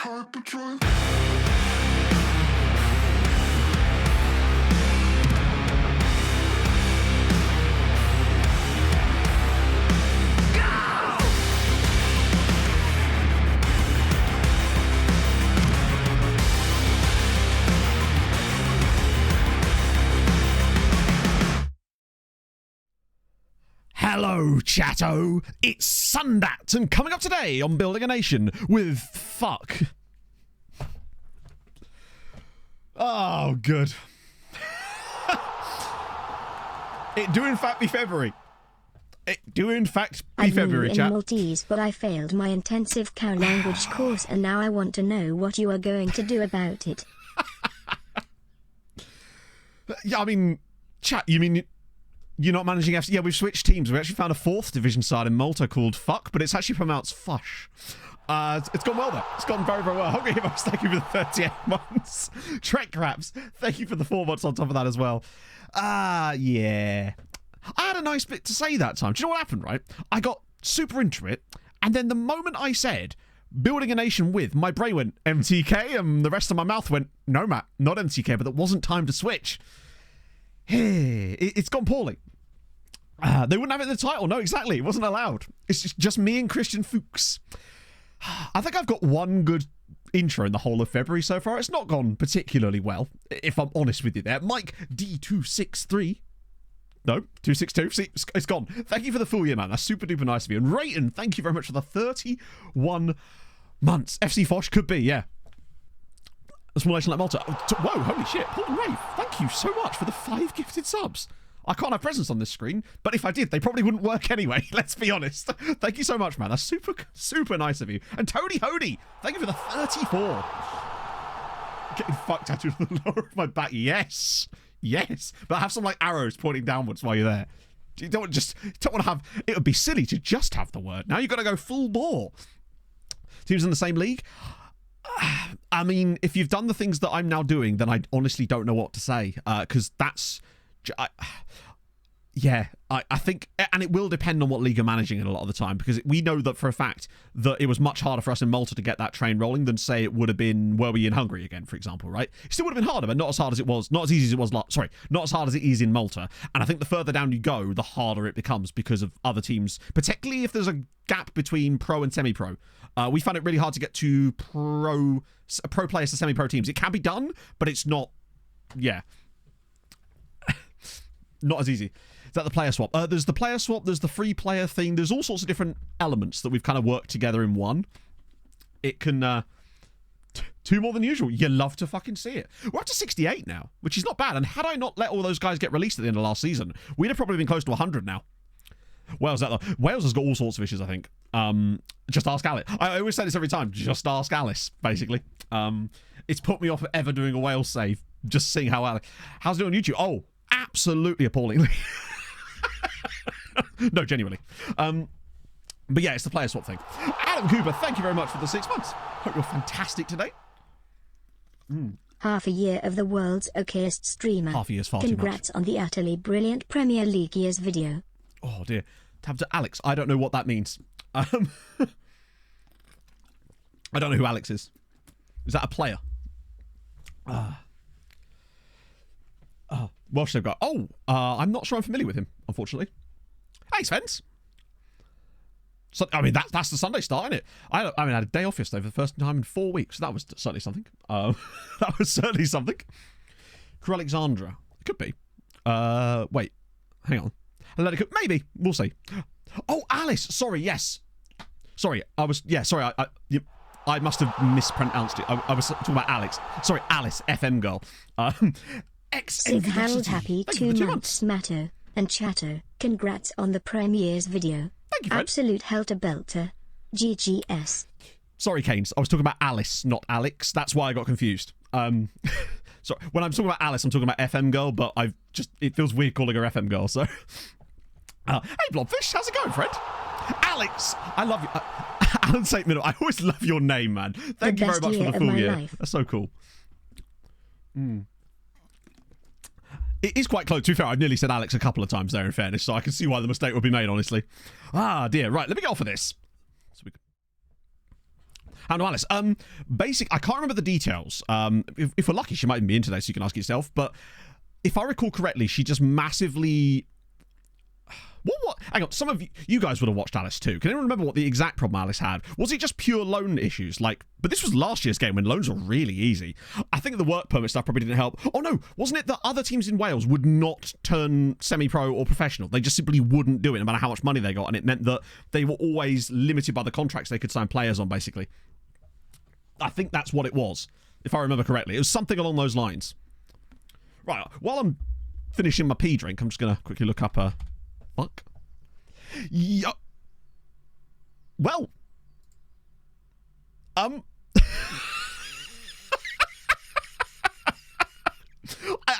Hyperdrive. Hello, chatto. It's Sundat, and coming up today on Building a Nation with fuck. Oh, good. It do in fact be February. It do in fact be February, in chat. Maltese, but I failed my intensive cow language course, and now I want to know what you are going to do about it. Yeah, I mean, chat, you mean you're not managing FC? Yeah, we've switched teams. We actually found a 4th division side in Malta called Fuck, but it's actually pronounced Fush. It's gone well, though. It's gone very, very well. Hungry Heroes, thank you for the 38 months. Trek Craps, thank you for the 4 months on top of that as well. Yeah. I had a nice bit to say that time. Do you know what happened, right? I got super into it, and then the moment I said Building a Nation with, my brain went MTK, and the rest of my mouth went, no, Matt, not MTK, but that wasn't time to switch. It's gone poorly. They wouldn't have it in the title. No, exactly. It wasn't allowed. It's just me and Christian Fuchs. I think I've got one good intro in the whole of February so far. It's not gone particularly well, if I'm honest with you there. Mike D263. No, 262. See, it's gone. Thank you for the full year, man. That's super duper nice of you. And Rayton, thank you very much for the 31 months. FC Fosh could be, yeah. A small nation like Malta. Whoa, holy shit. Paul and Rafe, thank you so much for the 5 gifted subs. I can't have presents on this screen, but if I did, they probably wouldn't work anyway. Let's be honest. Thank you so much, man. That's super, super nice of you. And Tony Hody, thank you for the 34. Getting fucked out of the lower of my back. Yes. Yes. But have some like arrows pointing downwards while you're there. You don't want to have, it would be silly to just have the word. Now you've got to go full bore. Teams in the same league. I mean, if you've done the things that I'm now doing, then I honestly don't know what to say. Because that's... I think, and it will depend on what league you're managing in a lot of the time, because we know that for a fact that it was much harder for us in Malta to get that train rolling than, say, it would have been were we in Hungary again, for example, right? It still would have been harder, but not as hard as it was, not as easy as it was, not as hard as it is in Malta. And I think the further down you go, the harder it becomes because of other teams, particularly if there's a gap between pro and semi-pro. We found it really hard to get to pro players to semi-pro teams. It can be done, but it's not, not as easy. Is that the player swap? There's the player swap, there's the free player thing, there's all sorts of different elements that we've kind of worked together in one. It can, 2 more than usual. You love to fucking see it. We're up to 68 now, which is not bad, and had I not let all those guys get released at the end of last season, we'd have probably been close to 100 now. Wales has got all sorts of issues, I think. Just ask Alice. I always say this every time. Just ask Alice, basically. It's put me off ever doing a Wales save, just seeing how Alice... How's it on YouTube? Oh, absolutely appallingly. No, genuinely. But yeah, it's the player swap thing. Adam Cooper, thank you very much for the 6 months. Hope you're fantastic today. Half a year of the world's okayest streamer. Half a year's far too much. Congrats on the utterly brilliant Premier League year's video. Oh dear. Tab to Alex. I don't know what that means. I don't know who Alex is. Is that a player? Welsh they've got. I'm not sure I'm familiar with him, unfortunately. Hey, Spence. So, I mean, that's the Sunday start, isn't it? I had a day off yesterday for the first time in 4 weeks. So that was certainly something. That was certainly something. Crew Alexandra. It could be. Wait. Hang on. Maybe. We'll see. Oh, Alice. Sorry, yes. Sorry, sorry. I must have mispronounced it. I was talking about Alex. Sorry, Alice, FM girl. Sig Harold happy 2 months, Matto and Chatto. Congrats on the Premier's video. Thank you, friend. Absolute helter-belter. GGS. Sorry, Keynes. I was talking about Alice, not Alex. That's why I got confused. Sorry, when I'm talking about Alice, I'm talking about FM girl, but it feels weird calling her FM girl, so... hey, Blobfish, how's it going, friend? Alex, I love you. Alan St. Middle, I always love your name, man. Thank you very much for the full year. Life. That's so cool. It is quite close. To be fair, I've nearly said Alex a couple of times there, in fairness, so I can see why the mistake would be made, honestly. Ah, dear. Right, let me go for this. How to Alice? I can't remember the details. If we're lucky, she might even be in today, so you can ask yourself. But if I recall correctly, she just massively... What? Hang on, some of you guys would have watched Alice too. Can anyone remember what the exact problem Alice had? Was it just pure loan issues? But this was last year's game when loans were really easy. I think the work permit stuff probably didn't help. Oh no, wasn't it that other teams in Wales would not turn semi-pro or professional? They just simply wouldn't do it no matter how much money they got, and it meant that they were always limited by the contracts they could sign players on, basically. I think that's what it was, if I remember correctly. It was something along those lines. Right, while I'm finishing my pee drink, I'm just going to quickly look up fuck. Yeah. Well. I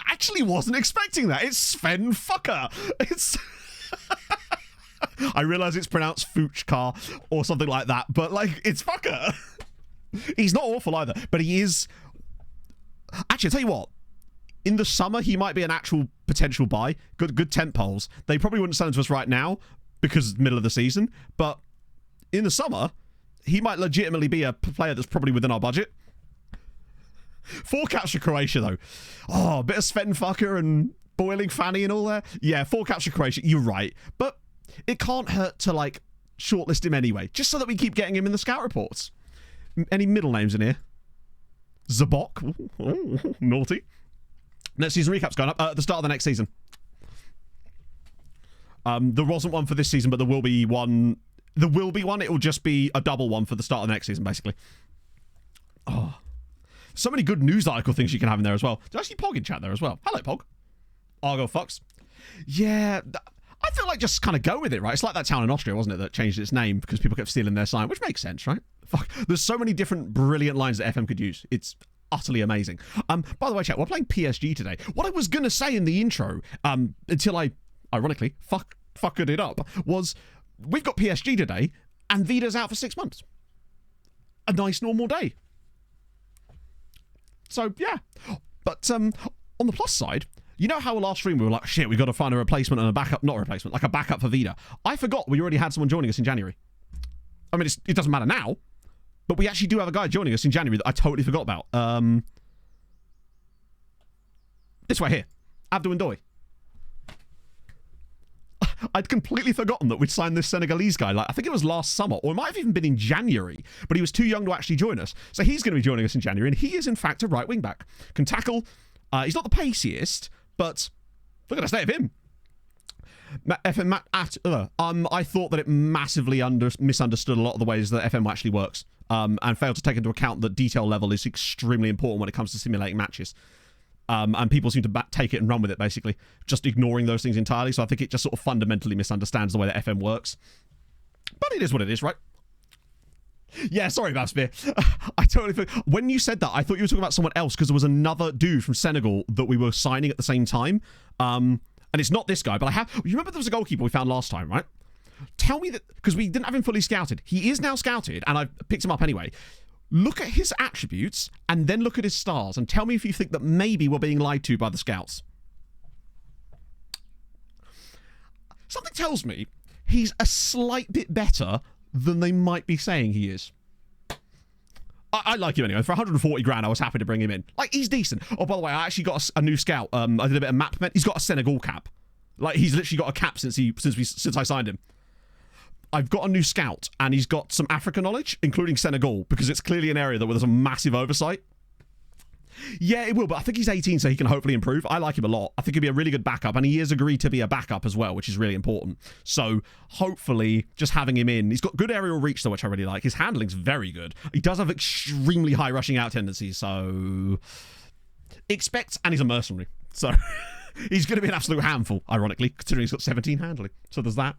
actually wasn't expecting that. It's Sven Fucker. It's... I realise it's pronounced Fuchkar or something like that, but, it's Fucker. He's not awful either, but he is... Actually, I'll tell you what. In the summer, he might be an actual potential buy. Good tent poles. They probably wouldn't sell him to us right now because middle of the season. But in the summer, he might legitimately be a player that's probably within our budget. 4 caps for Croatia, though. Oh, a bit of Sven Fucker and boiling Fanny and all that. Yeah, 4 caps for Croatia. You're right. But it can't hurt to, shortlist him anyway, just so that we keep getting him in the scout reports. Any middle names in here? Zabok. Ooh, naughty. Next season recap's going up at the start of the next season. There wasn't one for this season, but there will be one. There will be one. It will just be a double one for the start of the next season, basically. Oh, so many good news article things you can have in there as well. Did I see Pog in chat there as well? Hello, Pog. Argo Fox. Yeah, I feel like just kind of go with it, right? It's like that town in Austria, wasn't it, that changed its name because people kept stealing their sign, which makes sense, right? Fuck. There's so many different brilliant lines that FM could use. It's utterly amazing. By the way, chat, we're playing PSG today. What I was going to say in the intro, until I, ironically, fucked it up, was we've got PSG today, and Vida's out for 6 months. A nice normal day. So, yeah. But on the plus side, you know how last stream we were like, shit, we've got to find a replacement and a backup, not a replacement, like a backup for Vida. I forgot we already had someone joining us in January. I mean, it doesn't matter now, but we actually do have a guy joining us in January that I totally forgot about. This way here. Abdou Ndoye. I'd completely forgotten that we'd signed this Senegalese guy. I think it was last summer, or it might have even been in January, but he was too young to actually join us. So he's going to be joining us in January, and he is, in fact, a right wing back. Can tackle. He's not the paciest, but look at the state of him. I thought that it massively misunderstood a lot of the ways that FM actually works, and failed to take into account that detail level is extremely important when it comes to simulating matches. And people seem to take it and run with it, basically, just ignoring those things entirely. So I think it just sort of fundamentally misunderstands the way that FM works. But it is what it is, right? Yeah, sorry, Babspear. I totally forgot. When you said that, I thought you were talking about someone else because there was another dude from Senegal that we were signing at the same time. And it's not this guy, but you remember there was a goalkeeper we found last time, right? Tell me that, because we didn't have him fully scouted. He is now scouted, and I picked him up anyway. Look at his attributes and then look at his stars and tell me if you think that maybe we're being lied to by the scouts. Something tells me he's a slight bit better than they might be saying he is. I like him anyway. For 140 grand, I was happy to bring him in. He's decent. Oh, by the way, I actually got a new scout. I did a bit of map. He's got a Senegal cap. He's literally got a cap since I signed him. I've got a new scout, and he's got some Africa knowledge, including Senegal, because it's clearly an area where there's a massive oversight. Yeah, it will, but I think he's 18, so he can hopefully improve. I like him a lot. I think he'll be a really good backup, and he is agreed to be a backup as well, which is really important. So, hopefully, just having him in. He's got good aerial reach, though, which I really like. His handling's very good. He does have extremely high rushing out tendencies, so expect, and he's a mercenary. So, he's going to be an absolute handful, ironically, considering he's got 17 handling. So, there's that.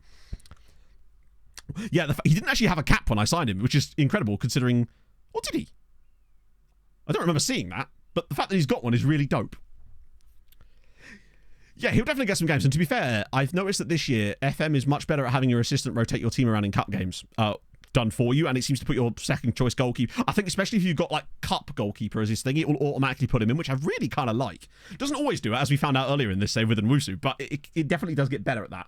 Yeah, he didn't actually have a cap when I signed him, which is incredible considering... Or did he? I don't remember seeing that, but the fact that he's got one is really dope. Yeah, he'll definitely get some games. And to be fair, I've noticed that this year, FM is much better at having your assistant rotate your team around in cup games done for you, and it seems to put your second choice goalkeeper... I think especially if you've got, cup goalkeeper as his thing, it will automatically put him in, which I really kind of like. It doesn't always do it, as we found out earlier in this, say, with Nwusu, but it definitely does get better at that.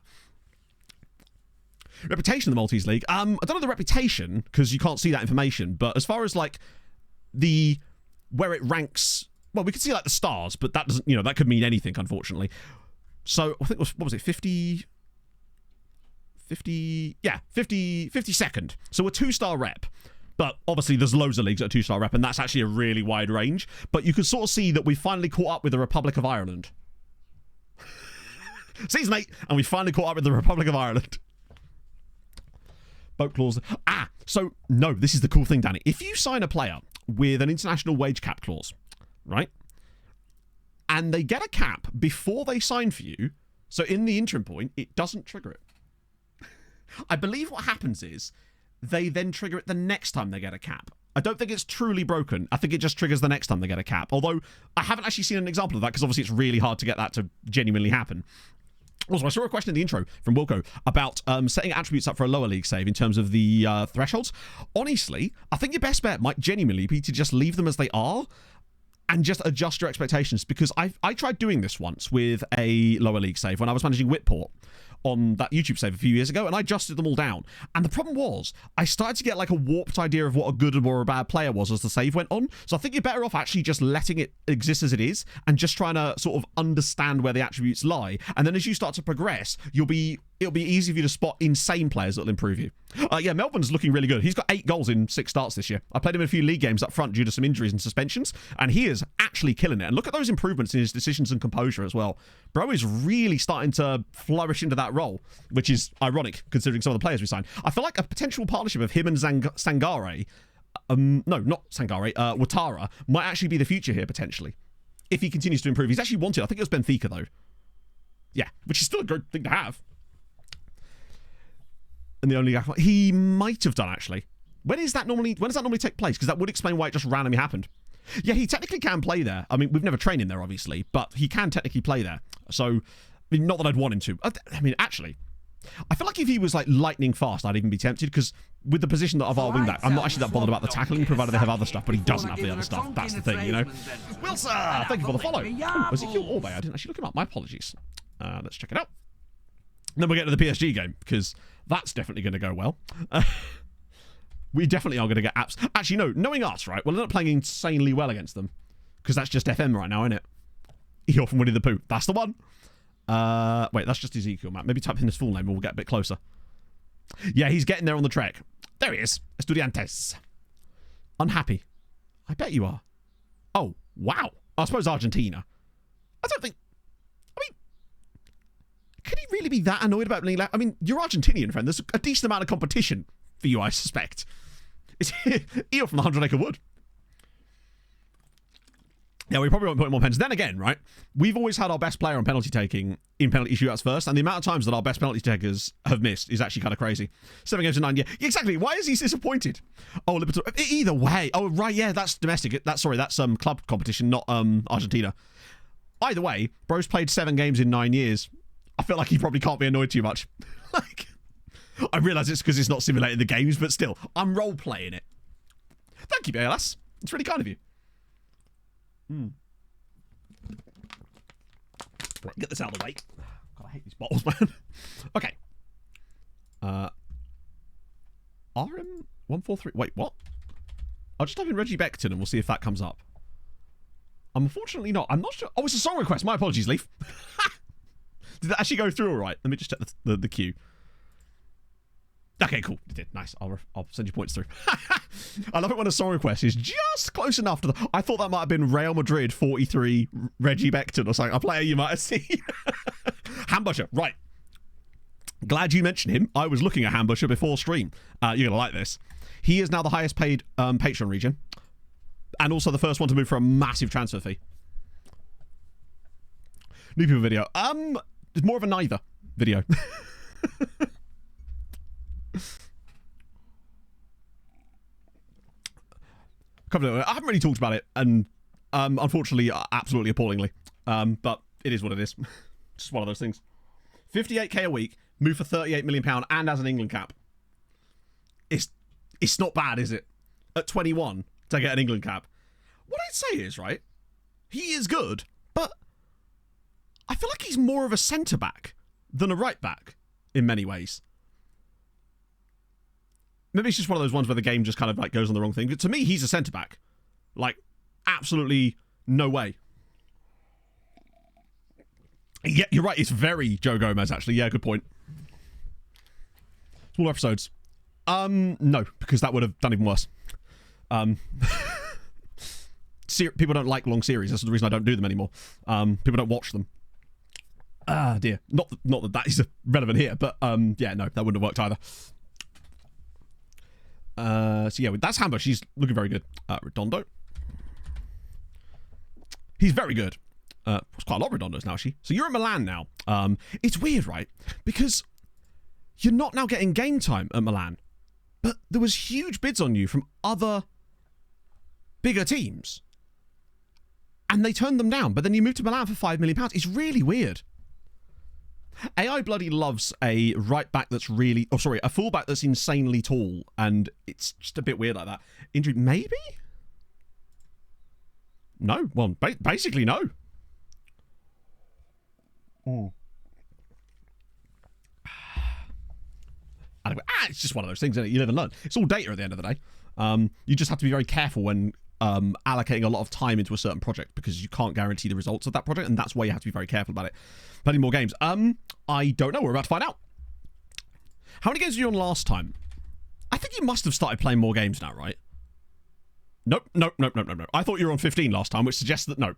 Reputation of the Maltese League. I don't know the reputation because you can't see that information, but as far as like where it ranks, well, we can see like the stars, but that doesn't, that could mean anything, unfortunately. So I think what was it, 52nd. So a 2-star rep. But obviously there's loads of leagues at a 2-star rep, and that's actually a really wide range. But you can sort of see that we finally caught up with the Republic of Ireland. Season 8, and we finally caught up with the Republic of Ireland. Boat clause. So no, this is the cool thing, Danny. If you sign a player with an international wage cap clause, right, and they get a cap before they sign for you, so in the interim point, it doesn't trigger it. I believe what happens is they then trigger it the next time they get a cap. I don't think it's truly broken. I think it just triggers the next time they get a cap. Although I haven't actually seen an example of that because obviously it's really hard to get that to genuinely happen. Also, I saw a question in the intro from Wilco about setting attributes up for a lower league save in terms of the thresholds. Honestly, I think your best bet might genuinely be to just leave them as they are and just adjust your expectations, because I tried doing this once with a lower league save when I was managing Whitport on that YouTube save a few years ago, and I adjusted them all down. And the problem was, I started to get like a warped idea of what a good or a bad player was as the save went on. So I think you're better off actually just letting it exist as it is and just trying to sort of understand where the attributes lie. And then as you start to progress, it'll be easy for you to spot insane players that'll improve you. Yeah, Melbourne's looking really good. He's got 8 goals in 6 starts this year. I played him in a few league games up front due to some injuries and suspensions, and he is actually killing it. And look at those improvements in his decisions and composure as well. Bro is really starting to flourish into that role, which is ironic considering some of the players we signed. I feel like a potential partnership of him and Sangare, no, not Sangare, Ouattara, might actually be the future here, potentially, if he continues to improve. He's actually wanted. I think it was Benfica, though. Yeah, which is still a good thing to have. And the only he might have done, actually. When does that normally take place? Because that would explain why it just randomly happened. Yeah, he technically can play there. I mean, we've never trained him there, obviously, but he can technically play there. So, I mean, not that I'd want him to. I mean, actually, I feel like if he was like lightning fast, I'd even be tempted, because with the position of our wingback, I'm not actually that bothered about the tackling, provided they have other stuff, but he doesn't have the other stuff. That's the thing, Wilson, thank you for the follow. Oh, Ezekiel Orbe, I didn't actually look him up. My apologies. Let's check it out. And then we'll get to the PSG game, because that's definitely going to go well. We definitely are going to get apps. Actually, no, knowing us, right, we'll end up playing insanely well against them, because that's just FM right now, isn't it? You're from Winnie the Pooh. That's the one. Wait, that's just Ezekiel, Matt. Maybe type in his full name and we'll get a bit closer. Yeah, he's getting there on the trek. There he is. Estudiantes. Unhappy. I bet you are. Oh, wow. I suppose Argentina. I don't think... I mean... Could he really be that annoyed about being... I mean, you're Argentinian, friend. There's a decent amount of competition for you, I suspect. It's Eel from the 100 Acre Wood. Yeah, we probably won't put more pens. Then again, right, we've always had our best player on penalty taking in penalty shootouts first, and the amount of times that our best penalty takers have missed is actually kind of crazy. 7 games in 9 years. Yeah, exactly. Why is he disappointed? Oh, either way. Oh, right, yeah, that's domestic. That's club competition, not Argentina. Either way, bro's played 7 games in 9 years. I feel like he probably can't be annoyed too much. Like, I realise it's because it's not simulating the games, but still, I'm role-playing it. Thank you, BLS. It's really kind of you. Right, get this out of the way. God, I hate these bottles, man. Okay. RM143. Wait, what? I'll just type in Reggie Beckton and we'll see if that comes up. I'm unfortunately not. I'm not sure. Oh, it's a song request. My apologies, Leaf. Did that actually go through all right? Let me just check the queue. Okay, cool. It did. Nice. I'll send you points through. I love it when a song request is just close enough to the... I thought that might have been Real Madrid 43 Reggie Beckton or something. A player you might have seen. Hambusher. Right. Glad you mentioned him. I was looking at Hambusher before stream. You're going to like this. He is now the highest paid Patreon region. And also the first one to move for a massive transfer fee. New people video. It's more of a neither video. I haven't really talked about it, and unfortunately, absolutely appallingly. But it is what it is. Just one of those things. 58k a week, move for £38 million, and as an England cap. It's not bad, is it? At 21 to get an England cap. What I'd say is, right, he is good, but I feel like he's more of a centre back than a right back in many ways. Maybe it's just one of those ones where the game just kind of like goes on the wrong thing. But to me, he's a centre-back. Like, absolutely no way. Yeah, you're right. It's very Joe Gomez, actually. Yeah, good point. Small episodes. No, because that would have done even worse. People don't like long series. That's the reason I don't do them anymore. People don't watch them. Ah, dear. Not that is relevant here, but yeah, no, that wouldn't have worked either. So yeah, that's Hamber. She's looking very good. Redondo. He's very good. It's quite a lot of Redondos now, actually. So you're at Milan now. It's weird, right? Because you're not now getting game time at Milan, but there was huge bids on you from other bigger teams, and they turned them down. But then you moved to Milan for £5 million. It's really weird. AI bloody loves a right back that's really... Oh, sorry, a full back that's insanely tall, and it's just a bit weird like that. Injury, maybe? No. Well, basically no. Anyway, it's just one of those things, isn't it? You live and learn. It's all data at the end of the day. You just have to be very careful when allocating a lot of time into a certain project, because you can't guarantee the results of that project, and that's why you have to be very careful about it. Plenty more games. I don't know. We're about to find out. How many games were you on last time? I think you must have started playing more games now, right? Nope. I thought you were on 15 last time, which suggests that no.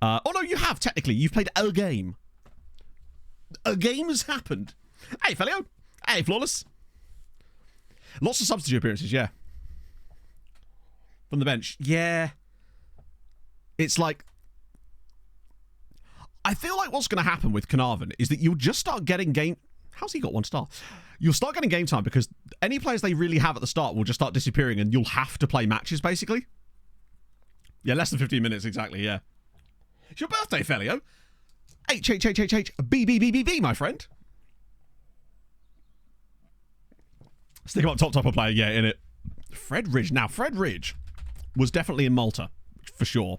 Oh no, you have, technically. You've played a game. A game has happened. Hey, Felio. Hey, Flawless. Lots of substitute appearances, yeah. From the bench. Yeah. It's like... I feel like what's going to happen with Carnarvon is that you'll just start getting game... How's he got 1 star? You'll start getting game time because any players they really have at the start will just start disappearing, and you'll have to play matches, basically. Yeah, less than 15 minutes, exactly, yeah. It's your birthday, Felio. HHHHHBBBBB, my friend. Stick him up top player, yeah, in it. Fred Ridge. Now, Fred Ridge was definitely in Malta, for sure.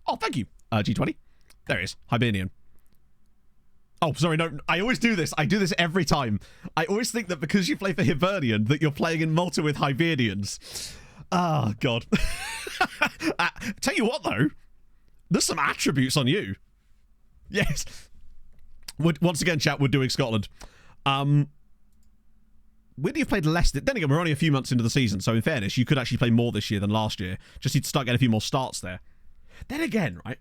Oh, thank you, G20. There he is, Hibernian. Oh, sorry, no, I always do this. I do this every time. I always think that because you play for Hibernian, that you're playing in Malta with Hibernians. Oh, God. Tell you what, though. There's some attributes on you. Yes. Once again, chat, we're doing Scotland. Weirdly, you've played less. Then again, we're only a few months into the season, so in fairness, you could actually play more this year than last year. Just need to start getting a few more starts there. Then again, right,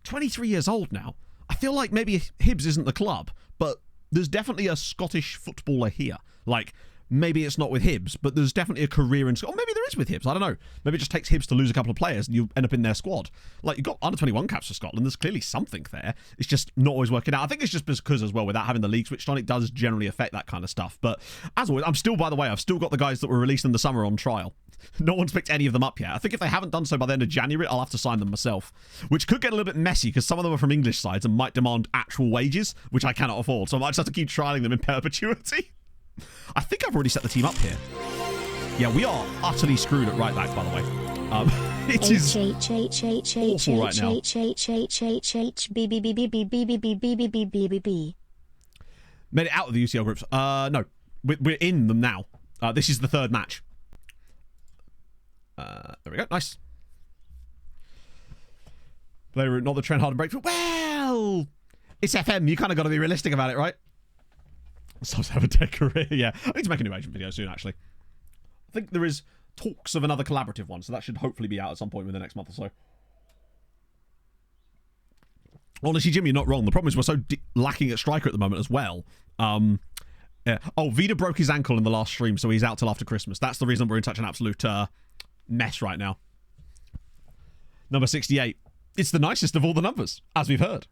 23 years old now. I feel like maybe Hibs isn't the club, but there's definitely a Scottish footballer here. Like, maybe it's not with Hibs, but there's definitely a career in... Or maybe there is with Hibs, I don't know. Maybe it just takes Hibs to lose a couple of players and you end up in their squad. Like, you've got under-21 caps for Scotland. There's clearly something there. It's just not always working out. I think it's just because, as well, without having the league switched on, it does generally affect that kind of stuff. But, as always, I've still got the guys that were released in the summer on trial. No one's picked any of them up yet. I think if they haven't done so by the end of January, I'll have to sign them myself. Which could get a little bit messy, because some of them are from English sides and might demand actual wages, which I cannot afford. So I might just have to keep trialing them in perpetuity. I think I've already set the team up here. Yeah, we are utterly screwed at right back, by the way. It is awful right now. Made it out of the UCL groups. No, we're in them now. This is the third match. There we go. Nice. Play route, not the Trent Harden breakthrough. Well, it's FM. You kind of got to be realistic about it, right? Supposed to have a tech career, yeah. I need to make a new agent video soon, actually. I think there is talks of another collaborative one, so that should hopefully be out at some point within the next month or so. Honestly, Jim, you're not wrong. The problem is we're so lacking at striker at the moment as well. Yeah. Oh, Vida broke his ankle in the last stream, so he's out till after Christmas. That's the reason we're in such an absolute mess right now. Number 68. It's the nicest of all the numbers, as we've heard.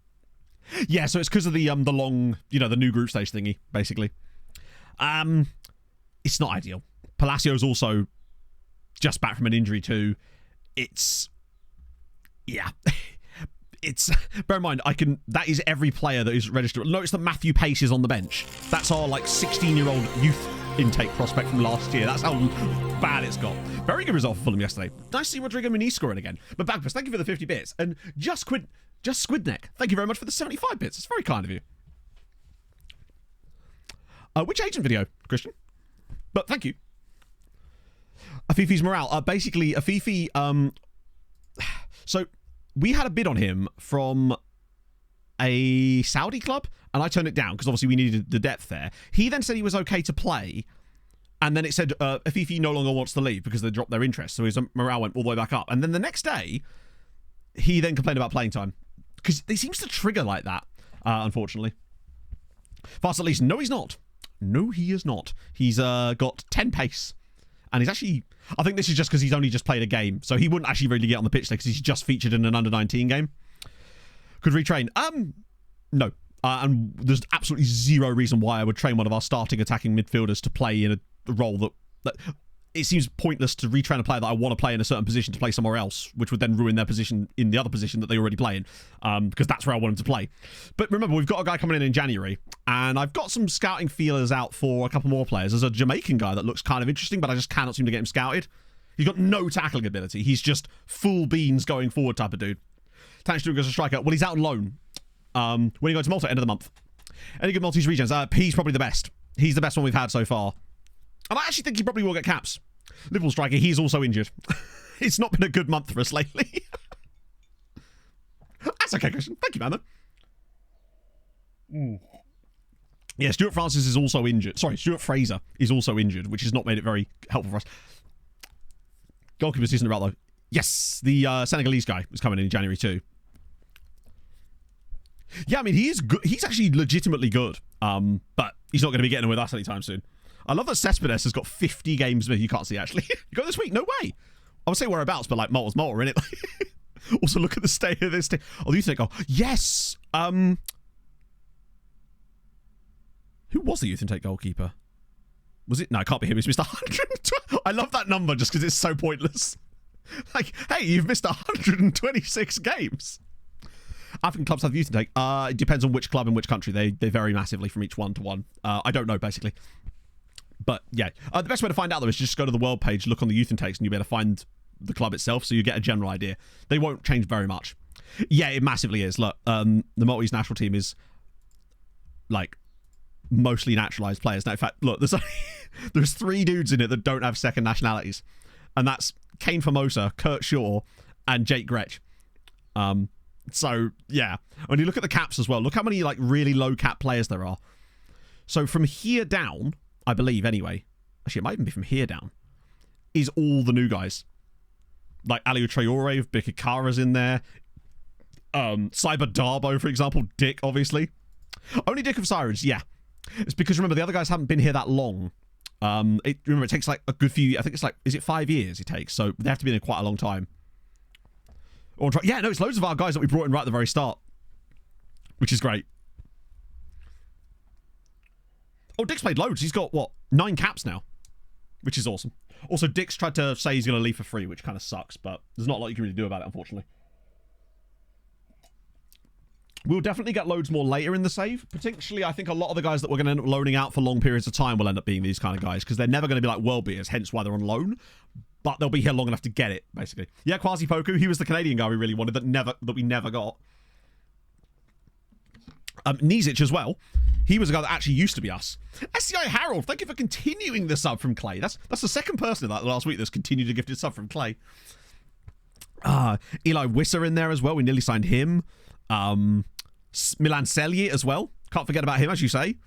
Yeah, so it's because of the long, the new group stage thingy, basically. It's not ideal. Palacio's also just back from an injury too. It's... Yeah. It's... Bear in mind, that is every player that is registered. Notice that Matthew Pace is on the bench. That's our, 16-year-old youth intake prospect from last year. That's how bad it's got. Very good result for Fulham yesterday. Nice to see Rodrigo Muniz scoring again. But Bagpuss, thank you for the 50 bits. And Just Squidneck, thank you very much for the 75 bits. It's very kind of you. Which agent video, Christian? But thank you. Afifi's morale. Basically, Afifi... so, we had a bid on him from a Saudi club, and I turned it down because obviously we needed the depth there. He then said he was okay to play, and then it said Afifi no longer wants to leave because they dropped their interest, so his morale went all the way back up. And then the next day, he then complained about playing time because it seems to trigger like that, unfortunately. Fast at least. No, he's not. No, he is not. He's got 10 pace. And he's actually... I think this is just because he's only just played a game. So he wouldn't actually really get on the pitch there because he's just featured in an under-19 game. Could retrain. No. And there's absolutely zero reason why I would train one of our starting attacking midfielders to play in a role that it seems pointless to retrain a player that I want to play in a certain position to play somewhere else, which would then ruin their position in the other position that they already play in, because that's where I want him to play. But remember, we've got a guy coming in January, and I've got some scouting feelers out for a couple more players. There's a Jamaican guy that looks kind of interesting, but I just cannot seem to get him scouted. He's got no tackling ability. He's just full beans going forward type of dude. Tanch doing as a striker. Well, he's out on loan. When he goes to Malta, end of the month. Any good Maltese regions? He's probably the best. He's the best one we've had so far. And I actually think he probably will get caps. Liverpool striker, he's also injured. It's not been a good month for us lately. That's okay, Christian. Thank you, man. Yeah, Stuart Francis is also injured. Sorry, Stuart Fraser is also injured, which has not made it very helpful for us. Goalkeeper season about though. Yes, the Senegalese guy was coming in January too. Yeah, I mean, he is good. He's actually legitimately good. But he's not going to be getting with us anytime soon. I love that Cespedes has got 50 games. You can't see, actually. You got this week? No way. I would say whereabouts, but like Malta's Malta, innit? Also, look at the state of this thing. Oh, you think, yes. Who was the Youth Intake goalkeeper? Was it? No, it can't be him. He's missed 112. I love that number just because it's so pointless. Like, hey, you've missed 126 games. African clubs have youth intake. It depends on which club and which country. They vary massively from each one to one. I don't know, basically. But, yeah. The best way to find out, though, is just go to the world page, look on the youth intakes, and you'll be able to find the club itself, so you get a general idea. They won't change very much. Yeah, it massively is. Look, the Maltese national team is, like, mostly naturalised players. Now, in fact, look, there's 3 dudes in it that don't have second nationalities. And that's Kane Formosa, Kurt Shaw, and Jake Gretsch. So, yeah. When you look at the caps as well, look how many, like, really low cap players there are. So, from here down, I believe, anyway. Actually, it might even be from here down. Is all the new guys. Like, Aliou Traore, Bikikara's in there. Cyber Darbo, for example. Dick, obviously. Only Dick of Sirens, yeah. It's because, remember, the other guys haven't been here that long. Remember, it takes, like, a good few... I think it's, like... Is it 5 years it takes? So, they have to be in quite a long time. Yeah, no, it's loads of our guys that we brought in right at the very start. Which is great. Oh, Dick's played loads. He's got, 9 caps now. Which is awesome. Also, Dick's tried to say he's going to leave for free, which kind of sucks, but there's not a lot you can really do about it, unfortunately. We'll definitely get loads more later in the save. Potentially, I think a lot of the guys that we're going to end up loaning out for long periods of time will end up being these kind of guys, because they're never going to be like world beaters, hence why they're on loan. But they'll be here long enough to get it, basically. Yeah, Kwasi Poku, he was the Canadian guy we really wanted that we never got. Nizic as well. He was a guy that actually used to be us. SCI Harold, thank you for continuing the sub from Clay. That's the second person in that last week that's continued to gift his sub from Clay. Eli Wisser in there as well. We nearly signed him. Milan Selye as well. Can't forget about him, as you say.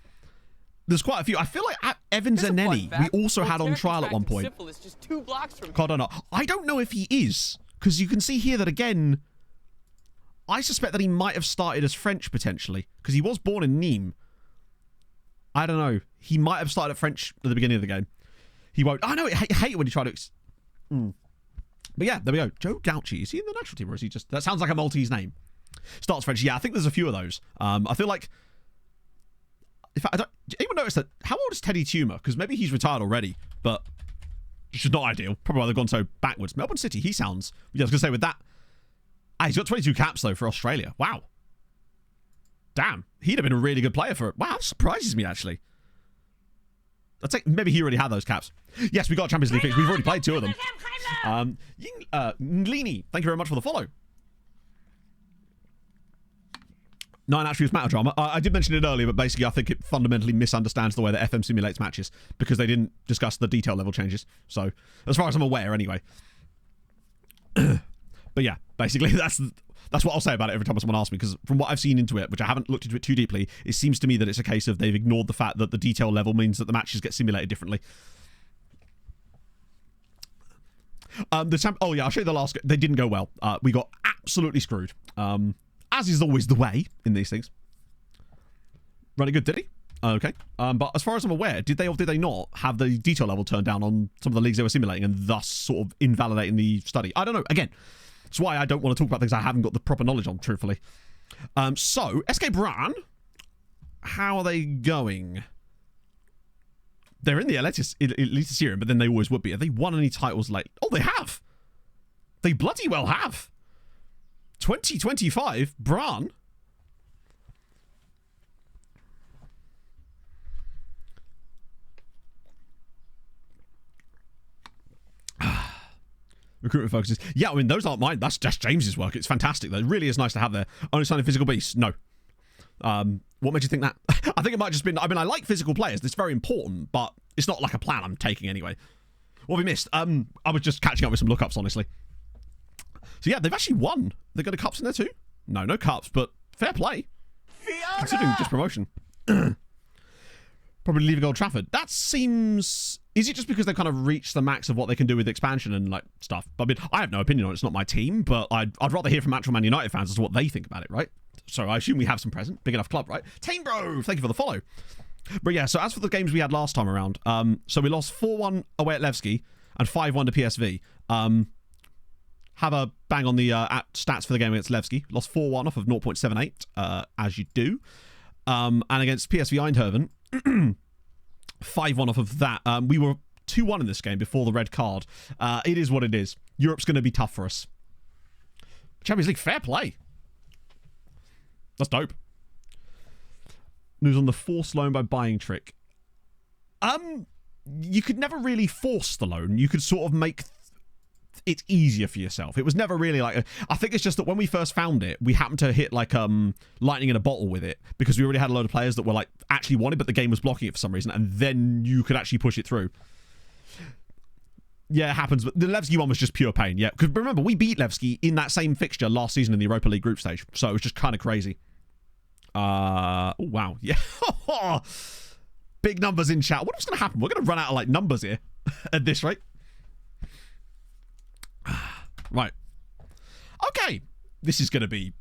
There's quite a few. I feel like at Evans and Nenny, we also had on trial at one point. Just 2 blocks from God, I don't know if he is, because you can see here that, again, I suspect that he might have started as French, potentially, because he was born in Nîmes. I don't know. He might have started at French at the beginning of the game. He won't. I know. I hate it when you try to... But yeah, there we go. Joe Gauchi. Is he in the national team, or is he just... That sounds like a Maltese name. Starts French. Yeah, I think there's a few of those. I feel like... In fact, did anyone notice that? How old is Teddy Tumer? Because maybe he's retired already, but which is not ideal. Probably why they've gone so backwards. Melbourne City, he sounds... Yeah, I was going to say with that... he's got 22 caps, though, for Australia. Wow. Damn. He'd have been a really good player for it. Wow, that surprises me, actually. I'd say maybe he already had those caps. Yes, we got Champions League fix. We've already played 2 of them. Nglini, thank you very much for the follow. 9 attributes matter drama. I did mention it earlier, but basically I think it fundamentally misunderstands the way that FM simulates matches because they didn't discuss the detail level changes. So, as far as I'm aware, anyway. But yeah, basically that's what I'll say about it every time someone asks me, because from what I've seen into it, which I haven't looked into it too deeply, it seems to me that it's a case of they've ignored the fact that the detail level means that the matches get simulated differently. I'll show you the last. They didn't go well. We got absolutely screwed. As is always the way in these things. Running good, did he? Okay. But as far as I'm aware, did they or did they not have the detail level turned down on some of the leagues they were simulating and thus sort of invalidating the study? I don't know. Again, that's why I don't want to talk about things I haven't got the proper knowledge on, truthfully. So, SK Bran, how are they going? They're in the Elite Series, but then they always would be. Have they won any titles late? Oh, they have. They bloody well have. 2025, Bran. Recruitment focuses. Yeah, I mean, those aren't mine. That's just James's work. It's fantastic. That really is nice to have there. Only signing physical beasts? No. What made you think that? I think it might just been, I mean, I like physical players. It's very important, but it's not like a plan I'm taking anyway. What have we missed? I was just catching up with some lookups, honestly. So yeah, they've actually won. They've got a cups in there too? No cups, but fair play. Fiona! Considering just promotion. Probably leaving Old Trafford. That seems... Is it just because they've kind of reached the max of what they can do with expansion and like stuff? I mean, I have no opinion on it. It's not my team, but I'd rather hear from actual Man United fans as to what they think about it, right? So I assume we have some present. Big enough club, right? Team Bro, thank you for the follow. But yeah, so as for the games we had last time around, so we lost 4-1 away at Levski and 5-1 to PSV. Have a bang on the stats for the game against Levski. Lost 4-1 off of 0.78, as you do. And against PSV Eindhoven, 5-1 off of that. We were 2-1 in this game before the red card. It is what it is. Europe's going to be tough for us. Champions League, fair play. That's dope. News on the forced loan by buying trick. You could never really force the loan. You could sort of make it easier for yourself. It was never really like... I think it's just that when we first found it, we happened to hit like lightning in a bottle with it because we already had a load of players that were like actually wanted, but the game was blocking it for some reason, and then you could actually push it through. Yeah, it happens, but the Levski one was just pure pain. Yeah, because remember, we beat Levski in that same fixture last season in the Europa League group stage, so it was just kind of crazy. Oh, wow. Yeah. Big numbers in chat. What was going to happen? We're going to run out of like numbers here at this rate. Right. Okay. This is going to be...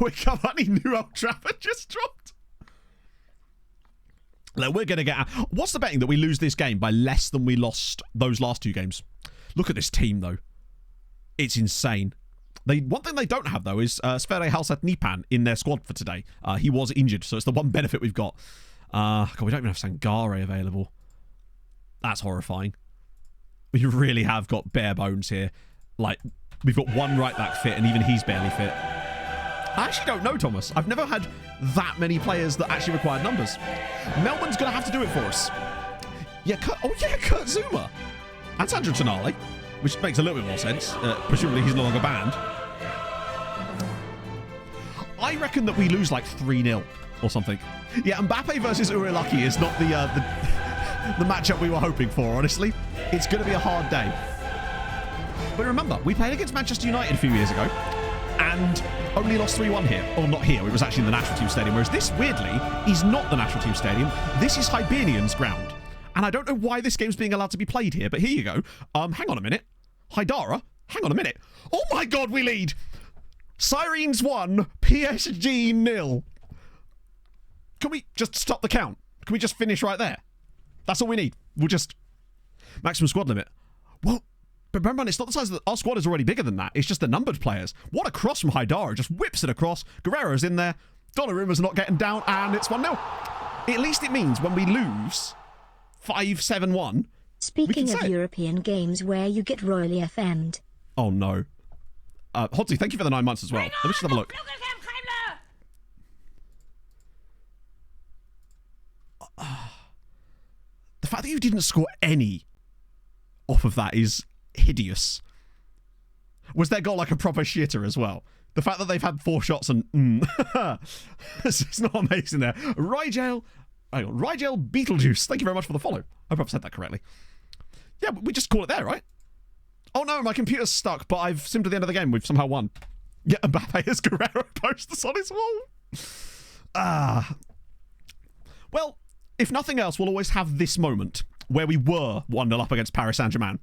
Wake up, honey. New Old Trafford just dropped. Like, we're going to get... What's the betting that we lose this game by less than we lost those last two games? Look at this team, though. It's insane. One thing they don't have, though, is Sverre Halsat Nipan in their squad for today. He was injured, so it's the one benefit we've got. God, we don't even have Sangare available. That's horrifying. We really have got bare bones here. Like, we've got one right back fit, and even he's barely fit. I actually don't know, Thomas. I've never had that many players that actually required numbers. Melbourne's going to have to do it for us. Yeah, Kurt Zuma. And Sandro Tonali, which makes a little bit more sense. Presumably he's no longer banned. I reckon that we lose like 3-0 or something. Yeah, Mbappe versus Urilaki is not the matchup we were hoping for, honestly. It's going to be a hard day. But remember, we played against Manchester United a few years ago and only lost 3-1 here. Or not here, it was actually in the national team stadium. Whereas this, weirdly, is not the national team stadium. This is Hibernian's ground. And I don't know why this game's being allowed to be played here, but here you go. Hang on a minute. Haidara, hang on a minute. Oh my God, we lead. Sirens 1, PSG 0. Can we just stop the count? Can we just finish right there? That's all we need. We'll just... Maximum squad limit. Well, but remember, it's not the size of our squad is already bigger than that. It's just the numbered players. What a cross from Haidara. Just whips it across. Guerrero's in there. Donnarumma's not getting down, and it's 1-0. At least it means when we lose 5-7-1... Speaking of European games where you get royally FM'd. Oh, no. Hodzi, thank you for the 9 months as well. Let me just have a look. The fact that you didn't score any off of that is hideous. Was their goal like a proper shitter as well? The fact that they've had 4 shots and it's not amazing there. Rigel Beetlejuice, thank you very much for the follow. I hope I've said that correctly. Yeah, we just call it there, right? Oh no, my computer's stuck, but I've simmed to the end of the game. We've somehow won. Yeah, Mbappe as Guerrero posts on his wall. Well, if nothing else, we'll always have this moment where we were 1-0 up against Paris Saint-Germain.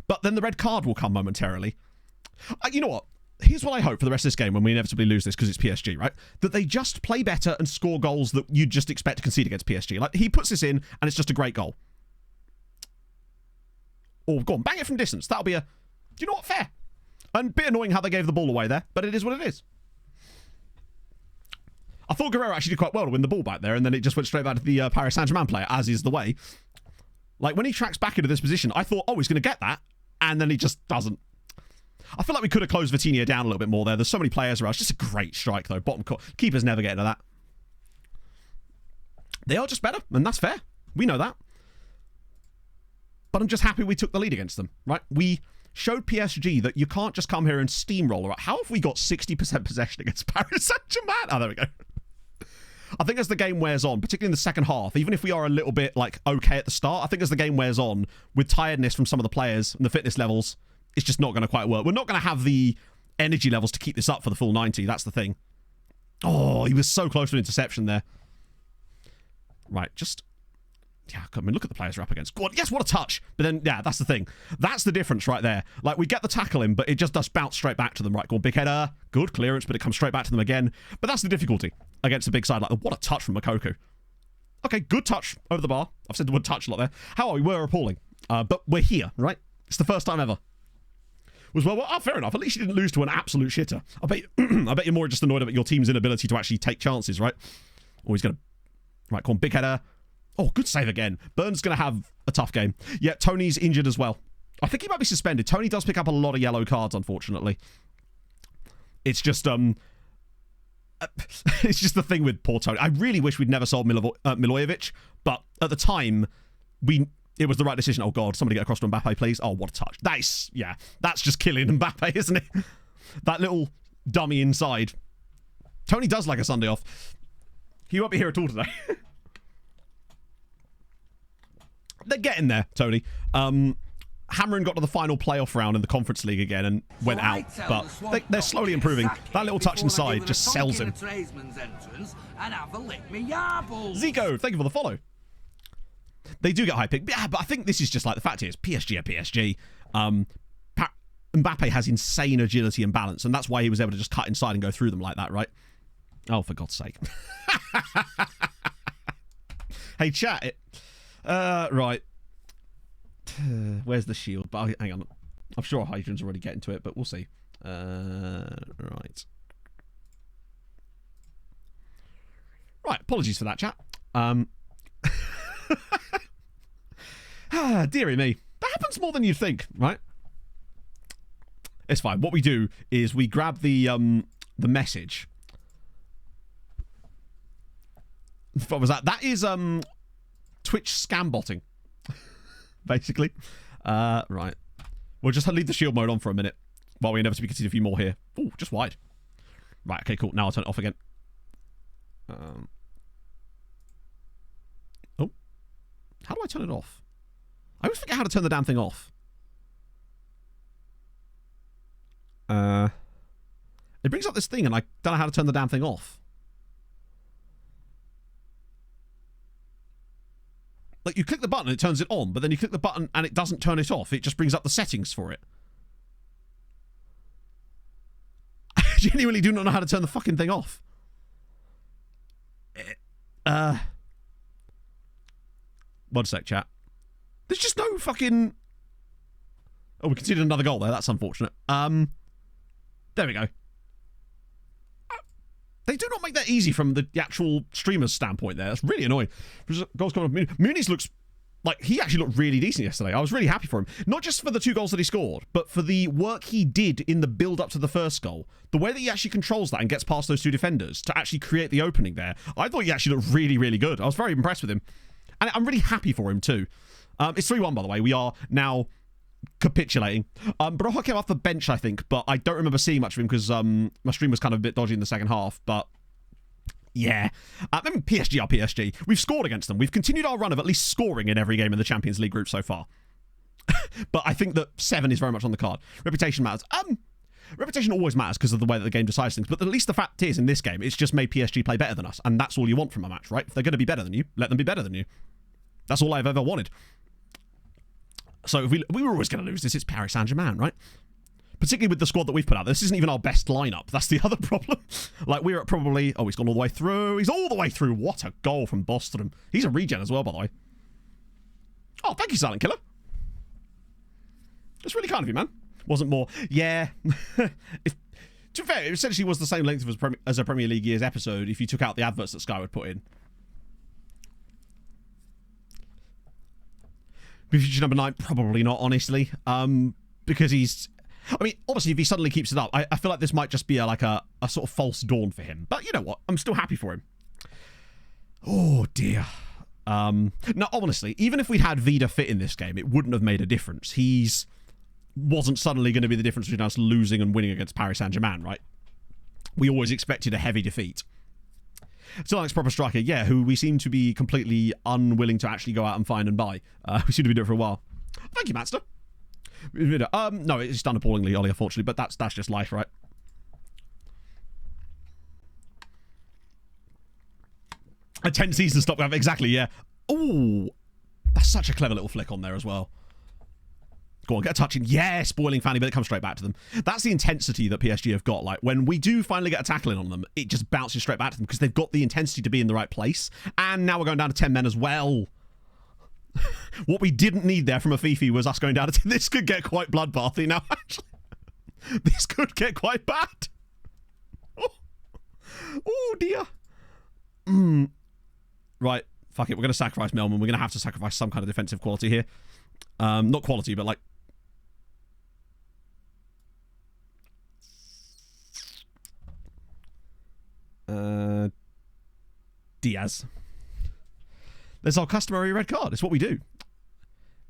But then the red card will come momentarily. You know what? Here's what I hope for the rest of this game when we inevitably lose this because it's PSG, right? That they just play better and score goals that you'd just expect to concede against PSG. Like, he puts this in and it's just a great goal. Or go on, bang it from distance. That'll be you know what? Fair. And a bit annoying how they gave the ball away there, but it is what it is. I thought Guerrero actually did quite well to win the ball back there, and then it just went straight back to the Paris Saint-Germain player, as is the way. Like, when he tracks back into this position, I thought, oh, he's going to get that, and then he just doesn't. I feel like we could have closed Vitinha down a little bit more there. There's so many players around. It's just a great strike, though. Keepers never get into that. They are just better, and that's fair. We know that. But I'm just happy we took the lead against them, right? We showed PSG that you can't just come here and steamroller. Right? How have we got 60% possession against Paris Saint-Germain? Oh, there we go. I think as the game wears on, particularly in the second half, even if we are a little bit, like, okay at the start, I think as the game wears on, with tiredness from some of the players and the fitness levels, it's just not going to quite work. We're not going to have the energy levels to keep this up for the full 90. That's the thing. Oh, he was so close to an interception there. Right, just... Yeah, I mean, look at the players we're up against. God, yes, what a touch. But then, yeah, that's the thing. That's the difference right there. Like, we get the tackle in, but it just does bounce straight back to them. Right, go on, big header. Good clearance, but it comes straight back to them again. But that's the difficulty against a big side. Like, what a touch from Moukoko. Okay, good touch over the bar. I've said the word touch a lot there. How are we? We're appalling. But we're here, right? It's the first time ever. Fair enough. At least you didn't lose to an absolute shitter. I bet you're more just annoyed about your team's inability to actually take chances, right? Oh, he's going to... Right, go on, big header. Oh, good save again. Burns going to have a tough game. Yeah, Tony's injured as well. I think he might be suspended. Tony does pick up a lot of yellow cards, unfortunately. It's just it's just the thing with poor Tony. I really wish we'd never sold Milojevic, but at the time, it was the right decision. Oh, God, somebody get across to Mbappe, please. Oh, what a touch. That's just killing Mbappe, isn't it? That little dummy inside. Tony does like a Sunday off. He won't be here at all today. They're getting there, Tony. Hammering got to the final playoff round in the Conference League again and went out, but they're slowly improving. That little touch inside just sells him. Zico, thank you for the follow. They do get high pick. Yeah, but I think this is just like the fact is PSG are PSG. Mbappe has insane agility and balance, and that's why he was able to just cut inside and go through them like that, right? Oh, for God's sake. Hey, chat. Right. Where's the shield? But hang on. I'm sure Hydran's already getting to it, but we'll see. Right. Right, apologies for that, chat. Dearie me. That happens more than you'd think, right? It's fine. What we do is we grab the message. What was that? That is Twitch scam botting. Basically. Right. We'll just leave the shield mode on for a minute while we inevitably concede a few more here. Ooh, just wide. Right, okay, cool. Now I'll turn it off again. Oh. How do I turn it off? I always forget how to turn the damn thing off. It brings up this thing and I don't know how to turn the damn thing off. Like, you click the button and it turns it on, but then you click the button and it doesn't turn it off. It just brings up the settings for it. I genuinely do not know how to turn the fucking thing off. One sec, chat. There's just no fucking... Oh, we conceded another goal there. That's unfortunate. There we go. They do not make that easy from the actual streamer's standpoint there. That's really annoying. Goals coming off. Muniz looks like he actually looked really decent yesterday. I was really happy for him. Not just for the 2 goals that he scored, but for the work he did in the build-up to the first goal. The way that he actually controls that and gets past those 2 defenders to actually create the opening there. I thought he actually looked really, really good. I was very impressed with him. And I'm really happy for him too. It's 3-1, by the way. We are now capitulating. Broja came off the bench, I think, but I don't remember seeing much of him because my stream was kind of a bit dodgy in the second half, but yeah. I mean, PSG are PSG. We've scored against them. We've continued our run of at least scoring in every game in the Champions League group so far. But I think that 7 is very much on the card. Reputation matters. Reputation always matters because of the way that the game decides things, but at least the fact is, in this game, it's just made PSG play better than us, and that's all you want from a match, right? If they're going to be better than you, let them be better than you. That's all I've ever wanted. So if we were always going to lose this. It's Paris Saint-Germain, right? Particularly with the squad that we've put out. This isn't even our best lineup. That's the other problem. Like, we're at probably... Oh, he's gone all the way through. He's all the way through. What a goal from Bostrom. He's a regen as well, by the way. Oh, thank you, Silent Killer. That's really kind of you, man. Wasn't more. Yeah. To be fair, it essentially was the same length as a Premier League year's episode if you took out the adverts that Sky would put in. Future number 9, probably not, honestly. Because he's... I mean, obviously, if he suddenly keeps it up, I feel like this might just be a sort of false dawn for him. But you know what? I'm still happy for him. Oh, dear. No, honestly, even if we'd had Vida fit in this game, it wouldn't have made a difference. Wasn't suddenly going to be the difference between us losing and winning against Paris Saint-Germain, right? We always expected a heavy defeat. Still Alex proper striker, yeah, who we seem to be completely unwilling to actually go out and find and buy. We seem to be doing it for a while. Thank you, Matster. No, it's done appallingly, Ollie, unfortunately, but that's just life, right? A 10-season stopgap, exactly, yeah. Oh, that's such a clever little flick on there as well. Go on, get a touch in. Yeah, spoiling Fanny, but it comes straight back to them. That's the intensity that PSG have got. Like, when we do finally get a tackle in on them, it just bounces straight back to them because they've got the intensity to be in the right place. And now we're going down to 10 men as well. What we didn't need there from a Fifi was us going down to 10. This could get quite bloodbathy now, actually. This could get quite bad. Oh dear. Right, fuck it. We're going to sacrifice Melman. We're going to have to sacrifice some kind of defensive quality here. Not quality, but like... Diaz. There's our customary red card. It's what we do.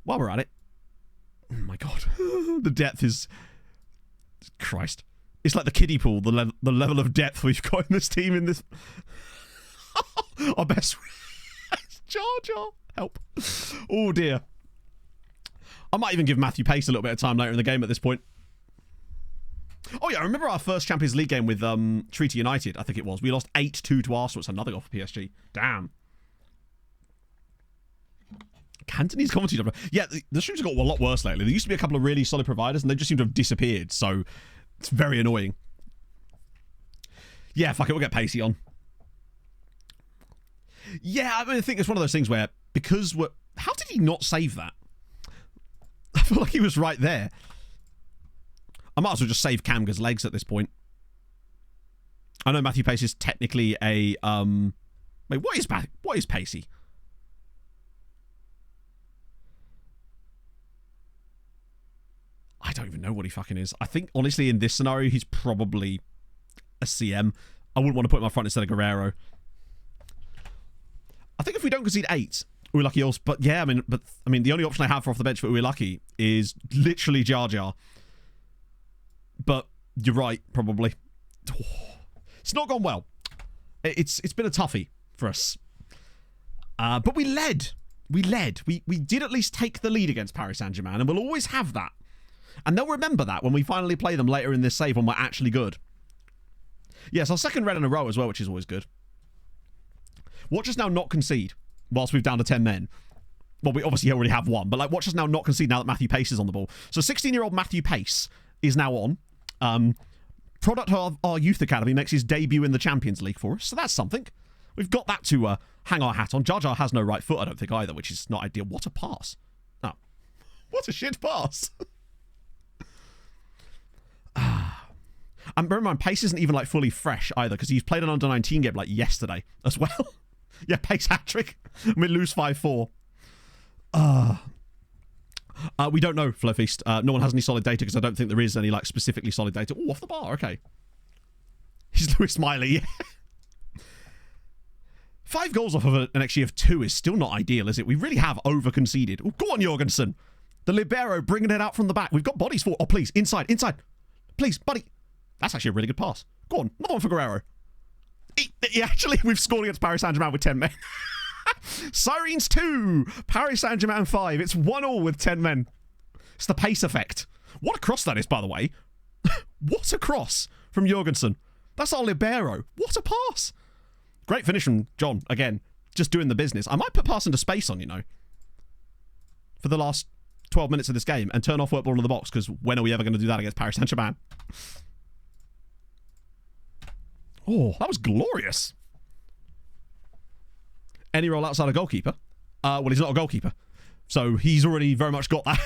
While we're at it. Oh my god. The depth is... Christ. It's like the kiddie pool, the level of depth we've got in this team in this... Our best... Jar Jar. Help. Oh dear. I might even give Matthew Pace a little bit of time later in the game at this point. Oh yeah, I remember our first Champions League game with Treaty United, I think it was. We lost 8-2 to Arsenal. It's another goal for PSG. Damn. Cantonese commentary. Yeah, the streams have got a lot worse lately. There used to be a couple of really solid providers and they just seem to have disappeared. So it's very annoying. Yeah, fuck it. We'll get Pacey on. Yeah, I mean, I think it's one of those things where because we're... How did he not save that? I feel like he was right there. I might as well just save Kamga's legs at this point. I know Matthew Pace is technically a... Wait, what is Pacey? I don't even know what he fucking is. I think, honestly, in this scenario, he's probably a CM. I wouldn't want to put him up front instead of Guerrero. I think if we don't concede 8... We're lucky also, but yeah, I mean, the only option I have for off the bench for we're lucky is literally Jar Jar. But you're right, probably. It's not gone well. It's been a toughie for us. But we led. We did at least take the lead against Paris Saint-Germain, and we'll always have that. And they'll remember that when we finally play them later in this save when we're actually good. Yes, our second red in a row as well, which is always good. Watch us now not concede. Whilst we've down to 10 men. Well, we obviously already have one, but like, watch us now not concede now that Matthew Pace is on the ball. So 16-year-old Matthew Pace is now on. Product of our youth academy makes his debut in the Champions League for us, so that's something. We've got that to hang our hat on. Jar Jar has no right foot, I don't think, either, which is not ideal. What a pass. Oh. What a shit pass. And bear in mind, Pace isn't even like fully fresh either, because he's played an under-19 game like yesterday as well. Yeah, Pace hat-trick. We lose 5-4. We don't know, Flowfeast. No one has any solid data because I don't think there is any like specifically solid data. Oh, off the bar, okay. He's Lewis Smiley, yeah. 5 goals off of an XG of 2 is still not ideal, is it? We really have over-conceded. Oh, go on, Jorgensen. The libero bringing it out from the back. We've got bodies for... Oh, please. Inside. Please, buddy. That's actually a really good pass. Go on. Another one for Guerrero. Actually, we've scored against Paris Saint-Germain with 10 men. Sirens 2. Paris Saint-Germain 5. It's 1-1 with 10 men. It's the pace effect. What a cross that is, by the way. What a cross from Jorgensen. That's our libero. What a pass. Great finish from John. Again, just doing the business. I might put pass into space on, for the last 12 minutes of this game and turn off work ball in the box, because when are we ever going to do that against Paris Saint-Germain? Oh, that was glorious. Any role outside a goalkeeper? Well, he's not a goalkeeper, so he's already very much got that.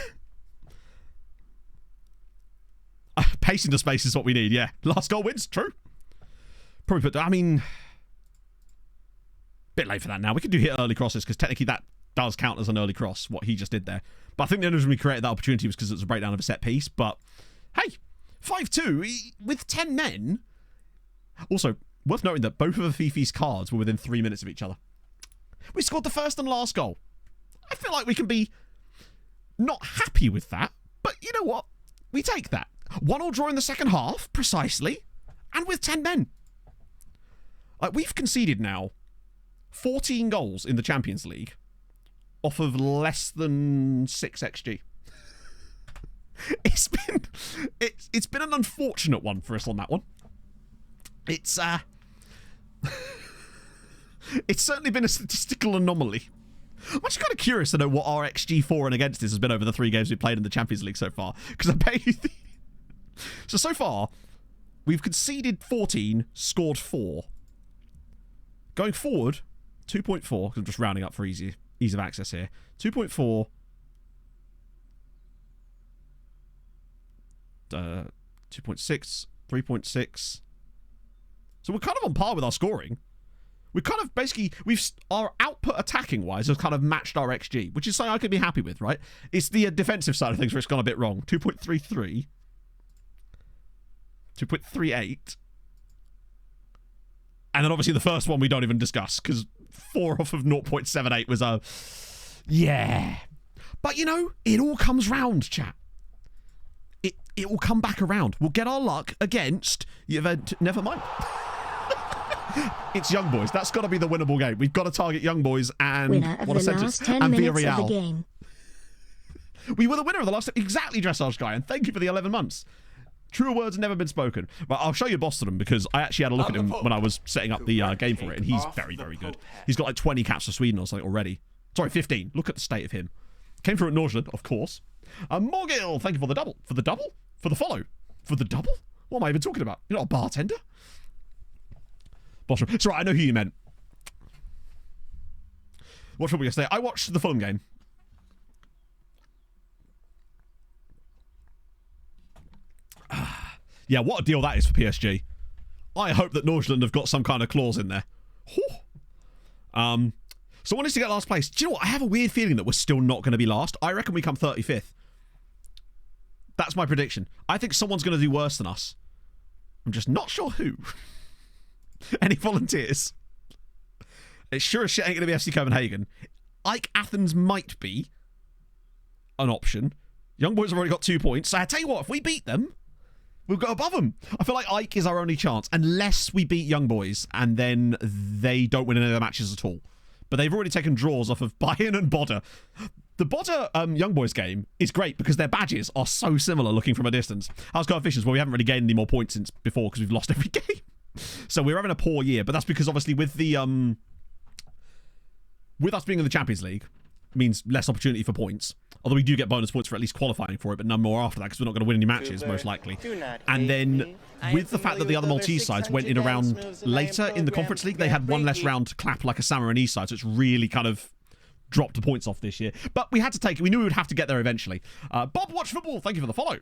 Pacing to space is what we need, yeah. Last goal wins, true. Probably put, bit late for that now. We can do hit early crosses, because technically that does count as an early cross, what he just did there. But I think the only reason we created that opportunity was because it was a breakdown of a set piece. But, hey, 5-2 with 10 men. Also, worth noting that both of Fifi's cards were within 3 minutes of each other. We scored the first and last goal. I feel like we can be not happy with that, but you know what? We take that. 1-1 draw in the second half, precisely, and with 10 men. We've conceded now 14 goals in the Champions League off of less than 6 XG. It's been an unfortunate one for us on that one. It's certainly been a statistical anomaly. I'm actually kind of curious to know what our XG for and against this has been over the 3 games we've played in the Champions League so far, because I bet you so far we've conceded 14, scored 4. Going forward, 2.4, because I'm just rounding up for ease of access here. 2.4, 2.6, 3.6. So we're kind of on par with our scoring. We kind of basically, our output attacking wise has kind of matched our XG, which is something I could be happy with, right? It's the defensive side of things where it's gone a bit wrong. 2.33, 2.38. And then obviously the first one we don't even discuss, because 4 off of 0.78 was a... Yeah. But, it all comes round, chat. It will come back around. We'll get our luck against... Never mind. It's Young Boys. That's got to be the winnable game. We've got to target Young Boys and... Winner of the last 10 minutes of the game. We were the winner of the last... Exactly, Dressage Guy, and thank you for the 11 months. Truer words have never been spoken. But I'll show you Boston because I actually had a look at him when I was setting up the game for it, and he's very, very good. He's got like 20 caps for Sweden or something already. Sorry, 15. Look at the state of him. Came through at Nordsjælland, of course. Morgil, thank you for the double. For the double? For the follow? For the double? What am I even talking about? You're not a bartender? Bostrom. It's right, I know who you meant. What should we yesterday? I watched the Fulham game. Yeah, what a deal that is for PSG. I hope that Nordsjælland have got some kind of clause in there. Someone needs to get last place. Do you know what? I have a weird feeling that we're still not going to be last. I reckon we come 35th. That's my prediction. I think someone's going to do worse than us. I'm just not sure who. Any volunteers? It sure as shit ain't going to be FC Copenhagen. Ike Athens might be an option. Young Boys have already got 2 points. So I tell you what, if we beat them, we'll go above them. I feel like Ike is our only chance, unless we beat Young Boys and then they don't win any of their matches at all. But they've already taken draws off of Bayern and Bodø. The Bodø Young Boys game is great because their badges are so similar looking from a distance. How's coefficients? Well, we haven't really gained any more points since before because we've lost every game. So we're having a poor year, but that's because obviously with the with us being in the Champions League means less opportunity for points. Although we do get bonus points for at least qualifying for it, but none more after that because we're not going to win any matches most likely. And then with the fact that the other Maltese sides went in a round later in the Conference League, they had one less round to clap like a Samarinese side, so it's really kind of dropped the points off this year. But we had to take it. We knew we would have to get there eventually. Bob Watch Football, thank you for the follow.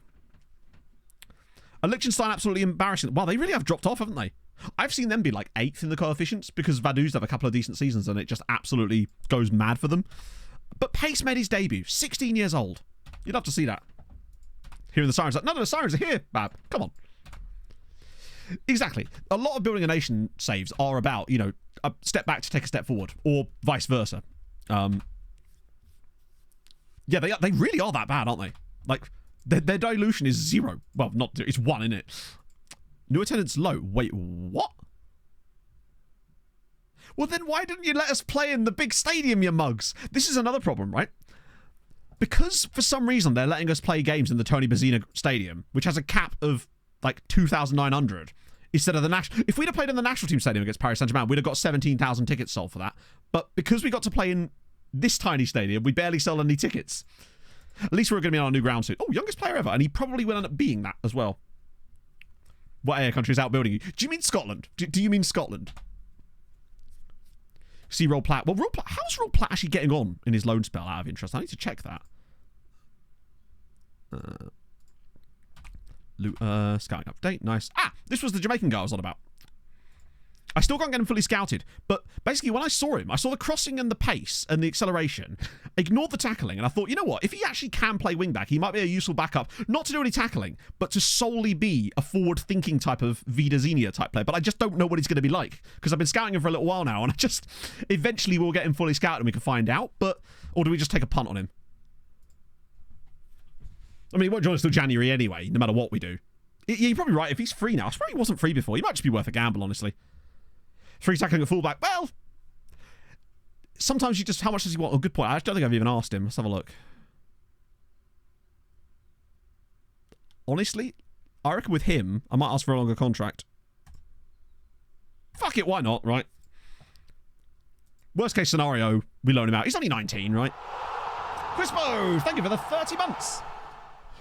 Liechtenstein absolutely embarrassing. Wow, they really have dropped off, haven't they? I've seen them be like 8th in the coefficients because Vaduz have a couple of decent seasons and it just absolutely goes mad for them. But Pace made his debut, 16 years old. You'd love to see that. Hearing the Sirens, no, the Sirens are here, Bab. Come on. Exactly. A lot of building a nation saves are about, a step back to take a step forward, or vice versa. Yeah, they really are that bad, aren't they? Like, their dilution is 0. Well, not, it's 1, isn't it? New attendance low. Wait, what? Well, then why didn't you let us play in the big stadium, you mugs? This is another problem, right? Because for some reason they're letting us play games in the Tony Bazzina Stadium, which has a cap of like 2,900 instead of the national. If we'd have played in the national team stadium against Paris Saint-Germain, we'd have got 17,000 tickets sold for that. But because we got to play in this tiny stadium, we barely sell any tickets. At least we're going to be on our new ground soon. Oh, youngest player ever, and he probably will end up being that as well. What AA country is outbuilding you? Do you mean Scotland? Do you mean Scotland? See Roll Platt. Well, how's Roll Platt actually getting on in his loan spell, out of interest? I need to check that. Scouting update. Nice. Ah, this was the Jamaican guy I was on about. I still can't get him fully scouted, but basically when I saw him, I saw the crossing and the pace and the acceleration, ignored the tackling, and I thought, you know what, if he actually can play wingback, he might be a useful backup, not to do any tackling, but to solely be a forward-thinking type of Vida Xenia type player. But I just don't know what he's going to be like, because I've been scouting him for a little while now, and eventually we'll get him fully scouted and we can find out, or do we just take a punt on him? I mean, he won't join us till January anyway, no matter what we do. You're probably right, if he's free now, I suppose he wasn't free before, he might just be worth a gamble, honestly. Free tackling at fullback. Well, sometimes you just... How much does he want? Oh, good point. I don't think I've even asked him. Let's have a look. Honestly, I reckon with him, I might ask for a longer contract. Fuck it, why not, right? Worst case scenario, we loan him out. He's only 19, right? Crispo, thank you for the 30 months.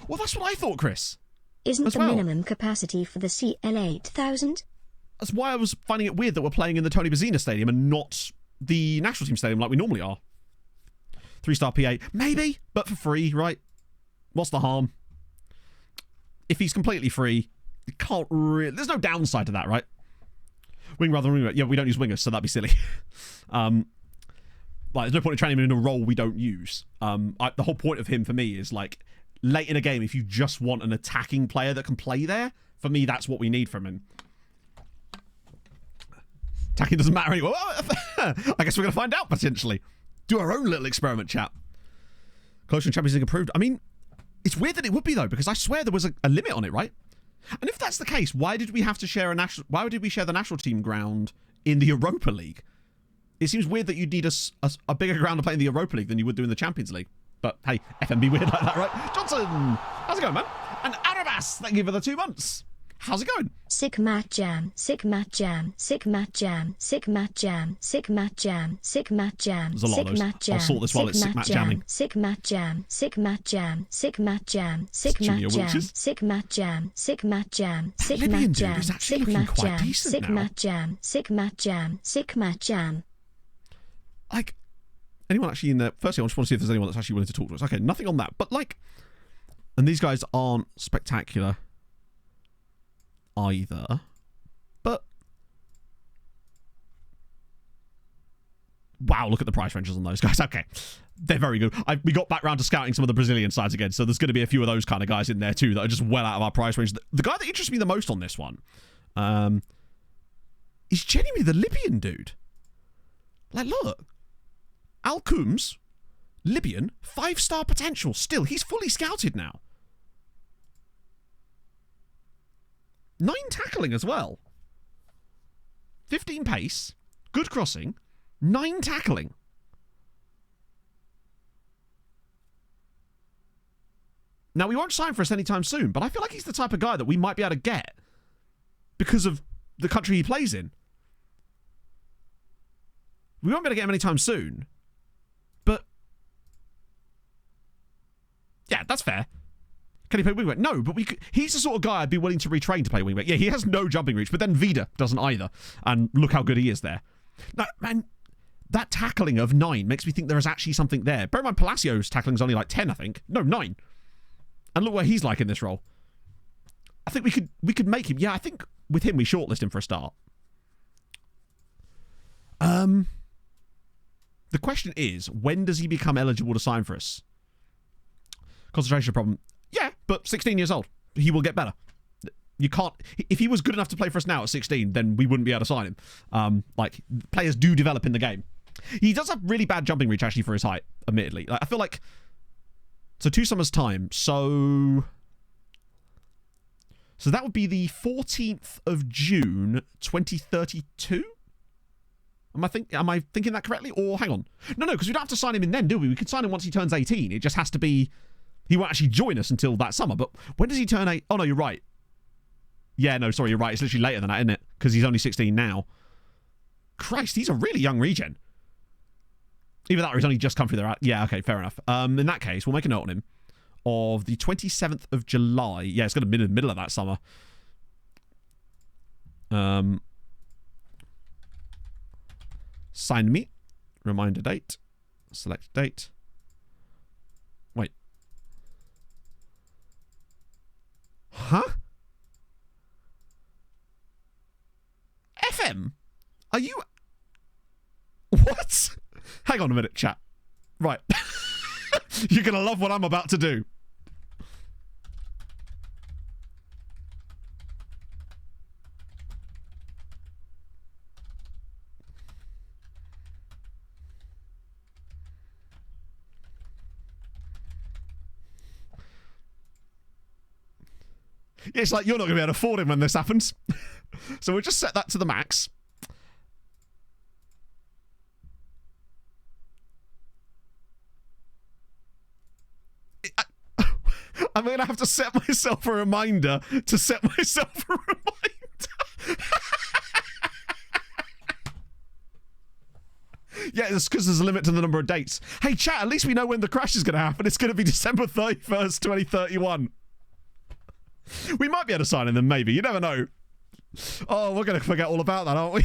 Well, that's what I thought, Chris. Isn't the minimum capacity for the CL8000? That's why I was finding it weird that we're playing in the Tony Bazzina Stadium and not the national team stadium like we normally are. 3-star P8. Maybe, but for free, right? What's the harm? If he's completely free, you can't really... There's no downside to that, right? Wing rather than wing. Yeah, we don't use wingers, so that'd be silly. Like, there's no point in training him in a role we don't use. The whole point of him, for me, is like, late in a game, if you just want an attacking player that can play there, for me, that's what we need from him. Attacking doesn't matter anyway. Well, I guess we're going to find out, potentially. Do our own little experiment, chap. Close and Champions League approved. I mean, it's weird that it would be, though, because I swear there was a limit on it, right? And if that's the case, why did we have to share why did we share the national team ground in the Europa League? It seems weird that you'd need a bigger ground to play in the Europa League than you would do in the Champions League. But, hey, FMB weird like that, right? Johnson, how's it going, man? And Arabas, thank you for the 2 months. How's it going? Sick Matt Jam, Sick Matt Jam, Sick Matt Jam, Sick Matt Jam, Sick Matt Jam, Sick Matt Jam, There's a lot of those. I'll sort this while it's Sick Matt jamming. Sick Matt Jam, Sick Matt Jam, Sick Matt Jam, Sick Matt Jam, Sick Matt Jam, Sick Matt Jam, Sick Matt Jam, Sick Matt Jam, Sick Matt Jam, Sick Matt Jam, Sick Matt Jam. Like, anyone actually in there? Firstly, I just want to see if there's anyone that's actually willing to talk to us. Okay, nothing on that. But like, and these guys aren't spectacular either, but wow, look at the price ranges on those guys. Okay, they're very good. We got back round to scouting some of the Brazilian sides again, so there's going to be a few of those kind of guys in there too that are just well out of our price range. The guy that interests me the most on this one is genuinely the Libyan dude. Like, look, Al Coombs, Libyan, 5-star potential still. He's fully scouted now. 9 tackling as well. 15 pace. Good crossing. 9 tackling. Now, we won't sign for us anytime soon, but I feel like he's the type of guy that we might be able to get because of the country he plays in. We won't be able to get him anytime soon, but yeah, that's fair. Can he play wingback? No, but he's the sort of guy I'd be willing to retrain to play wingback. Yeah, he has no jumping reach, but then Vida doesn't either. And look how good he is there. Now, man, that tackling of 9 makes me think there is actually something there. Bear in mind, Palacio's tackling is only like 10, I think. No, 9. And look where he's like in this role. I think we could make him. Yeah, I think with him we shortlist him for a start. The question is, when does he become eligible to sign for us? Concentration problem. Yeah, but 16 years old. He will get better. You can't... If he was good enough to play for us now at 16, then we wouldn't be able to sign him. Like, players do develop in the game. He does have really bad jumping reach, actually, for his height, admittedly. Like, I feel like So 2 summers' time. So that would be the 14th of June, 2032? Am I thinking that correctly? Or hang on. No, because we don't have to sign him in then, do we? We can sign him once he turns 18. It just has to be... He won't actually join us until that summer. But when does he turn 8? Oh, no, you're right. Yeah, no, sorry, you're right. It's literally later than that, isn't it? Because he's only 16 now. Christ, he's a really young regen. Either that or he's only just come through there. Yeah, okay, fair enough. In that case, we'll make a note on him. Of the 27th of July. Yeah, it's going to be in the middle of that summer. Sign me. Reminder date. Select date. Wait. Huh? FM? Are you... What? Hang on a minute, chat. Right. You're going to love what I'm about to do. Yeah, it's like you're not going to be able to afford him when this happens. So we'll just set that to the max. I'm going to have to set myself a reminder to set myself a reminder. Yeah, it's because there's a limit to the number of dates. Hey, chat, at least we know when the crash is going to happen. It's going to be December 31st, 2031. We might be able to sign in them, maybe. You never know. Oh, we're going to forget all about that, aren't we?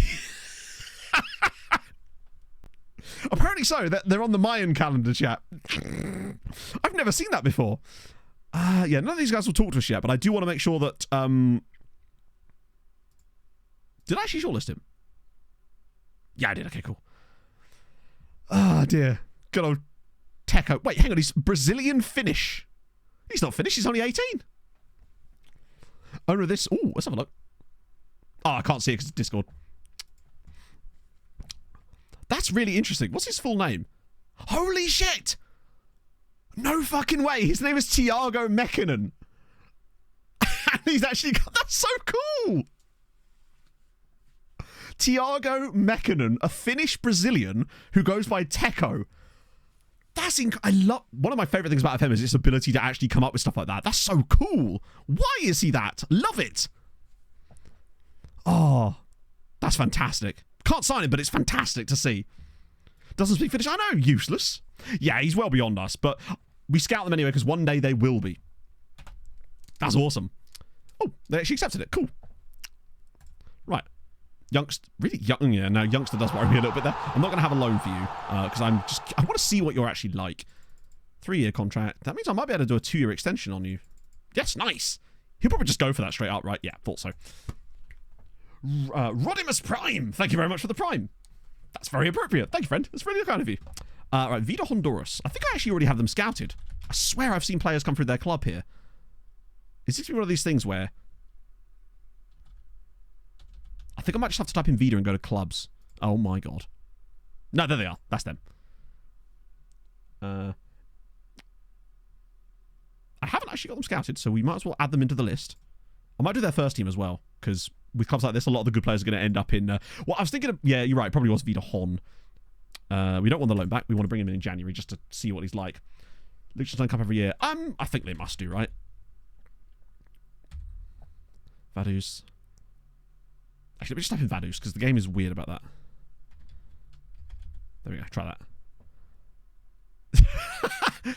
Apparently so. They're on the Mayan calendar, chat. I've never seen that before. Yeah, none of these guys will talk to us yet, but I do want to make sure that... Did I actually shortlist him? Yeah, I did. Okay, cool. Ah, dear. Good old Teco. Wait, hang on. He's Brazilian Finnish. He's not Finnish. He's only 18. Owner of this... Ooh, let's have a look. Oh, I can't see it because it's Discord. That's really interesting. What's his full name? Holy shit! No fucking way. His name is Tiago Mekinen. And he's actually got... That's so cool! Tiago Mekinen, a Finnish Brazilian who goes by Teco. That's I love... One of my favourite things about FM is its ability to actually come up with stuff like that. That's so cool. Why is he that? Love it. Oh, that's fantastic. Can't sign him, but it's fantastic to see. Doesn't speak Finnish. I know, useless. Yeah, he's well beyond us, but we scout them anyway because one day they will be. That's awesome. Oh, they actually accepted it. Cool. Right. Youngster, really young, yeah. No, youngster does worry me a little bit there. I'm not going to have a loan for you because I want to see what you're actually like. 3-year contract. That means I might be able to do a 2-year extension on you. Yes, nice. He'll probably just go for that straight up, right? Yeah, thought so. Rodimus Prime. Thank you very much for the Prime. That's very appropriate. Thank you, friend. That's really kind of you. Right, Vida Honduras. I think I actually already have them scouted. I swear I've seen players come through their club here. Is this one of these things where... I think I might just have to type in Vida and go to clubs. Oh my god. No, there they are. That's them. I haven't actually got them scouted, so we might as well add them into the list. I might do their first team as well, because with clubs like this, a lot of the good players are going to end up in... well, I was thinking of... Yeah, you're right. It probably was Vida Hon. We don't want the loan back. We want to bring him in January just to see what he's like. Liechtenstein Cup every year. I think they must do, right? Vaduz. Actually, let me just type in Vaduz, because the game is weird about that. There we go. Try that.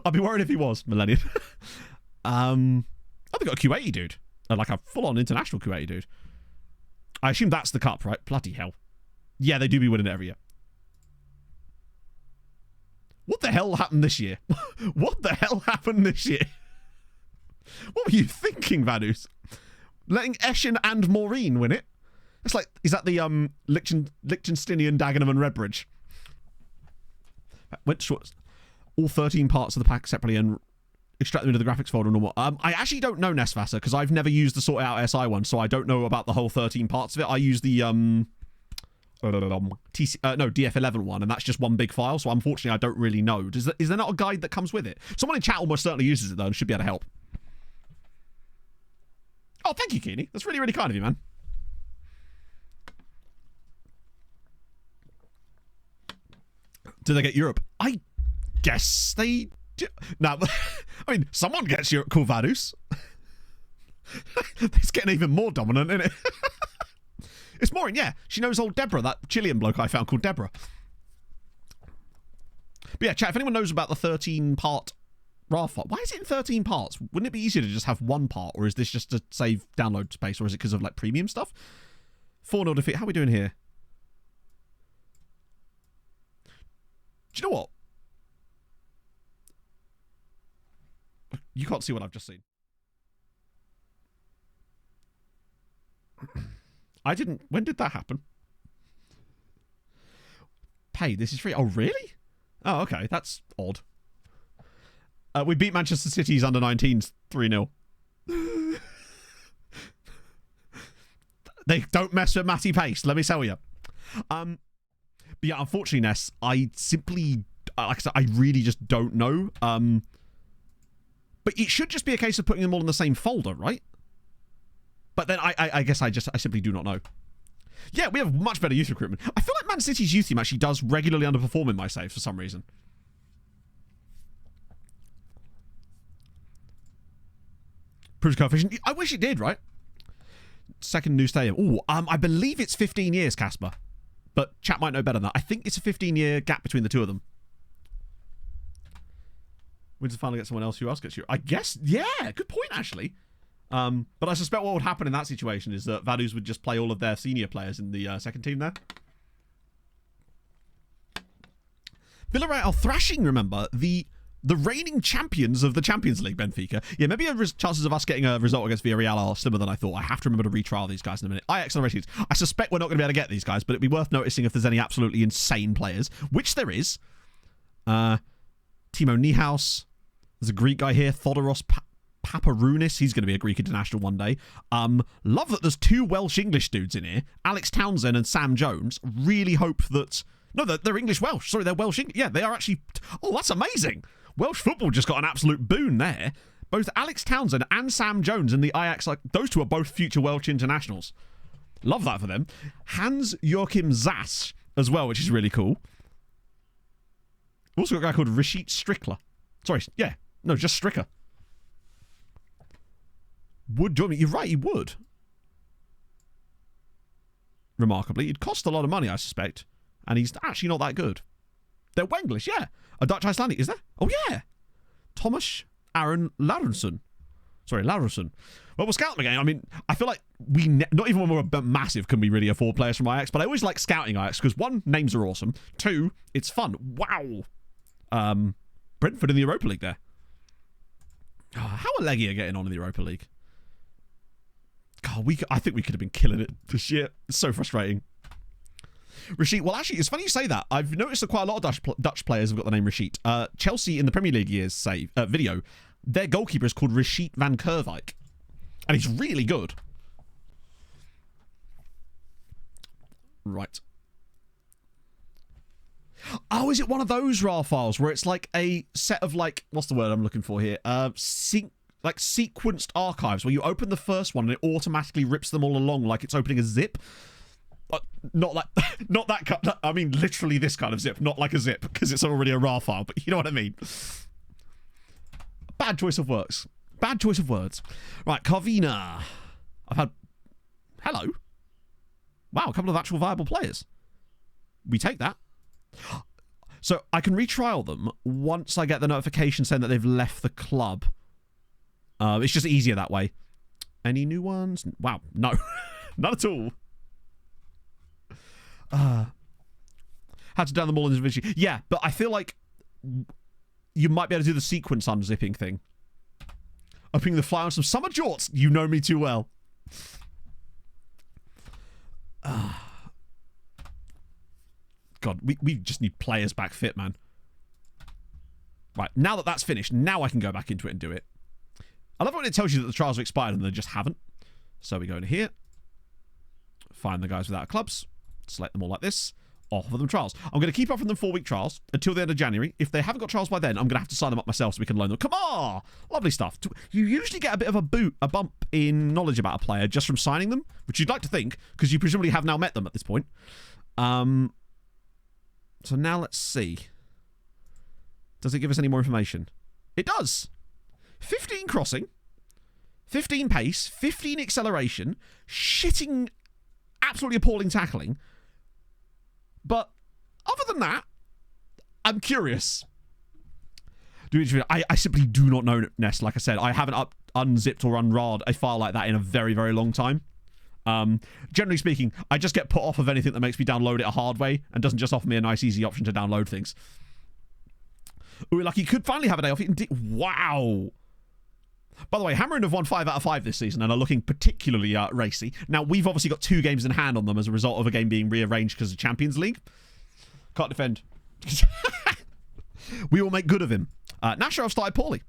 I'd be worried if he was, Millennium. Oh, they got a Q80 dude. Like a full-on international Q80 dude. I assume that's the cup, right? Bloody hell. Yeah, they do be winning it every year. What the hell happened this year? What the hell happened this year? What were you thinking, Vaduz? Letting Eschen and Maureen win it? It's like, is that the Liechtensteinian Dagenham and Redbridge? Went to all 13 parts of the pack separately and extract them into the graphics folder and normal. I actually don't know Nesvasser because I've never used the sort out SI one, so I don't know about the whole 13 parts of it. I use the DF11 one, and that's just one big file. So unfortunately, I don't really know. Is there not a guide that comes with it? Someone in chat almost certainly uses it though, and should be able to help. Oh, thank you, Keeney. That's really, really kind of you, man. Do they get Europe? I guess they do. Now, I mean, someone gets Europe. Cool, Vaduz. It's getting even more dominant, isn't it? It's Maureen, yeah. She knows old Deborah, that Chilean bloke I found called Deborah. But yeah, chat, if anyone knows about the 13-part RAR file, why is it in 13 parts? Wouldn't it be easier to just have one part, or is this just to save download space, or is it because of like premium stuff? 4-0 defeat. How are we doing here? Do you know what? You can't see what I've just seen. I didn't... When did that happen? Pay, this is free. Oh, really? Oh, okay. That's odd. We beat Manchester City's under-19s 3-0. They don't mess with Matty Pace, let me tell you. But yeah, unfortunately, Ness, I simply... Like I said, I really just don't know. But it should just be a case of putting them all in the same folder, right? But then I guess I simply do not know. Yeah, we have much better youth recruitment. I feel like Man City's youth team actually does regularly underperform in my saves for some reason. Proves coefficient. I wish it did, right? Second new stadium. Ooh, I believe it's 15 years, Casper. But chat might know better than that. I think it's a 15-year gap between the two of them. When does it finally get someone else? Who else gets you? I guess, yeah, good point, actually. But I suspect what would happen in that situation is that Vaduz would just play all of their senior players in the second team there. Villarreal thrashing, remember, the reigning champions of the Champions League, Benfica. Yeah, maybe chances of us getting a result against Villarreal are slimmer than I thought. I have to remember to retrial these guys in a minute. Ajax and Rashid. I suspect we're not going to be able to get these guys, but it'd be worth noticing if there's any absolutely insane players, which there is. Timo Niehaus. There's a Greek guy here, Thodoros Paparounis. He's going to be a Greek international one day. Love that there's two Welsh-English dudes in here. Alex Townsend and Sam Jones. Really hope that... No, they're English-Welsh. Sorry, they're Welsh-English. Yeah, they are actually... Oh, that's amazing. Welsh football just got an absolute boon there. Both Alex Townsend and Sam Jones in the Ajax, like, those two are both future Welsh internationals. Love that for them. Hans-Joachim Zass as well, which is really cool. Also got a guy called Rashid Strickler. Sorry, yeah. No, just Stricker. Would join me. You're right, he would. Remarkably. It'd cost a lot of money, I suspect. And he's actually not that good. They're Wenglish, yeah. A Dutch Icelandic, is there? Oh, yeah. Thomas Aaron Larenson. Sorry, Larenson. Well, we'll scout them again. I mean, I feel like we... not even when we're massive can we really afford players from Ajax, but I always like scouting Ajax because, one, names are awesome. Two, it's fun. Wow. Brentford in the Europa League there. Oh, how are Legia getting on in the Europa League? God, I think we could have been killing it this year. It's so frustrating. Rashid, well, actually, it's funny you say that. I've noticed that quite a lot of Dutch players have got the name Rashid. Chelsea in the Premier League years video, their goalkeeper is called Rashid van Kerwijk. And he's really good. Right. Oh, is it one of those RAR files where it's like a set of like, what's the word I'm looking for here? Like sequenced archives where you open the first one and it automatically rips them all along like it's opening a zip? Not that. I mean, literally this kind of zip, not like a zip because it's already a RAR file. But you know what I mean. Bad choice of words. Bad choice of words. Right, Carvina. I've had. Hello. Wow, a couple of actual viable players. We take that. So I can retrial them once I get the notification saying that they've left the club. It's just easier that way. Any new ones? Wow, no, not at all. Had to down them all individually. Yeah, but I feel like you might be able to do the sequence unzipping thing. Opening the fly on some summer jorts. You know me too well. God, we just need players back fit, man. Right, now that that's finished, now I can go back into it and do it. I love when it tells you that the trials are expired and they just haven't. So we go in here. Find the guys without clubs. Select them all like this. Offer them trials. I'm going to keep offering them 4-week trials until the end of January. If they haven't got trials by then, I'm going to have to sign them up myself so we can loan them. Come on! Lovely stuff. You usually get a bit of a bump in knowledge about a player just from signing them, which you'd like to think, because you presumably have now met them at this point. So now let's see. Does it give us any more information? It does. 15 crossing, 15 pace, 15 acceleration, shitting, absolutely appalling tackling. But other than that, I'm curious. I simply do not know Nest. Like I said, I haven't unzipped or unRAR'd a file like that in a very, very long time. Generally speaking, I just get put off of anything that makes me download it a hard way and doesn't just offer me a nice, easy option to download things. Ooh, like he could finally have a day off. Wow. By the way, Hammering have won 5 out of 5 this season and are looking particularly racy. Now, we've obviously got 2 games in hand on them as a result of a game being rearranged because of Champions League. Can't defend. We will make good of him. Nasher have started poorly.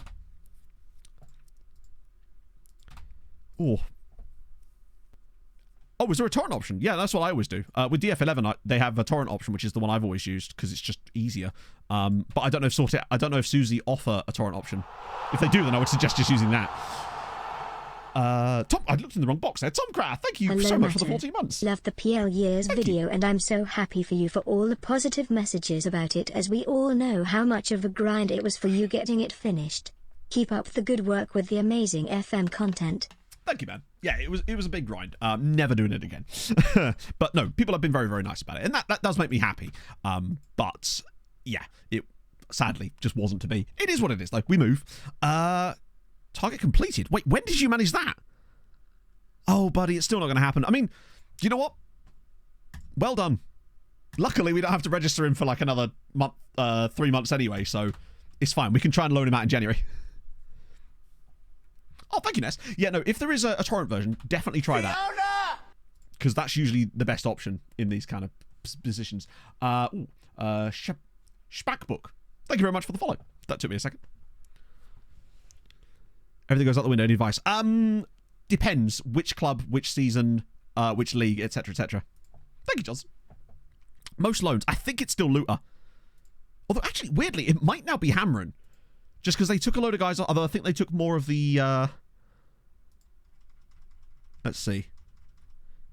Oh, is there a torrent option? Yeah, that's what I always do. With DF11, they have a torrent option, which is the one I've always used because it's just easier. But I don't know if Suzy offer a torrent option. If they do, then I would suggest just using that. Tom, I looked in the wrong box there. Tom Crath, thank you so much for the 14 months. Love the PL Years video, and I'm so happy for you for all the positive messages about it, as we all know how much of a grind it was for you getting it finished. Keep up the good work with the amazing FM content. Thank you, man. Yeah, it was a big grind. Never doing it again. But no, people have been very, very nice about it. And that does make me happy. But yeah, it sadly just wasn't to be. It is what it is. Like, we move. Target completed. Wait, when did you manage that? Oh, buddy, it's still not going to happen. I mean, you know what? Well done. Luckily, we don't have to register him for like another month, 3 months anyway, so it's fine. We can try and loan him out in January. Oh, thank you, Ness. Yeah, no, if there is a torrent version, definitely try that. Because that's usually the best option in these kind of positions. Spackbook. Thank you very much for the follow. That took me a second. Everything goes out the window. Any advice? Depends. Which club, which season, which league, etc., etc. Thank you, Johnson. Most loans. I think it's still Luta. Although, actually, weirdly, it might now be Hammering. Just because they took a load of guys, although I think they took more of the... Let's see.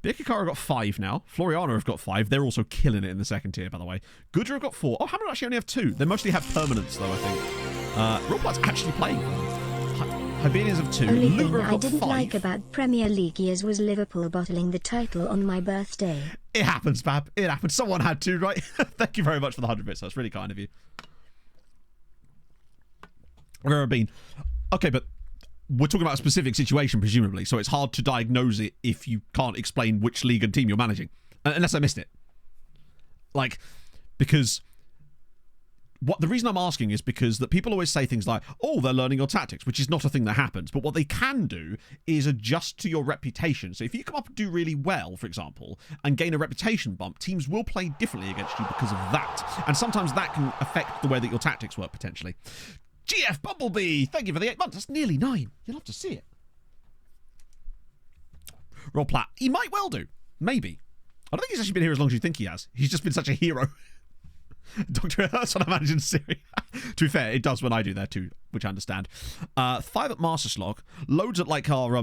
Birkikara got 5 now. Floriana have got 5. They're also killing it in the second tier, by the way. Goodra have got 4. Oh, Hammering actually only have 2. They mostly have permanents, though, I think. Roleplat's actually playing. Hibernians have 2. Only thing I didn't like about Premier League years was Liverpool bottling the title on my birthday. It happens, Bab. It happens. Someone had to, right? Thank you very much for the 100 bits. That's really kind of you. Okay, but we're talking about a specific situation, presumably, so it's hard to diagnose it if you can't explain which league and team you're managing. Unless I missed it. Like, because... the reason I'm asking is because that people always say things like, oh, they're learning your tactics, which is not a thing that happens. But what they can do is adjust to your reputation. So if you come up and do really well, for example, and gain a reputation bump, teams will play differently against you because of that. And sometimes that can affect the way that your tactics work, potentially. GF Bumblebee, thank you for the 8 months. That's nearly 9. You'll have to see it. Rob Platt, he might well do. Maybe. I don't think he's actually been here as long as you think he has. He's just been such a hero. Doctor, that's what I manage in Syria. To be fair, it does when I do there too, which I understand. 5 at Master Slog. Loads at like our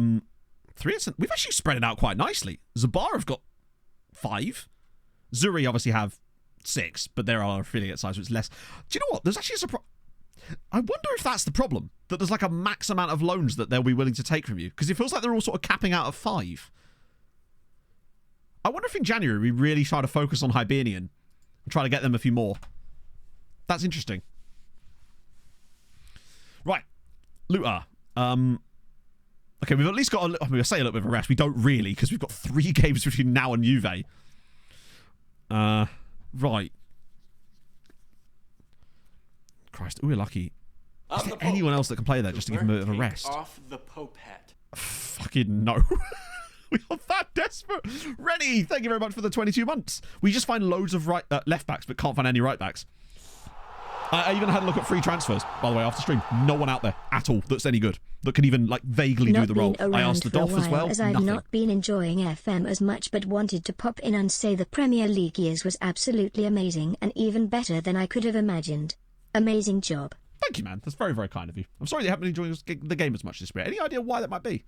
3 at... We've actually spread it out quite nicely. Zabar have got 5. Zuri obviously have 6, but they're our affiliate size, so it's less. Do you know what? There's actually a surprise... I wonder if that's the problem. That there's like a max amount of loans that they'll be willing to take from you. Because it feels like they're all sort of capping out at 5. I wonder if in January we really try to focus on Hibernian and try to get them a few more. That's interesting. Right. Luta. Okay, we've at least got I'm going to say a little bit of a rest. We don't really, because we've got 3 games between now and Juve. Right. Christ, we're lucky. Is there anyone else that can play there just to give him a bit of a rest? Off the popet. Fucking no. We are that desperate. Rennie, thank you very much for the 22 months. We just find loads of left backs, but can't find any right backs. I even had a look at free transfers, by the way, after stream. No one out there at all that's any good, that can even like vaguely do the role. I asked the Dolph as well. As I've not been enjoying FM as much, but wanted to pop in and say the Premier League years was absolutely amazing and even better than I could have imagined. Amazing job. Thank you, man. That's very, very kind of you. I'm sorry you haven't been enjoying the game as much this year. Any idea why that might be?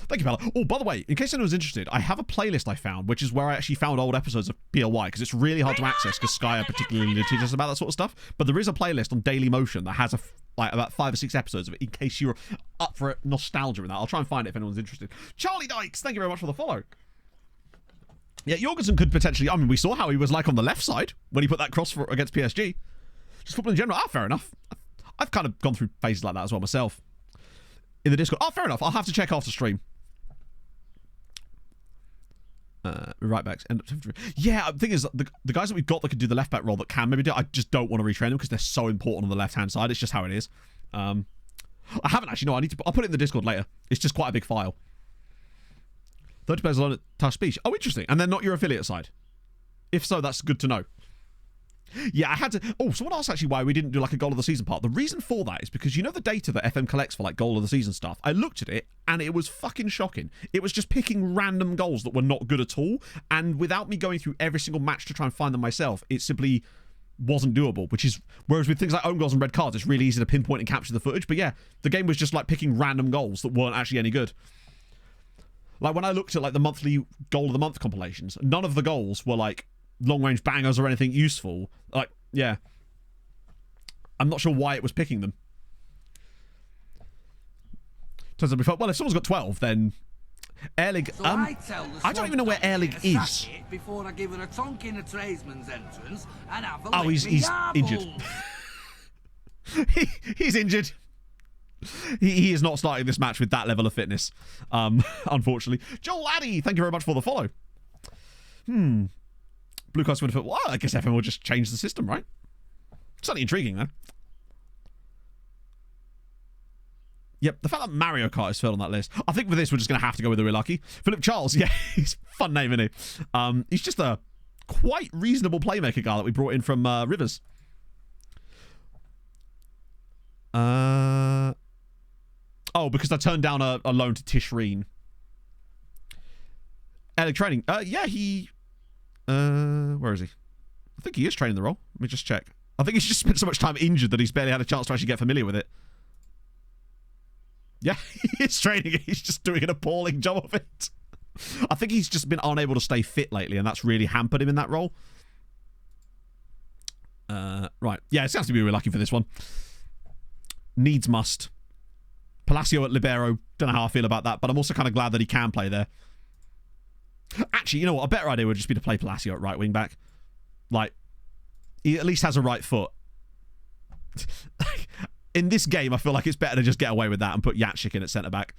Thank you, Bella. Oh, by the way, in case anyone was interested, I have a playlist I found, which is where I actually found old episodes of PLY, because it's really hard to access, because Sky are particularly litigious about that sort of stuff. But there is a playlist on Daily Motion that has about 5 or 6 episodes of it, in case you're up for nostalgia in that. I'll try and find it if anyone's interested. Charlie Dykes, thank you very much for the follow. Yeah, Jorgensen could potentially... I mean, we saw how he was like on the left side when he put that cross against PSG. Just football in general. Fair enough. I've kind of gone through phases like that as well myself. In the Discord. Fair enough. I'll have to check after stream. Right backs. Yeah, the thing is, the guys that we've got that could do the left back role that can maybe do it, I just don't want to retrain them because they're so important on the left hand side. It's just how it is. I haven't actually. No, I'll put it in the Discord later. It's just quite a big file. 30 players alone at Tough Speech. Oh, interesting. And they're not your affiliate side. If so, that's good to know. Yeah, I had to... Oh, someone asked actually why we didn't do like a goal of the season part. The reason for that is because you know the data that FM collects for like goal of the season stuff? I looked at it and it was fucking shocking. It was just picking random goals that were not good at all. And without me going through every single match to try and find them myself, it simply wasn't doable. Which is... Whereas with things like own goals and red cards, it's really easy to pinpoint and capture the footage. But yeah, the game was just like picking random goals that weren't actually any good. Like when I looked at like the monthly goal of the month compilations, none of the goals were like long-range bangers or anything useful. Like, yeah. I'm not sure why it was picking them. Turns out we felt, well, if someone's got 12, then... Airlig... So I don't even know where Airlig is. Before I give her a tonk in a tradesman's entrance and have a he's injured. He's injured. He is not starting this match with that level of fitness. Unfortunately. Joel Addy, thank you very much for the follow. Blue Card's going to put, well, I guess FM will just change the system, right? Certainly intriguing, though. Yep, the fact that Mario Kart is filled on that list. I think for this, we're just going to have to go with the real lucky. Philip Charles, yeah, he's a fun name, isn't he? He's just a quite reasonable playmaker guy that we brought in from Rivers. Oh, because I turned down a loan to Tishreen. Alec training. Yeah, he... where is he? I think he is training the role. Let me just check. I think he's just spent so much time injured that he's barely had a chance to actually get familiar with it. Yeah, he is training it. He's just doing an appalling job of it. I think he's just been unable to stay fit lately, and that's really hampered him in that role. Right. Yeah, it sounds to be really lucky for this one. Needs must. Palacio at libero. Don't know how I feel about that, but I'm also kind of glad that he can play there. Actually, you know what? A better idea would just be to play Palacio at right wing back. Like, he at least has a right foot. In this game, I feel like it's better to just get away with that and put Yatchik in at centre back.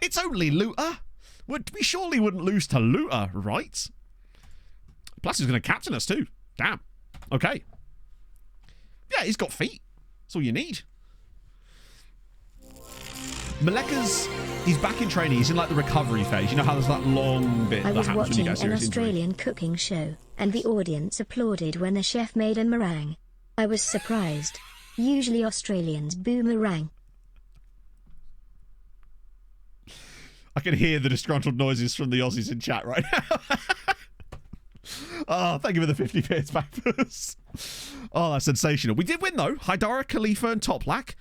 It's only Luta. We surely wouldn't lose to Luta, right? Palacio's going to captain us too. Damn. Okay. Yeah, he's got feet. That's all you need. Maleka's, he's back in training. He's in like the recovery phase. You know how there's that long bit that happens when you get a serious injury. I was watching an Australian cooking show, and the audience applauded when the chef made a meringue. I was surprised. Usually Australians boo meringue. I can hear the disgruntled noises from the Aussies in chat right now. Oh, thank you for the 50 bits back for us. Oh, that's sensational. We did win though. Haidara, Khalifa and Toplak.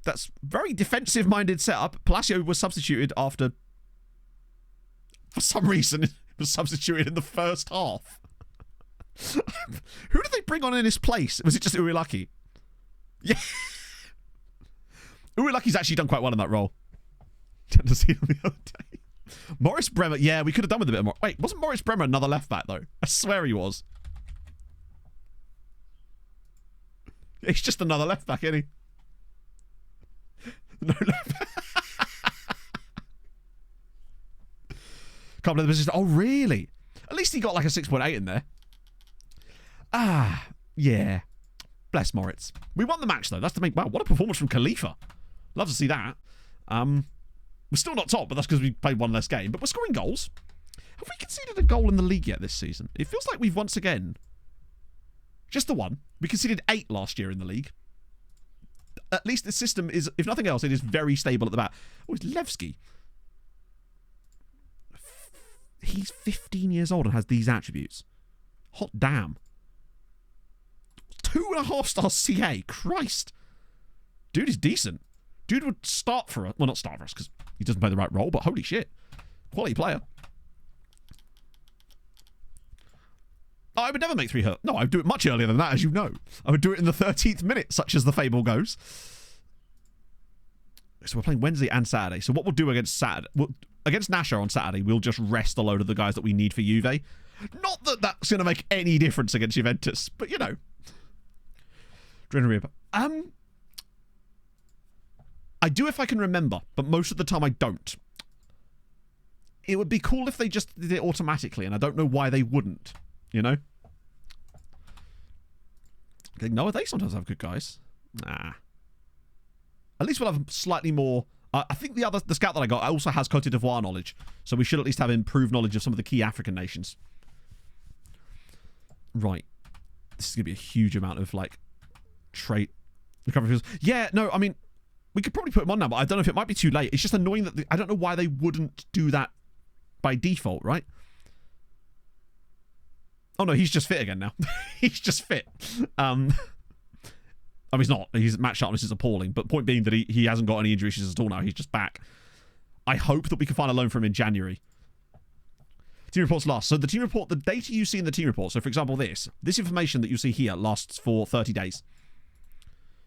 That's very defensive-minded setup. Palacio was substituted after... For some reason, it was substituted in the first half. Who did they bring on in his place? Was it just Urilaki? Yeah. Urilaki's actually done quite well in that role. To see him the other day. Morris Bremer. Yeah, we could have done with a bit more. Wait, wasn't Morris Bremer another left back, though? I swear he was. He's just another left back, isn't he? No left. Can't believe the position. Oh, really? At least he got like a 6.8 in there. Ah, yeah. Bless Moritz. We won the match, though. That's the main... Wow, what a performance from Khalifa. Love to see that. We're still not top, but that's because we played one less game. But we're scoring goals. Have we conceded a goal in the league yet this season? It feels like we've once again Just the one. We conceded 8 last year in the league. At least the system is, if nothing else, it is very stable at the back. Oh, it's Levski. He's 15 years old and has these attributes. Hot damn. 2.5 stars CA. Christ. Dude is decent. Dude would start for us. Well, not start for us because he doesn't play the right role, but holy shit. Quality player. I would never make 3 hurt. No, I would do it much earlier than that, as you know. I would do it in the 13th minute, such as the fable goes. So we're playing Wednesday and Saturday. So what we'll do against against Nasher on Saturday, we'll just rest a load of the guys that we need for Juve. Not that that's going to make any difference against Juventus, but you know. I do if I can remember, but most of the time I don't. It would be cool if they just did it automatically, and I don't know why they wouldn't. You know? No, they sometimes have good guys. Nah. At least we'll have slightly more... I think the scout that I got also has Cote d'Ivoire knowledge, so we should at least have improved knowledge of some of the key African nations. Right. This is going to be a huge amount of, like, trait recovery. Yeah, no, I mean, we could probably put him on now, but I don't know if it might be too late. It's just annoying that... I don't know why they wouldn't do that by default, right? Oh, no, he's just fit again now. He's just fit. I mean, he's not. His match sharpness is appalling. But point being that he hasn't got any injury issues at all now. He's just back. I hope that we can find a loan for him in January. Team reports last. So the team report, the data you see in the team report. So, for example, this information that you see here lasts for 30 days.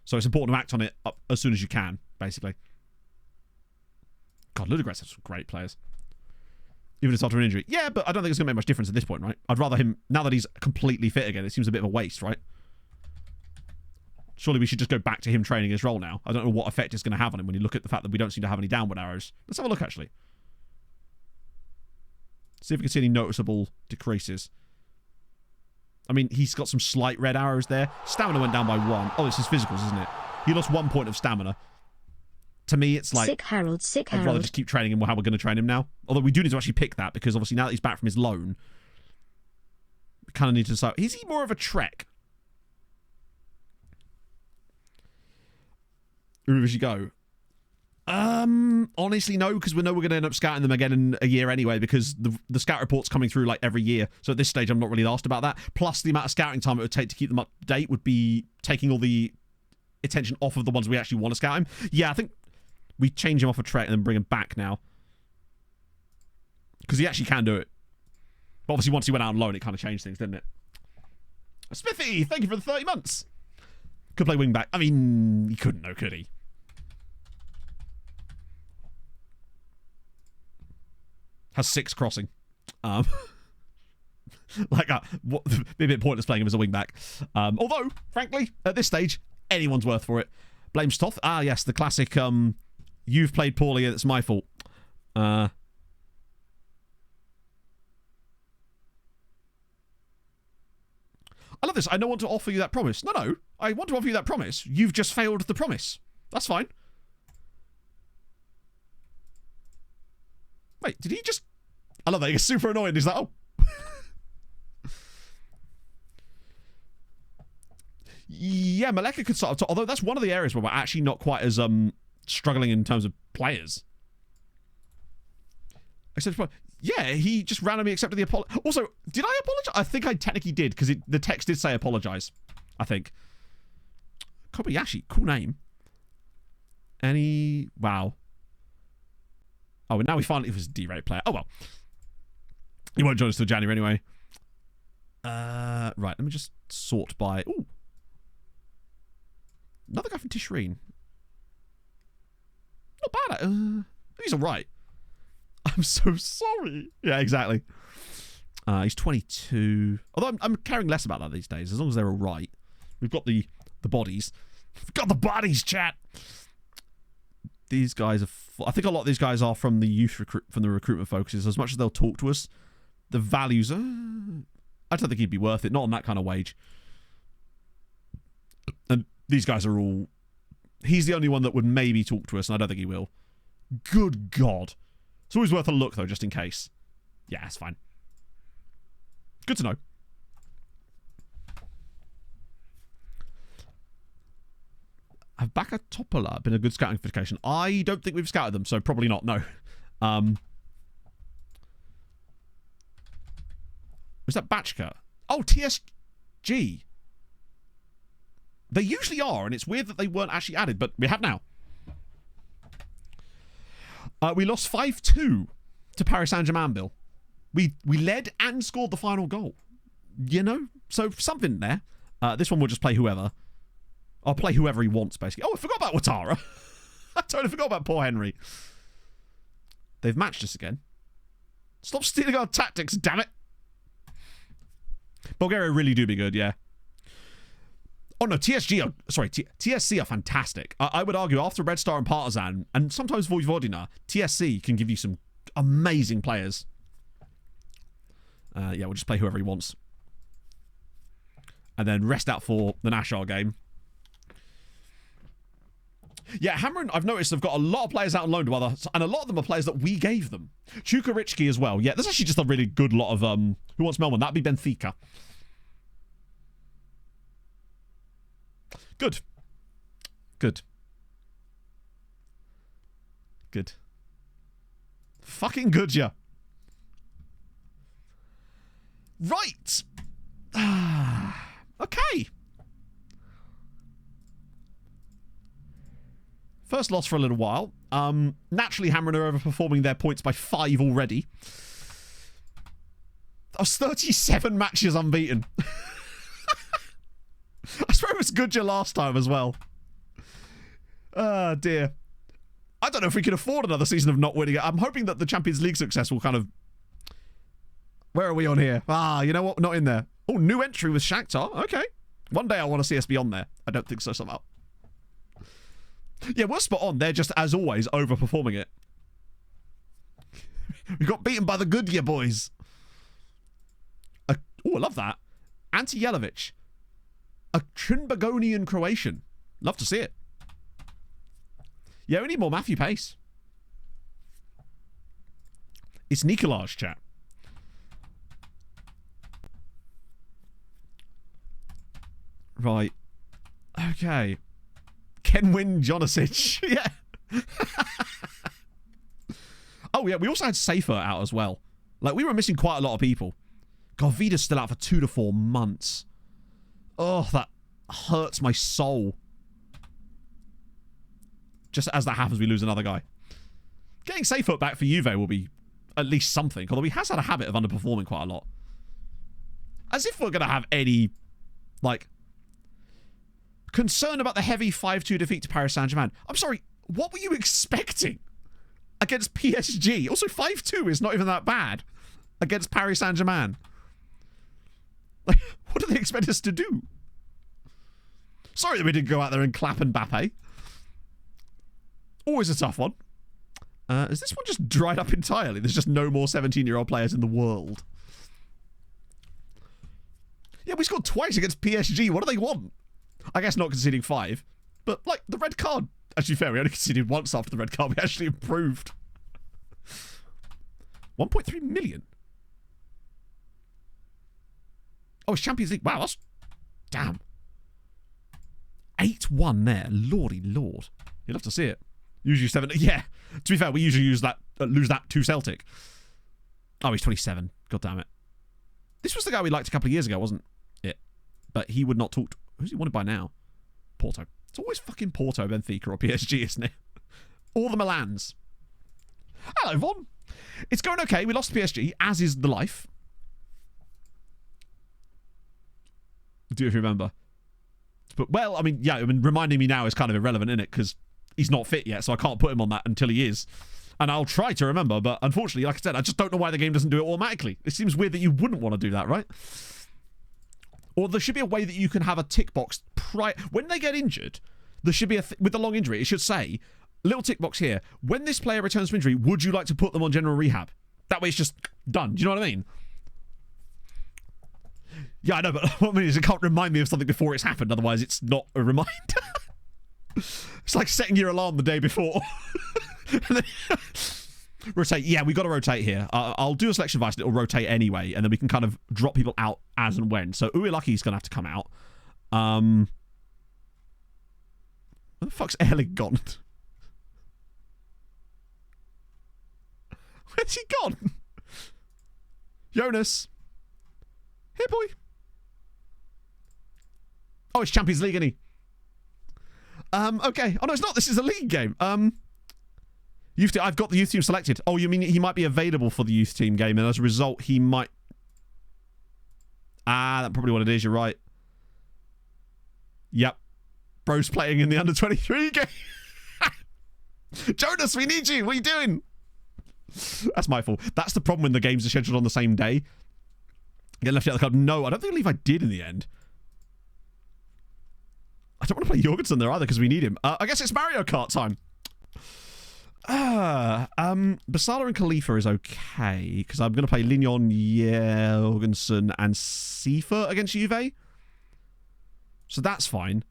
So it's important to act on it up as soon as you can, basically. God, Ludogorets have some great players. Even if it's after an injury. Yeah, but I don't think it's going to make much difference at this point, right? I'd rather him, now that he's completely fit again, it seems a bit of a waste, right? Surely we should just go back to him training his role now. I don't know what effect it's going to have on him when you look at the fact that we don't seem to have any downward arrows. Let's have a look, actually. See if we can see any noticeable decreases. I mean, he's got some slight red arrows there. Stamina went down by 1. Oh, it's his physicals, isn't it? He lost 1 point of stamina. To me, it's like... Sick Harold. I'd rather just keep training him how we're going to train him now. Although we do need to actually pick that, because obviously now that he's back from his loan, we kind of need to decide... Is he more of a Trek? Where should go? Honestly, no, because we know we're going to end up scouting them again in a year anyway, because the scout report's coming through like every year. So at this stage, I'm not really asked about that. Plus, the amount of scouting time it would take to keep them up to date would be taking all the attention off of the ones we actually want to scout him. Yeah, I think we change him off a Trek and then bring him back now. Because he actually can do it. But obviously, once he went out on loan, it kind of changed things, didn't it? Smithy, thank you for the 30 months. Could play wing back. I mean, he couldn't, though, could he? Has 6 crossing. Like, be a bit pointless playing him as a wing back. Although, frankly, at this stage, anyone's worth for it. Blame Stoth. Ah, yes, the classic, you've played poorly, it's my fault. I love this. I don't want to offer you that promise. No. I want to offer you that promise. You've just failed the promise. That's fine. Wait, did he just... I love that. He gets super annoyed. He's like, oh. Yeah, Maleka could start up top. Although that's one of the areas where we're actually not quite as struggling in terms of players. Except for... Yeah, he just randomly accepted the apology. Also, did I apologize? I think I technically did, because the text did say apologize. I think. Kobayashi, cool name. Wow. Oh, and now we finally... It was a D-rate player. Oh, well. He won't join us till January anyway. Right, let me just sort by... Ooh. Another guy from Tishreen. Not bad. He's all right. I'm so sorry. Yeah, exactly. He's 22. Although I'm caring less about that these days, as long as they're all right. We've got the bodies. We've got the bodies, chat. These guys are... I think a lot of these guys are from the recruitment focuses. As much as they'll talk to us, the values... I don't think he'd be worth it. Not on that kind of wage. And these guys are all... He's the only one that would maybe talk to us, and I don't think he will. Good God. It's always worth a look, though, just in case. Yeah, it's fine. Good to know. Have Baka Topola been a good scouting indication? I don't think we've scouted them, so probably not, no. Was that Bachka? Oh, TSG. They usually are, and it's weird that they weren't actually added, but we have now. We lost 5-2 to Paris Saint-Germain, Bill. We led and scored the final goal. You know? So something there. This one we'll just play whoever. I'll play whoever he wants, basically. Oh, I forgot about Ouattara. I totally forgot about poor Henry. They've matched us again. Stop stealing our tactics, damn it. Bulgaria really do be good, yeah. Oh no, TSC are fantastic. I would argue after Red Star and Partizan, and sometimes Vojvodina, TSC can give you some amazing players. Yeah, we'll just play whoever he wants. And then rest out for the Nashar game. Yeah, Hamron, I've noticed they've got a lot of players out on loan to others, and a lot of them are players that we gave them. Chukaricki as well. Yeah, there's actually just a really good lot of Who Wants Melbourne? That'd be Benfica. Good. Good. Good. Fucking good, yeah. Right. Okay. First loss for a little while. Naturally, Hamron are overperforming their points by 5 already. I was 37 matches unbeaten. I swear it was Goodyear last time as well. Oh, dear. I don't know if we can afford another season of not winning it. I'm hoping that the Champions League success will kind of... Where are we on here? Ah, you know what? Not in there. Oh, new entry with Shakhtar. Okay. One day I want to see us be on there. I don't think so somehow. Yeah, we're spot on. They're just, as always, overperforming it. We got beaten by the Goodyear boys. Oh, I love that. Ante Jelavic. A Trinbagonian Croatian. Love to see it. Yeah, we need more Matthew Pace. It's Nicolaj, chat. Right. Okay. Kenwin Jonasic. Yeah. Oh, yeah, we also had Safer out as well. Like, we were missing quite a lot of people. God, Vida's still out for 2 to 4 months. Oh, that hurts my soul. Just as that happens, we lose another guy. Getting Safer back for Juve will be at least something, although he has had a habit of underperforming quite a lot. As if we're going to have any, like, concern about the heavy 5-2 defeat to Paris Saint-Germain. I'm sorry, what were you expecting against PSG? Also, 5-2 is not even that bad against Paris Saint-Germain. Like, what do they expect us to do? Sorry that we didn't go out there and clap Mbappe. Always a tough one. Is this one just dried up entirely? There's just no more 17-year-old players in the world. Yeah, we scored twice against PSG. What do they want? I guess not conceding 5. But, like, the red card... Actually, fair, we only conceded once after the red card. We actually improved. 1.3 million. Oh, it's Champions League. Wow, that's... Damn. 8-1 there. Lordy lord. You'd love to see it. Usually 7... Yeah. To be fair, we usually lose that to Celtic. Oh, he's 27. God damn it. This was the guy we liked a couple of years ago, wasn't it? But he would not talk to... Who's he wanted by now? Porto. It's always fucking Porto, Benfica, or PSG, isn't it? All the Milans. Hello, Von. It's going okay. We lost to PSG, as is the life. Do you remember? But, well, I mean, yeah, I mean, reminding me now is kind of irrelevant, isn't it? Because he's not fit yet, so I can't put him on that until he is. And I'll try to remember, but unfortunately, like I said, I just don't know why the game doesn't do it automatically. It seems weird that you wouldn't want to do that, right? Or there should be a way that you can have a tick box prior... When they get injured, there should be a... With the long injury, it should say, little tick box here, when this player returns from injury, would you like to put them on general rehab? That way it's just done. Do you know what I mean? Yeah, I know, but what I mean is it can't remind me of something before it's happened, otherwise it's not a reminder. It's like setting your alarm the day before. And then rotate. Yeah, we got to rotate here. I'll do a selection device and it'll rotate anyway, and then we can kind of drop people out as and when. So Uwe Lucky's going to have to come out. Where the fuck's Erling gone? Where's he gone? Jonas. Here, boy. Oh, it's Champions League, isn't he? Okay. Oh, no, it's not. This is a league game. Youth team. I've got the youth team selected. Oh, you mean he might be available for the youth team game, and as a result, he might... Ah, that's probably what it is. You're right. Yep. Bro's playing in the under-23 game. Jonas, we need you. What are you doing? That's my fault. That's the problem when the games are scheduled on the same day. Get left out of the club. No, I don't believe I did in the end. I don't want to play Jorgensen there either because we need him. I guess it's Mario Kart time. Basala and Khalifa is okay because I'm going to play Lignon, Jorgensen, and Sifa against Juve. So that's fine.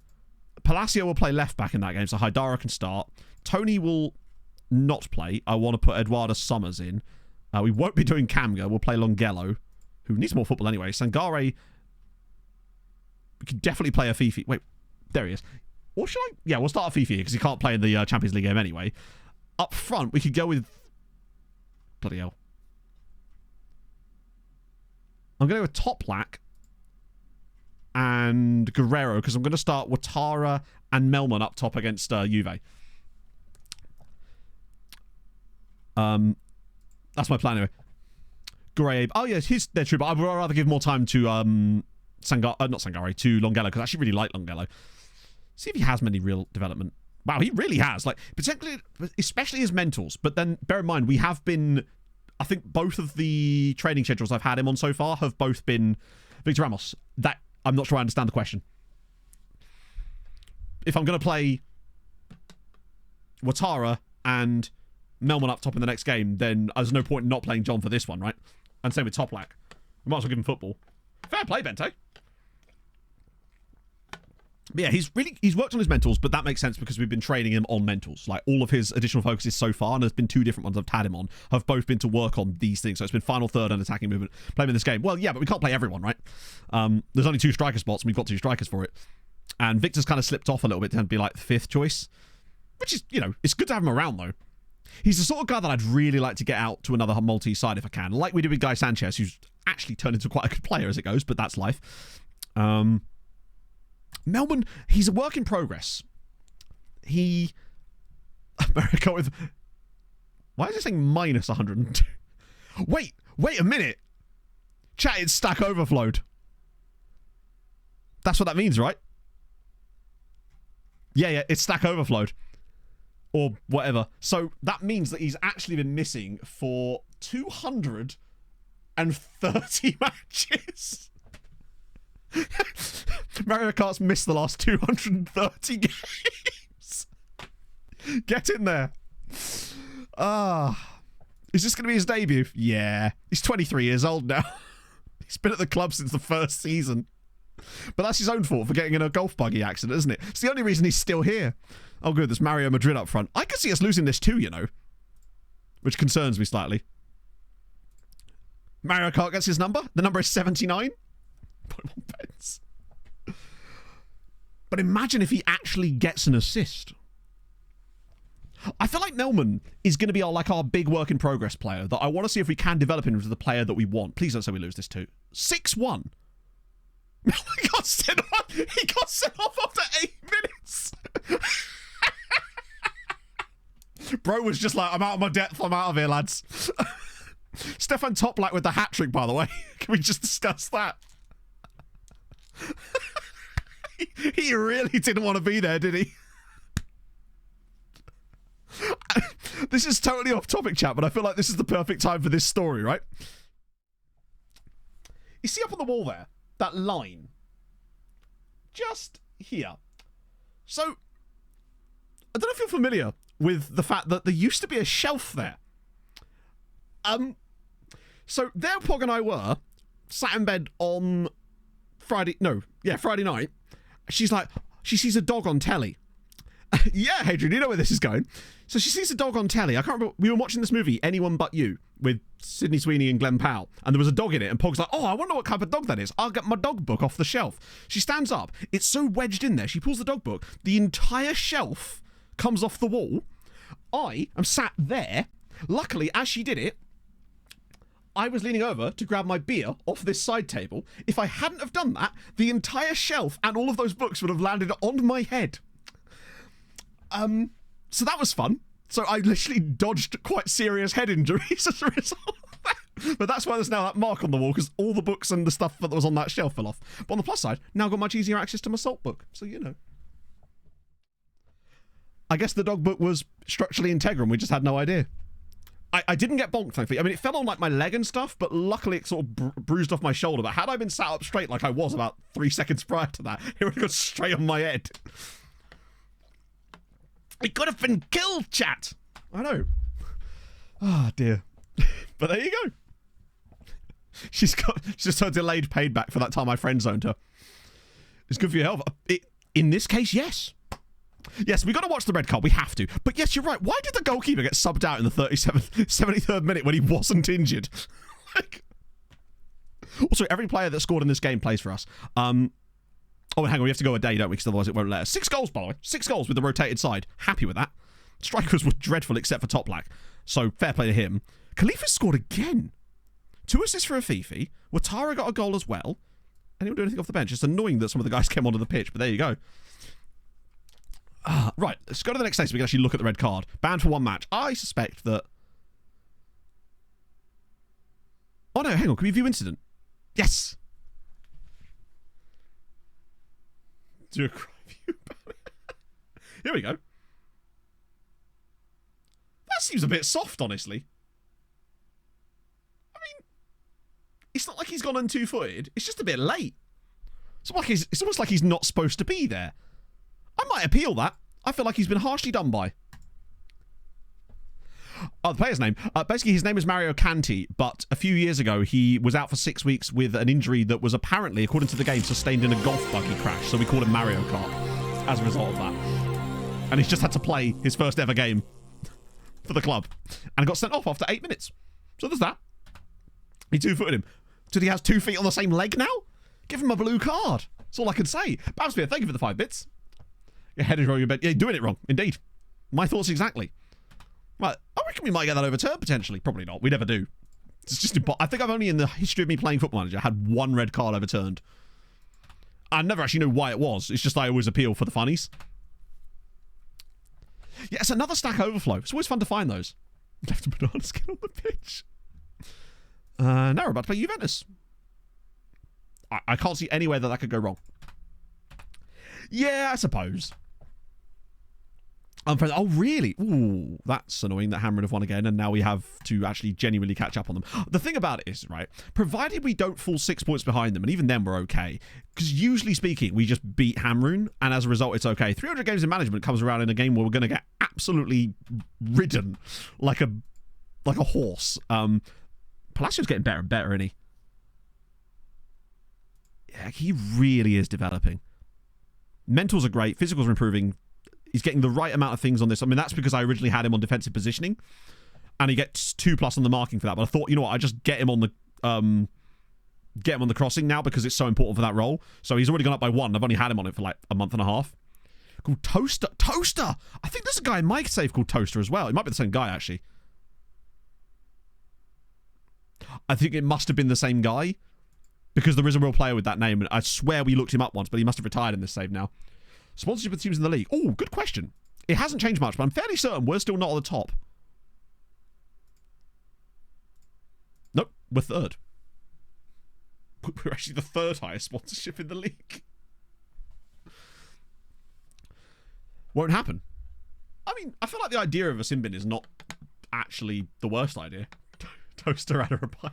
Palacio will play left back in that game, so Haidara can start. Tony will not play. I want to put Eduardo Summers in. We won't be doing Kamga. We'll play Longello, who needs more football anyway. Sangare, we could definitely play a Fifi. Wait, there he is. Or should I? Yeah, we'll start a Fifi because he can't play in the Champions League game anyway. Up front, we could go with... Bloody hell. I'm going to go with Toplak and Guerrero because I'm going to start Ouattara and Melman up top against Juve. That's my plan anyway. Grabe. Oh, yeah, they're true, but I'd rather give more time to not Sangare, to Longello because I actually really like Longello. See if he has many real development. Wow, he really has. Like, particularly, especially his mentals. But then, bear in mind, we have been... I think both of the training schedules I've had him on so far have both been Victor Ramos. That, I'm not sure I understand the question. If I'm going to play Ouattara and Melman up top in the next game, then there's no point in not playing John for this one, right? And same with Toplak. We might as well give him football. Fair play, Bente. But yeah, he's worked on his mentals, but that makes sense because we've been training him on mentals. Like, all of his additional focuses so far, and there's been 2 different ones I've had him on, have both been to work on these things. So it's been final third and attacking movement. Play him in this game. Well, yeah, but we can't play everyone, right? There's only 2 striker spots, and we've got 2 strikers for it. And Victor's kind of slipped off a little bit to be like the 5th choice, which is, you know, it's good to have him around, though. He's the sort of guy that I'd really like to get out to another Maltese side if I can, like we did with Guy Sanchez, who's actually turned into quite a good player as it goes, but that's life. Melbourne, he's a work in progress. America with... Why is it saying minus 102? Wait a minute. Chat, it's Stack Overflowed. That's what that means, right? Yeah, it's Stack Overflowed. Or whatever. So that means that he's actually been missing for 230 matches. Mario Kart's missed the last 230 games. Get in there. Is this going to be his debut? Yeah. He's 23 years old now. He's been at the club since the first season. But that's his own fault for getting in a golf buggy accident, isn't it? It's the only reason he's still here. Oh, good. There's Mario Madrid up front. I could see us losing this too, you know. Which concerns me slightly. Mario Kart gets his number. The number is 79. But imagine if he actually gets an assist. I feel like Melman is going to be our big work in progress player that I want to see if we can develop him into the player that we want. Please don't say we lose this too. 6-1. He got sent off after 8 minutes. Bro was just like, I'm out of my depth. I'm out of here, lads. Stefan Toplak with the hat-trick, by the way. Can we just discuss that? He really didn't want to be there, did he? This is totally off topic, chat, but I feel like this is the perfect time for this story, right? You see up on the wall there, that line? Just here. So, I don't know if you're familiar with the fact that there used to be a shelf there. So there Pog and I were, sat in bed on Friday night. She's like, she sees a dog on telly. Yeah, Hadrian, you know where this is going. So she sees a dog on telly. I can't remember. We were watching this movie, Anyone But You, with Sydney Sweeney and Glenn Powell. And there was a dog in it. And Pog's like, oh, I wonder what type of dog that is. I'll get my dog book off the shelf. She stands up. It's so wedged in there. She pulls the dog book. The entire shelf comes off the wall. I am sat there. Luckily, as she did it, I was leaning over to grab my beer off this side table. If I hadn't have done that, the entire shelf and all of those books would have landed on my head. So that was fun. So I literally dodged quite serious head injuries as a result of that. But that's why there's now that mark on the wall, because all the books and the stuff that was on that shelf fell off. But on the plus side, now I've got much easier access to my salt book. So, you know. I guess the dog book was structurally integral and we just had no idea. I didn't get bonked, thankfully. I mean, it fell on like my leg and stuff, but luckily it sort of bruised off my shoulder. But had I been sat up straight like I was about 3 seconds prior to that, it would have gone straight on my head. It could have been killed, chat. I know. Ah, dear. But there you go. She's just her delayed paid back for that time I friend zoned her. It's good for your health. In this case, yes. Yes, we got to watch the red card. We have to. But yes, you're right. Why did the goalkeeper get subbed out in the 73rd minute when he wasn't injured? Also, every player that scored in this game plays for us. Oh, hang on, we have to go a day, don't we? Because otherwise it won't let us. 6 goals, by the way. 6 goals with the rotated side. Happy with that. Strikers were dreadful except for Toplak. So, fair play to him. Khalifa scored again. 2 assists for Afifi. Ouattara got a goal as well. Anyone do anything off the bench? It's annoying that some of the guys came onto the pitch, but there you go. Right, let's go to the next stage so we can actually look at the red card. Banned for 1 match. I suspect that... Oh no, hang on. Can we view incident? Yes! Do a cry view about it. Here we go. That seems a bit soft, honestly. I mean, it's not like he's gone un-2-footed. It's just a bit late. It's almost like he's not supposed to be there. I might appeal that. I feel like he's been harshly done by. Oh, the player's name. Basically, his name is Mario Canti, but a few years ago, he was out for 6 weeks with an injury that was apparently, according to the game, sustained in a golf buggy crash. So we call him Mario Kart as a result of that. And he's just had to play his first ever game for the club. And got sent off after 8 minutes. So there's that. He 2-footed him. Did he have 2 feet on the same leg now? Give him a blue card. That's all I can say. Babsphere, thank you for the 5 bits. Your head is wrong, your bed. Yeah, you're doing it wrong. Indeed. My thoughts exactly. Well, I reckon we might get that overturned potentially. Probably not. We never do. It's just I think I've only in the history of me playing Football Manager had 1 red card overturned. I never actually knew why it was. It's just I always appeal for the funnies. Yeah, it's another stack overflow. It's always fun to find those. Left a banana skin on the pitch. Now we're about to play Juventus. I can't see any way that could go wrong. Yeah, I suppose. Oh, really? Ooh, that's annoying that Hammerin have won again, and now we have to actually genuinely catch up on them. The thing about it is, right, provided we don't fall 6 points behind them, and even then we're okay, because usually speaking, we just beat Hammerin, and as a result, it's okay. 300 games in management comes around in a game where we're going to get absolutely ridden like a horse. Palacio's getting better and better, isn't he? Yeah, he really is developing. Mentals are great. Physicals are improving. He's getting the right amount of things on this. I mean, that's because I originally had him on defensive positioning, and he gets 2+ on the marking for that. But I thought, you know what, I just get him on the crossing now because it's so important for that role. So he's already gone up by 1. I've only had him on it for like a month and a half. Called Toaster. Toaster! I think there's a guy in my save called Toaster as well. It might be the same guy, actually. I think it must have been the same guy because there is a real player with that name. And I swear we looked him up once, but he must have retired in this save now. Sponsorship of teams in the league. Oh, good question. It hasn't changed much, but I'm fairly certain we're still not at the top. Nope, we're 3rd. We're actually the 3rd highest sponsorship in the league. Won't happen. I mean, I feel like the idea of a sin bin is not actually the worst idea. Toaster had a reply.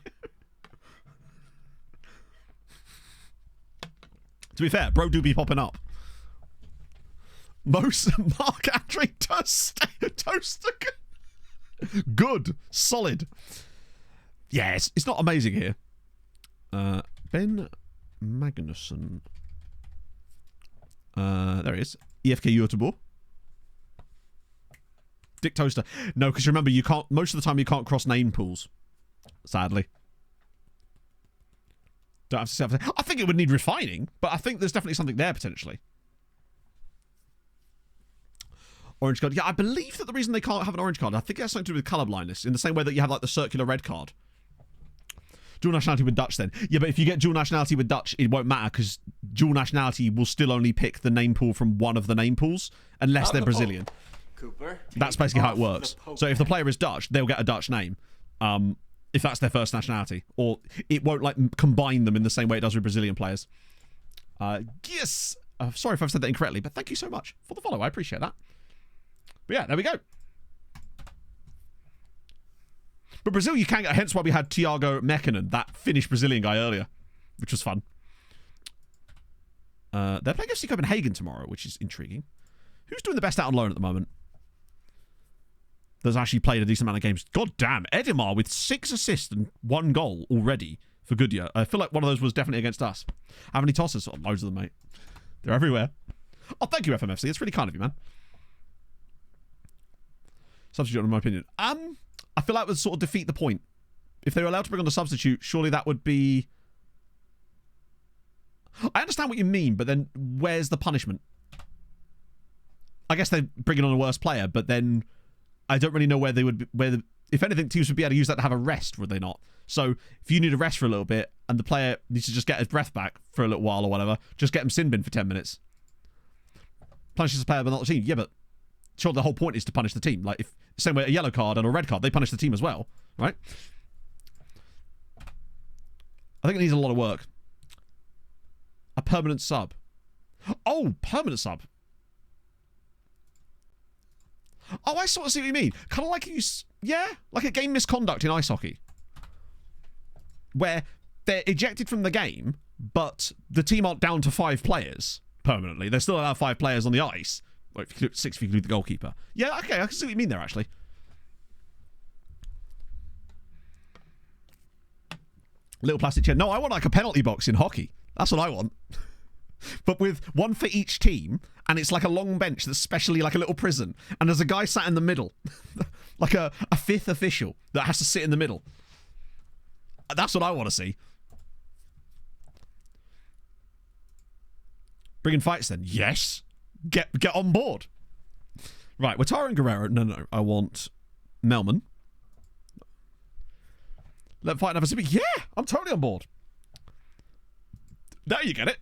To be fair, bro do be popping up. Mark Andre Toaster. Good. Solid. Yeah, it's not amazing here. Ben Magnusson. There he is. EFK Göteborg. Dick Toaster. No, because remember, you can't. Most of the time, you can't cross name pools. Sadly. Don't have to say. I think it would need refining, but I think there's definitely something there potentially. Orange card. Yeah, I believe that the reason they can't have an orange card, I think it has something to do with colourblindness, in the same way that you have like the circular red card. Dual nationality with Dutch then. Yeah, but if you get dual nationality with Dutch, it won't matter because dual nationality will still only pick the name pool from one of the name pools, unless they're Brazilian. Cooper, that's basically how it works. So if the player is Dutch, they'll get a Dutch name. If that's their first nationality. Or it won't like combine them in the same way it does with Brazilian players. Yes! Sorry if I've said that incorrectly, but thank you so much for the follow. I appreciate that. But yeah, there we go. But Brazil, you can get, hence why we had Thiago Mekinen, that Finnish Brazilian guy earlier, which was fun. They're playing FC Copenhagen tomorrow, which is intriguing. Who's doing the best out on loan at the moment? That's actually played a decent amount of games. God damn, Edimar with 6 assists and 1 goal already for Goodyear. I feel like one of those was definitely against us. How many tosses? Oh, loads of them, mate. They're everywhere. Oh, thank you, FMFC. It's really kind of you, man. Substitute, in my opinion. I feel like it would sort of defeat the point. If they were allowed to bring on a substitute, surely that would be... I understand what you mean, but then where's the punishment? I guess they're bringing on a worse player, but then I don't really know where they would be, if anything, teams would be able to use that to have a rest, would they not? So if you need a rest for a little bit and the player needs to just get his breath back for a little while or whatever, just get him sin bin for 10 minutes. Punishes the player but not the team. Yeah, but sure, the whole point is to punish the team. Like, if same way a yellow card and a red card, they punish the team as well, right? I think it needs a lot of work. A permanent sub. Oh, permanent sub. Oh, I sort of see what you mean. Kind of like like a game misconduct in ice hockey, where they're ejected from the game, but the team aren't down to 5 players permanently. They're still allowed 5 players on the ice. Well, 6 if you include the goalkeeper. Yeah, okay, I can see what you mean there, actually. Little plastic chair. No, I want like a penalty box in hockey. That's what I want. But with one for each team, and it's like a long bench that's specially like a little prison, and there's a guy sat in the middle, like a 5th official that has to sit in the middle. That's what I want to see. Bringing fights then? Yes. Get on board. Right, Wataru and Guerrero. No. I want Melman. Let fight another Pacific. Yeah, I'm totally on board. Now you get it.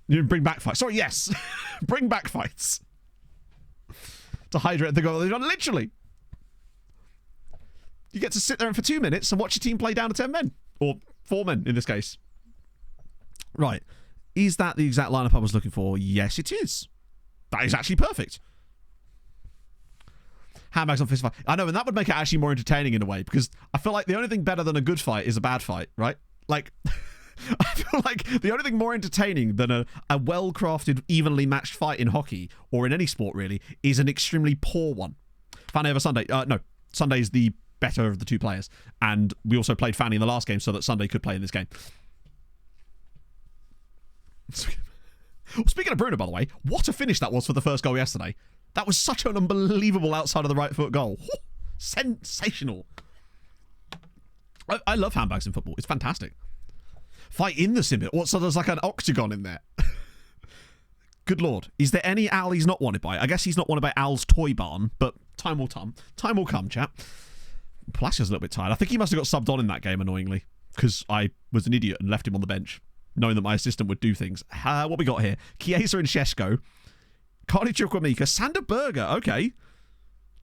You bring back fights. Sorry, yes. Bring back fights. To hydrate the goal. Literally. You get to sit there for 2 minutes and watch your team play down to 10 men. Or 4 men in this case. Right. Is that the exact lineup I was looking for? Yes, it is. That is actually perfect. Handbags on fist fight. I know, and that would make it actually more entertaining in a way, because I feel like the only thing better than a good fight is a bad fight, right? Like... I feel like the only thing more entertaining than a well-crafted, evenly matched fight in hockey, or in any sport really, is an extremely poor one. Fanny over Sunday. No, Sunday's the better of the 2 players. And we also played Fanny in the last game so that Sunday could play in this game. Speaking of Bruno, by the way, what a finish that was for the first goal yesterday. That was such an unbelievable outside of the right foot goal. Sensational. I love handbags in football. It's fantastic. Fight in the sim. What? So there's like an octagon in there. Good lord. Is there any Al he's not wanted by? I guess he's not wanted by Al's toy barn, but time will come. Time will come, chap. Palacios a little bit tired. I think he must have got subbed on in that game, annoyingly, because I was an idiot and left him on the bench, knowing that my assistant would do things. What we got here? Chiesa and Shesko. Cardi Chukwamika. Sander Berger. Okay.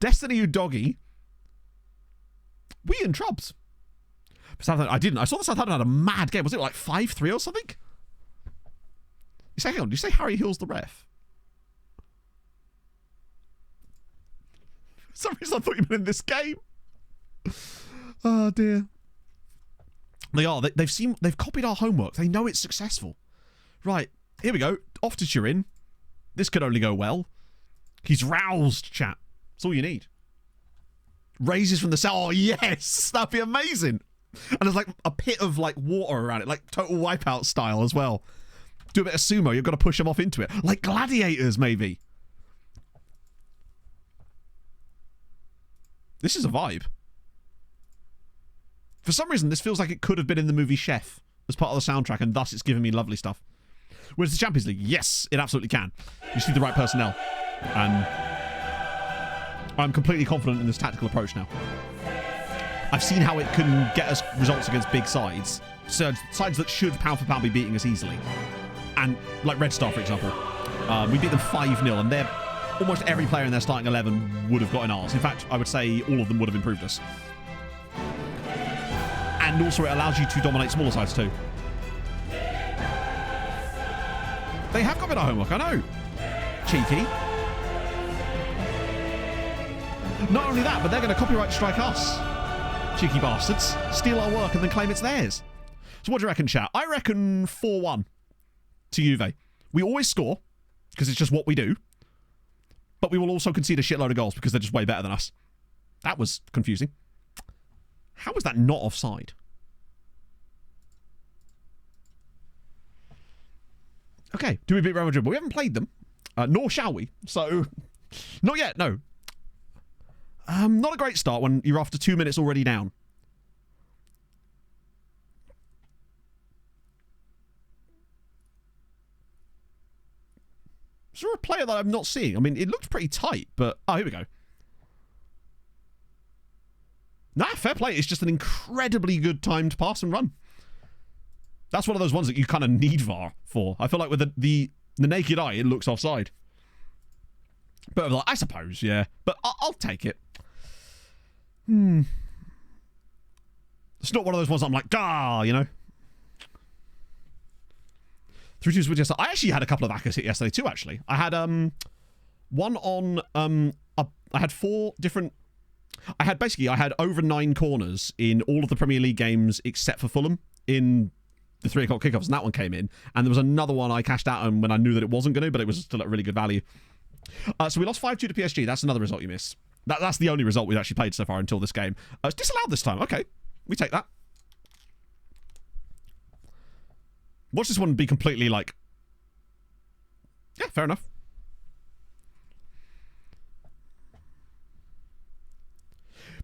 Destiny Udogi. We and Trubs. Southampton, I didn't. I saw that Southampton had a mad game. Was it like 5-3 or something? You say, hang on, did you say Harry Hill's the ref? For some reason I thought you meant in this game. Oh dear. They are. They've copied our homework. They know it's successful. Right, here we go. Off to Turin. This could only go well. He's roused, chat. That's all you need. Raises from the cell. Oh yes, that'd be amazing. And there's like a pit of like water around it, like Total Wipeout style as well. Do a bit of sumo, you've got to push them off into it. Like gladiators, maybe. This is a vibe. For some reason, this feels like it could have been in the movie Chef as part of the soundtrack, and thus it's giving me lovely stuff. Whereas the Champions League, yes, it absolutely can. You just need the right personnel. And I'm completely confident in this tactical approach now. I've seen how it can get us results against big sides. So sides that should pound for pound be beating us easily. And like Red Star, for example. We beat them 5-0, and they're almost every player in their starting 11 would have gotten ours. In fact, I would say all of them would have improved us. And also it allows you to dominate smaller sides too. They have got a bit of homework, I know. Cheeky. Not only that, but they're going to copyright strike us. Cheeky bastards. Steal our work and then claim it's theirs. So what do you reckon, chat? I reckon 4-1 to Juve. We always score, because it's just what we do. But we will also concede a shitload of goals because they're just way better than us. That was confusing. How was that not offside? Okay, do we beat Real Madrid? But we haven't played them, nor shall we. So, not yet, no. Not a great start when you're after 2 minutes already down. Is there a player that I'm not seeing? I mean, it looked pretty tight, but... Oh, here we go. Nah, fair play. It's just an incredibly good timed pass and run. That's one of those ones that you kind of need VAR for. I feel like with the naked eye, it looks offside. But I suppose, yeah. But I'll take it. It's not one of those ones I'm like, you know. 3-2 with yesterday. I actually had a couple of Akers hit yesterday too, actually. I had one on... I had 4 different... I had over 9 corners in all of the Premier League games except for Fulham in the 3 o'clock kickoffs, and that one came in. And there was another one I cashed out on when I knew that it wasn't going to, but it was still at really good value. So we lost 5-2 to PSG. That's another result you miss. That's the only result we've actually played so far until this game. It's disallowed this time. Okay, we take that. Watch this one be completely like... Yeah, fair enough.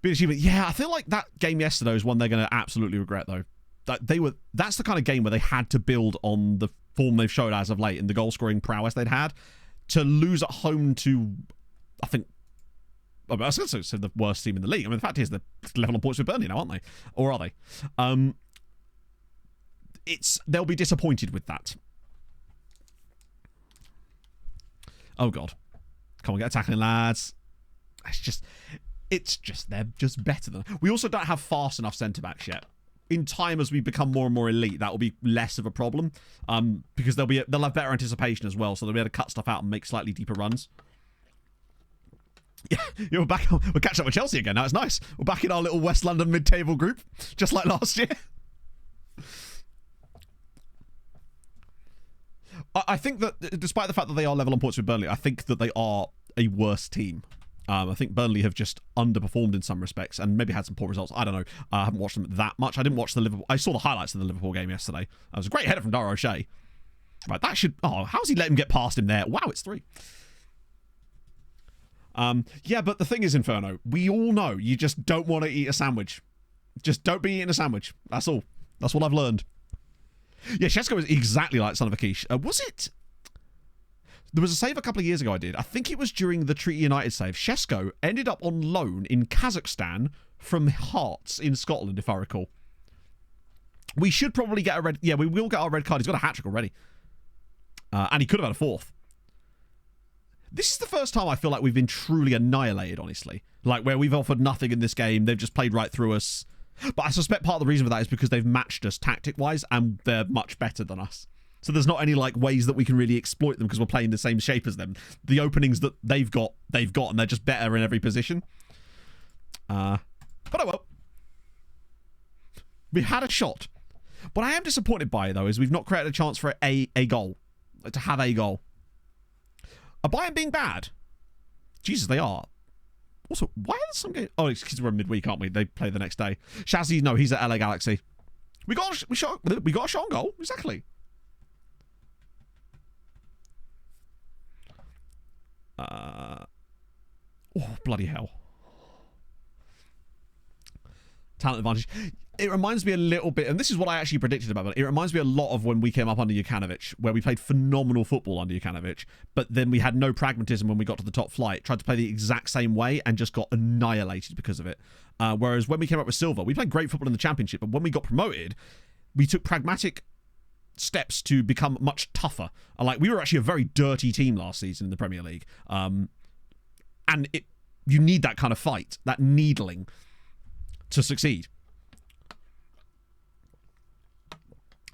Yeah, I feel like that game yesterday is one they're going to absolutely regret, though. That's the kind of game where they had to build on the form they've showed as of late and the goal-scoring prowess they'd had. To lose at home to, I think... I was going to say the worst team in the league. I mean, the fact is they're level on points with Burnley now, aren't they? Or are they? They'll be disappointed with that. Oh, God. Come on, get attacking, lads. It's just they're just better than... We also don't have fast enough centre-backs yet. In time, as we become more and more elite, that will be less of a problem. Because they'll have better anticipation as well, so they'll be able to cut stuff out and make slightly deeper runs. Yeah, we're back. We're catching up with Chelsea again now. It's nice. We're back in our little West London mid-table group, just like last year. I think that, despite the fact that they are level on points with Burnley, I think that they are a worse team. I think Burnley have just underperformed in some respects and maybe had some poor results. I don't know. I haven't watched them that much. I didn't watch the Liverpool... I saw the highlights of the Liverpool game yesterday. It was a great header from Dara O'Shea. Right, that should... Oh, how's he let him get past him there? Wow, it's 3. Yeah, but the thing is, Inferno, we all know you just don't want to eat a sandwich. Just don't be eating a sandwich. That's all. That's what I've learned. Yeah, Shesko is exactly like Son of a Quiche. Was it... There was a save a couple of years ago I did. I think it was during the Treaty United save. Shesko ended up on loan in Kazakhstan from Hearts in Scotland, if I recall. We should probably get a red... Yeah, we will get our red card. He's got a hat-trick already. And he could have had a 4th. This is the first time I feel like we've been truly annihilated, honestly. Like, where we've offered nothing in this game. They've just played right through us. But I suspect part of the reason for that is because they've matched us tactic-wise, and they're much better than us. So there's not any like ways that we can really exploit them because we're playing the same shape as them. The openings that they've got, and they're just better in every position. But oh well. We had a shot. What I am disappointed by, though, is we've not created a chance for a goal. Like, to have a goal. Are Bayern being bad? Jesus, they are. Also, why are some games... Oh, it's because we're midweek, aren't we? They play the next day. Shazzy, no, he's at LA Galaxy. We got a shot on goal. Exactly. Oh, bloody hell. talent advantage. It reminds me a little bit, and this is what I actually predicted about it. It reminds me a lot of when we came up under Jokanovic, where we played phenomenal football under Jokanovic, but then we had no pragmatism when we got to the top flight, tried to play the exact same way, and just got annihilated because of it. Whereas when we came up with Silva, we played great football in the Championship, but when we got promoted, we took pragmatic steps to become much tougher. Like, we were actually a very dirty team last season in the Premier League. And you need that kind of fight, that needling, to succeed.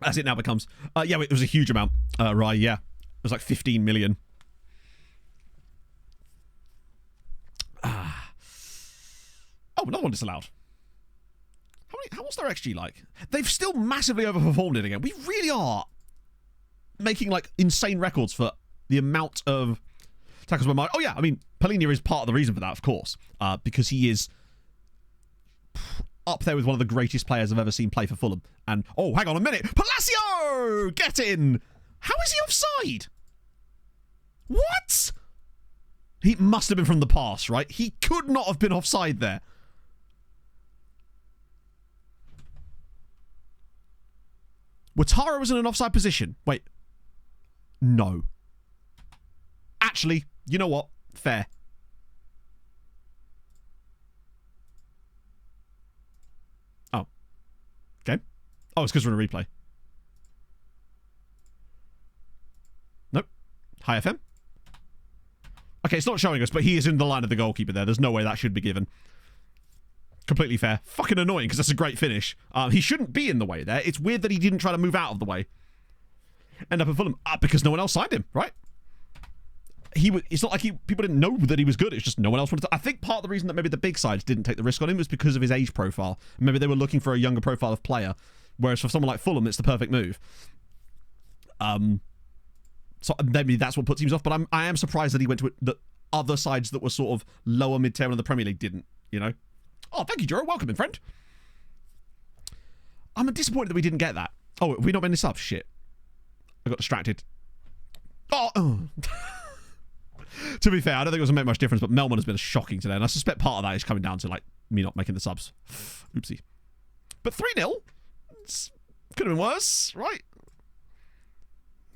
As it now becomes. Yeah, it was a huge amount. Right, yeah. It was like 15 million. Oh, another one disallowed. What's their XG like? They've still massively overperformed it again. We really are making, like, insane records for the amount of tackles. Oh, yeah, I mean, Palhinha is part of the reason for that, of course. Because he is up there with one of the greatest players I've ever seen play for Fulham. And, oh, hang on a minute. Palacio! Get in! How is he offside? What? He must have been from the pass, right? He could not have been offside there. Ouattara was in an offside position. Wait. No. Actually, you know what? Fair. Oh. Okay. Oh, it's because we're in a replay. Nope. High FM. Okay, it's not showing us, but he is in the line of the goalkeeper there. There's no way that should be given. Completely fair. Fucking annoying, because that's a great finish. He shouldn't be in the way there. It's weird that he didn't try to move out of the way. End up at Fulham. Because no one else signed him, right? It's not like people didn't know that he was good. It's just no one else wanted to. I think part of the reason that maybe the big sides didn't take the risk on him was because of his age profile. Maybe they were looking for a younger profile of player, whereas for someone like Fulham, it's the perfect move. So maybe that's what put teams off. But I am surprised that he went to the other sides that were sort of lower mid-table in the Premier League didn't. You know. Oh, thank you, Juro. Welcome in, friend. I'm disappointed that we didn't get that. Oh, have we not been this up? Shit. I got distracted. Oh. To be fair, I don't think it was going to make much difference, but Melman has been shocking today, and I suspect part of that is coming down to, like, me not making the subs. Oopsie. But 3-0? Could have been worse, right?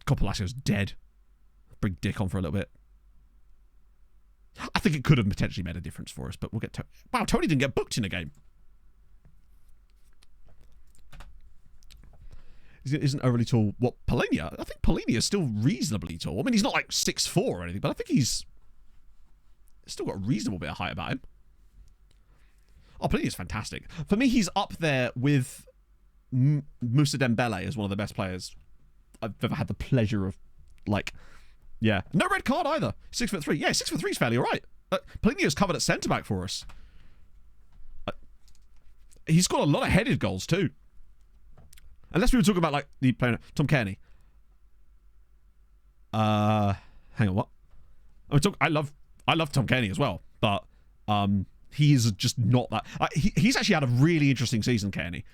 God, Palacio's dead. Bring Dick on for a little bit. I think it could have potentially made a difference for us, but we'll get to... Wow, Tony didn't get booked in a game. Isn't overly tall. What, Palhinha? I think Palhinha is still reasonably tall. I mean, he's not like 6'4" or anything, but I think he's still got a reasonable bit of height about him. Oh, Palhinha's fantastic. For me, he's up there with Moussa Dembele as one of the best players I've ever had the pleasure of, like... Yeah. No red card either. 6'3". Yeah, 6'3" is fairly alright. Palhinha's covered at centre-back for us. He's got a lot of headed goals too. Unless we were talking about, like, the player... Tom Kearney. Hang on, what? I love Tom Kearney as well, but he's just not that... he's actually had a really interesting season, Kearney.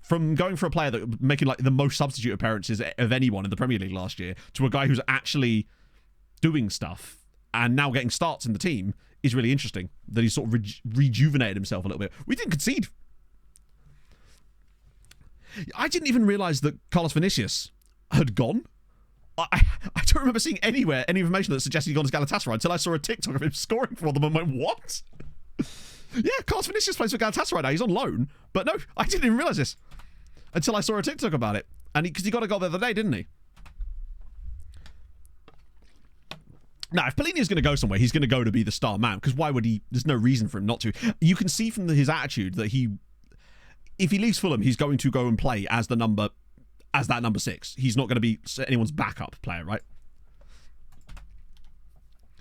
From going for a player that making like the most substitute appearances of anyone in the Premier League last year to a guy who's actually doing stuff and now getting starts in the team is really interesting. That he's sort of rejuvenated himself a little bit. We didn't concede. I didn't even realise that Carlos Vinicius had gone. I don't remember seeing anywhere any information that suggested he'd gone to Galatasaray until I saw a TikTok of him scoring for them and went, what? Yeah, Carlos Vinicius plays for Galatasaray now. He's on loan. But no, I didn't even realise this until I saw a TikTok about it. And because he got a goal the other day, didn't he? Now, if Palhinha is going to go somewhere, he's going to go to be the star man. Because why would he? There's no reason for him not to. You can see from his attitude that if he leaves Fulham, he's going to go and play as that number 6. He's not going to be anyone's backup player, right?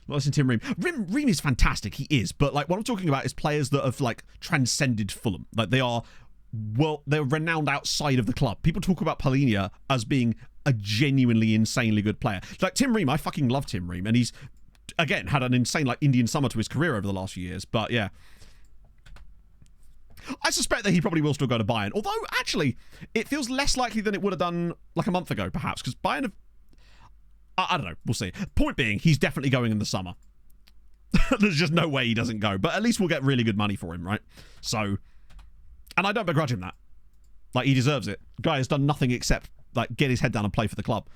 Well, listen, Tim Ream. Ream is fantastic. He is. But like what I'm talking about is players that have like transcended Fulham. Like they're renowned outside of the club. People talk about Palhinha as being a genuinely insanely good player. Like Tim Ream, I fucking love Tim Ream. And he's, again, had an insane like Indian summer to his career over the last few years. But yeah. I suspect that he probably will still go to Bayern. Although, actually, it feels less likely than it would have done like a month ago, perhaps. Because Bayern have... I don't know. We'll see. Point being, he's definitely going in the summer. There's just no way he doesn't go. But at least we'll get really good money for him, right? So, And I don't begrudge him that. Like, he deserves it. Guy has done nothing except, like, get his head down and play for the club.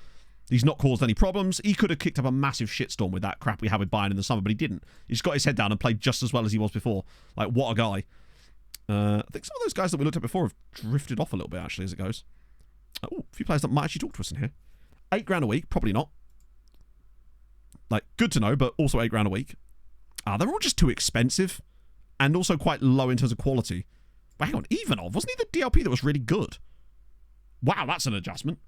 He's not caused any problems. He could have kicked up a massive shitstorm with that crap we had with Bayern in the summer, but he didn't. He just got his head down and played just as well as he was before. Like, what a guy. I think some of those guys that we looked at before have drifted off a little bit, actually, as it goes. Oh, a few players that might actually talk to us in here. £8 a week, probably not. Like, good to know, but also £8 a week. They're all just too expensive. And also quite low in terms of quality. But hang on, Ivanov, wasn't he the DLP that was really good? Wow, that's an adjustment.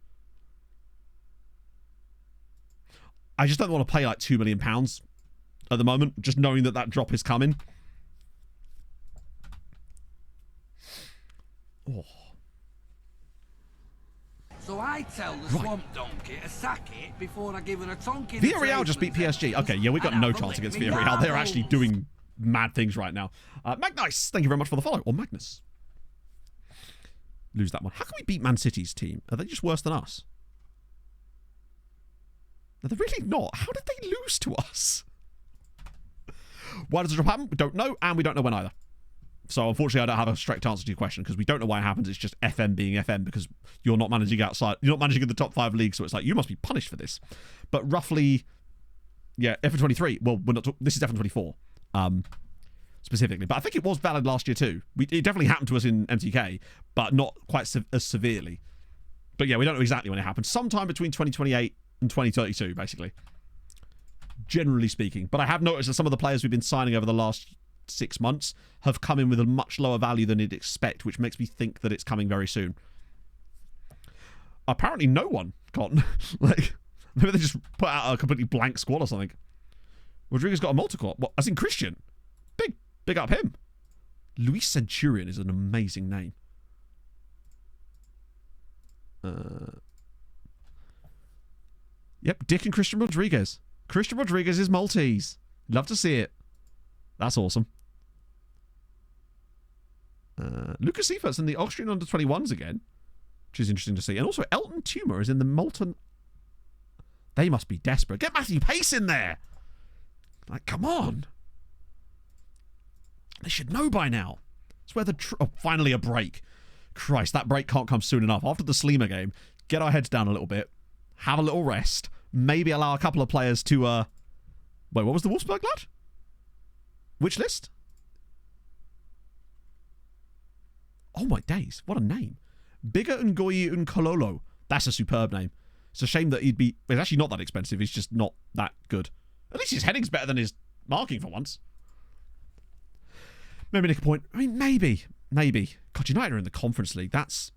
I just don't want to pay like £2 million at the moment, just knowing that that drop is coming. Oh. So I tell the swamp donkey to sack it before I give her a tonkin. Villarreal just beat PSG. Okay, yeah, we've got no chance against Villarreal. They're actually doing mad things right now. Magnice, thank you very much for the follow. Or Magnus. Lose that one. How can we beat Man City's team? Are they just worse than us? No, they're really not. How did they lose to us? Why does the drop happen? We don't know, and we don't know when either. So, unfortunately, I don't have a straight answer to your question, because we don't know why it happens. It's just FM being FM, because you're not managing outside. You're not managing in the top 5 leagues, so it's like, you must be punished for this. But roughly, yeah, FM23. Well, we're not. This is FM24, specifically. But I think it was valid last year, too. It definitely happened to us in MTK, but not quite as severely. But yeah, we don't know exactly when it happened. Sometime between 2028 and 2032, basically. Generally speaking. But I have noticed that some of the players we've been signing over the last 6 months have come in with a much lower value than you'd expect, which makes me think that it's coming very soon. Apparently no one got like, maybe they just put out a completely blank squad or something. Rodriguez got a multi-call. What, as in Christian? Big up him. Luis Centurion is an amazing name. Yep, Dick and Christian Rodriguez. Christian Rodriguez is Maltese. Love to see it. That's awesome. Lucas Seifert's in the Austrian under-21s again, which is interesting to see. And also Elton Tumor is in the Malta. They must be desperate. Get Matthew Pace in there. Like, come on. They should know by now. It's where finally a break. Christ, that break can't come soon enough. After the Sleemer game, get our heads down a little bit. Have a little rest. Maybe allow a couple of players to, wait, what was the Wolfsburg lad? Which list? Oh my days, what a name. Bigger Ngoyi Nkololo. That's a superb name. It's a shame that he's actually not that expensive. He's just not that good. At least his heading's better than his marking for once. Maybe nick a point. I mean, maybe. God, United are in the Conference League. That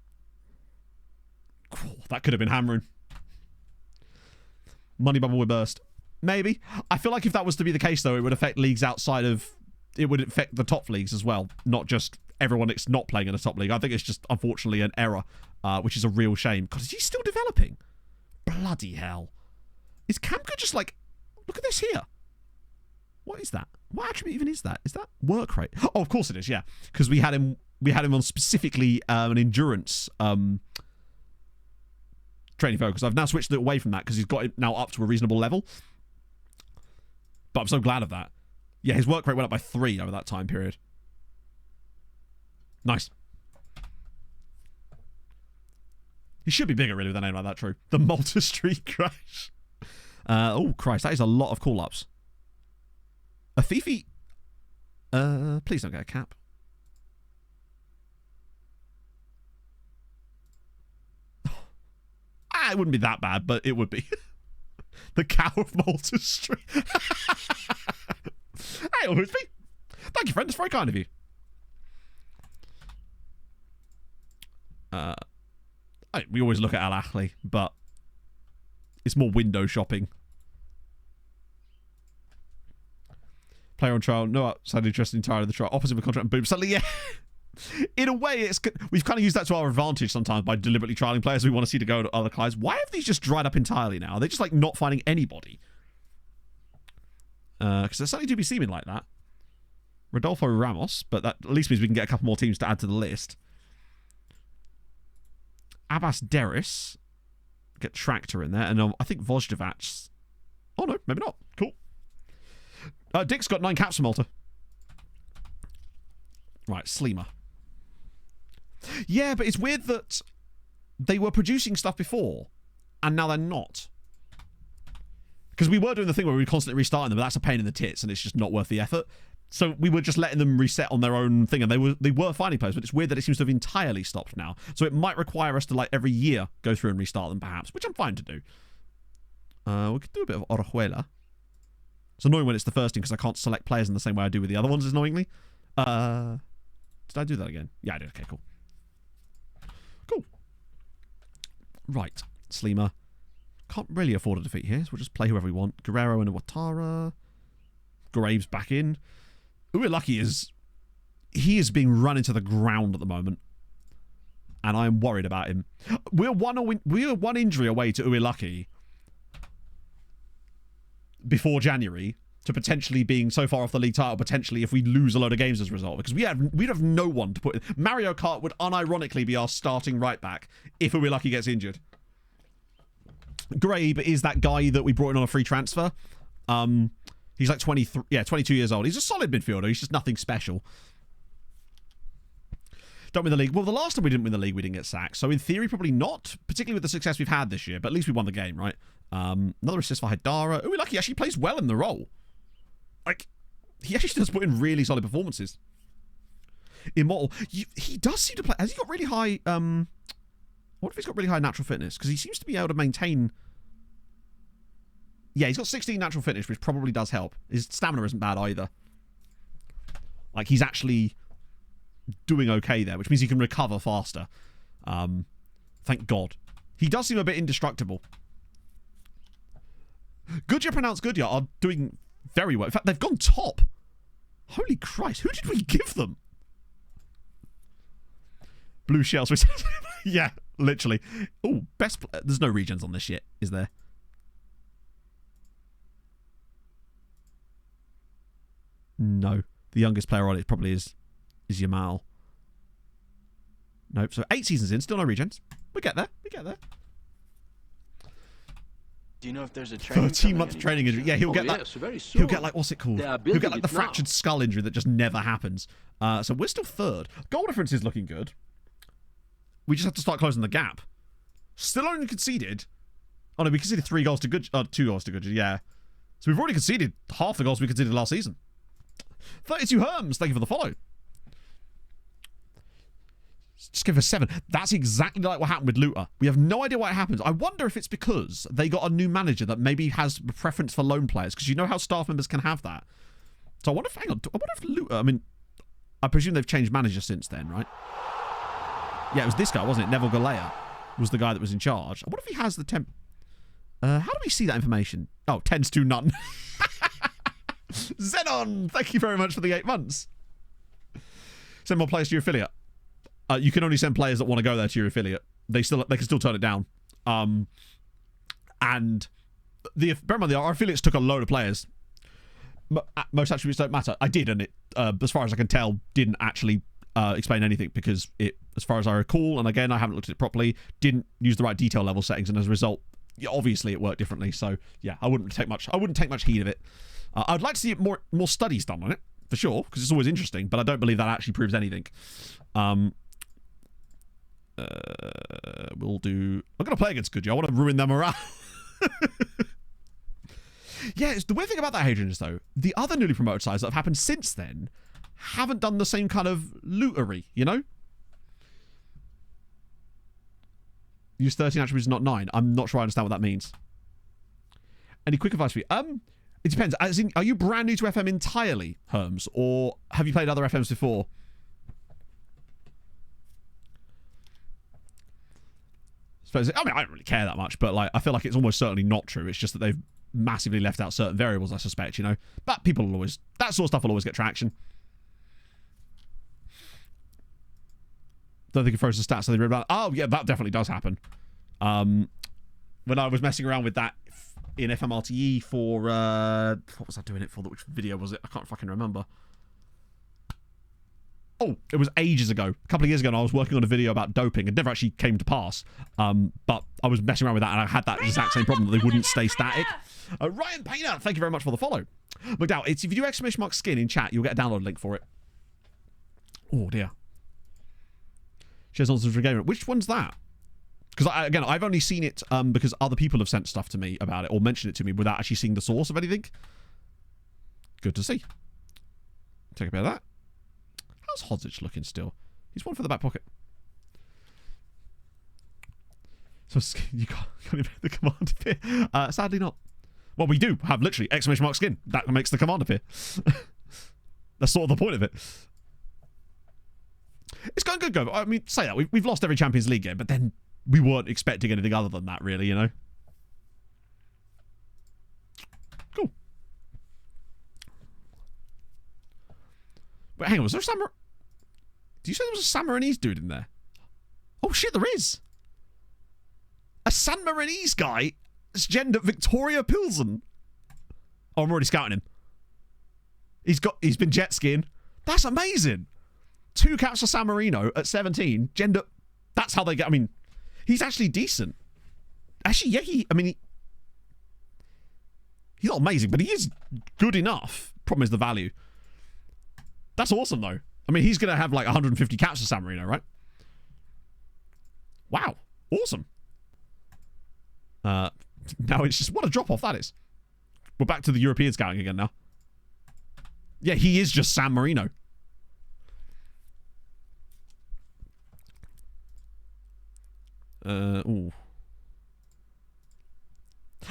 could have been hammering. Money bubble would burst. Maybe. I feel like if that was to be the case, though, it would affect leagues outside of... It would affect the top leagues as well, not just everyone that's not playing in a top league. I think it's just, unfortunately, an error, which is a real shame. God, is he still developing? Bloody hell. Is Kamka just like... Look at this here. What is that? What attribute even is that? Is that work rate? Oh, of course it is, yeah. Because we had him on specifically an endurance training focus. I've now switched it away from that because he's got it now up to a reasonable level. But I'm so glad of that. Yeah, his work rate went up by 3 over that time period. Nice. He should be bigger, really, with a name like that, true. The Malta Street Crash. Oh, Christ, that is a lot of call-ups. A Fifi. Please don't get a cap. It wouldn't be that bad, but it would be. The cow of Malta Street. Hey, Hoosby. Thank you, friend. It's very kind of you. We always look at Al Ahly, but it's more window shopping. Player on trial, no outside interest entirely in the trial. Opposite of a contract and boom. Suddenly, yeah. In a way, we've kind of used that to our advantage sometimes by deliberately trialing players we want to see to go to other clients. Why have these just dried up entirely now? Are they just like not finding anybody? Because they certainly do be seeming like that. Rodolfo Ramos, but that at least means we can get a couple more teams to add to the list. Abbas Deris. Get Tractor in there. And I think Vojdovac. Oh no, maybe not. Cool. Dick's got 9 caps for Malta. Right, Sleemer. Yeah, but it's weird that they were producing stuff before, and now they're not. Because we were doing the thing where we were constantly restarting them, but that's a pain in the tits, and it's just not worth the effort. So we were just letting them reset on their own thing, and they were finding posts, but it's weird that it seems to have entirely stopped now. So it might require us to, like, every year go through and restart them, perhaps, which I'm fine to do. We could do a bit of Orejuela. It's annoying when it's the first thing, because I can't select players in the same way I do with the other ones, annoyingly. Did I do that again? Yeah, I did. Okay, cool. Cool. Right. Sleemer. Can't really afford a defeat here, so we'll just play whoever we want. Guerrero and Ouattara. Graves back in. Uelucky he is being run into the ground at the moment, and I am worried about him. We're one injury away to Uelucky before January to potentially being so far off the league title, potentially if we lose a load of games as a result, because we'd have no one to put in. Mario Kart would unironically be our starting right back if Uelucky gets injured. Grabe is that guy that we brought in on a free transfer. He's like 22 years old. He's a solid midfielder. He's just nothing special. Don't win the league. Well, the last time we didn't win the league, we didn't get sacked. So in theory, probably not, particularly with the success we've had this year. But at least we won the game, right? Another assist for Haidara. Uelucky actually plays well in the role. Like, he actually does put in really solid performances. Immortal. He does seem to play. Has he got really high... what if he's got really high natural fitness? Because he seems to be able to maintain... Yeah, he's got 16 natural fitness, which probably does help. His stamina isn't bad either. Like, he's actually doing okay there, which means he can recover faster. Thank God. He does seem a bit indestructible. Goodyear pronounced Goodyear are doing very well. In fact, they've gone top. Holy Christ, who did we give them? Blue shells. Yeah, literally. Oh, best... There's no regens on this shit, is there? No. The youngest player on it probably is Yamal. Nope. So 8 seasons in, still no regens. We get there. Do you know if there's a training 13-month training injury? Yeah, he'll get that. He'll get, like, what's it called? He'll get, like, the fractured skull injury that just never happens. So we're still third. Goal difference is looking good. We just have to start closing the gap. Still only conceded... Oh, no, we conceded 2 goals to Goodyear, yeah. So we've already conceded half the goals we conceded last season. 32 Herms, thank you for the follow. Just give us 7. That's exactly like what happened with Luta. We have no idea what happens. I wonder if it's because they got a new manager that maybe has a preference for loan players, because you know how staff members can have that. So I wonder if, hang on, I wonder if Luta, I mean, I presume they've changed manager since then, right? Yeah, it was this guy, wasn't it? Neville Galea was the guy that was in charge. I wonder if he has the temp... how do we see that information? Oh, tends to none. Zenon, thank you very much for the 8 months. Send more players to your affiliate. You can only send players that want to go there to your affiliate. They can still turn it down. And bear in mind, our affiliates took a load of players. Most attributes don't matter. I did, and it, as far as I can tell, didn't actually explain anything, because it, as far as I recall, and again I haven't looked at it properly, didn't use the right detail level settings, and as a result, obviously it worked differently. So yeah, I wouldn't take much heed of it. I'd like to see more studies done on it, for sure, because it's always interesting, but I don't believe that actually proves anything. We'll do... I'm going to play against Goodyear. I want to ruin their morale. Yeah, the weird thing about that, Hadrian, is, though, the other newly promoted sides that have happened since then haven't done the same kind of lootery, you know? Use 13 attributes, not 9. I'm not sure I understand what that means. Any quick advice for you? It depends. As in, are you brand new to FM entirely, Herms, or have you played other FMs before? I mean, I don't really care that much, but like, I feel like it's almost certainly not true. It's just that they've massively left out certain variables, I suspect, you know? But people will always... That sort of stuff will always get traction. Don't think it froze the stats, so they read about... Oh, yeah, that definitely does happen. When I was messing around with that in FMRTE for... what was I doing it for? Which video was it? I can't fucking remember. Oh, it was ages ago. A couple of years ago, and I was working on a video about doping. It never actually came to pass. But I was messing around with that, and I had that exact same problem, that they wouldn't stay static. Ryan Painter, thank you very much for the follow. McDowell, if you do !skin in chat, you'll get a download link for it. Oh, dear. Shares on for gaming. Which one's that? Because, again, I've only seen it because other people have sent stuff to me about it or mentioned it to me without actually seeing the source of anything. Good to see. Take a bit of that. How's Hodzic looking still? He's one for the back pocket. So you can't even the command appear. Sadly not. Well, we do have literally exclamation mark skin. That makes the command appear. That's sort of the point of it. It's going good, go. I mean, say that. We've lost every Champions League game, but then we weren't expecting anything other than that, really, you know? Cool. Wait, hang on. Was there a Samurai? Did you say there was a San Marinese dude in there? Oh, shit, there is. A San Marinese guy is gendered Victoria Pilsen. Oh, I'm already scouting him. He's been jet skiing. That's amazing. 2 caps for San Marino at 17. Gender. That's how they get. I mean, he's actually decent. Actually, yeah, he's not amazing, but he is good enough. Problem is the value. That's awesome, though. I mean, he's going to have like 150 caps for San Marino, right? Wow. Awesome. Now it's just, what a drop-off that is. We're back to the European scouting again now. Yeah, he is just San Marino. Ooh.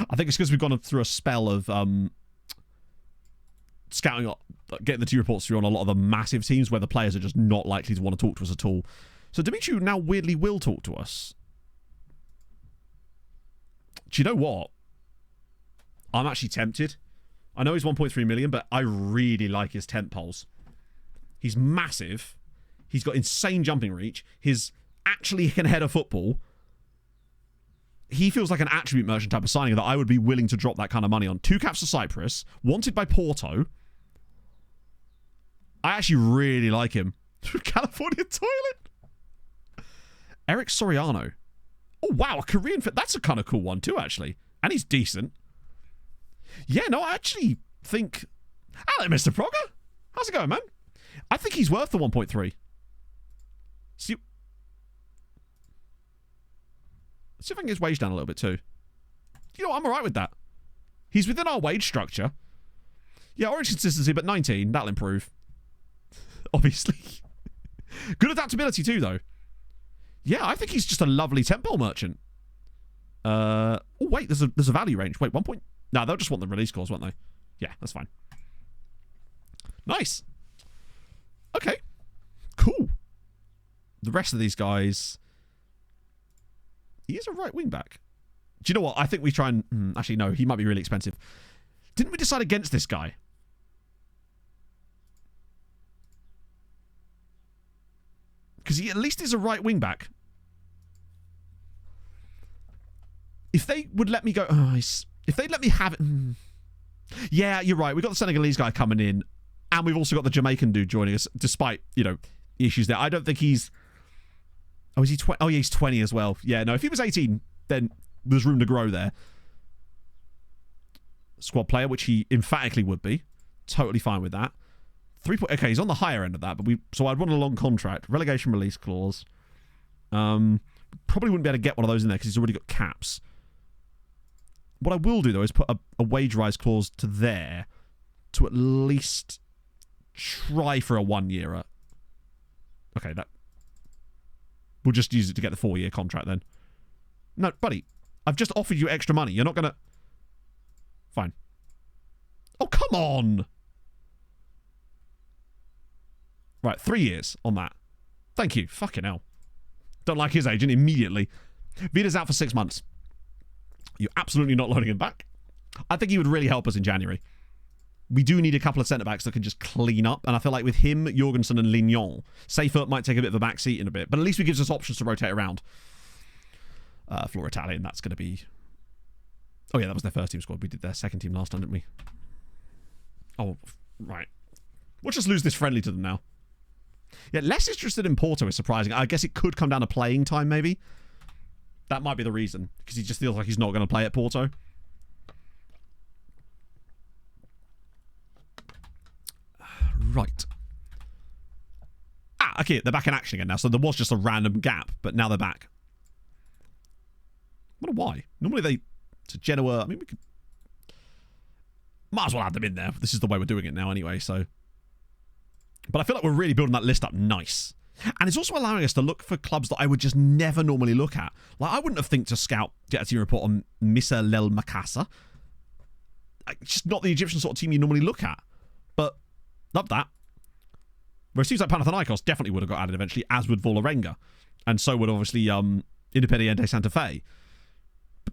I think it's because we've gone through a spell of scouting up, getting the 2 reports through on a lot of the massive teams where the players are just not likely to want to talk to us at all. So Dimitri now weirdly will talk to us. Do you know what? I'm actually tempted. I know he's 1.3 million, but I really like his temp poles. He's massive. He's got insane jumping reach. His actually can head a football. He feels like an attribute merchant type of signing that I would be willing to drop that kind of money on. 2 caps to Cyprus. Wanted by Porto. I actually really like him. California Toilet. Eric Soriano. Oh, wow. A Korean fit. That's a kind of cool one too, actually. And he's decent. Yeah, no, I actually think... Hello, Mr. Progger. How's it going, man? I think he's worth the 1.3. See if I can get his wage down a little bit too. You know what? I'm all right with that. He's within our wage structure. Yeah, orange consistency, but 19. That'll improve. Obviously. Good adaptability too, though. Yeah, I think he's just a lovely tempo merchant. Oh, wait, there's a value range. Wait, 1 point... No, they'll just want the release clause, won't they? Yeah, that's fine. Nice. Okay. Cool. The rest of these guys... He is a right wing back. Do you know what? I think we try and... actually, no. He might be really expensive. Didn't we decide against this guy? Because he at least is a right wing back. If they would let me go... if they'd let me have it... Yeah, you're right. We've got the Senegalese guy coming in. And we've also got the Jamaican dude joining us, despite, you know, issues there. I don't think he's... Oh, is he 20? Oh, yeah, he's 20 as well. Yeah, no, if he was 18, then there's room to grow there. Squad player, which he emphatically would be. Totally fine with that. 3 point... Okay, he's on the higher end of that, but so I'd want a long contract. Relegation release clause. Probably wouldn't be able to get one of those in there because he's already got caps. What I will do, though, is put a wage rise clause to there to at least try for a 1-year. Okay, that... We'll just use it to get the 4-year contract, then. No, buddy, I've just offered you extra money. You're not going to... Fine. Oh, come on! Right, 3 years on that. Thank you. Fucking hell. Don't like his agent immediately. Vida's out for 6 months. You're absolutely not loaning him back. I think he would really help us in January. We do need a couple of centre-backs that can just clean up. And I feel like with him, Jorgensen and Lignon, Seifert might take a bit of a back seat in a bit. But at least it gives us options to rotate around. Floor Italian, that's going to be... Oh, yeah, that was their first team squad. We did their second team last time, didn't we? Oh, right. We'll just lose this friendly to them now. Yeah, less interested in Porto is surprising. I guess it could come down to playing time, maybe. That might be the reason. Because he just feels like he's not going to play at Porto. Right. okay, they're back in action again now. So there was just a random gap, but now they're back. I wonder why. Normally they to Genoa. I mean, we could might as well add them in there. This is the way we're doing it now, anyway. So, but I feel like we're really building that list up nice. And it's also allowing us to look for clubs that I would just never normally look at. Like, I wouldn't have think to scout, get a team report on Missa Lel Makassa. Just not the Egyptian sort of team you normally look at. But, love that. Whereas teams like Panathinaikos definitely would have got added eventually, as would Vålerenga. And so would, obviously, Independiente Santa Fe.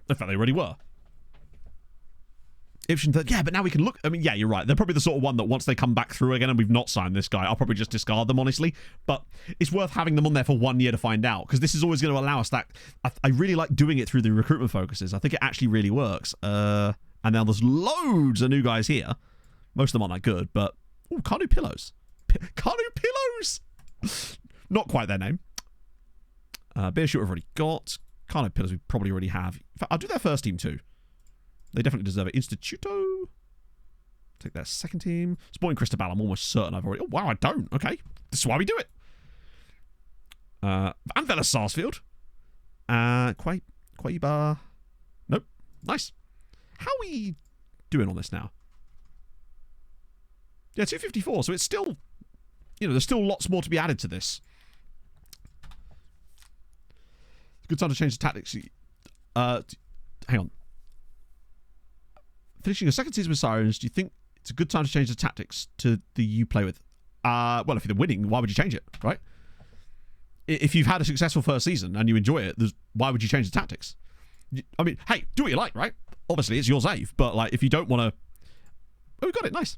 In fact, they already were. Yeah, but now we can look. I mean, yeah, you're right. They're probably the sort of one that once they come back through again and we've not signed this guy, I'll probably just discard them, honestly. But it's worth having them on there for 1 year to find out, because this is always going to allow us that. I really like doing it through the recruitment focuses. I think it actually really works. And now there's loads of new guys here. Most of them aren't that good, but... Oh, Kanu Pillows. Kanu Pillows! Not quite their name. Beer Shooter we've already got. Kanu Pillows we probably already have. In fact, I'll do their first team too. They definitely deserve it. Instituto. Take their second team. Sporting Cristobal, I'm almost certain I've already... Oh, wow, I don't. Okay. This is why we do it. Van Vella Sarsfield. Quaiba. Nope. Nice. How are we doing on this now? Yeah, 254. So it's still... You know, there's still lots more to be added to this. Good time to change the tactics. Hang on. Finishing a second season with Sirens, do you think it's a good time to change the tactics to the you play with? Well, if you're winning, why would you change it, right? If you've had a successful first season and you enjoy it, why would you change the tactics? I mean, hey, do what you like, right? Obviously, it's your save, but like, if you don't want to... Oh, we got it, nice.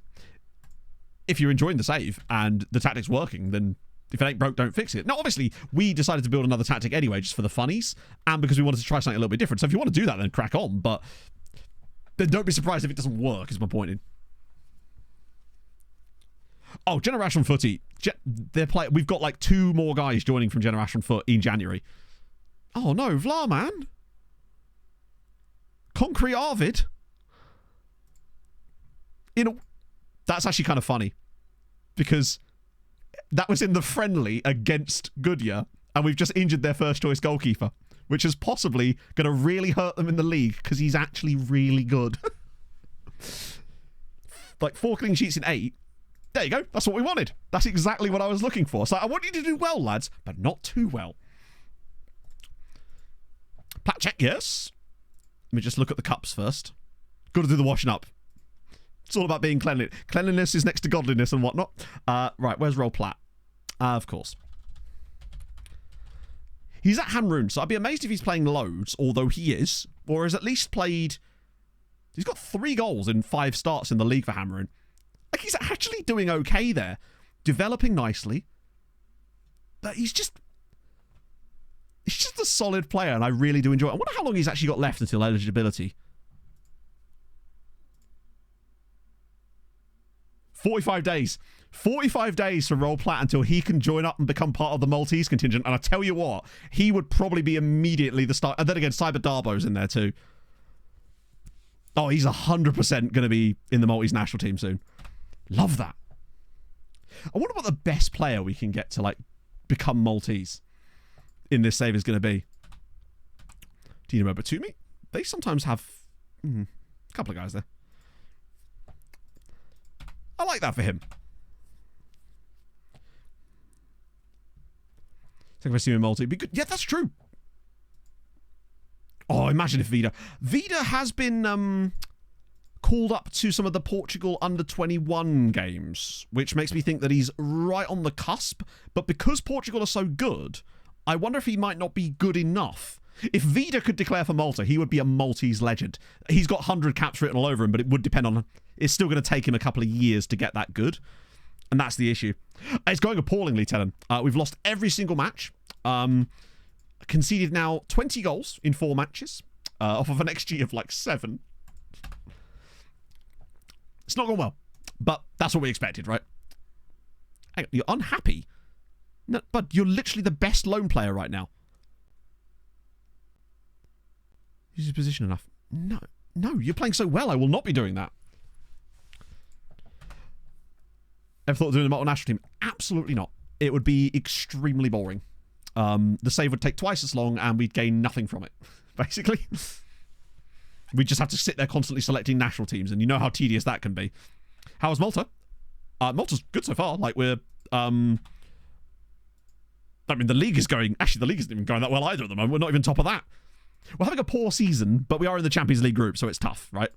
If you're enjoying the save and the tactic's working, then if it ain't broke, don't fix it. Now, obviously, we decided to build another tactic anyway, just for the funnies, and because we wanted to try something a little bit different. So if you want to do that, then crack on, but... Then don't be surprised if it doesn't work, is my point in. Oh, Generation Footy. We've got like 2 more guys joining from Generation Foot in January. Oh no, Vlaman. Concrete Arvid. That's actually kind of funny. Because that was in the friendly against Goodyear, and we've just injured their first choice goalkeeper, which is possibly going to really hurt them in the league because he's actually really good. Like 4 clean sheets in 8. There you go. That's what we wanted. That's exactly what I was looking for. So I want you to do well, lads, but not too well. Plat check, yes. Let me just look at the cups first. Got to do the washing up. It's all about being cleanly. Cleanliness is next to godliness and whatnot. Right, where's Roll Plat? Of course. He's at Hamrun, so I'd be amazed if he's playing loads, although he is, or has at least played... He's got 3 goals in 5 starts in the league for Hamrun. Like, he's actually doing okay there. Developing nicely. But he's just a solid player, and I really do enjoy it. I wonder how long he's actually got left until eligibility. 45 days. 45 days for Roll Plat until he can join up and become part of the Maltese contingent. And I tell you what, he would probably be immediately the start. And then again, Cyber Darbo's in there too. Oh, he's 100% going to be in the Maltese national team soon. Love that. I wonder what the best player we can get to like become Maltese in this save is going to be. Dinamo Batumi. They sometimes have a couple of guys there. I like that for him. Think if I see him in multi, be good. Yeah, that's true. Oh, imagine if Vida has been called up to some of the Portugal under-21 games, which makes me think that he's right on the cusp. But because Portugal are so good, I wonder if he might not be good enough. If Vida could declare for Malta, he would be a Maltese legend. He's got 100 caps written all over him, but it would depend on... It's still going to take him a couple of years to get that good. And that's the issue. It's going appallingly, Tellen. We've lost every single match. Conceded now 20 goals in 4 matches. Off of an XG of like 7. It's not going well. But that's what we expected, right? Hang on, you're unhappy? No, but you're literally the best loan player right now. Use his position enough. No, you're playing so well. I will not be doing that. Ever thought of doing the multinational team? Absolutely not. it would be extremely boring. The save would take twice as long, and we'd gain nothing from it, basically. We just have to sit there constantly selecting national teams, and you know how tedious that can be. How's Malta? Malta's good so far. Like, we're... I mean, the league is going... Actually, the league isn't even going that well either at the moment. We're not even top of that. We're having a poor season, but we are in the Champions League group, so it's tough, right?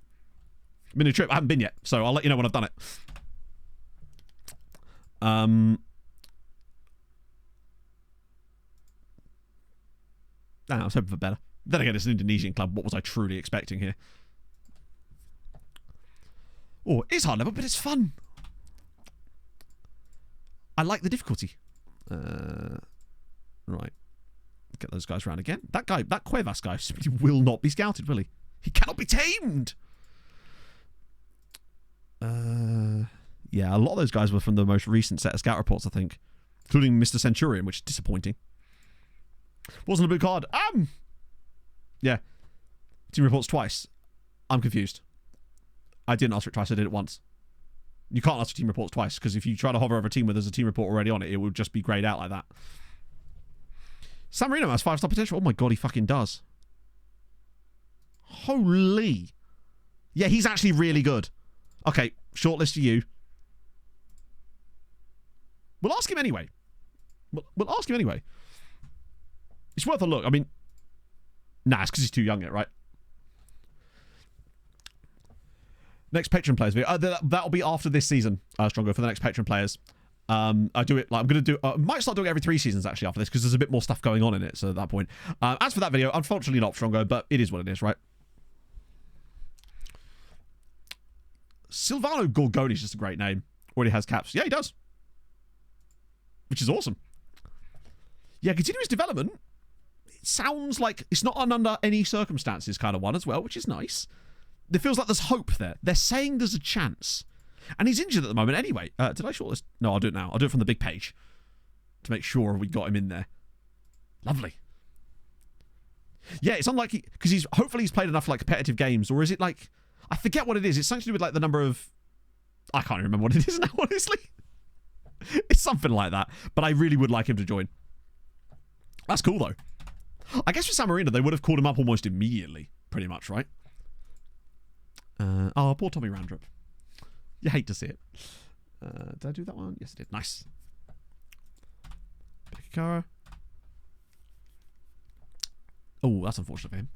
Mini trip. I haven't been yet, so I'll let you know when I've done it. I was hoping for better. Then again, it's an Indonesian club. What was I truly expecting here? Oh, it's hard level, but it's fun. I like the difficulty. Right. Get those guys around again. That guy, that Cuevas guy, simply will not be scouted, will he? He cannot be tamed! Yeah, a lot of those guys were from the most recent set of scout reports, I think. Including Mr. Centurion, which is disappointing. Wasn't a blue card. Yeah. Team reports twice. I'm confused. I didn't ask for it twice, I did it once. You can't ask for team reports twice, because if you try to hover over a team where there's a team report already on it, it will just be greyed out like that. San Marino has 5-star potential. Oh my god, he fucking does. Holy. Yeah, he's actually really good. Okay, shortlist for you. We'll ask him anyway. We'll ask him anyway. It's worth a look. I mean, nah, it's because he's too young yet, right? Next Patreon players video. That'll be after this season, Strongo, for the next Patreon players. I do it like I'm going to do. Might start doing it every 3 seasons actually after this because there's a bit more stuff going on in it. So at that point, as for that video, unfortunately not Strongo, but it is what it is, right? Silvano Gorgoni is just a great name. Already has caps. Yeah, he does. Which is awesome. Yeah, continuous development. It sounds like it's not an under any circumstances kind of one as well, which is nice. It feels like there's hope there. They're saying there's a chance. And he's injured at the moment anyway. Did I shortlist? No, I'll do it now. I'll do it from the big page to make sure we got him in there. Lovely. Yeah, it's unlikely because hopefully he's played enough like competitive games, or is it like I forget what it is. It's something to do with like the number of I can't even remember what it is now, honestly. It's something like that. But I really would like him to join. That's cool though. I guess for San Marino they would have called him up almost immediately, pretty much, right? Oh, poor Tommy Randrup. You hate to see it. Did I do that one? Yes, I did. Nice. Pikara. Oh, that's unfortunate for him.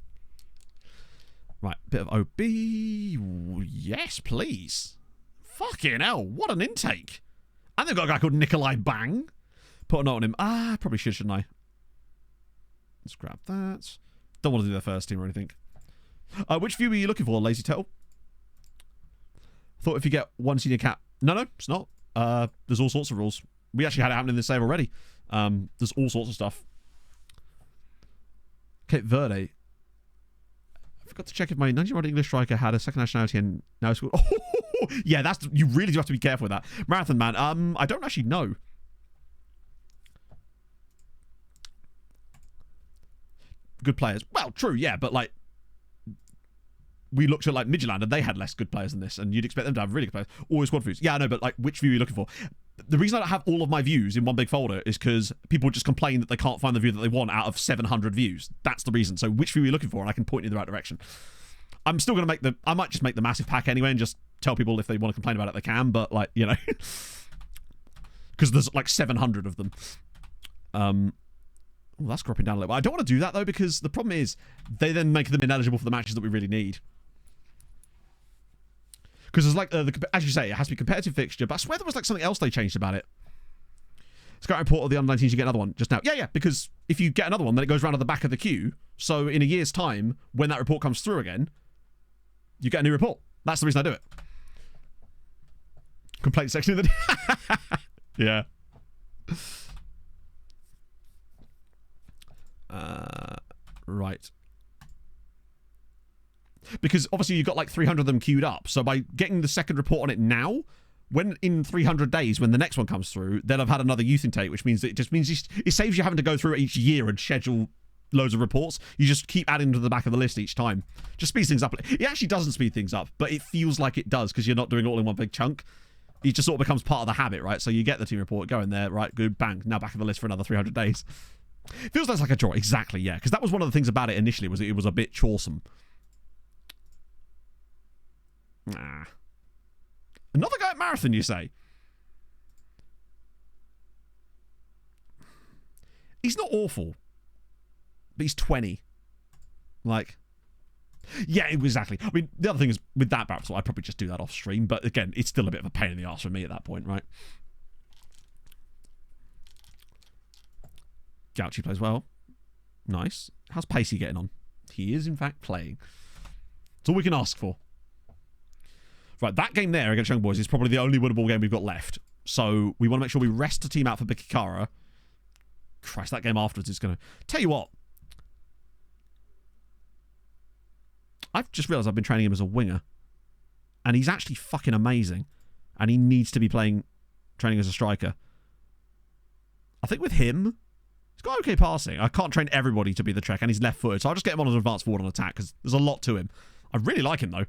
Right, bit of OB. Yes, please. Fucking hell, what an intake. And they've got a guy called Nikolai Bang. Put a note on him. Probably should, shouldn't I? Let's grab that. Don't want to do their first team or anything. Which view are you looking for, Lazy Turtle? Thought if you get one senior cap. No, it's not. There's all sorts of rules. We actually had it happen in this save already. There's all sorts of stuff. Cape Verde. I forgot to check if my 19-year-old English striker had a second nationality and now school. Oh, yeah, that's you really do have to be careful with that. Marathon Man. I don't actually know. Good players. Well, true, yeah, but like we looked at like Midtjylland and they had less good players than this, and you'd expect them to have really good players. Always squad views. Yeah, I know, but like which view are you looking for? The reason I don't have all of my views in one big folder is because people just complain that they can't find the view that they want out of 700 views. That's the reason. So which view are you looking for? And I can point you in the right direction. I'm still going to I might just make the massive pack anyway and just tell people if they want to complain about it, they can, but like, you know, because there's like 700 of them. Oh, that's dropping down a little bit. I don't want to do that though, because the problem is they then make them ineligible for the matches that we really need. Because there's like, as you say, it has to be competitive fixture, but I swear there was like something else they changed about it. Scout report of the under-19s, you get another one just now. Yeah, because if you get another one, then it goes around to the back of the queue. So in a year's time, when that report comes through again, you get a new report. That's the reason I do it. Complaint section of the yeah. Right. Because obviously you've got like 300 of them queued up. So by getting the second report on it now, when in 300 days, when the next one comes through, then I've had another youth intake, which means it saves you having to go through it each year and schedule loads of reports. You just keep adding to the back of the list each time. Just speeds things up. It actually doesn't speed things up, but it feels like it does because you're not doing it all in one big chunk. It just sort of becomes part of the habit, right? So you get the team report, go in there, right, good, bang, now back in the list for another 300 days. Feels less like a chore. Exactly, yeah. Because that was one of the things about it initially, was it was a bit choresome. Nah. Another guy at Marathon, you say? He's not awful. But he's 20. Like... Yeah, exactly. I mean, the other thing is, with that battle, I'd probably just do that off stream, but again, it's still a bit of a pain in the arse for me at that point, right? Gauchi plays well. Nice. How's Pacey getting on? He is, in fact, playing. That's all we can ask for. Right, that game there against Young Boys is probably the only winnable game we've got left. So we want to make sure we rest the team out for Bikikara. Christ, that game afterwards is going to... Tell you what. I've just realised I've been training him as a winger. And he's actually fucking amazing. And he needs to be training as a striker. I think with him, he's got okay passing. I can't train everybody to be the Trek, and he's left-footed, so I'll just get him on as an advanced forward on attack, because there's a lot to him. I really like him, though.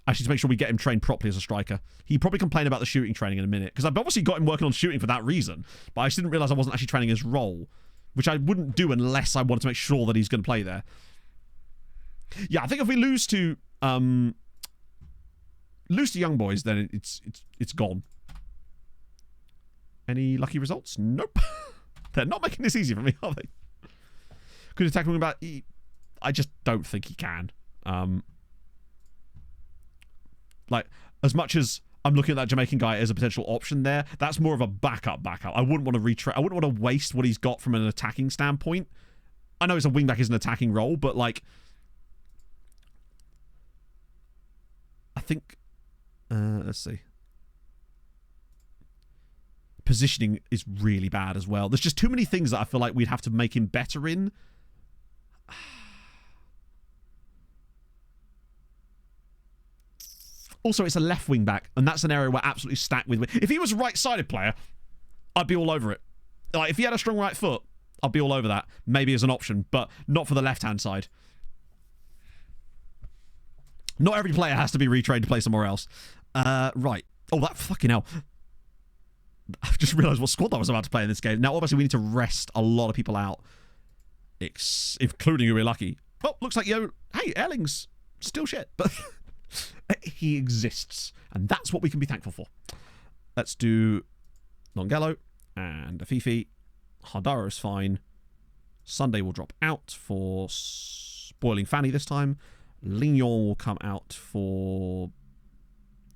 Actually, to make sure we get him trained properly as a striker. He probably complain about the shooting training in a minute, because I've obviously got him working on shooting for that reason, but I just didn't realise I wasn't actually training his role, which I wouldn't do unless I wanted to make sure that he's going to play there. Yeah, I think if we lose to Young Boys, then it's gone. Any lucky results? Nope. They're not making this easy for me, are they? Could attack him about... I just don't think he can. Like, as much as I'm looking at that Jamaican guy as a potential option there, that's more of a backup. I wouldn't want to I wouldn't want to waste what he's got from an attacking standpoint. I know it's a wingback is an attacking role, but like... I think... let's see. Positioning is really bad as well. There's just too many things that I feel like we'd have to make him better in. Also, it's a left wing back, and that's an area we're absolutely stacked with. If he was a right-sided player, I'd be all over it. Like, if he had a strong right foot, I'd be all over that. Maybe as an option, but not for the left-hand side. Not every player has to be retrained to play somewhere else. Right. Oh, that fucking hell. I've just realised what squad I was about to play in this game. Now, obviously, we need to rest a lot of people out, including who we're lucky. Well, looks like, hey, Erling's still shit, but he exists, and that's what we can be thankful for. Let's do Longello and Afifi. Hardara is fine. Sunday will drop out for Spoiling Fanny this time. Lignon will come out for...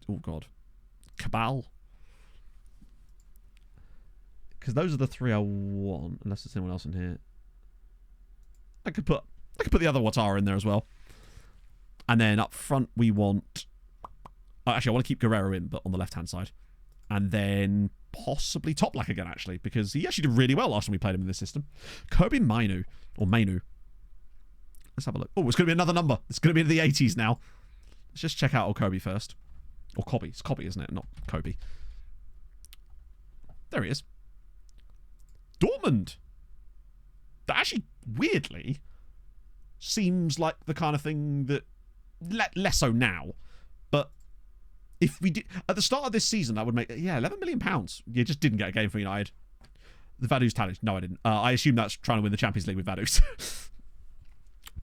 Oh, God. Cabal. Because those are the three I want, unless there's anyone else in here. I could put the other Watara in there as well. And then up front we want... actually, I want to keep Guerrero in, but on the left-hand side. And then possibly Toplak again, actually, because he actually did really well last time we played him in this system. Kobe Mainu. Or Mainu. Let's have a look. Oh, it's going to be another number. It's going to be in the 80s now. Let's just check out Kobe first. Or Kobe. It's Kobe, isn't it? Not Kobe. There he is. Dortmund. That actually, weirdly, seems like the kind of thing that... less so now. But if we did... At the start of this season, that would make... Yeah, £11 million. You just didn't get a game for United. The Vaduz talent. No, I didn't. I assume that's trying to win the Champions League with Vaduz.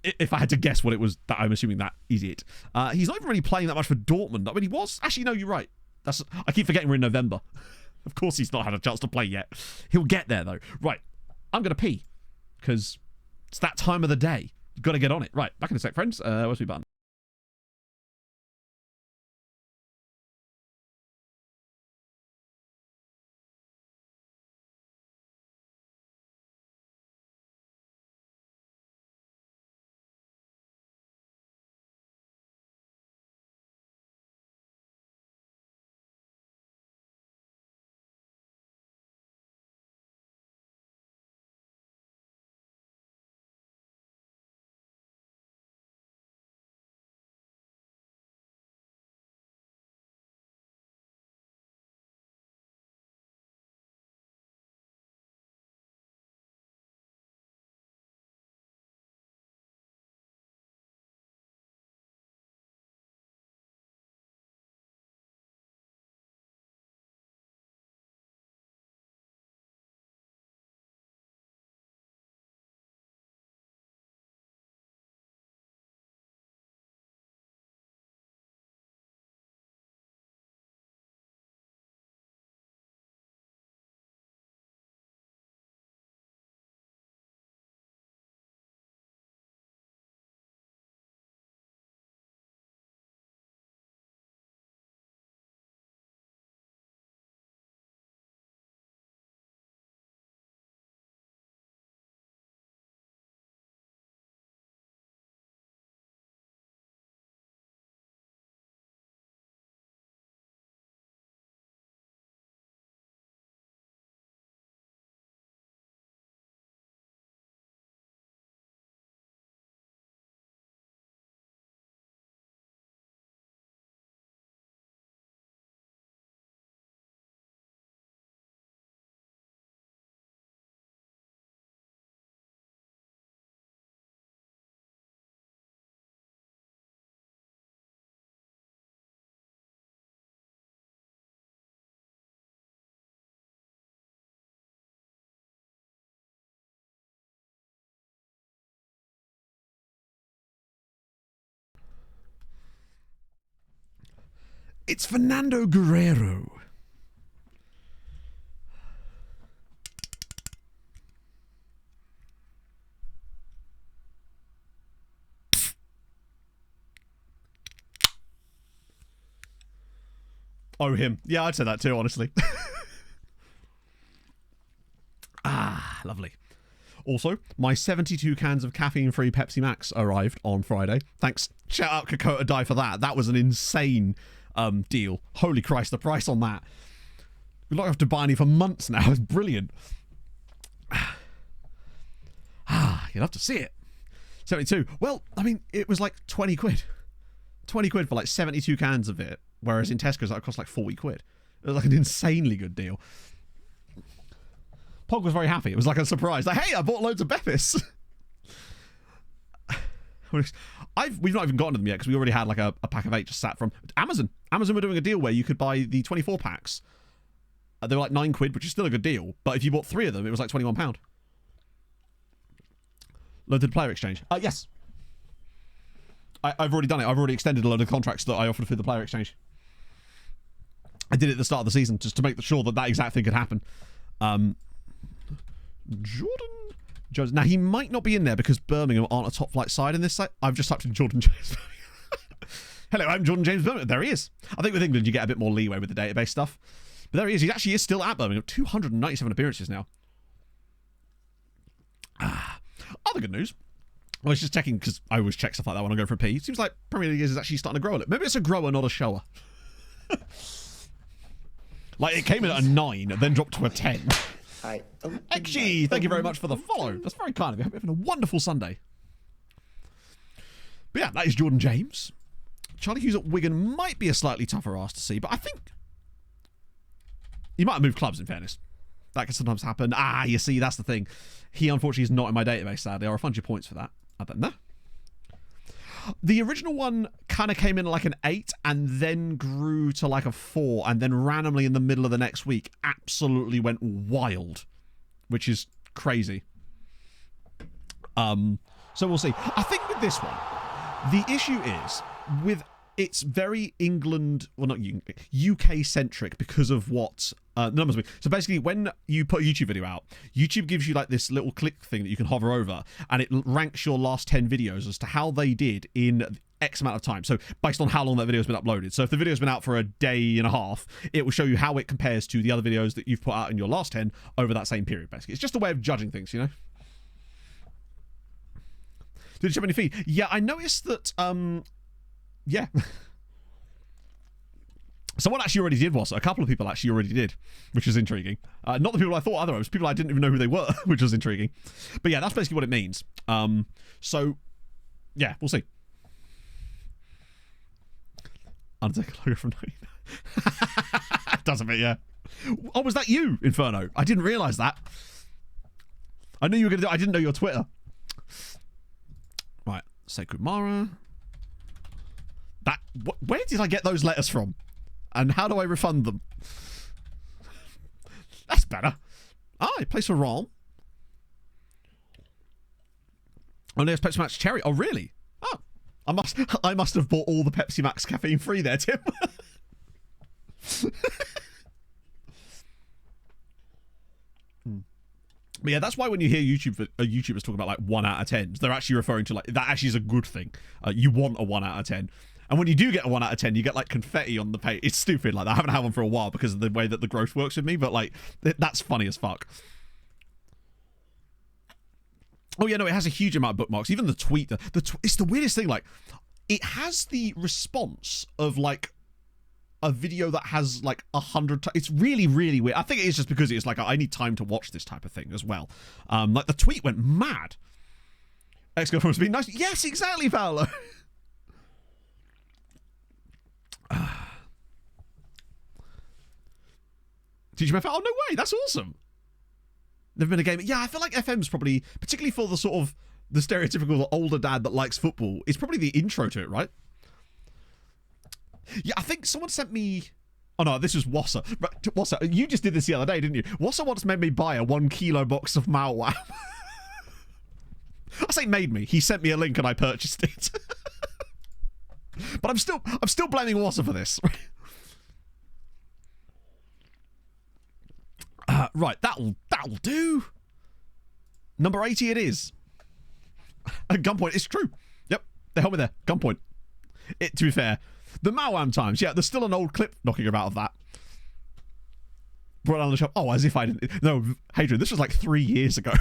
If I had to guess what it was, that I'm assuming that is it. He's not even really playing that much for Dortmund. I mean, he was... Actually, no, you're right. I keep forgetting we're in November. Of course he's not had a chance to play yet. He'll get there, though. Right. I'm going to pee. Because it's that time of the day. You've got to get on it. Right. Back in a sec, friends. Where's my button? It's Fernando Guerrero. Oh, him. Yeah, I'd say that too, honestly. Lovely. Also, my 72 cans of caffeine-free Pepsi Max arrived on Friday. Thanks. Shout out Kakota Dai for that. That was an insane deal. Holy Christ, the price on that. We don't have to buy any for months now. It's brilliant. You'll have to see it. 72. Well, I mean, it was like 20 quid. 20 quid for like 72 cans of it. Whereas in Tesco's, that would cost like 40 quid. It was like an insanely good deal. Pog was very happy. It was like a surprise. Like, hey, I bought loads of Beppis. We've not even gotten to them yet because we already had like a pack of 8 just sat from Amazon. Amazon were doing a deal where you could buy the 24 packs. They were like 9 quid, which is still a good deal. But if you bought 3 of them, it was like £21. Loaded player exchange. Yes. I've already done it. I've already extended a load of contracts that I offered through the player exchange. I did it at the start of the season just to make sure that that exact thing could happen. Jordan Jones. Now, he might not be in there because Birmingham aren't a top flight side in this site. I've just typed in Jordan James. Hello, I'm Jordan James Birmingham. There he is. I think with England, you get a bit more leeway with the database stuff. But there he is. He actually is still at Birmingham. 297 appearances now. Other good news. I was just checking because I always check stuff like that when I go for a pee. It seems like Premier League is actually starting to grow a little. Maybe it's a grower, not a shower. Like, it came in at a 9 and then dropped to a 10. Hi. XG, thank you very much for the follow. That's very kind of you. I hope you're having a wonderful Sunday. But yeah, that is Jordan James. Charlie Hughes at Wigan might be a slightly tougher ask to see, but I think he might have moved clubs, in fairness. That can sometimes happen. You see, that's the thing. He, unfortunately, is not in my database, sadly. I'll refund you points for that. I don't know. The original one kind of came in like an 8 and then grew to like a 4 and then randomly in the middle of the next week absolutely went wild, which is crazy. So we'll see. I think with this one, the issue is with it's very England, well, not UK centric because of what the numbers mean. So basically, when you put a YouTube video out, YouTube gives you like this little click thing that you can hover over, and it ranks your last 10 videos as to how they did in X amount of time. So based on how long that video has been uploaded. So if the video's been out for a day and a half, it will show you how it compares to the other videos that you've put out in your last 10 over that same period. Basically, it's just a way of judging things, you know. Did you show any feed? Yeah, I noticed that. Yeah. Someone actually already did, was a couple of people actually already did, which is intriguing. Not the people I thought otherwise, people I didn't even know who they were, which was intriguing. But yeah, that's basically what it means. So, yeah, we'll see. Undertaker logo from 9. Doesn't it, yeah. Oh, was that you, Inferno? I didn't realise that. I knew you were going to do I didn't know your Twitter. Right, Sacred Mara. Where did I get those letters from? And how do I refund them? That's better. He plays for Rom. Oh, there's Pepsi Max Cherry. Oh, really? Oh, I must have bought all the Pepsi Max caffeine free there, Tim. But yeah, that's why when you hear YouTubers talk about like 1 out of 10s, they're actually referring to like that actually is a good thing. You want a 1 out of 10. And when you do get a 1 out of 10, you get like confetti on the page. It's stupid. Like I haven't had one for a while because of the way that the growth works with me. But like that's funny as fuck. Oh yeah, no, it has a huge amount of bookmarks. Even the tweet, it's the weirdest thing. Like it has the response of like a video that has like 100. It's really, really weird. I think it is just because it's like I need time to watch this type of thing as well. Like the tweet went mad. Ex-girlfriend's been nice. Yes, exactly, Paolo. Teach me FM? Oh, no way. That's awesome. Never been a game. Yeah, I feel like FM's probably, particularly for the sort of the stereotypical older dad that likes football, it's probably the intro to it, right? Yeah, I think someone sent me... Oh, no, this was Wassa. Wassa, you just did this the other day, didn't you? Wassa once made me buy a 1 kilo box of Mao Wow. I say made me. He sent me a link and I purchased it. But I'm still blaming Wassa for this. Right, that'll do. Number 80 it is. At gunpoint, it's true. Yep, they held me there. Gunpoint. To be fair, the Mawam times, yeah, there's still an old clip knocking about of that. Brought down the shop. Oh, as if I didn't. No, Hadrian, this was like 3 years ago.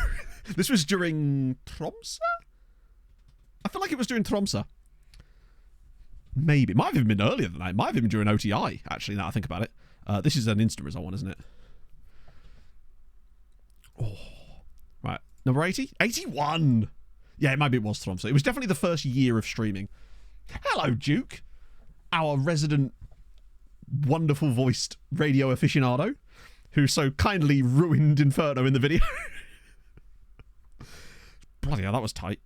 This was during Tromsø? I feel like it was during Tromsø. Maybe. It might have even been earlier than that. It might have even been during OTI, actually, now I think about it. This is an instant result one, isn't it? Oh. Right. Number 80? 81! Yeah, maybe it was Tromsø. It was definitely the first year of streaming. Hello, Duke. Our resident, wonderful voiced radio aficionado, who so kindly ruined Inferno in the video. Bloody hell, that was tight.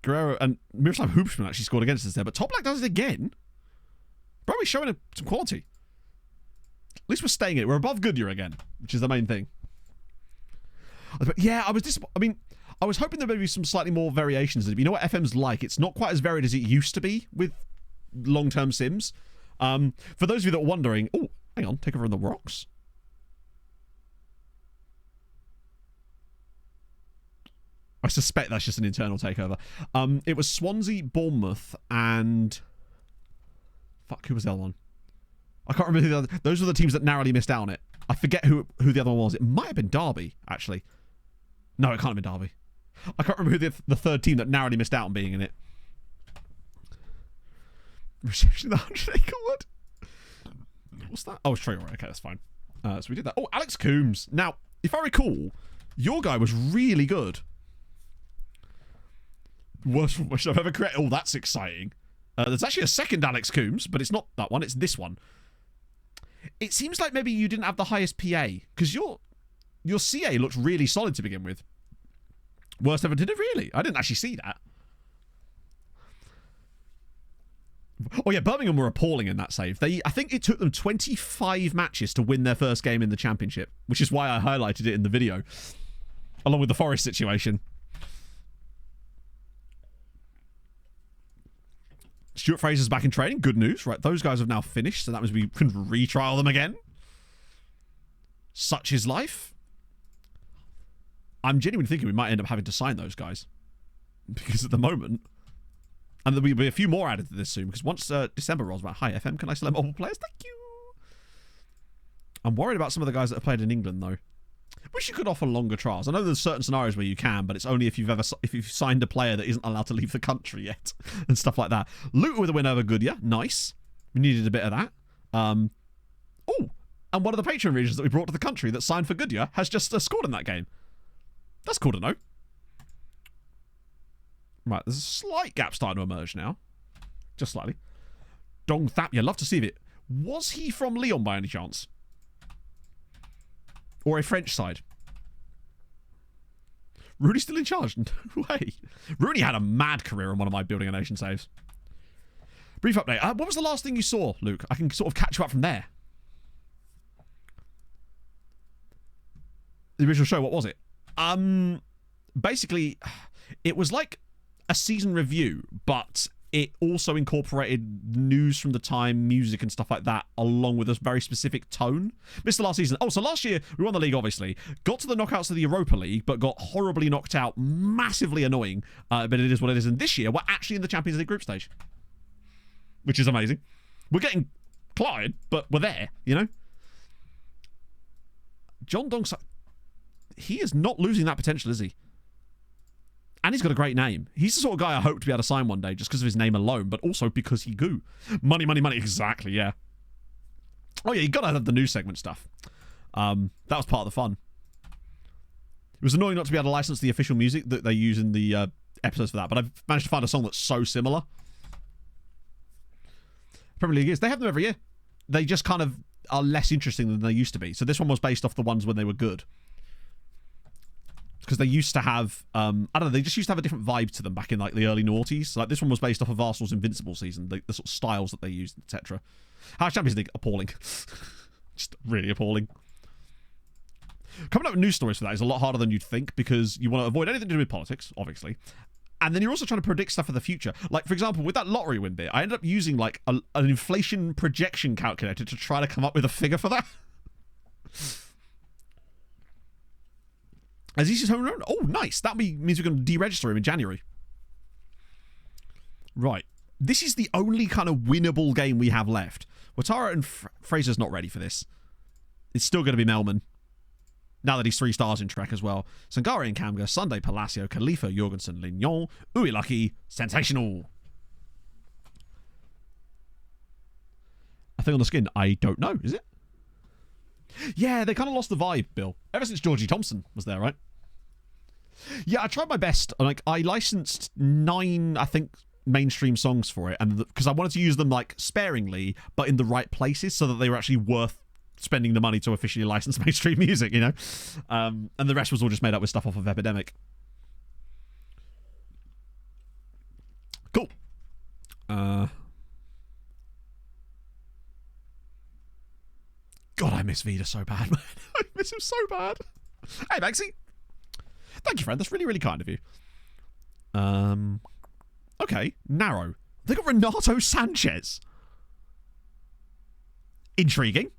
Guerrero and Miroslav Hoopsman actually scored against us there, but Top Black does it again. Bro, we're showing some quality. At least we're staying in it. We're above Goodyear again, which is the main thing. Yeah, I was hoping there may be some slightly more variations. You know what FM's like? It's not quite as varied as it used to be with long-term sims. For those of you that are wondering, oh, hang on, take over on the rocks. I suspect that's just an internal takeover. It was Swansea, Bournemouth, and fuck, who was the other one? I can't remember who the other. Those were the teams that narrowly missed out on it. I forget who the other one was. It might have been Derby, actually. No, it can't have been Derby. I can't remember who the third team that narrowly missed out on being in it. Reception of the 100-acre wood. What's that? Oh, straight away. Okay, that's fine. So we did that. Oh, Alex Coombs. Now, if I recall, your guy was really good. Worst formation I've ever created. Oh, that's exciting. There's actually a second Alex Coombs, but it's not that one. It's this one. It seems like maybe you didn't have the highest PA, because your CA looked really solid to begin with. Worst ever, did it really? I didn't actually see that. Oh yeah, Birmingham were appalling in that save. I think it took them 25 matches to win their first game in the championship, which is why I highlighted it in the video, along with the Forest situation. Stuart Fraser's back in training. Good news, right? Those guys have now finished, so that means we can retrial them again. Such is life. I'm genuinely thinking we might end up having to sign those guys, because at the moment, and there'll be a few more added to this soon, because once December rolls around, hi FM, can I select multiple players? Thank you. I'm worried about some of the guys that have played in England though. Wish you could offer longer trials. I know there's certain scenarios where you can, but it's only if you've signed a player that isn't allowed to leave the country yet and stuff like that. Luton with a win over Goodyear, nice. We needed a bit of that. Oh, and one of the Patreon regions that we brought to the country that signed for Goodyear has just scored in that game. That's cool to know. Right, there's a slight gap starting to emerge now, just slightly. Dong Thap, yeah, love to see it. Was he from Lyon by any chance? Or a French side? Rooney's still in charge? No way. Rooney had a mad career in one of my Building a Nation saves. Brief update. What was the last thing you saw, Luke? I can sort of catch you up from there. The original show, what was it? Basically, it was like a season review, but it also incorporated news from the time, music and stuff like that, along with a very specific tone. Missed the last season. Oh, so last year, we won the league, obviously. Got to the knockouts of the Europa League, but got horribly knocked out. Massively annoying, but it is what it is. And this year, we're actually in the Champions League group stage, which is amazing. We're getting clotted, but we're there, you know? John Donks, he is not losing that potential, is he? And he's got a great name. He's the sort of guy I hope to be able to sign one day just because of his name alone, but also because he goo. Money, money, money. Exactly, yeah. Oh, yeah, you got to have the news segment stuff. That was part of the fun. It was annoying not to be able to license the official music that they use in the episodes for that, but I've managed to find a song that's so similar. Premier League is. They have them every year. They just kind of are less interesting than they used to be. So this one was based off the ones when they were good. Because they used to have, I don't know, they just used to have a different vibe to them back in like the early noughties. Like this one was based off of Arsenal's Invincible season, the sort of styles that they used, etc. How Champions League, appalling. Just really appalling. Coming up with news stories for that is a lot harder than you'd think because you want to avoid anything to do with politics, obviously. And then you're also trying to predict stuff for the future. Like, for example, with that lottery win bit, I ended up using like an inflation projection calculator to try to come up with a figure for that. Has he his home run? Oh, nice. That means we're going to deregister him in January. Right. This is the only kind of winnable game we have left. Watara and Fraser's not ready for this. It's still going to be Melman. Now that he's 3 stars in Trek as well. Sangare and Kamga, Sunday Palacio, Khalifa, Jorgensen, Lignon, Uilaki, sensational. I think on the skin, I don't know, is it? Yeah, they kind of lost the vibe, Bill. Ever since Georgie Thompson was there, right? Yeah, I tried my best. Like, I licensed 9, I think, mainstream songs for it, and because I wanted to use them like sparingly, but in the right places, so that they were actually worth spending the money to officially license mainstream music, you know. And the rest was all just made up with stuff off of Epidemic. Cool. God, I miss Vida so bad, man. I miss him so bad. Hey, Maxie. Thank you, friend. That's really, really kind of you. Okay, narrow. They got Renato Sanchez. Intriguing.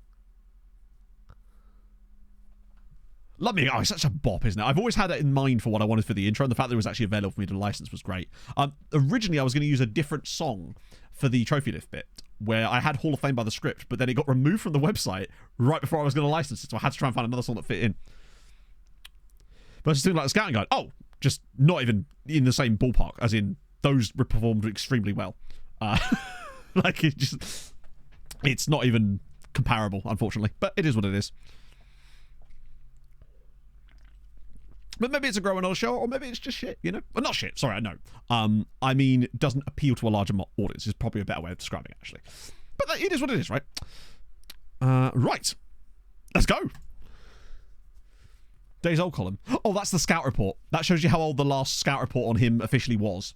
Love me. Oh, it's such a bop, isn't it? I've always had it in mind for what I wanted for the intro, and the fact that it was actually available for me to license was great. Originally, I was going to use a different song for the trophy lift bit, where I had Hall of Fame by the script, but then it got removed from the website right before I was going to license it, so I had to try and find another song that fit in. But I was doing like the scouting guide. Oh, just not even in the same ballpark, as in those performed extremely well. Like, it's not even comparable, unfortunately, but it is what it is. But maybe it's a growing old show, or maybe it's just shit, you know? Well, not shit, sorry, I know. I mean, it doesn't appeal to a larger audience, is probably a better way of describing it, actually. But it is what it is, right? Right. Let's go. Days old column. Oh, that's the scout report. That shows you how old the last scout report on him officially was.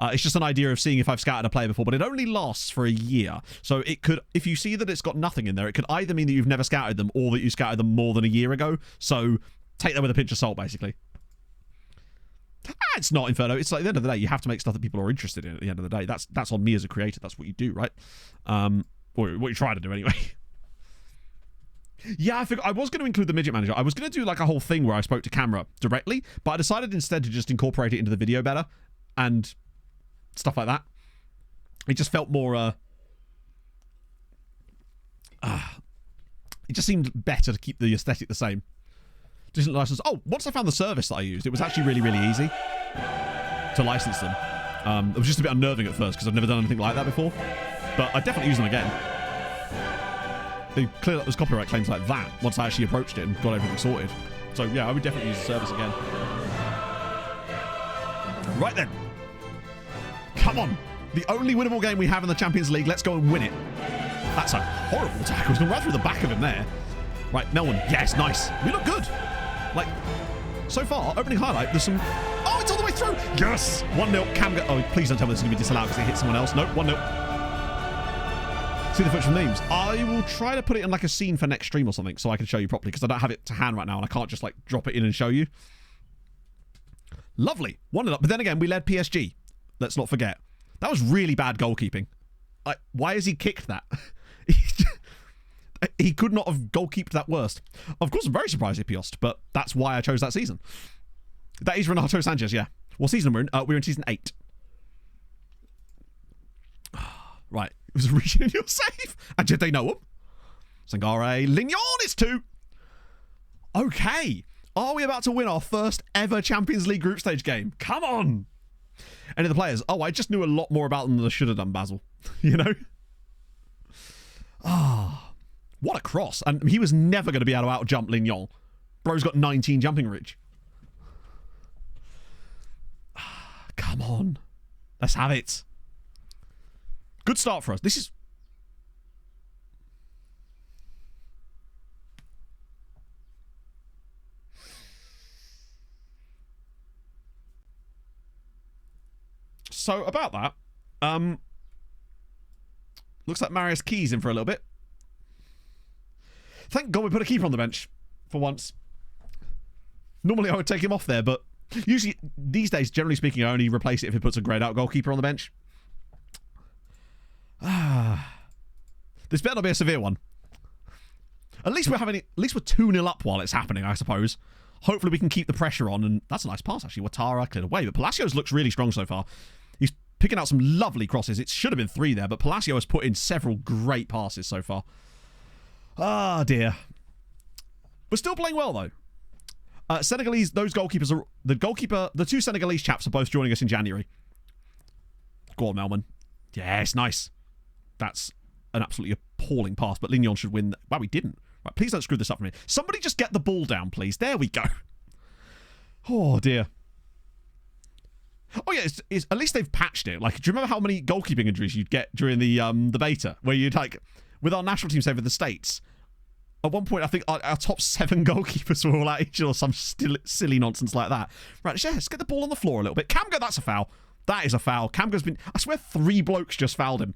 It's just an idea of seeing if I've scouted a player before, but it only lasts for a year. So it could, if you see that it's got nothing in there, it could either mean that you've never scouted them, or that you scouted them more than a year ago. So take that with a pinch of salt, basically. It's not Inferno. It's like, at the end of the day, you have to make stuff that people are interested in at the end of the day. That's on me as a creator. That's what you do, right? Or what you try to do anyway. Yeah, I was going to include the midget manager. I was going to do like a whole thing where I spoke to camera directly, but I decided instead to just incorporate it into the video better and stuff like that. It just felt more it just seemed better to keep the aesthetic the same. Disn't license. Oh, once I found the service that I used, it was actually really, really easy to license them. It was just a bit unnerving at first because I've never done anything like that before, but I definitely use them again. They cleared up those copyright claims like that once I actually approached it and got everything sorted. So yeah, I would definitely use the service again. Right then. Come on. The only winnable game we have in the Champions League. Let's go and win it. That's a horrible tackle. He's gone right through the back of him there. Right, Melwin. Yes, nice. We look good. Like, so far, opening highlight, there's some... Oh, it's all the way through. Yes. 1-0. Kamga. Oh, please don't tell me this is going to be disallowed because he hit someone else. Nope, 1-0. See the footage from memes. I will try to put it in like a scene for next stream or something so I can show you properly, because I don't have it to hand right now and I can't just like drop it in and show you. Lovely. 1-0 up. But then again, we led PSG. Let's not forget. That was really bad goalkeeping. Why has he kicked that? He could not have goalkeeped that worst. Of course, I'm very surprised at Piost, but that's why I chose that season. That is Renato Sanchez, yeah. What season we're in? We're in season 8. Right. It was a region in your save. And did they know him? Sangare. Lignon is 2. Okay. Are we about to win our first ever Champions League group stage game? Come on. Any of the players? Oh, I just knew a lot more about them than I should have done, Basil. You know? Ah. What a cross. And he was never going to be able to out-jump Lignon. Bro's got 19 jumping reach. Come on. Let's have it. Good start for us. This is... So, about that, looks like Marius Key's in for a little bit. Thank God we put a keeper on the bench, for once. Normally I would take him off there, but usually, these days, generally speaking, I only replace it if it puts a greyed out goalkeeper on the bench. This better not be a severe one. At least we're 2-0 up while it's happening, I suppose. Hopefully we can keep the pressure on, and that's a nice pass, actually. Ouattara cleared away, but Palacios looks really strong so far. He's picking out some lovely crosses. It should have been 3 there, but Palacio has put in several great passes so far. Ah, dear. We're still playing well, though. Senegalese, those goalkeepers are... The 2 Senegalese chaps are both joining us in January. Go on, Melman. Yes, nice. That's an absolutely appalling pass, but Lignon should win. Wow, we didn't. Right, please don't screw this up for me. Somebody just get the ball down, please. There we go. Oh, dear. Oh, yeah, at least they've patched it. Like, do you remember how many goalkeeping injuries you'd get during the beta? Where you'd, like, with our national team, say, with the States... At one point, I think our top 7 goalkeepers were all out each or some silly nonsense like that. Right, let's get the ball on the floor a little bit. Camgo, that's a foul. That is a foul. Camgo's been... I swear 3 blokes just fouled him.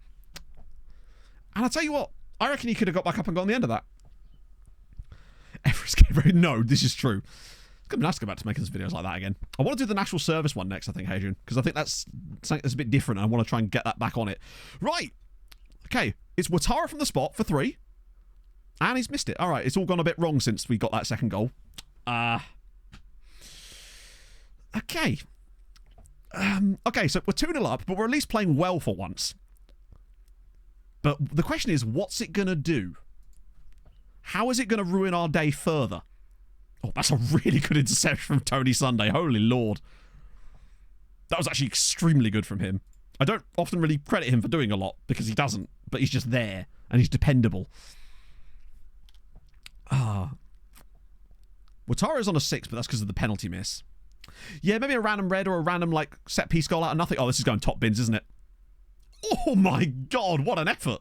And I'll tell you what, I reckon he could have got back up and got on the end of that. Everest Gabriel. No, this is true. It's going to be nice to go back to making some videos like that again. I want to do the national service one next, I think, Hadrian, because I think that's something that's a bit different, and I want to try and get that back on it. Right. Okay, it's Ouattara from the spot for 3. And he's missed it. All right, it's all gone a bit wrong since we got that second goal. Okay. Okay, so we're 2-0 up, but we're at least playing well for once. But the question is, what's it going to do? How is it going to ruin our day further? Oh, that's a really good interception from Tony Sunday. Holy Lord. That was actually extremely good from him. I don't often really credit him for doing a lot, because he doesn't. But he's just there, and he's dependable. Ouattara's on a 6, but that's because of the penalty miss. Yeah, maybe a random red or a random, like, set-piece goal out of nothing. Oh, this is going top bins, isn't it? Oh, my God, what an effort.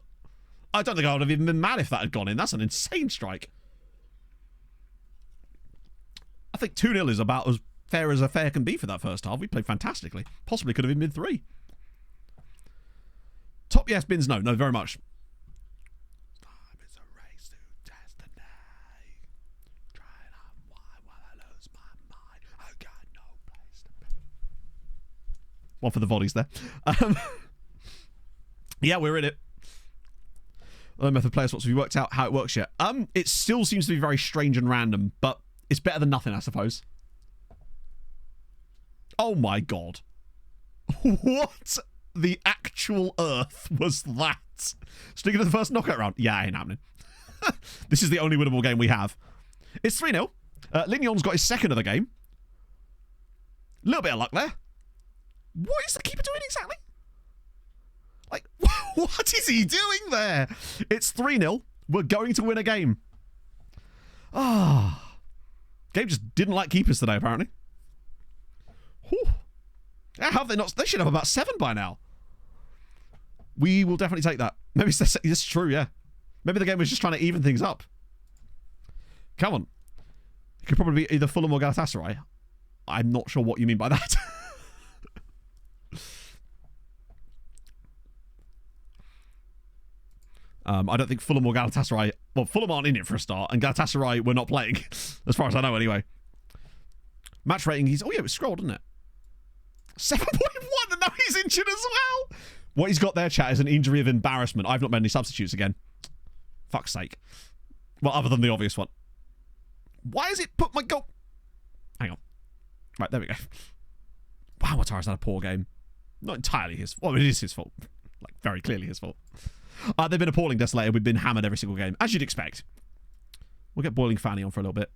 I don't think I would have even been mad if that had gone in. That's an insane strike. I think 2-0 is about as a fair can be for that first half. We played fantastically. Possibly could have been mid-3. Top yes, bins no. No, very much. One for the volleys there. Yeah, we're in it. Method player spots. Have you worked out how it works yet? It still seems to be very strange and random, but it's better than nothing, I suppose. Oh my God. What the actual earth was that? Sticking to the first knockout round? Yeah, ain't happening. This is the only winnable game we have. It's 3-0. Lignon's got his second of the game. A little bit of luck there. What is the keeper doing exactly? Like, what is he doing there? It's 3-0. We're going to win a game. Game just didn't like keepers today, apparently. Whew. How have they not? They should have about 7 by now. We will definitely take that. Maybe this is true, yeah. Maybe the game was just trying to even things up. Come on. It could probably be either Fulham or Galatasaray. I'm not sure what you mean by that. I don't think Fulham or Galatasaray... Well, Fulham aren't in it for a start, and Galatasaray we're not playing, as far as I know anyway. Match rating, he's... Oh yeah, it was scrolled, didn't it? 7.1, and now he's injured as well! What he's got there, chat, is an injury of embarrassment. I've not made any substitutes again. Fuck's sake. Well, other than the obvious one. Why has it put my goal... Hang on. Right, there we go. Wow, Ouattara's had a poor game. Not entirely his fault. Well, it is his fault. Like, very clearly his fault. They've been appalling desolated. We've been hammered every single game, as you'd expect. We'll get Boiling Fanny on for a little bit.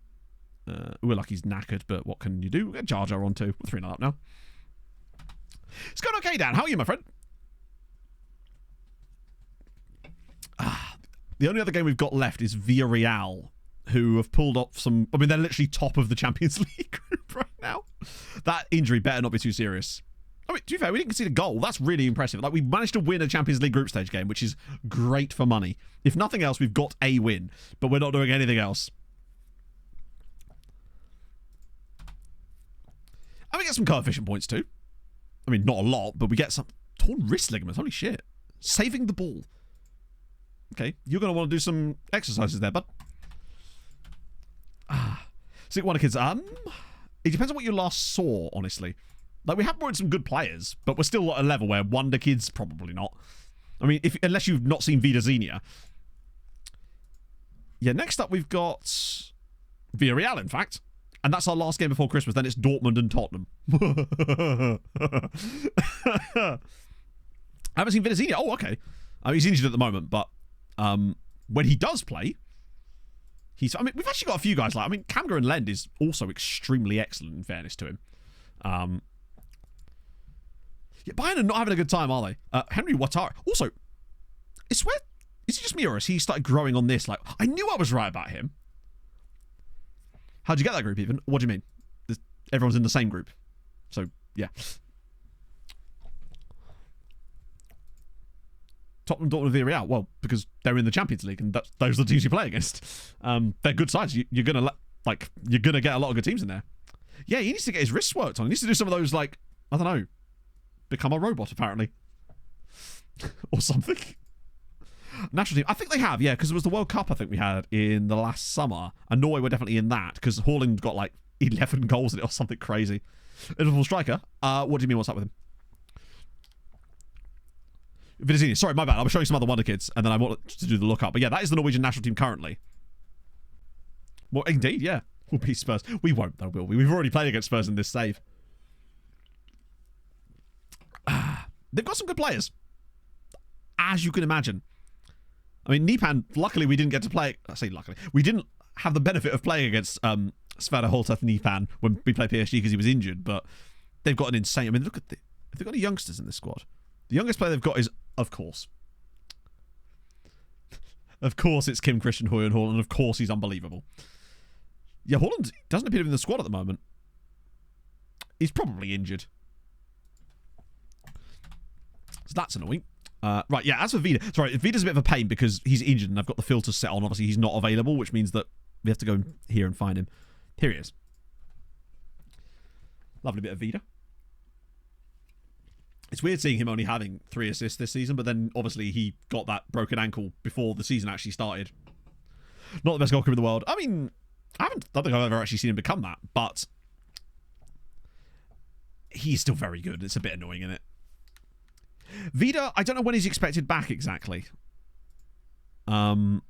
We're lucky he's knackered, but what can you do? We'll get Jar Jar on too. We're 3-0 up now. It's going okay, Dan. How are you, my friend? The only other game we've got left is Villarreal, who have pulled off some... I mean, they're literally top of the Champions League group right now. That injury better not be too serious. I mean, to be fair, we didn't concede a goal. That's really impressive. Like, we managed to win a Champions League group stage game, which is great for money. If nothing else, we've got a win, but we're not doing anything else. And we get some coefficient points too. I mean, not a lot, but we get some torn wrist ligaments. Holy shit. Saving the ball. Okay, you're going to want to do some exercises there, bud. Sick Wonder Kids. It depends on what you last saw, honestly. Like, we have brought in some good players, but we're still at a level where Wonder Kids, probably not. I mean, unless you've not seen Vida Xenia. Yeah, next up we've got Villarreal, in fact. And that's our last game before Christmas. Then it's Dortmund and Tottenham. I haven't seen Vinicius yet. Oh, okay. He's injured at the moment, but when he does play, I mean, we've actually got a few guys like... I mean, Kamga and Lend is also extremely excellent, in fairness to him. Yeah, Bayern are not having a good time, are they? Henry Watara. Also, is he just me, or has he started growing on this? Like, I knew I was right about him. How'd you get that group, even? What do you mean? Everyone's in the same group. So, yeah. Tottenham, Dortmund, Villarreal. Well, because they're in the Champions League, and those are the teams you play against. They're good sides. You're gonna get a lot of good teams in there. Yeah, he needs to get his wrists worked on. He needs to do some of those, like, I don't know, become a robot apparently, or something. National team. I think they have, yeah, because it was the World Cup I think we had in the last summer, and Norway were definitely in that because Haaland got like 11 goals in it or something crazy. Liverpool striker. What do you mean? What's up with him? Vinicius. Sorry, my bad. I was showing some other Wonder Kids, and then I wanted to do the lookup. But yeah, that is the Norwegian national team currently. Well, indeed, yeah. We'll beat Spurs. We won't, though, will we? We've already played against Spurs in this save. They've got some good players, as you can imagine. I mean, Nipan, luckily we didn't get to play... I say luckily. We didn't have the benefit of playing against Sverre Holteth Nipan when we played PSG because he was injured, but they've got an insane... I mean, look at have they got any youngsters in this squad? The youngest player they've got is, of course... Of course it's Kim Christian Høyenhøj, and of course he's unbelievable. Yeah, Haaland doesn't appear to be in the squad at the moment. He's probably injured. So that's annoying. Right, yeah, as for Vida... Sorry, Vida's a bit of a pain because he's injured and I've got the filters set on. Obviously, he's not available, which means that we have to go here and find him. Here he is. Lovely bit of Vida. It's weird seeing him only having 3 assists this season, but then obviously he got that broken ankle before the season actually started. Not the best goalkeeper in the world. I mean, I don't think I've ever actually seen him become that, but he's still very good. It's a bit annoying, isn't it? Vida, I don't know when he's expected back exactly. 5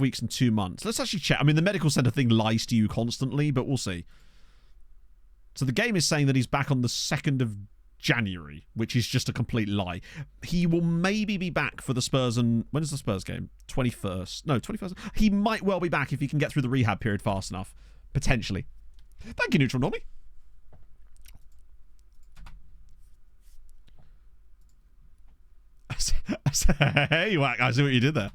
weeks and 2 months. Let's actually check. I mean, the medical centre thing lies to you constantly, but we'll see. So the game is saying that he's back on the 2nd of January, which is just a complete lie. He will maybe be back for the Spurs and... When is the Spurs game? 21st. No, 21st. He might well be back if he can get through the rehab period fast enough. Potentially. Thank you, Neutral Normie. Hey, Whack, I see what you did there.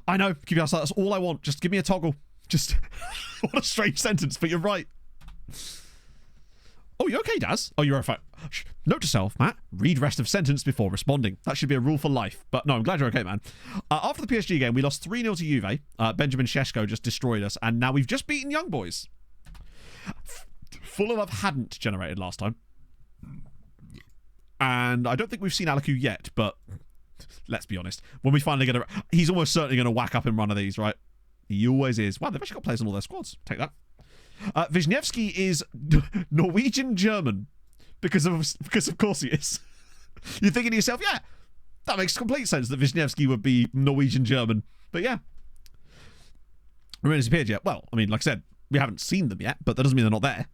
I know, keep your ass out. That's all I want. Just give me a toggle. Just... What a strange sentence, but you're right. Oh, you okay, Daz? Oh, you're okay. Note to self, Matt. Read rest of sentence before responding. That should be a rule for life. But no, I'm glad you're okay, man. After the PSG game, we lost 3-0 to Juve. Benjamin Šeško just destroyed us. And now we've just beaten Young Boys. Fulham hadn't generated last time. And I don't think we've seen Alaku yet, but let's be honest. When we finally get a... He's almost certainly going to whack up in one of these, right? He always is. Wow, they've actually got players on all their squads. Take that. Wisniewski is Norwegian-German. Because of course he is. You're thinking to yourself, yeah, that makes complete sense that Wisniewski would be Norwegian-German. But yeah. Remain disappeared yet? Well, I mean, like I said, we haven't seen them yet, but that doesn't mean they're not there.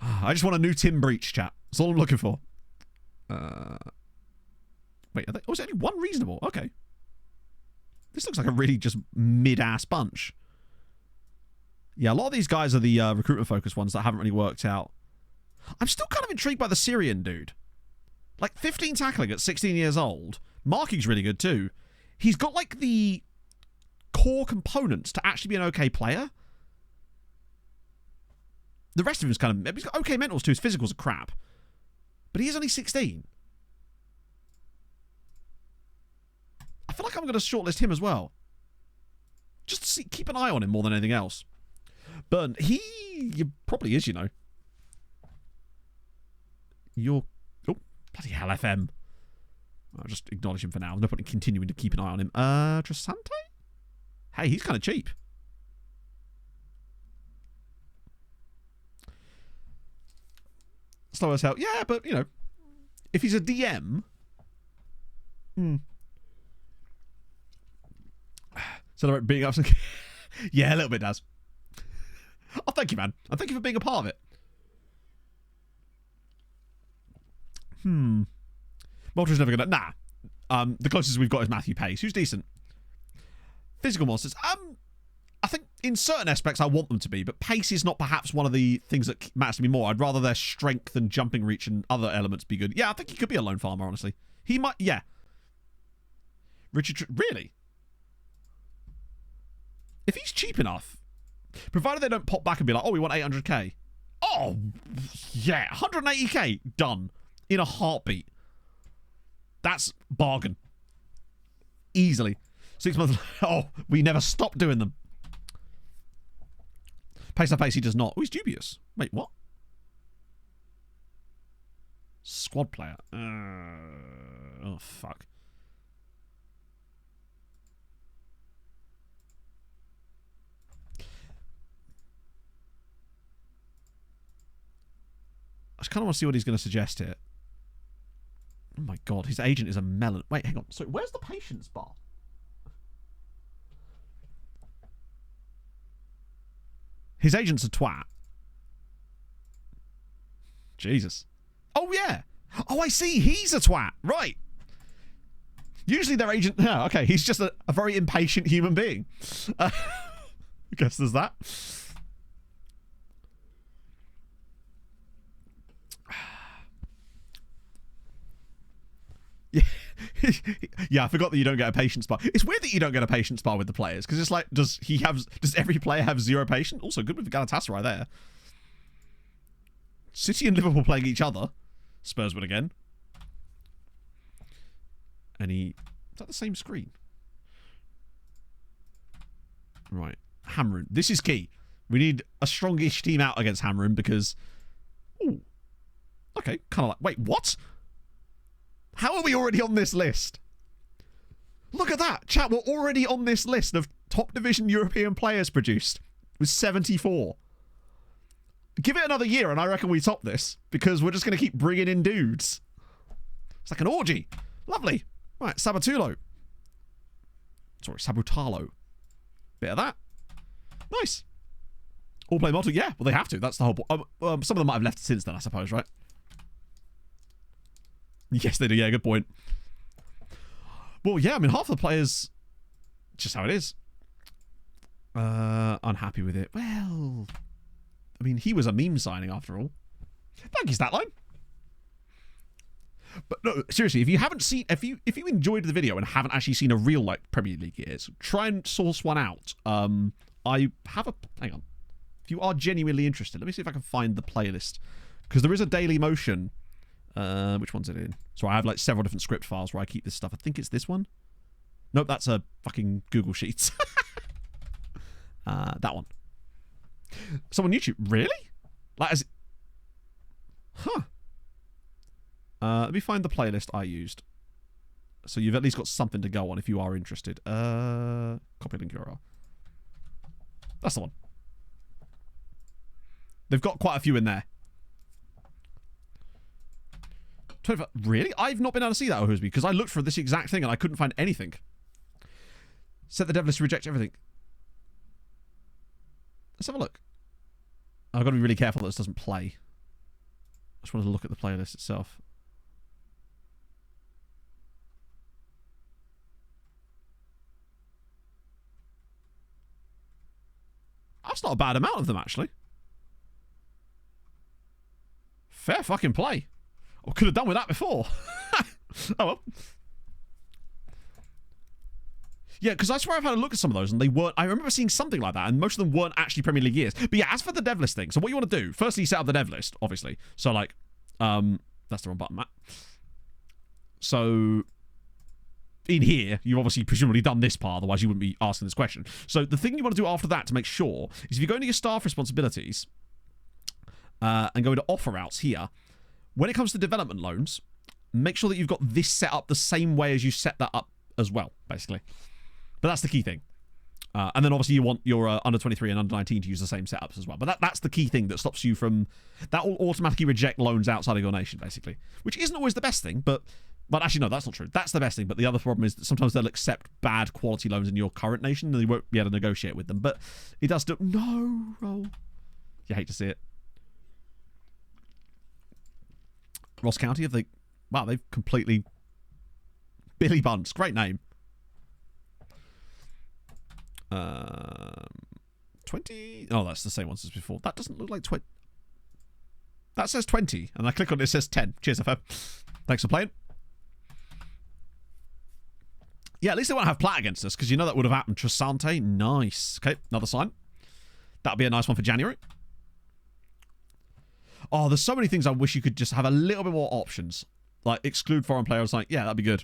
I just want a new Tim Breach, chat. That's all I'm looking for. Wait, are is there only one reasonable? Okay. This looks like a really just mid-ass bunch. Yeah, a lot of these guys are the recruitment-focused ones that haven't really worked out. I'm still kind of intrigued by the Syrian dude. Like, 15 tackling at 16 years old. Marking's really good, too. He's got, like, the core components to actually be an okay player. The rest of him's kind of... He's got okay mentals, too. His physicals are crap. But he is only 16. I feel like I'm going to shortlist him as well. Just to see, keep an eye on him more than anything else. Burn, he probably is, you know. You're... Oh, bloody hell, FM. I'll just acknowledge him for now. No point in continuing to keep an eye on him. Trisante? Hey, he's kind of cheap. Slow as hell. Yeah, but, you know, if he's a DM... Celebrate being up. Yeah, a little bit does. Oh, thank you, man. And thank you for being a part of it. Malta's never gonna. Nah. The closest we've got is Matthew Pace, who's decent. Physical monsters. I think in certain aspects I want them to be, but pace is not perhaps one of the things that matters to me more. I'd rather their strength and jumping reach and other elements be good. Yeah, I think he could be a lone farmer, honestly. He might. Yeah. Richard. Really? If he's cheap enough, provided they don't pop back and be like, oh, we want 800k. Oh, yeah. 180k. Done. In a heartbeat. That's bargain. Easily. 6 months. Oh, we never stop doing them. Pace up pace, he does not. Oh, he's dubious. Wait, what? Squad player. Oh, fuck. I just kind of want to see what he's going to suggest here. Oh my god, his agent is a melon. Wait, hang on. So where's the patience bar? His agent's a twat. Jesus. Oh, yeah. Oh, I see. He's a twat. Right. Usually their agent... Yeah, okay. He's just a very impatient human being. I guess there's that. Yeah, I forgot that you don't get a patience bar. It's weird that you don't get a patience bar with the players, because it's like, does every player have 0 patience? Also, good with Galatasaray there. City and Liverpool playing each other. Spurs win again. And is that the same screen? Right. Hamrun. This is key. We need a strongish team out against Hamrun because... Ooh. Okay, kind of like... Wait, what? How are we already on this list? Look at that. Chat, we're already on this list of top division European players produced with 74. Give it another year and I reckon we top this because we're just going to keep bringing in dudes. It's like an orgy. Lovely. Right, Sabatulo. Sorry, Sabutalo. Bit of that. Nice. All play Malta? Yeah, well, they have to. That's the whole point. Some of them might have left since then, I suppose, right? Yes, they do. Yeah, good point. Well, yeah, I mean, half the players... Just how it is. Unhappy with it. Well... I mean, he was a meme signing after all. Thank you, Statline. But no, seriously, if you haven't seen... If you enjoyed the video and haven't actually seen a real, like, Premier League years, try and source one out. I have a... Hang on. If you are genuinely interested, let me see if I can find the playlist. Because there is a Daily Motion... which one's it in? So I have like several different script files where I keep this stuff. I think it's this one. Nope, that's a fucking Google Sheets. That one. Someone on YouTube. Really? Like, huh. Let me find the playlist I used. So you've at least got something to go on if you are interested. Copy link URL. That's the one. They've got quite a few in there. Really? I've not been able to see that, Ohusby, because I looked for this exact thing and I couldn't find anything. Set the dev list to reject everything. Let's have a look. I've got to be really careful that this doesn't play. I just wanted to look at the playlist itself. That's not a bad amount of them, actually. Fair fucking play. I could have done with that before. Oh well. Yeah, because I swear I've had a look at some of those and they weren't... I remember seeing something like that and most of them weren't actually Premier League years. But yeah, as for the dev list thing, so what you want to do, firstly, set up the dev list, obviously. So like, that's the wrong button, Matt. So in here, you've obviously presumably done this part, otherwise you wouldn't be asking this question. So the thing you want to do after that to make sure is if you go into your staff responsibilities and go into offer routes here, when it comes to development loans, make sure that you've got this set up the same way as you set that up as well, basically. But that's the key thing. And then obviously you want your under 23 and under 19 to use the same setups as well. But that's the key thing that stops you from... That will automatically reject loans outside of your nation, basically. Which isn't always the best thing, but But actually, no, that's not true. That's the best thing. But the other problem is that sometimes they'll accept bad quality loans in your current nation and you won't be able to negotiate with them. But it does still... No, roll. You hate to see it. Ross County, have they... Wow, they've completely... Billy Bunce. Great name. 20... Oh, that's the same ones as before. That doesn't look like 20... That says 20. And I click on it, it says 10. Cheers, FF. Thanks for playing. Yeah, at least they won't have Platt against us, because you know that would have happened. Trisante, nice. Okay, another sign. That'll be a nice one for January. Oh, there's so many things I wish you could just have a little bit more options. Like, exclude foreign players. Like, yeah, that'd be good.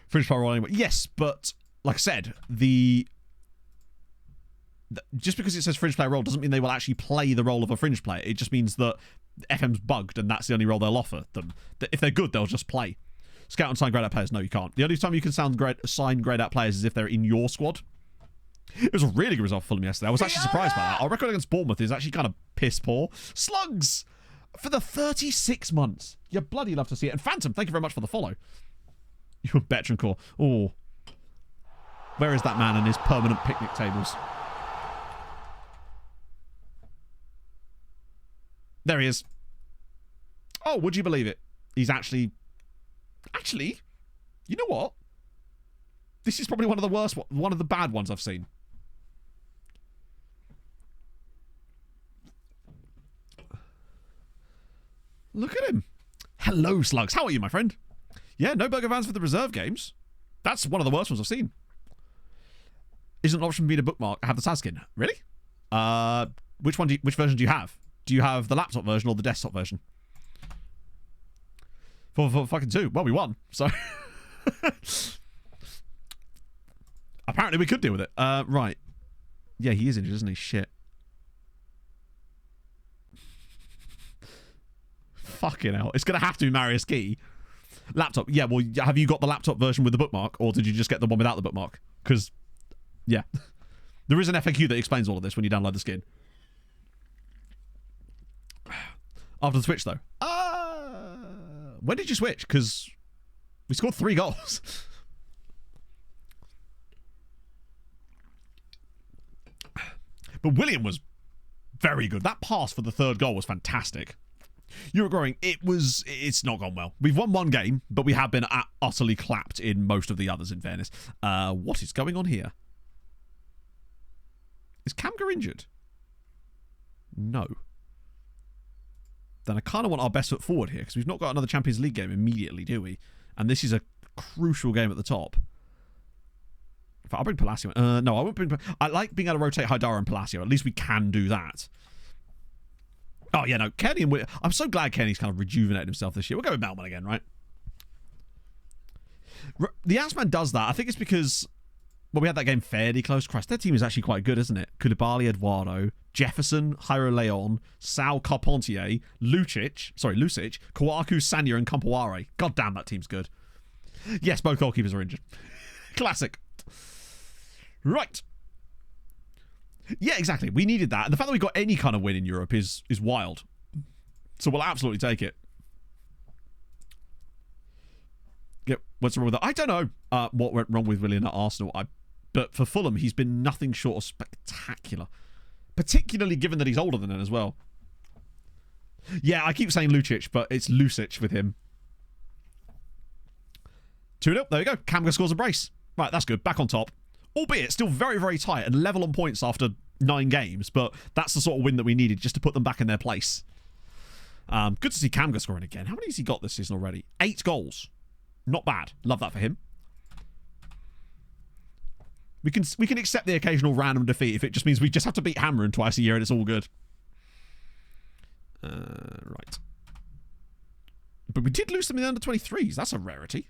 Fringe player role anyway. Yes, but, like I said, just because it says fringe player role doesn't mean they will actually play the role of a fringe player. It just means that FM's bugged and that's the only role they'll offer them. If they're good, they'll just play. Scout and sign grayed out players. No, you can't. The only time you can sign grayed out players is if they're in your squad. It was a really good result for Fulham yesterday. I was actually surprised by that. Our record against Bournemouth is actually kind of piss poor. Slugs! For the 36 months. You bloody love to see it. And Phantom, thank you very much for the follow. You're a veteran core. Oh. Where is that man and his permanent picnic tables? There he is. Oh, would you believe it? He's actually... Actually, you know what? This is probably one of the worst, one of the bad ones I've seen. Look at him. Hello, Slugs. How are you, my friend? Yeah, no burger vans for the reserve games. That's one of the worst ones I've seen. Isn't an option for me to bookmark? I have the Saskin. Really? Which version do you have? Do you have the laptop version or the desktop version? For fucking 2. Well, we won, so... Apparently we could deal with it. Right. Yeah, he is injured, isn't he? Shit. Fucking hell. It's going to have to be Marius Key. Laptop. Yeah, well, have you got the laptop version with the bookmark, or did you just get the one without the bookmark? Because, yeah. There is an FAQ that explains all of this when you download the skin. After the switch, though. When did you switch? Because we scored 3 goals. But William was very good. That pass for the 3rd goal was fantastic. You were growing. It's not gone well. We've won 1 game, but we have been utterly clapped in most of the others, in fairness. What is going on here? Is Kamga injured? No. Then I kind of want our best foot forward here, because we've not got another Champions League game immediately, do we? And this is a crucial game at the top. In fact, I'll bring Palacio in. No, I won't bring... I like being able to rotate Haidara and Palacio. At least we can do that. Oh, yeah, no. Kenny and... I'm so glad Kenny's kind of rejuvenated himself this year. We'll go with Melman again, right? The Assman does that. I think it's because... Well, we had that game fairly close. Christ, their team is actually quite good, isn't it? Koulibaly, Eduardo, Jefferson, Jairo Leon, Sal Carpentier, Lucic, Kawaku, Sanya, and Campaware. God damn, that team's good. Yes, both goalkeepers are injured. Classic. Right. Yeah, exactly. We needed that. And the fact that we got any kind of win in Europe is wild. So we'll absolutely take it. Yeah, what's wrong with that? I don't know what went wrong with Willian at Arsenal. But for Fulham, he's been nothing short of spectacular. Particularly given that he's older than it as well. Yeah, I keep saying Lucic, but it's Lucic with him. 2-0. There we go. Kamga scores a brace. Right, that's good. Back on top. Albeit still very, very tight and level on points after 9 games. But that's the sort of win that we needed just to put them back in their place. Good to see Kamga scoring again. How many has he got this season already? 8 goals. Not bad. Love that for him. We can accept the occasional random defeat if it just means we just have to beat Hamren twice a year and it's all good. Right. But we did lose them in the under-23s. That's a rarity.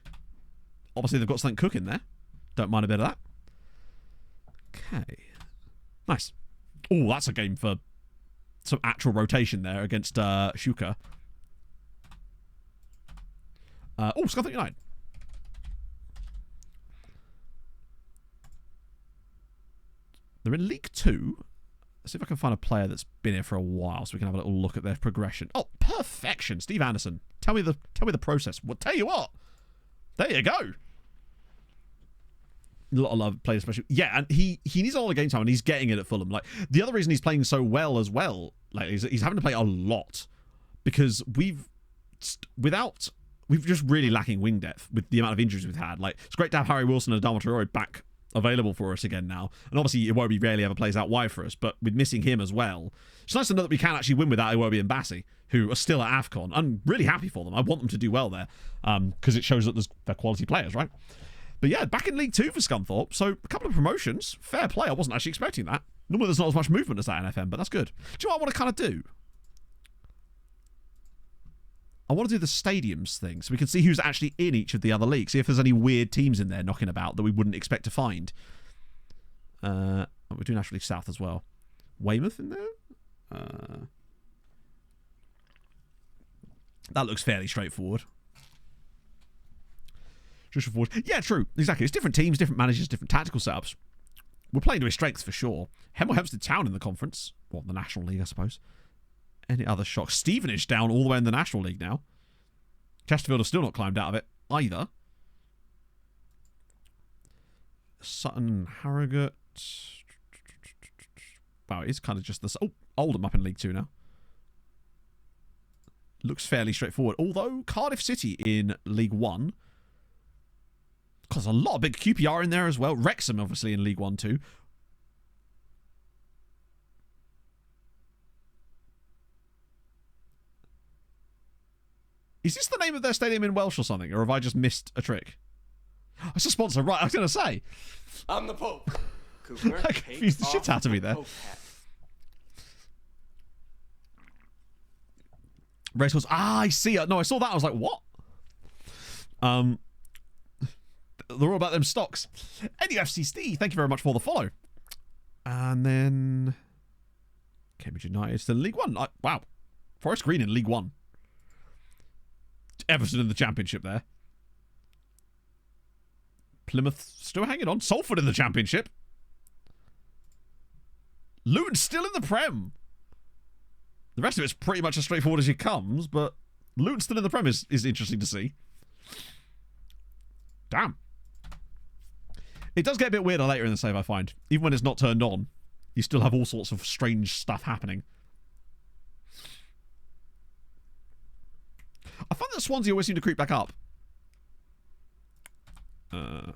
Obviously, they've got something cooking there. Don't mind a bit of that. Okay. Nice. Oh, that's a game for some actual rotation there against Shuka. Oh, Scotland United. They're in League 2. Let's see if I can find a player that's been here for a while so we can have a little look at their progression. Oh, perfection. Steve Anderson. Tell me the process. Well, tell you what. There you go. A lot of love played especially. Yeah, and he needs a lot of game time and he's getting it at Fulham. Like, the other reason he's playing so well as well, like, is that he's having to play a lot because we've just really lacking wing depth with the amount of injuries we've had. Like, it's great to have Harry Wilson and Adama Traore back available for us again now, and obviously Iwobi rarely ever plays out wide for us, but with missing him as well, it's nice to know that we can actually win without Iwobi and Bassi, who are still at AFCON. I'm really happy for them. I want them to do well there, because it shows that they're quality players, right? But yeah, back in League 2 for Scunthorpe, so a couple of promotions, fair play. I wasn't actually expecting that. Normally there's not as much movement as that in FM, but that's good. Do you know what I want to kind of do? I want to do the stadiums thing so we can see who's actually in each of the other leagues. See if there's any weird teams in there knocking about that we wouldn't expect to find. We do National League South as well. Weymouth in there? That looks fairly straightforward. Just forward. Yeah, true. Exactly. It's different teams, different managers, different tactical setups. We're playing to his strengths for sure. Hemel Hempstead Town in the conference. Well, the National League, I suppose. Any other shocks? Stevenage down all the way in the National League now. Chesterfield have still not climbed out of it either. Sutton, Harrogate. Wow, it is kind of just this. Oh, Oldham up in League 2 now. Looks fairly straightforward. Although Cardiff City in League 1. There's a lot of big QPR in there as well. Wrexham, obviously, in League 1 too. Is this the name of their stadium in Welsh or something? Or have I just missed a trick? Oh, it's a sponsor, right. I was going to say. I'm the Pope. Cooper, I confused the shit out of me there. Racecourse. I see. No, I saw that. I was like, what? They're all about them stocks. NUFC Steve, thank you very much for the follow. And then Cambridge United still in League 1. Wow. Forest Green in League 1. Everton in the Championship there. Plymouth still hanging on. Salford in the Championship. Luton still in the Prem. The rest of it's pretty much as straightforward as it comes, but Luton still in the Prem is interesting to see. Damn. It does get a bit weirder later in the save, I find. Even when it's not turned on, you still have all sorts of strange stuff happening. I find that Swansea always seem to creep back up. Bit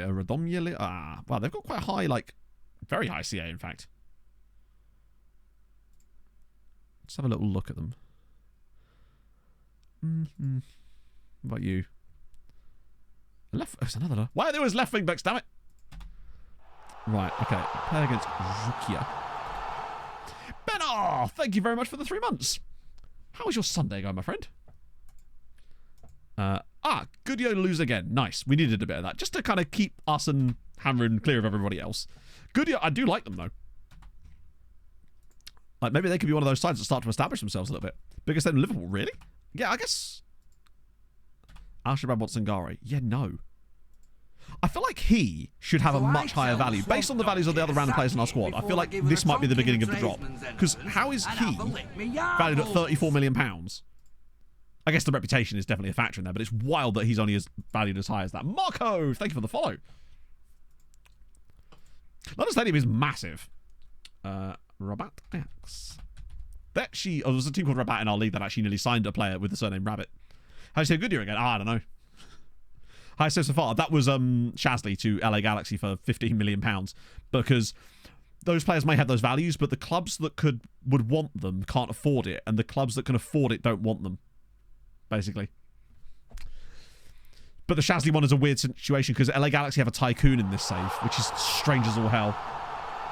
of Radomir. Wow, they've got quite a high, like, very high CA, in fact. Let's have a little look at them. What about you? It's another. Why are there always left wing backs, damn it? Right, okay. Play against Zukia. Benar! Thank you very much for the 3 months. How was your Sunday going, my friend? Goodyear lose again. Nice. We needed a bit of that. Just to kind of keep us and Hamrin clear of everybody else. Goodyear, I do like them, though. Like, maybe they could be one of those sides that start to establish themselves a little bit. Biggest than Liverpool, really? Yeah, I guess. Al-Shabaab Watsangare. Yeah, no. I feel like he should have a much higher value. Based on the values of the other random players in our squad, I feel like this might be the beginning of the drop. Because how is he valued at £34 million? I guess the reputation is definitely a factor in there, but it's wild that he's only as valued as high as that. Marco, thank you for the follow. London Stadium is massive. Rabat X. There was a team called Rabat in our league that actually nearly signed a player with the surname Rabbit. How do you say Goodyear again? I don't know. Hi, so far. That was Shasley to LA Galaxy for £15 million because those players may have those values, but the clubs that would want them can't afford it, and the clubs that can afford it don't want them, basically. But the Shasley one is a weird situation because LA Galaxy have a tycoon in this save, which is strange as all hell.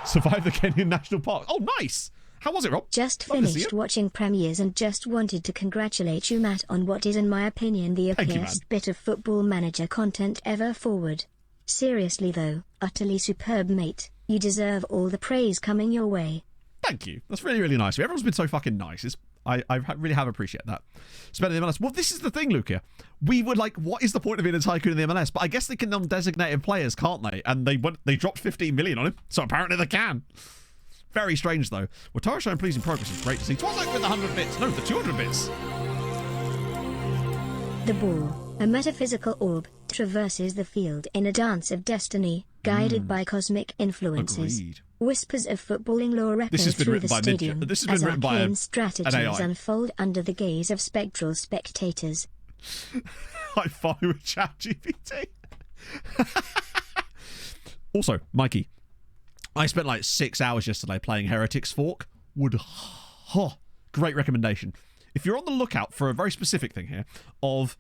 Survive the Kenyan National Park. Oh, nice. How was it, Rob? Just finished watching premieres and just wanted to congratulate you, Matt, on what is, in my opinion, the appiest bit of Football Manager content ever forward. Seriously though, utterly superb, mate. You deserve all the praise coming your way. Thank you. That's really, really nice. Everyone's been so fucking nice. I really have appreciated that. Spending the MLS. Well, this is the thing, Luca. We were like, what is the point of being a tycoon in the MLS? But I guess they can non-designated players, can't they? And they dropped 15 million on him, so apparently they can. Very strange, though. Wataru showing pleasing progress is great to see. Twas like with the 100 bits. No, the 200 bits. The ball, a metaphysical orb, traverses the field in a dance of destiny, guided by cosmic influences. Agreed. Whispers of footballing lore echo through the stadium as arcane strategies unfold under the gaze of spectral spectators. High five with ChatGPT. Also, Mikey, I spent like 6 hours yesterday playing Heretics Fork. Great recommendation. If you're on the lookout for a very specific thing here of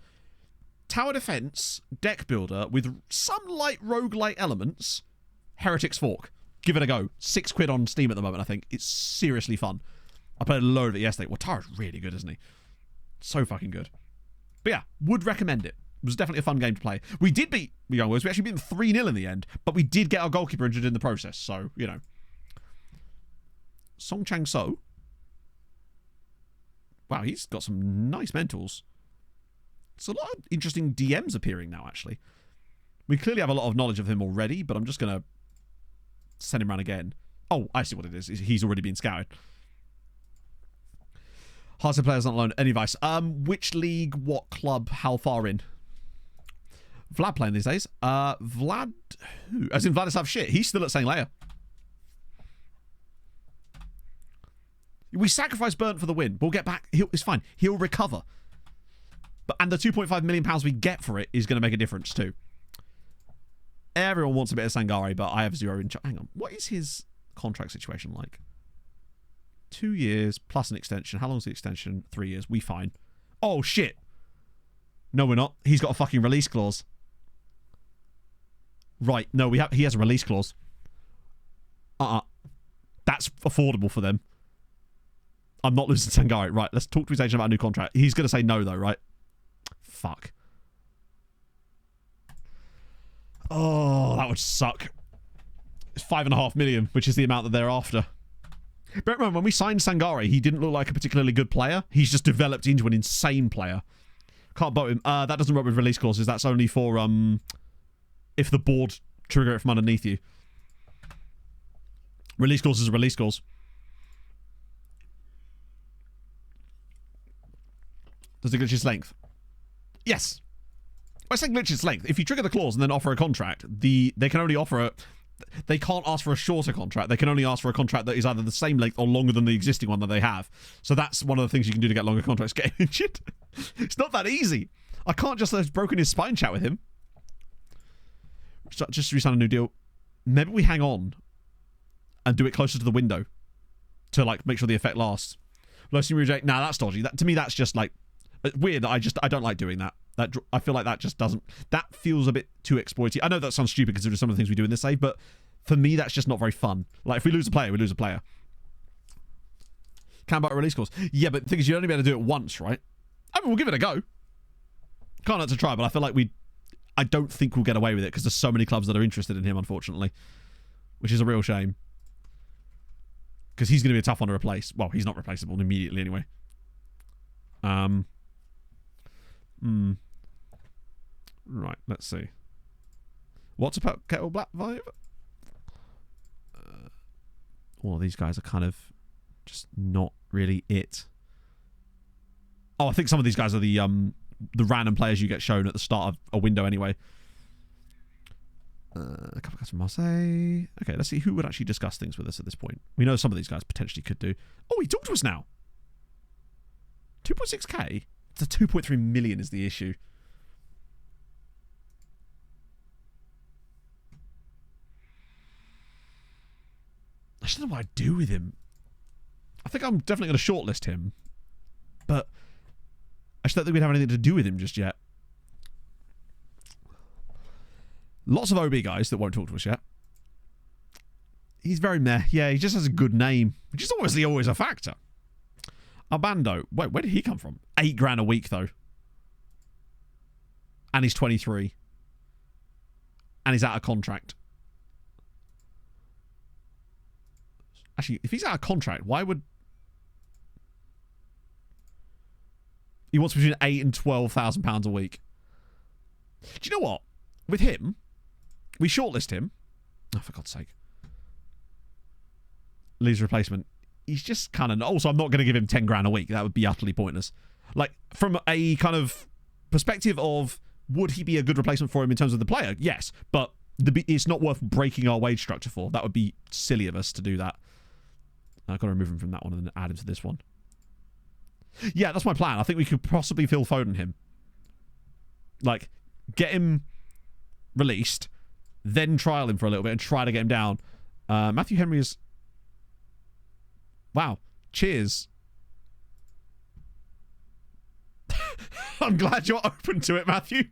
tower defense deck builder with some light roguelite elements, Heretics Fork. Give it a go. £6 on Steam at the moment, I think. It's seriously fun. I played a load of it yesterday. Wataru's really good, isn't he? So fucking good. But yeah, would recommend it. It was definitely a fun game to play. We did beat the Young Boys. We actually beat them 3-0 in the end, but we did get our goalkeeper injured in the process. So, you know. Song Chang So. Wow, he's got some nice mentals. It's a lot of interesting DMs appearing now, actually. We clearly have a lot of knowledge of him already, but I'm just going to send him around again. Oh, I see what it is. He's already been scouted. Hearts of players not alone. Any advice? Which league, what club, how far in? Vlad playing these days. Vlad who? As in Vladislav shit. He's still at St. Leia. We sacrificed Burnt for the win. We'll get back. It's fine. He'll recover. And the £2.5 million we get for it is going to make a difference too. Everyone wants a bit of Sangare, but I have zero in. Hang on. What is his contract situation like? 2 years plus an extension. How long's the extension? 3 years. We fine. Oh, shit. No, we're not. He's got a fucking release clause. Right. No, he has a release clause. That's affordable for them. I'm not losing Sangare. Right. Let's talk to his agent about a new contract. He's going to say no, though, right? Fuck. Oh, that would suck. It's 5.5 million, which is the amount that they're after. But remember, when we signed Sangare, he didn't look like a particularly good player. He's just developed into an insane player. Can't vote him. That doesn't work with release clauses. That's only for if the board trigger it from underneath you. Release clause is a release clause. Does it glitch its length? Yes. I say glitch its length. If you trigger the clause and then offer a contract, they can only offer a... They can't ask for a shorter contract. They can only ask for a contract that is either the same length or longer than the existing one that they have. So that's one of the things you can do to get longer contracts. Get injured. It's not that easy. I can't just have broken his spine chat with him. Just resign a new deal. Maybe we hang on and do it closer to the window to like make sure the effect lasts. Low senior reject. Nah, that's dodgy. To me, that's just like weird. I don't like doing that. I feel like that just doesn't... That feels a bit too exploitative. I know that sounds stupid considering some of the things we do in this save, but for me, that's just not very fun. Like, if we lose a player, we lose a player. Can buy a release clause. Yeah, but the thing is, you'd only be able to do it once, right? I mean, we'll give it a go. Can't hurt to try, but I feel like I don't think we'll get away with it because there's so many clubs that are interested in him, unfortunately. Which is a real shame. Because he's going to be a tough one to replace. Well, he's not replaceable immediately anyway. Right, let's see. What's about Kettle Black vibe? Well, these guys are kind of just not really it. Oh, I think some of these guys are the random players you get shown at the start of a window anyway. A couple of guys from Marseille. Okay, let's see who would actually discuss things with us at this point. We know some of these guys potentially could do. Oh, he talked to us now. 2.6k? The 2.3 million is the issue. I just don't know what I'd do with him. I think I'm definitely going to shortlist him. But I just don't think we'd have anything to do with him just yet. Lots of OB guys that won't talk to us yet. He's very meh. Yeah, he just has a good name, which is obviously always a factor. Arbando. Wait, where did he come from? $8,000 a week, though. And he's 23. And he's out of contract. Actually, if he's out of contract, why would... He wants between £8,000 and £12,000 a week. Do you know what? With him, we shortlist him. Oh, for God's sake. Lee's replacement. He's just kind of... Also, I'm not going to give him 10 grand a week. That would be utterly pointless. Like, from a kind of perspective of, would he be a good replacement for him in terms of the player? Yes, but it's not worth breaking our wage structure for. That would be silly of us to do that. I've got to remove him from that one and then add him to this one. Yeah, that's my plan. I think we could possibly Phil Foden him. Like, get him released, then trial him for a little bit and try to get him down. Matthew Henry is... Wow. Cheers. I'm glad you're open to it, Matthew.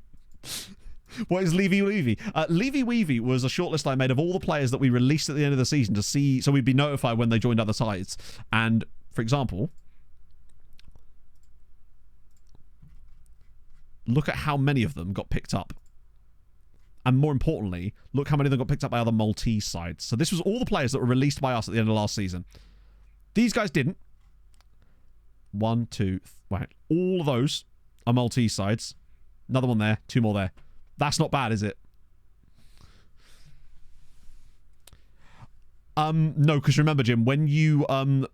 What is Levy Weevy? Levy Weevy was a shortlist I made of all the players that we released at the end of the season to see, so we'd be notified when they joined other sides. And, for example, look at how many of them got picked up. And more importantly, look how many of them got picked up by other Maltese sides. So this was all the players that were released by us at the end of last season. These guys didn't. 1, 2, right. All of those are Maltese sides. Another one there, 2 more there. That's not bad, is it? No, because remember, Jim, when you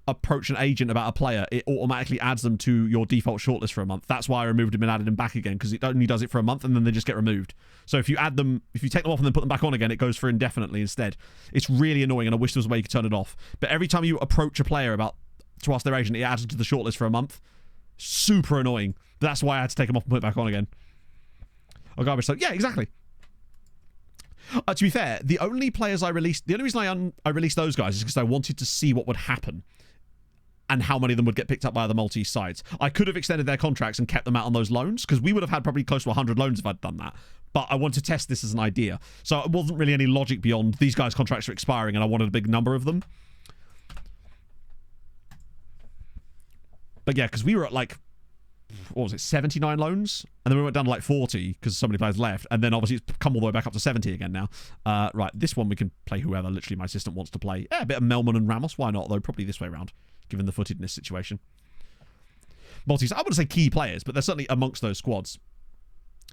approach an agent about a player, it automatically adds them to your default shortlist for a month. That's why I removed them and added them back again, because it only does it for a month and then they just get removed. So if you add them, if you take them off and then put them back on again, it goes for indefinitely instead. It's really annoying, and I wish there was a way you could turn it off. But every time you approach a player to ask their agent, it adds them to the shortlist for a month. Super annoying. That's why I had to take them off and put it back on again. Oh, garbage. So yeah, exactly. To be fair, the only players I released, the only reason I released those guys is because I wanted to see what would happen and how many of them would get picked up by other Maltese sides. I could have extended their contracts and kept them out on those loans, because we would have had probably close to 100 loans if I'd done that. But I wanted to test this as an idea. So it wasn't really any logic beyond these guys' contracts are expiring and I wanted a big number of them. But yeah, because we were at like, what was it, 79 loans? And then we went down to like 40 because so many players left. And then obviously it's come all the way back up to 70 again now. Right, this one we can play whoever literally my assistant wants to play. Yeah, a bit of Melman and Ramos. Why not, though? Probably this way around, given the footedness situation. Maltese, I wouldn't say key players, but they're certainly amongst those squads.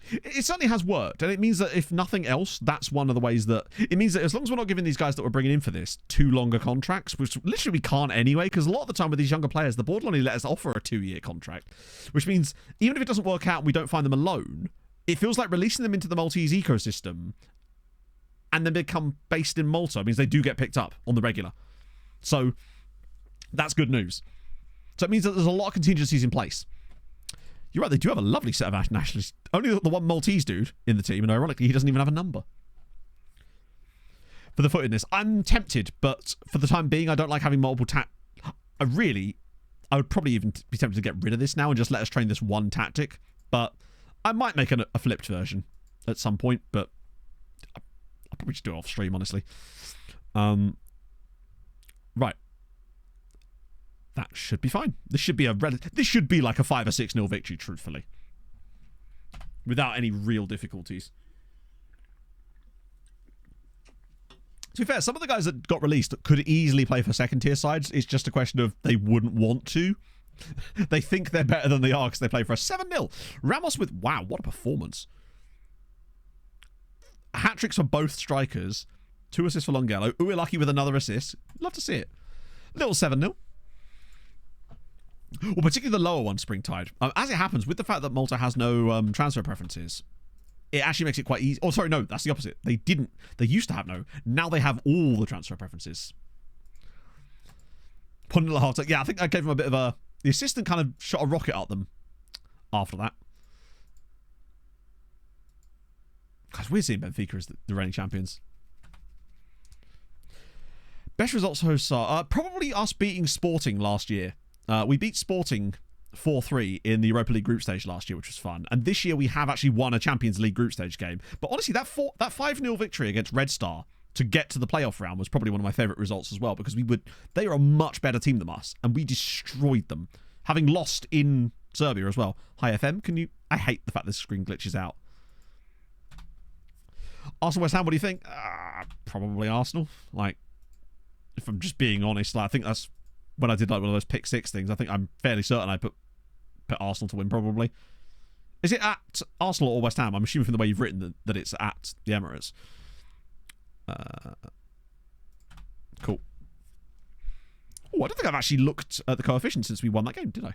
It certainly has worked, and it means that if nothing else, that's one of the ways that... It means that as long as we're not giving these guys that we're bringing in for this 2 longer contracts, which literally we can't anyway, because a lot of the time with these younger players, the board will only let us offer a 2-year contract, which means even if it doesn't work out and we don't find them a loan, it feels like releasing them into the Maltese ecosystem and then become based in Malta. It means they do get picked up on the regular. So that's good news. So it means that there's a lot of contingencies in place. You're right, they do have a lovely set of nationalists. Only the one Maltese dude in the team, and ironically, he doesn't even have a number. For the footedness, I'm tempted, but for the time being, I don't like having multiple I would probably even be tempted to get rid of this now and just let us train this one tactic. But I might make a flipped version at some point, but I'll probably just do it off stream, honestly. Right. That should be fine. This should be this should be like a 5 or 6-0 victory, truthfully, without any real difficulties. To be fair, some of the guys that got released could easily play for second-tier sides. It's just a question of they wouldn't want to. They think they're better than they are because they play for a 7-0. Ramos with, wow, what a performance. Hat-tricks for both strikers. 2 assists for Longello. Uilaki with another assist. Love to see it. Little 7-0. Well, particularly the lower one, Springtide. As it happens, with the fact that Malta has no transfer preferences, it actually makes it quite easy. Oh, sorry, no, that's the opposite. They didn't. They used to have no. Now they have all the transfer preferences. Put in a little half. Yeah, I think I gave him a bit of a... The assistant kind of shot a rocket at them after that. Guys, we're seeing Benfica as the reigning champions. Best results so far. Probably us beating Sporting last year. We beat Sporting 4-3 in the Europa League group stage last year, which was fun. And this year we have actually won a Champions League group stage game. But honestly, that 5-0 victory against Red Star to get to the playoff round was probably one of my favourite results as well, because they are a much better team than us, and we destroyed them, having lost in Serbia as well. Hi FM, can you... I hate the fact this screen glitches out. Arsenal West Ham, what do you think? Probably Arsenal. Like, if I'm just being honest, like, I think that's... When I did like one of those pick 6 things, I think I'm fairly certain I put put Arsenal to win, probably. Is it at Arsenal or West Ham? I'm assuming from the way you've written that it's at the Emirates. Cool. Oh, I don't think I've actually looked at the coefficient since we won that game, did I?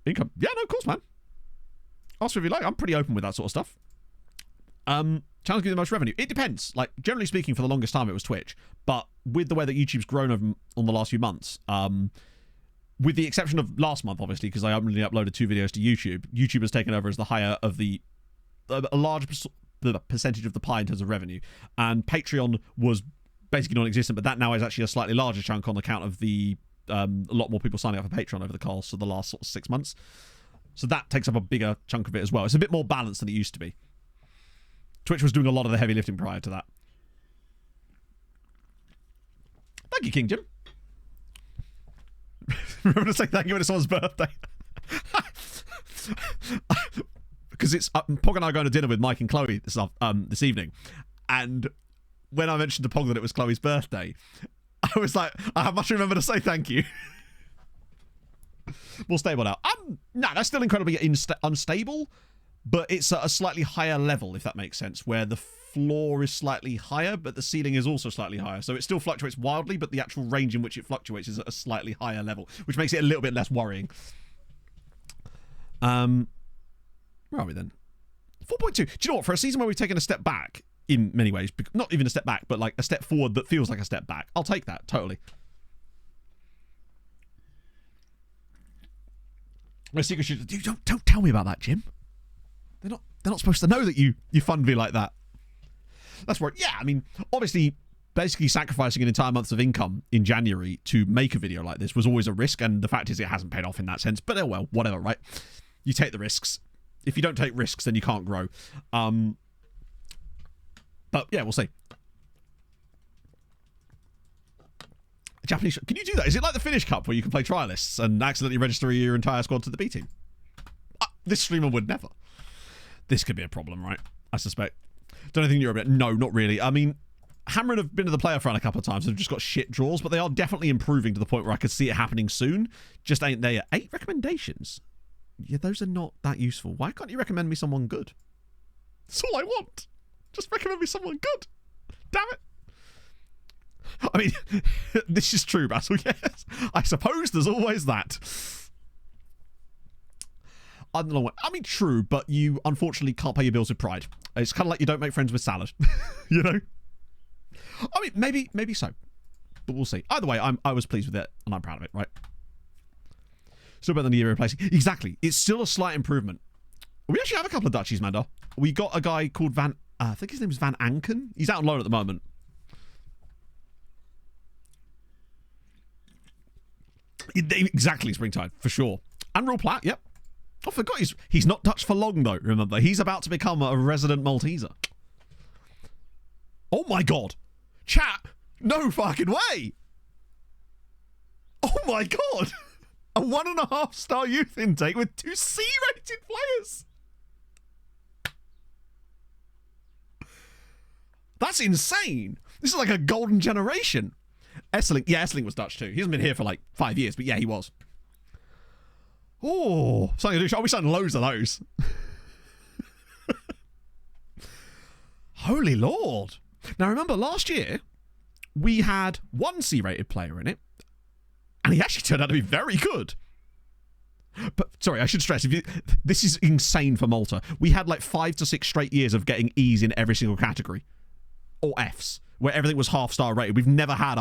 Income. Yeah, no, of course, man. Ask if you like. I'm pretty open with that sort of stuff. Channels give you the most revenue. It depends. Like, generally speaking, for the longest time, it was Twitch. But with the way that YouTube's grown on the last few months, with the exception of last month, obviously, because I only uploaded 2 videos to YouTube, YouTube has taken over as the higher of a large percentage of the pie in terms of revenue. And Patreon was basically non-existent, but that now is actually a slightly larger chunk on account of the a lot more people signing up for Patreon over the course of the last sort of 6 months. So that takes up a bigger chunk of it as well. It's a bit more balanced than it used to be. Twitch was doing a lot of the heavy lifting prior to that. Thank you, King Jim. Remember to say thank you when it's someone's birthday. Because it's Pog and I are going to dinner with Mike and Chloe this evening, and when I mentioned to Pog that it was Chloe's birthday, I was like, I must remember to say thank you. More stable now. No, that's still incredibly unstable, but it's at a slightly higher level, if that makes sense, where the floor is slightly higher, but the ceiling is also slightly higher. So it still fluctuates wildly, but the actual range in which it fluctuates is at a slightly higher level, which makes it a little bit less worrying. Where are we then? 4.2. Do you know what? For a season where we've taken a step back, in many ways, not even a step back, but like a step forward that feels like a step back, I'll take that, totally. My secret shooter, dude, don't tell me about that, Jim. They're not supposed to know that you fund me like that. That's right. Yeah, I mean, obviously, basically sacrificing an entire month of income in January to make a video like this was always a risk, and the fact is it hasn't paid off in that sense. But oh well, whatever, right? You take the risks. If you don't take risks, then you can't grow. But yeah, we'll see. Japanese. Can you do that? Is it like the Finnish Cup where you can play trialists and accidentally register your entire squad to the B team? This streamer would never. This could be a problem, right? I suspect. Don't think you're a bit. No, not really. I mean, Hammerin have been to the player front a couple of times and have just got shit draws, but they are definitely improving to the point where I could see it happening soon. Just ain't there yet. 8 recommendations. Yeah, those are not that useful. Why can't you recommend me someone good? That's all I want. Just recommend me someone good. Damn it. I mean, this is true, Basil, yes. I suppose there's always that. I don't know. I mean, true, but you unfortunately can't pay your bills with pride. It's kind of like you don't make friends with salad. You know? I mean, maybe so. But we'll see. Either way, I was pleased with it, and I'm proud of it, right? Still better than the year replacing. Exactly. It's still a slight improvement. We actually have a couple of Dutchies, Mandar. We got a guy called I think his name is Van Anken. He's out on loan at the moment. Exactly, Springtide, for sure. And Real Platt, yep. I forgot he's not Dutch for long, though, remember. He's about to become a resident Malteser. Oh, my God. Chat, no fucking way. Oh, my God. A 1.5-star youth intake with 2 C-rated players. That's insane. This is like a golden generation. Essling, yeah, Essling was Dutch too. He hasn't been here for like 5 years, but yeah, he was. Oh, something to do. I'll be signing loads of those. Holy Lord. Now remember, last year, we had 1 C-rated player in it, and he actually turned out to be very good. But, sorry, I should stress, this is insane for Malta. We had like 5 to 6 straight years of getting E's in every single category. Or F's, where everything was half-star rated. We've never had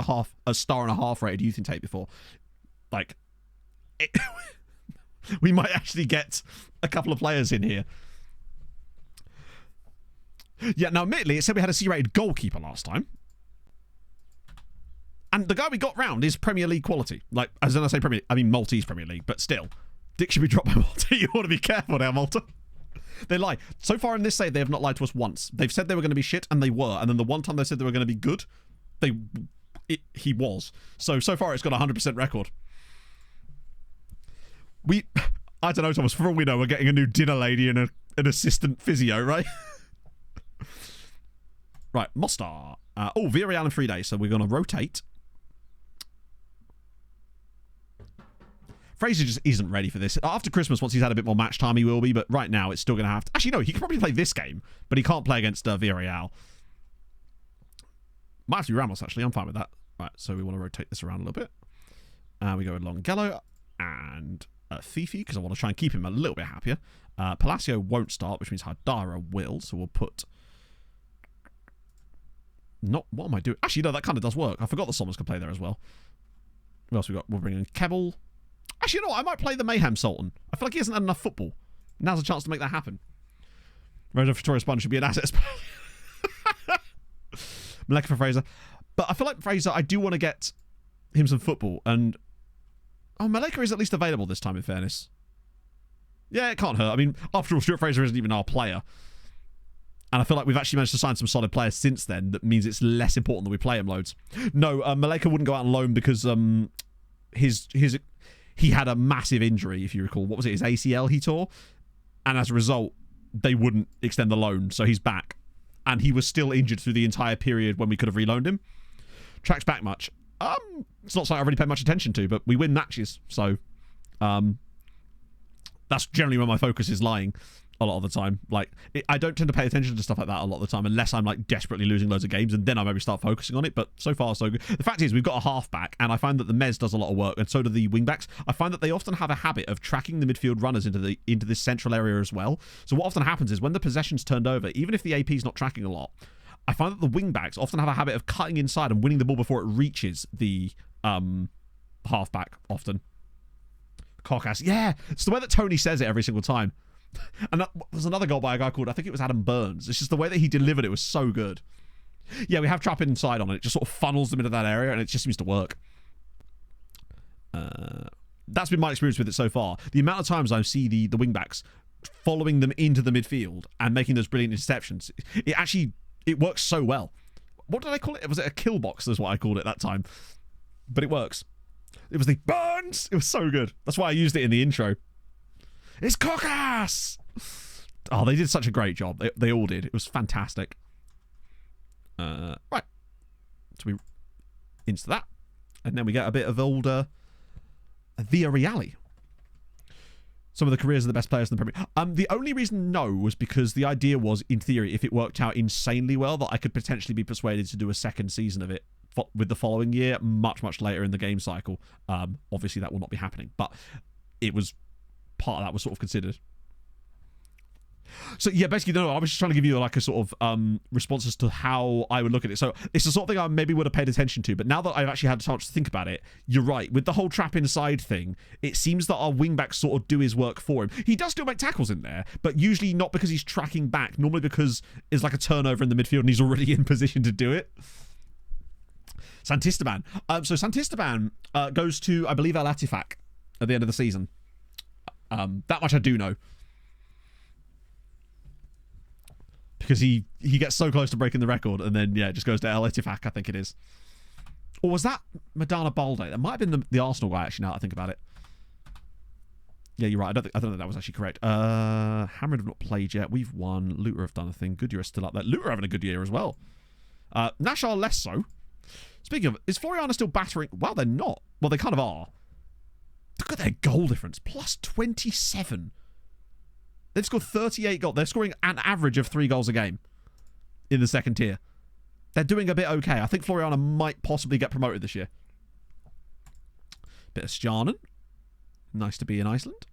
a star and a half rated youth intake before. Like, we might actually get a couple of players in here. Yeah, now admittedly, it said we had a C-rated goalkeeper last time. And the guy we got round is Premier League quality. Like, as in I say Premier League, I mean Maltese Premier League, but still. Dick should be dropped by Malta. You ought to be careful now, Malta. They lie. So far in this save, they have not lied to us once. They've said they were going to be shit, and they were. And then the one time they said they were going to be good, he was. So far it's got a 100% record. I don't know, Thomas, for all we know, we're getting a new dinner lady and an assistant physio, right? Right, Mostar. Villarreal in 3 days, so we're going to rotate. Fraser just isn't ready for this. After Christmas, once he's had a bit more match time, he will be. But right now, it's still going to have to... Actually, no, he can probably play this game, but he can't play against Villarreal. Might have to be Ramos, actually. I'm fine with that. Right, so we want to rotate this around a little bit. We go with Longello and Fifi, because I want to try and keep him a little bit happier. Palacio won't start, which means Hadara will. So we'll put... Not... What am I doing? Actually, no, that kind of does work. I forgot the Sommers can play there as well. What else we got? We'll bring in Kebble. Actually, you know what? I might play the Mayhem Sultan. I feel like he hasn't had enough football. Now's a chance to make that happen. Rosa Victoria Sponge should be an asset. Maleka for Fraser. But I feel like Fraser, I do want to get him some football. And... Oh, Maleka is at least available this time, in fairness. Yeah, it can't hurt. I mean, after all, Stuart Fraser isn't even our player. And I feel like we've actually managed to sign some solid players since then. That means it's less important that we play him loads. No, Maleka wouldn't go out on loan because he had a massive injury, if you recall. What was it? His ACL he tore. And as a result, they wouldn't extend the loan. So he's back. And he was still injured through the entire period when we could have reloaned him. Tracks back much. It's not something I really pay much attention to, but we win matches. So that's generally where my focus is lying a lot of the time. Like, I don't tend to pay attention to stuff like that a lot of the time unless I'm like desperately losing loads of games, and then I maybe start focusing on it. But so far, so good. The fact is, we've got a halfback, and I find that the Mez does a lot of work, and so do the wingbacks. I find that they often have a habit of tracking the midfield runners into this central area as well. So what often happens is when the possession's turned over, even if the AP's not tracking a lot, I find that the wingbacks often have a habit of cutting inside and winning the ball before it reaches the halfback often. Cockass. Yeah, it's the way that Tony says it every single time. And that was another goal by a guy called, I think it was Adam Burns. It's just the way that he delivered it was so good. Yeah, we have trap inside on it. It just sort of funnels them into that area, and it just seems to work. That's been my experience with it so far. The amount of times I see the wingbacks following them into the midfield and making those brilliant interceptions, it works so well. What did I call it? Was it a kill box? That's what I called it that time. But it works. It was the Burns. It was so good. That's why I used it in the intro. It's Cockass! Oh, they did such a great job. They all did. It was fantastic. Right. So we into that. And then we get a bit of older Villarreal. Some of the careers of the best players in the Premier. The only reason no was because the idea was, in theory, if it worked out insanely well, that I could potentially be persuaded to do a second season of it with the following year, much, much later in the game cycle. Obviously, that will not be happening. But it was... part of that was sort of considered. So yeah, basically, no, I was just trying to give you like a sort of response as to how I would look at it. So it's the sort of thing I maybe would have paid attention to, but now that I've actually had a chance to think about it, you're right. With the whole trap inside thing, it seems that our wingbacks sort of do his work for him. He does still make tackles in there, but usually not because he's tracking back, normally because it's like a turnover in the midfield and he's already in position to do it. Santisteban. So Santisteban goes to, I believe, Al Atifak at the end of the season. That much I do know. Because he gets so close to breaking the record, and then, yeah, it just goes to El Etifak, I think it is. Or was that Madana Balde? That might have been the Arsenal guy, actually, now that I think about it. Yeah, you're right. I don't think that was actually correct. Hammered have not played yet. We've won. Luton have done a thing. Goodyear is still up there. Luton are having a good year as well. Nashar less so. Speaking of, is Floriana still battering? Well, they're not. Well, they kind of are. Look at their goal difference. Plus 27. They've scored 38 goals. They're scoring an average of 3 goals a game in the second tier. They're doing a bit okay. I think Floriana might possibly get promoted this year. Bit of Stjarnan. Nice to be in Iceland.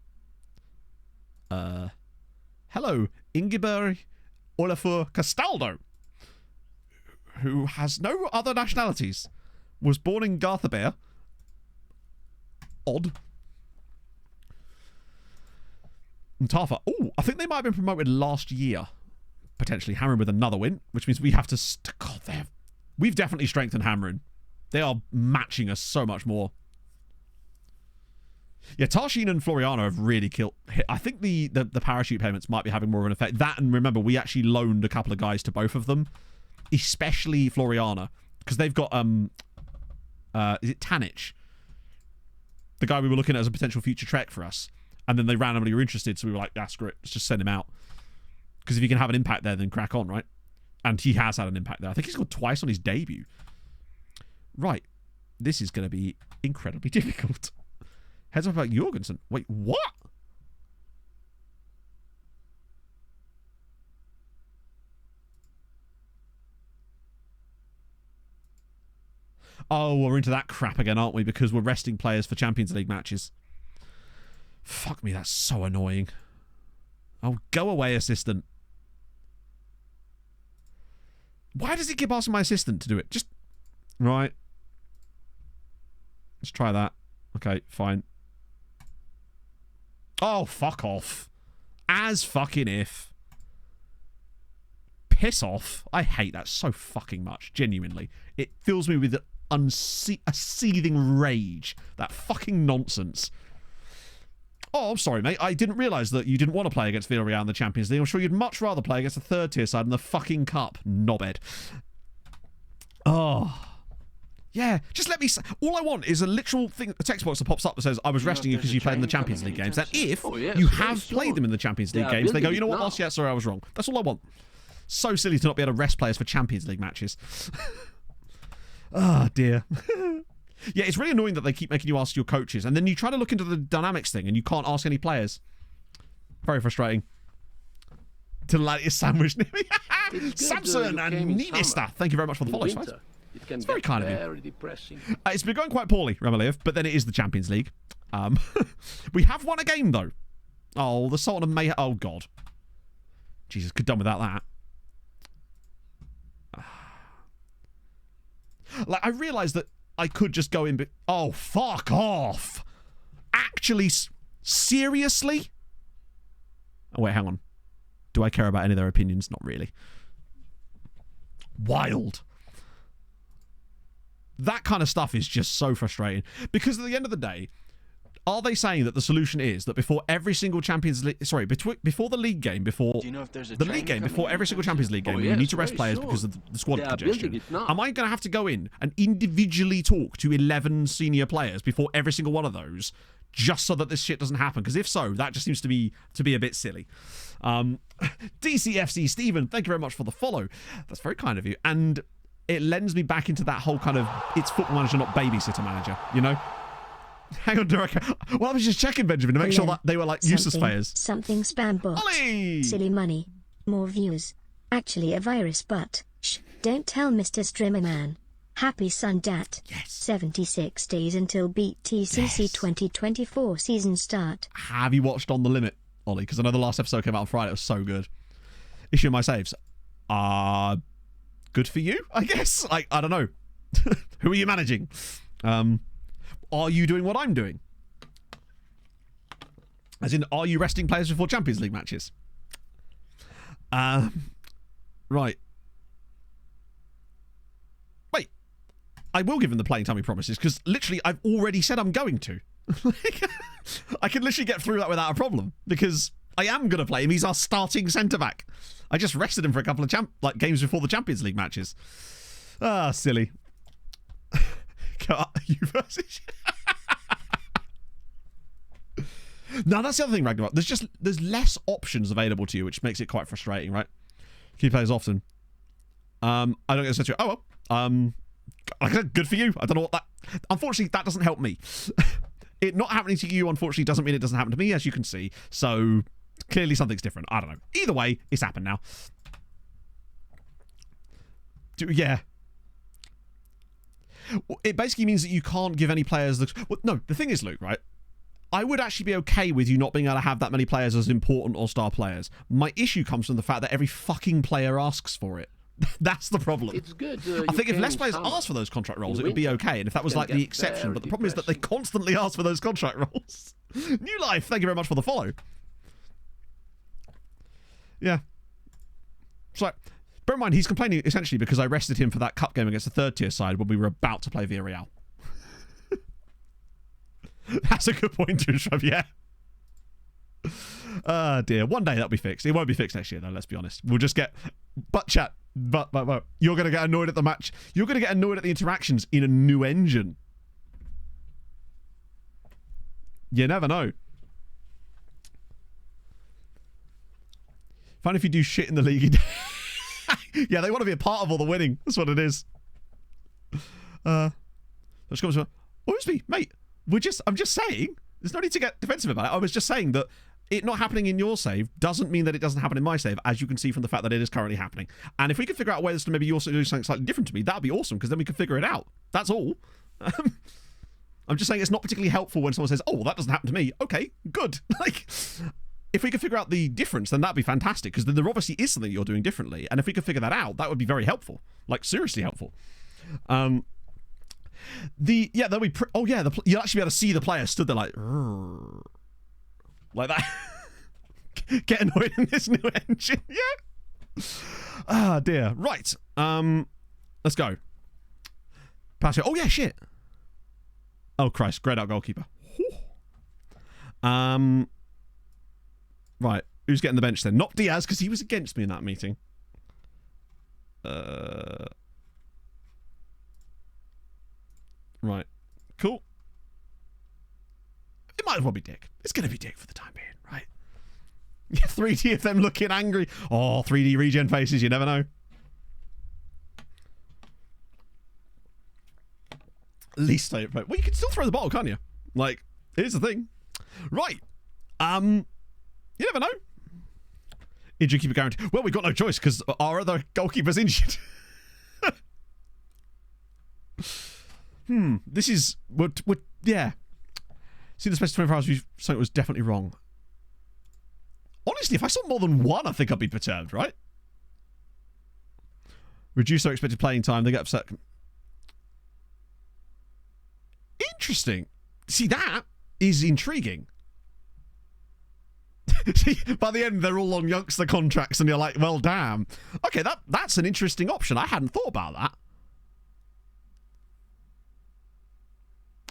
Hello, Ingeborg Olafur Castaldo, who has no other nationalities. Was born in Garthaber. Odd. And Tafa. Oh, I think they might have been promoted last year. Potentially. Hammering with another win, which means we have to... God, we've definitely strengthened Hammering. They are matching us so much more. Yeah, Tarshin and Floriana have really killed... I think the parachute payments might be having more of an effect. That, and remember, we actually loaned a couple of guys to both of them. Especially Floriana. Because they've got... is it Tanich? The guy we were looking at as a potential future Trek for us. And then they randomly were interested, so we were like, screw it, let's just send him out. Because if he can have an impact there, then crack on, right? And he has had an impact there. I think he scored twice on his debut. Right. This is going to be incredibly difficult. Heads up about Jorgensen. Wait, what? Oh, we're into that crap again, aren't we? Because we're resting players for Champions League matches. Fuck me, that's so annoying. Oh, go away, assistant. Why does he keep asking my assistant to do it? Just... Right. Let's try that. Okay, fine. Oh, fuck off. As fucking if. Piss off. I hate that so fucking much. Genuinely. It fills me with a seething rage. That fucking nonsense. Oh, I'm sorry, mate. I didn't realise that you didn't want to play against Villarreal in the Champions League. I'm sure you'd much rather play against the third-tier side in the fucking cup. Knobhead. Oh. Yeah, just let me... All I want is a literal thing, a text box that pops up that says, I was resting you because you played in the Champions League games. And if you have played them in the Champions League games, they go, you know what, boss? Yeah, sorry, I was wrong. That's all I want. So silly to not be able to rest players for Champions League matches. Oh, dear. Yeah, it's really annoying that they keep making you ask your coaches, and then you try to look into the dynamics thing, and you can't ask any players. Very frustrating. To the latest sandwich. Samson and Ninista. Thank you very much for the follow, guys. It's very kind of you. It's been going quite poorly, Ramaliev, but then it is the Champions League. We have won a game, though. Oh, the Sultan of May... Oh, God. Jesus, could done without that. Like, I realised that I could just go in... But oh, fuck off! Actually, seriously? Oh, wait, hang on. Do I care about any of their opinions? Not really. Wild. That kind of stuff is just so frustrating. Because at the end of the day, are they saying that the solution is that before every single Champions League... Sorry, before the league game, before... Do you know if there's a the league game, before every single Champions League game, you need to rest players because of the squad congestion. Am I going to have to go in and individually talk to 11 senior players before every single one of those just so that this shit doesn't happen? Because if so, that just seems to be a bit silly. DCFC Stephen, thank you very much for the follow. That's very kind of you. And it lends me back into that whole kind of, it's Football Manager, not Babysitter Manager, you know? Hang on, Derek. Well, I was just checking, Benjamin, to make sure that they were like useless players. Something spam bot. Ollie! Silly money. More views. Actually a virus, but shh, don't tell Mr. Strimmerman. Happy Sundat. Yes. 76 days until BTCC 2024 season start. Have you watched On the Limit, Ollie? Because I know the last episode came out on Friday. It was so good. Issue my saves. Good for you, I guess. I don't know. Who are you managing? Are you doing what I'm doing? As in, are you resting players before Champions League matches? Right. Wait. I will give him the playing time he promises, because literally I've already said I'm going to. I can literally get through that without a problem, because I am going to play him. He's our starting centre-back. I just rested him for a couple of games before the Champions League matches. Ah, silly. You versus... Now that's the other thing, Ragnarok. There's less options available to you, which makes it quite frustrating, right? Key players often. I don't get to. Oh well. Like I said, good for you. I don't know what that. Unfortunately, that doesn't help me. It not happening to you, unfortunately, doesn't mean it doesn't happen to me, as you can see. So clearly something's different. I don't know. Either way, it's happened now. Yeah. It basically means that you can't give any players the... Well, no, the thing is, Luke, right? I would actually be okay with you not being able to have that many players as important or star players. My issue comes from the fact that every fucking player asks for it. That's the problem. It's good. I think if less players asked for those contract roles, it would be okay. And if that was like the exception. But the problem is that they constantly ask for those contract roles. New Life, thank you very much for the follow. Yeah. So... Bear in mind, he's complaining essentially because I rested him for that cup game against the third-tier side when we were about to play Villarreal. That's a good point to shove, yeah. Dear. One day that'll be fixed. It won't be fixed next year, though, let's be honest. We'll just get... But chat. But. You're going to get annoyed at the match. You're going to get annoyed at the interactions in a new engine. You never know. Fine if you do shit in the league. Yeah, they want to be a part of all the winning. That's what it is. Let's go. Honestly, mate, I'm just saying. There's no need to get defensive about it. I was just saying that it not happening in your save doesn't mean that it doesn't happen in my save, as you can see from the fact that it is currently happening. And if we could figure out ways to maybe you're doing something slightly different to me, that'd be awesome, because then we could figure it out. That's all. I'm just saying it's not particularly helpful when someone says, oh, well, that doesn't happen to me. Okay, good. Like, if we could figure out the difference, then that'd be fantastic, because then there obviously is something you're doing differently. And if we could figure that out, that would be very helpful. Like, seriously helpful. You'll actually be able to see the player stood there like that. Get annoyed in this new engine. Yeah. Ah, dear. Right. Let's go. Pass it. Oh, yeah, shit. Oh, Christ. Grayed out goalkeeper. Right. Who's getting the bench then? Not Diaz, because he was against me in that meeting. Right. Cool. It might as well be Dick. It's going to be Dick for the time being, right? Yeah, 3D of them looking angry. Oh, 3D regen faces, you never know. Least favourite. Well, you can still throw the bottle, can't you? Like, here's the thing. Right. You never know. Injury keeper guarantee. Well, we've got no choice because our other goalkeeper's injured. This is... yeah. See the space of 24 hours, something was definitely wrong. Honestly, if I saw more than one, I think I'd be perturbed, right? Reduce their expected playing time. They get upset. Interesting. See, that is intriguing. By the end, they're all on youngster contracts, and you're like, well, damn. Okay, that's an interesting option. I hadn't thought about that.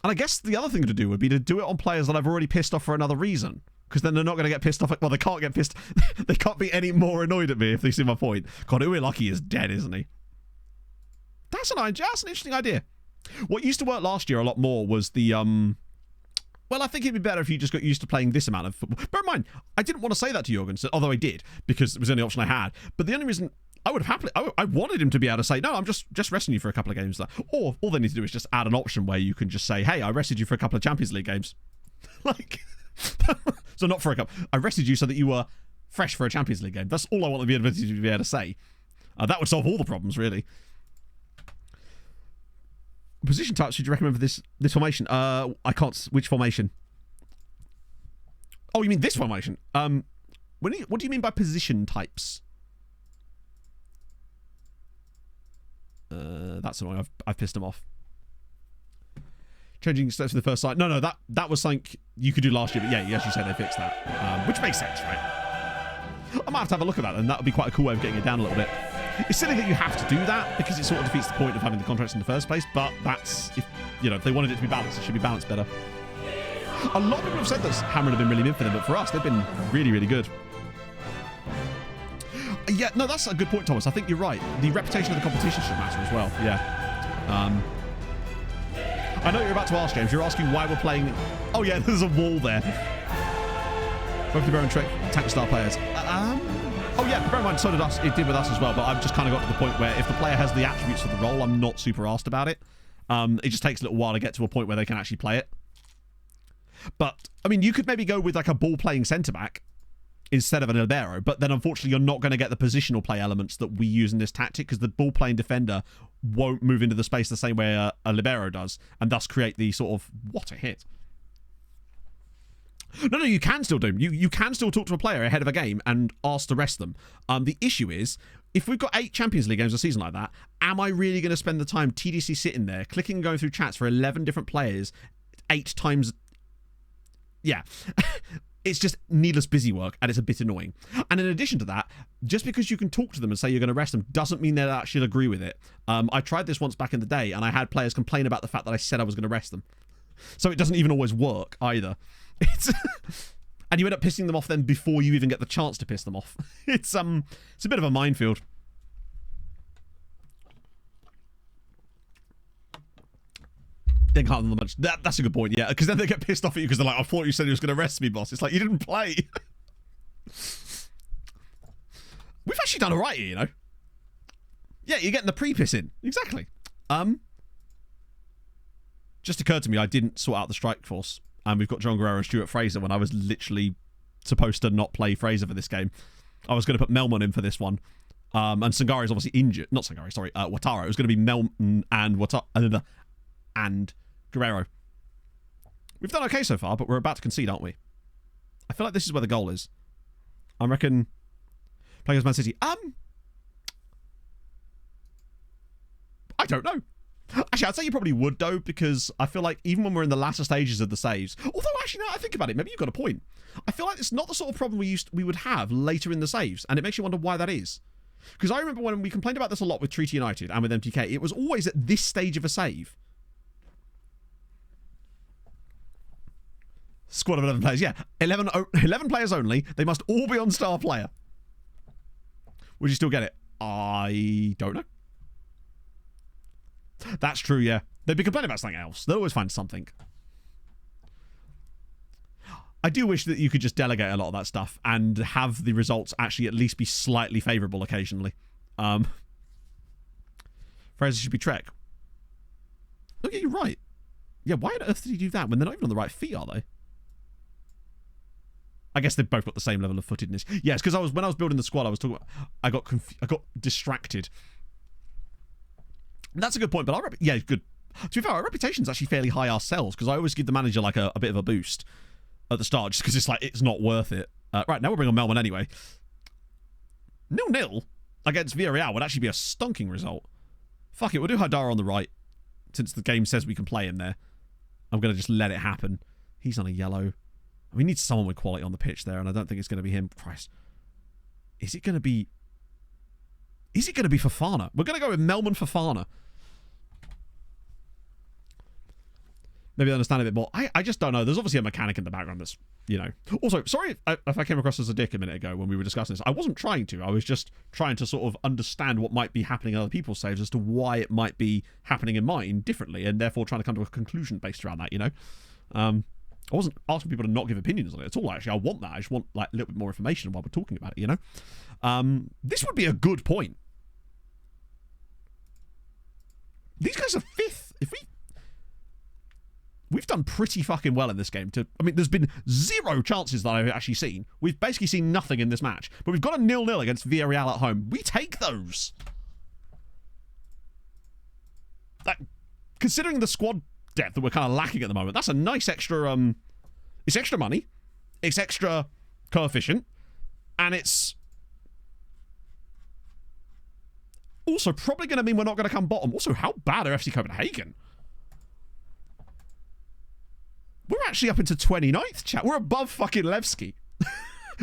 And I guess the other thing to do would be to do it on players that I've already pissed off for another reason. Because then they're not going to get pissed off. Well, they can't get pissed. They can't be any more annoyed at me if they see my point. God, Uwe is dead, isn't he? That's an interesting idea. What used to work last year a lot more was the... Well, I think it'd be better if you just got used to playing this amount of football. Bear in mind, I didn't want to say that to Jürgen, although I did, because it was the only option I had. But the only reason... I would have happily... I wanted him to be able to say, no, I'm just resting you for a couple of games. Or all they need to do is just add an option where you can just say, hey, I rested you for a couple of Champions League games. Like... So not for a couple. I rested you so that you were fresh for a Champions League game. That's all I want the ability to be able to say. That would solve all the problems, really. Position types should you recommend for this formation? I can't... Which formation? Oh, you mean this formation? What do you mean by position types? That's annoying. I've pissed him off. Changing steps for the first side. No, that was something you could do last year, but yeah, as you said, they fixed that. Which makes sense, right? I might have to have a look at that, and that would be quite a cool way of getting it down a little bit. It's silly that you have to do that, because it sort of defeats the point of having the contracts in the first place, but that's, if they wanted it to be balanced, it should be balanced better. A lot of people have said that Hammer have been really mid for them, but for us, they've been really, really good. Yeah, no, that's a good point, Thomas. I think you're right. The reputation of the competition should matter as well. Yeah. I know what you're about to ask, James. You're asking why we're playing... Oh, yeah, there's a wall there. Both Libero and Tank star players. Oh, yeah, bear in mind, so did us. It did with us as well, but I've just kind of got to the point where if the player has the attributes for the role, I'm not super asked about it. It just takes a little while to get to a point where they can actually play it. But, I mean, you could maybe go with like a ball-playing centre-back instead of an libero, but then unfortunately you're not going to get the positional play elements that we use in this tactic, because the ball-playing defender won't move into the space the same way a libero does, and thus create the sort of, what a hit. No, you can still do. You can still talk to a player ahead of a game and ask to rest them. The issue is, if we've got 8 Champions League games a season like that, am I really going to spend the time TDC sitting there, clicking and going through chats for 11 different players 8 times? Yeah. It's just needless busy work, and it's a bit annoying. And in addition to that, just because you can talk to them and say you're going to rest them doesn't mean they'll actually agree with it. I tried this once back in the day, and I had players complain about the fact that I said I was going to rest them. So it doesn't even always work either. And you end up pissing them off then before you even get the chance to piss them off. It's a bit of a minefield. They can't handle much. That's a good point, yeah. Because then they get pissed off at you because they're like, I thought you said you was going to arrest me, boss. It's like, you didn't play. We've actually done all right here, you know. Yeah, you're getting the pre-piss in. Exactly. Just occurred to me I didn't sort out the strike force. and we've got John Guerrero and Stuart Fraser when I was literally supposed to not play Fraser for this game. I was going to put Melman in for this one. And Sangari is obviously injured. Not Sangari, sorry. Watara. It was going to be Melman and Guerrero. We've done okay so far, but we're about to concede, aren't we? I feel like this is where the goal is. I reckon playing as Man City. I don't know. Actually, I'd say you probably would, though, because I feel like even when we're in the latter stages of the saves, although actually, now I think about it, maybe you've got a point. I feel like it's not the sort of problem we would have later in the saves, and it makes you wonder why that is. Because I remember when we complained about this a lot with Treaty United and with MTK, it was always at this stage of a save. Squad of 11 players, yeah. 11 players only. They must all be on star player. Would you still get it? I don't know. That's true, yeah. They'd be complaining about something else. They'll always find something. I do wish that you could just delegate a lot of that stuff and have the results actually at least be slightly favourable occasionally. Fraser should be Trek. Look, you're right. Yeah, why on earth did he do that when they're not even on the right feet, are they? I guess they've both got the same level of footedness. Yes, because when I was building the squad, I was talking about, I got distracted. That's a good point, but yeah, good. To be fair, our reputation's actually fairly high ourselves, because I always give the manager like a bit of a boost at the start, just because it's like, it's not worth it. Right, now we'll bring on Melman anyway. 0-0 against Villarreal would actually be a stonking result. Fuck it, we'll do Haidara on the right, since the game says we can play him there. I'm going to just let it happen. He's on a yellow. We need someone with quality on the pitch there, and I don't think it's going to be him. Christ. Is it going to be Fofana? We're going to go with Melman Fofana. Maybe I understand a bit more. I just don't know. There's obviously a mechanic in the background that's, you know. Also, sorry if I came across as a dick a minute ago when we were discussing this. I wasn't trying to. I was just trying to sort of understand what might be happening in other people's saves as to why it might be happening in mine differently, and therefore trying to come to a conclusion based around that, you know. I wasn't asking people to not give opinions on it at all, actually. I want that. I just want like a little bit more information while we're talking about it, you know. This would be a good point. These guys are fifth. We've done pretty fucking well in this game. I mean, there's been 0 chances that I've actually seen. We've basically seen nothing in this match. But we've got a 0-0 against Villarreal at home. We take those. Considering the squad depth that we're kind of lacking at the moment, that's a nice extra... it's extra money. It's extra coefficient. And it's... also probably going to mean we're not going to come bottom. Also, how bad are FC Copenhagen? We're actually up into 29th, chat. We're above fucking Levski.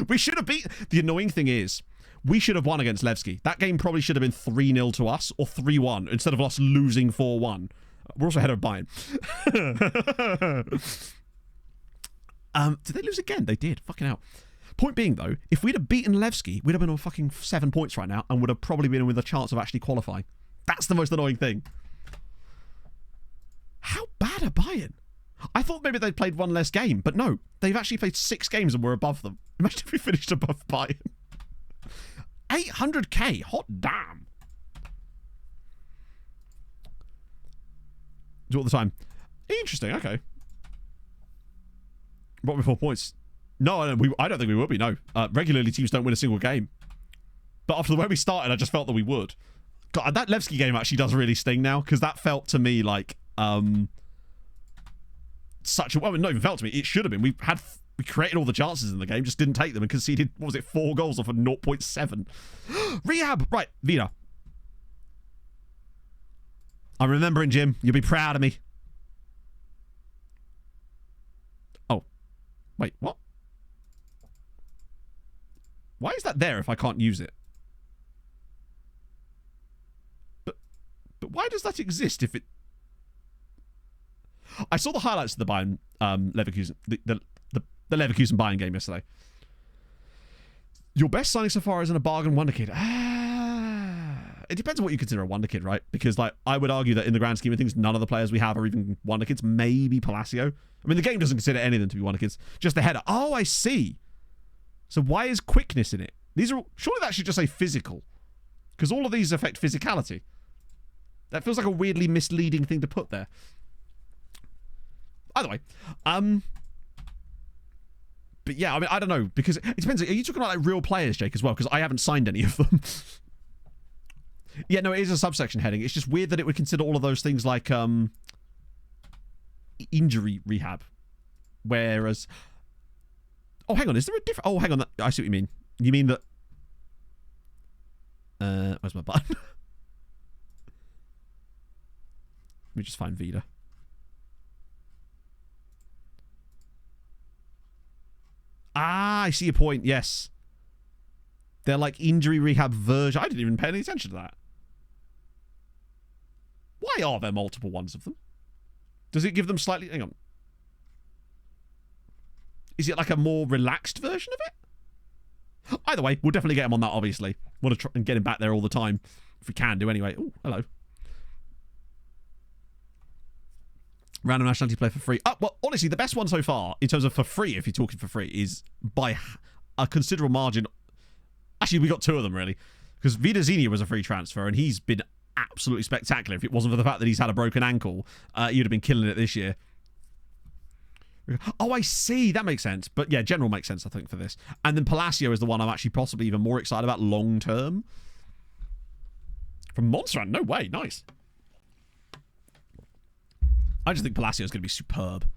We should have beat... The annoying thing is, we should have won against Levski. That game probably should have been 3-0 to us, or 3-1, instead of us losing 4-1. We're also ahead of Bayern. Did they lose again? They did. Fucking hell. Point being, though, if we'd have beaten Levski, we'd have been on fucking 7 points right now, and would have probably been with a chance of actually qualifying. That's the most annoying thing. How bad are Bayern? I thought maybe they'd played 1 less game, but no. They've actually played 6 games and we're above them. Imagine if we finished above Bayern. 800k, hot damn. Do it all the time. Interesting, okay. Brought me 4 points. No, I don't think we will be, no. Regularly, teams don't win a single game. But after the way we started, I just felt that we would. God, that Levski game actually does really sting now, because that felt to me like... such a... well, not even felt to me. It should have been. We created all the chances in the game, just didn't take them and conceded, what was it, 4 goals off of 0.7. Rehab! Right, Vida. I'm remembering, Jim. You'll be proud of me. Oh. Wait, what? Why is that there if I can't use it? But why does that exist if it... I saw the highlights of the Bayern Leverkusen, the Leverkusen Bayern game yesterday. Your best signing so far isn't a bargain wonder kid. It depends on what you consider a wonder kid, right? Because like I would argue that in the grand scheme of things, none of the players we have are even wonder kids. Maybe Palacio. I mean, the game doesn't consider any of them to be wonder kids. Just the header. Oh, I see. So why is quickness in it? These are surely that should just say physical, because all of these affect physicality. That feels like a weirdly misleading thing to put there. Either way, But yeah, I mean, I don't know, because it depends. Are you talking about like real players, Jake, as well? Because I haven't signed any of them. Yeah, no, it is a subsection heading. It's just weird that it would consider all of those things like injury rehab. Whereas... Oh, hang on, is there a different... Oh, hang on, I see what you mean. You mean that... Where's my button? Let me just find Vida. Ah, I see your point, yes. They're like injury rehab version. I didn't even pay any attention to that. Why are there multiple ones of them? Does it give them slightly... Hang on. Is it like a more relaxed version of it? Either way, we'll definitely get him on that, obviously. Want to try and get him back there all the time. If we can do, anyway. Oh, hello. Random nationality play for free. Well, honestly, the best one so far, in terms of for free, if you're talking for free, is by a considerable margin. Actually, we got two of them, really. Because Vida Zini was a free transfer, and he's been absolutely spectacular. If it wasn't for the fact that he's had a broken ankle, you'd have been killing it this year. Oh, I see. That makes sense. But yeah, general makes sense, I think, for this. And then Palacio is the one I'm actually possibly even more excited about long term. From Montserrat? No way. Nice. I just think Palacio is going to be superb.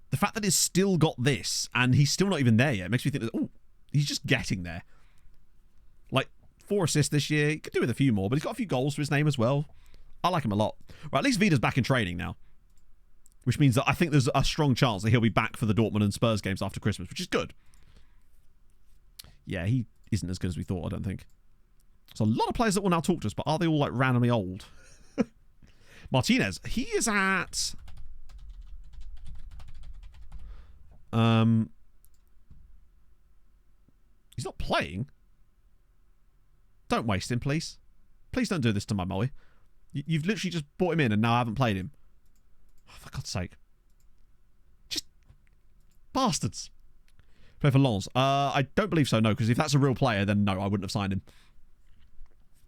The fact that he's still got this, and he's still not even there yet, makes me think that, oh, he's just getting there. Like, 4 assists this year. He could do with a few more, but he's got a few goals to his name as well. I like him a lot. Right, at least Vida's back in training now. Which means that I think there's a strong chance that he'll be back for the Dortmund and Spurs games after Christmas, which is good. Yeah, he isn't as good as we thought, I don't think. There's a lot of players that will now talk to us, but are they all, like, randomly old? Martinez, he is at... He's not playing. Don't waste him, please. Please don't do this to my Molly. You've literally just brought him in and now I haven't played him. Oh, for God's sake. Just... bastards. Play for Lens. I don't believe so, no, because if that's a real player, then no, I wouldn't have signed him.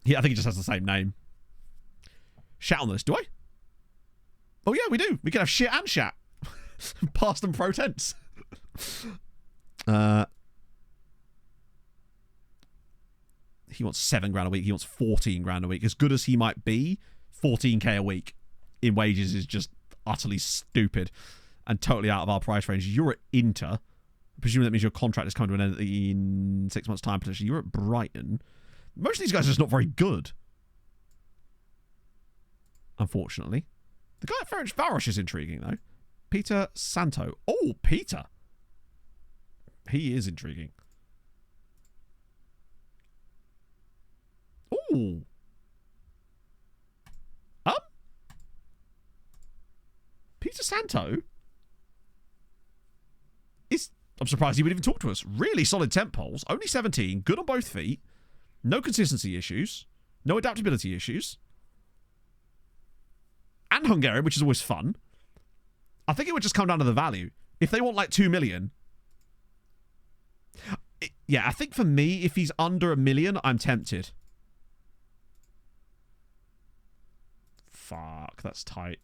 Yeah, I think he just has the same name. Shat on this, do I? Oh yeah, we do. We can have shit and shat. Past and pro tense. He wants £7,000 a week. He wants £14,000 a week. As good as he might be, 14k a week in wages is just utterly stupid and totally out of our price range. You're at Inter. Presumably that means your contract is coming to an end in 6 months' time, potentially. You're at Brighton. Most of these guys are just not very good. Unfortunately. The guy at Ferencváros is intriguing, though. Peter Santo. Oh, Peter. He is intriguing. Ooh. Peter Santo is... I'm surprised he would even talk to us. Really solid temp polls. Only 17. Good on both feet. No consistency issues. No adaptability issues. And Hungarian, which is always fun. I think it would just come down to the value. If they want like 2 million... yeah, I think for me, if he's under 1 million, I'm tempted. Fuck, that's tight.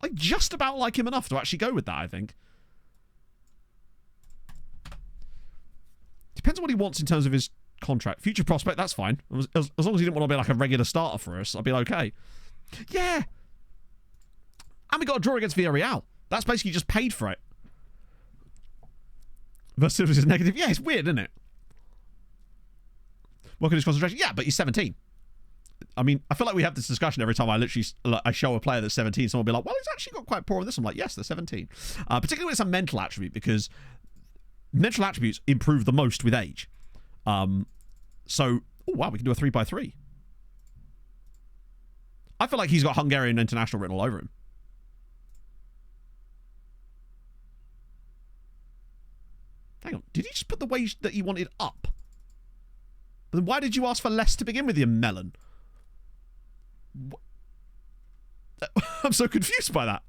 I just about like him enough to actually go with that, I think. Depends on what he wants in terms of his contract. Future prospect, that's fine. As long as he didn't want to be like a regular starter for us, I'd be okay. Yeah. And we got a draw against Villarreal. That's basically just paid for it. Versatility is negative. Yeah, it's weird, isn't it? Working his concentration. Yeah, but he's 17. I mean, I feel like we have this discussion every time I show a player that's 17. Someone will be like, well, he's actually got quite poor on this. I'm like, yes, they're 17. Particularly when it's a mental attribute, because mental attributes improve the most with age. So, oh wow, we can do a 3x3. I feel like he's got Hungarian international written all over him. Hang on, did he just put the wage that he wanted up? But then why did you ask for less to begin with, you melon? I'm so confused by that.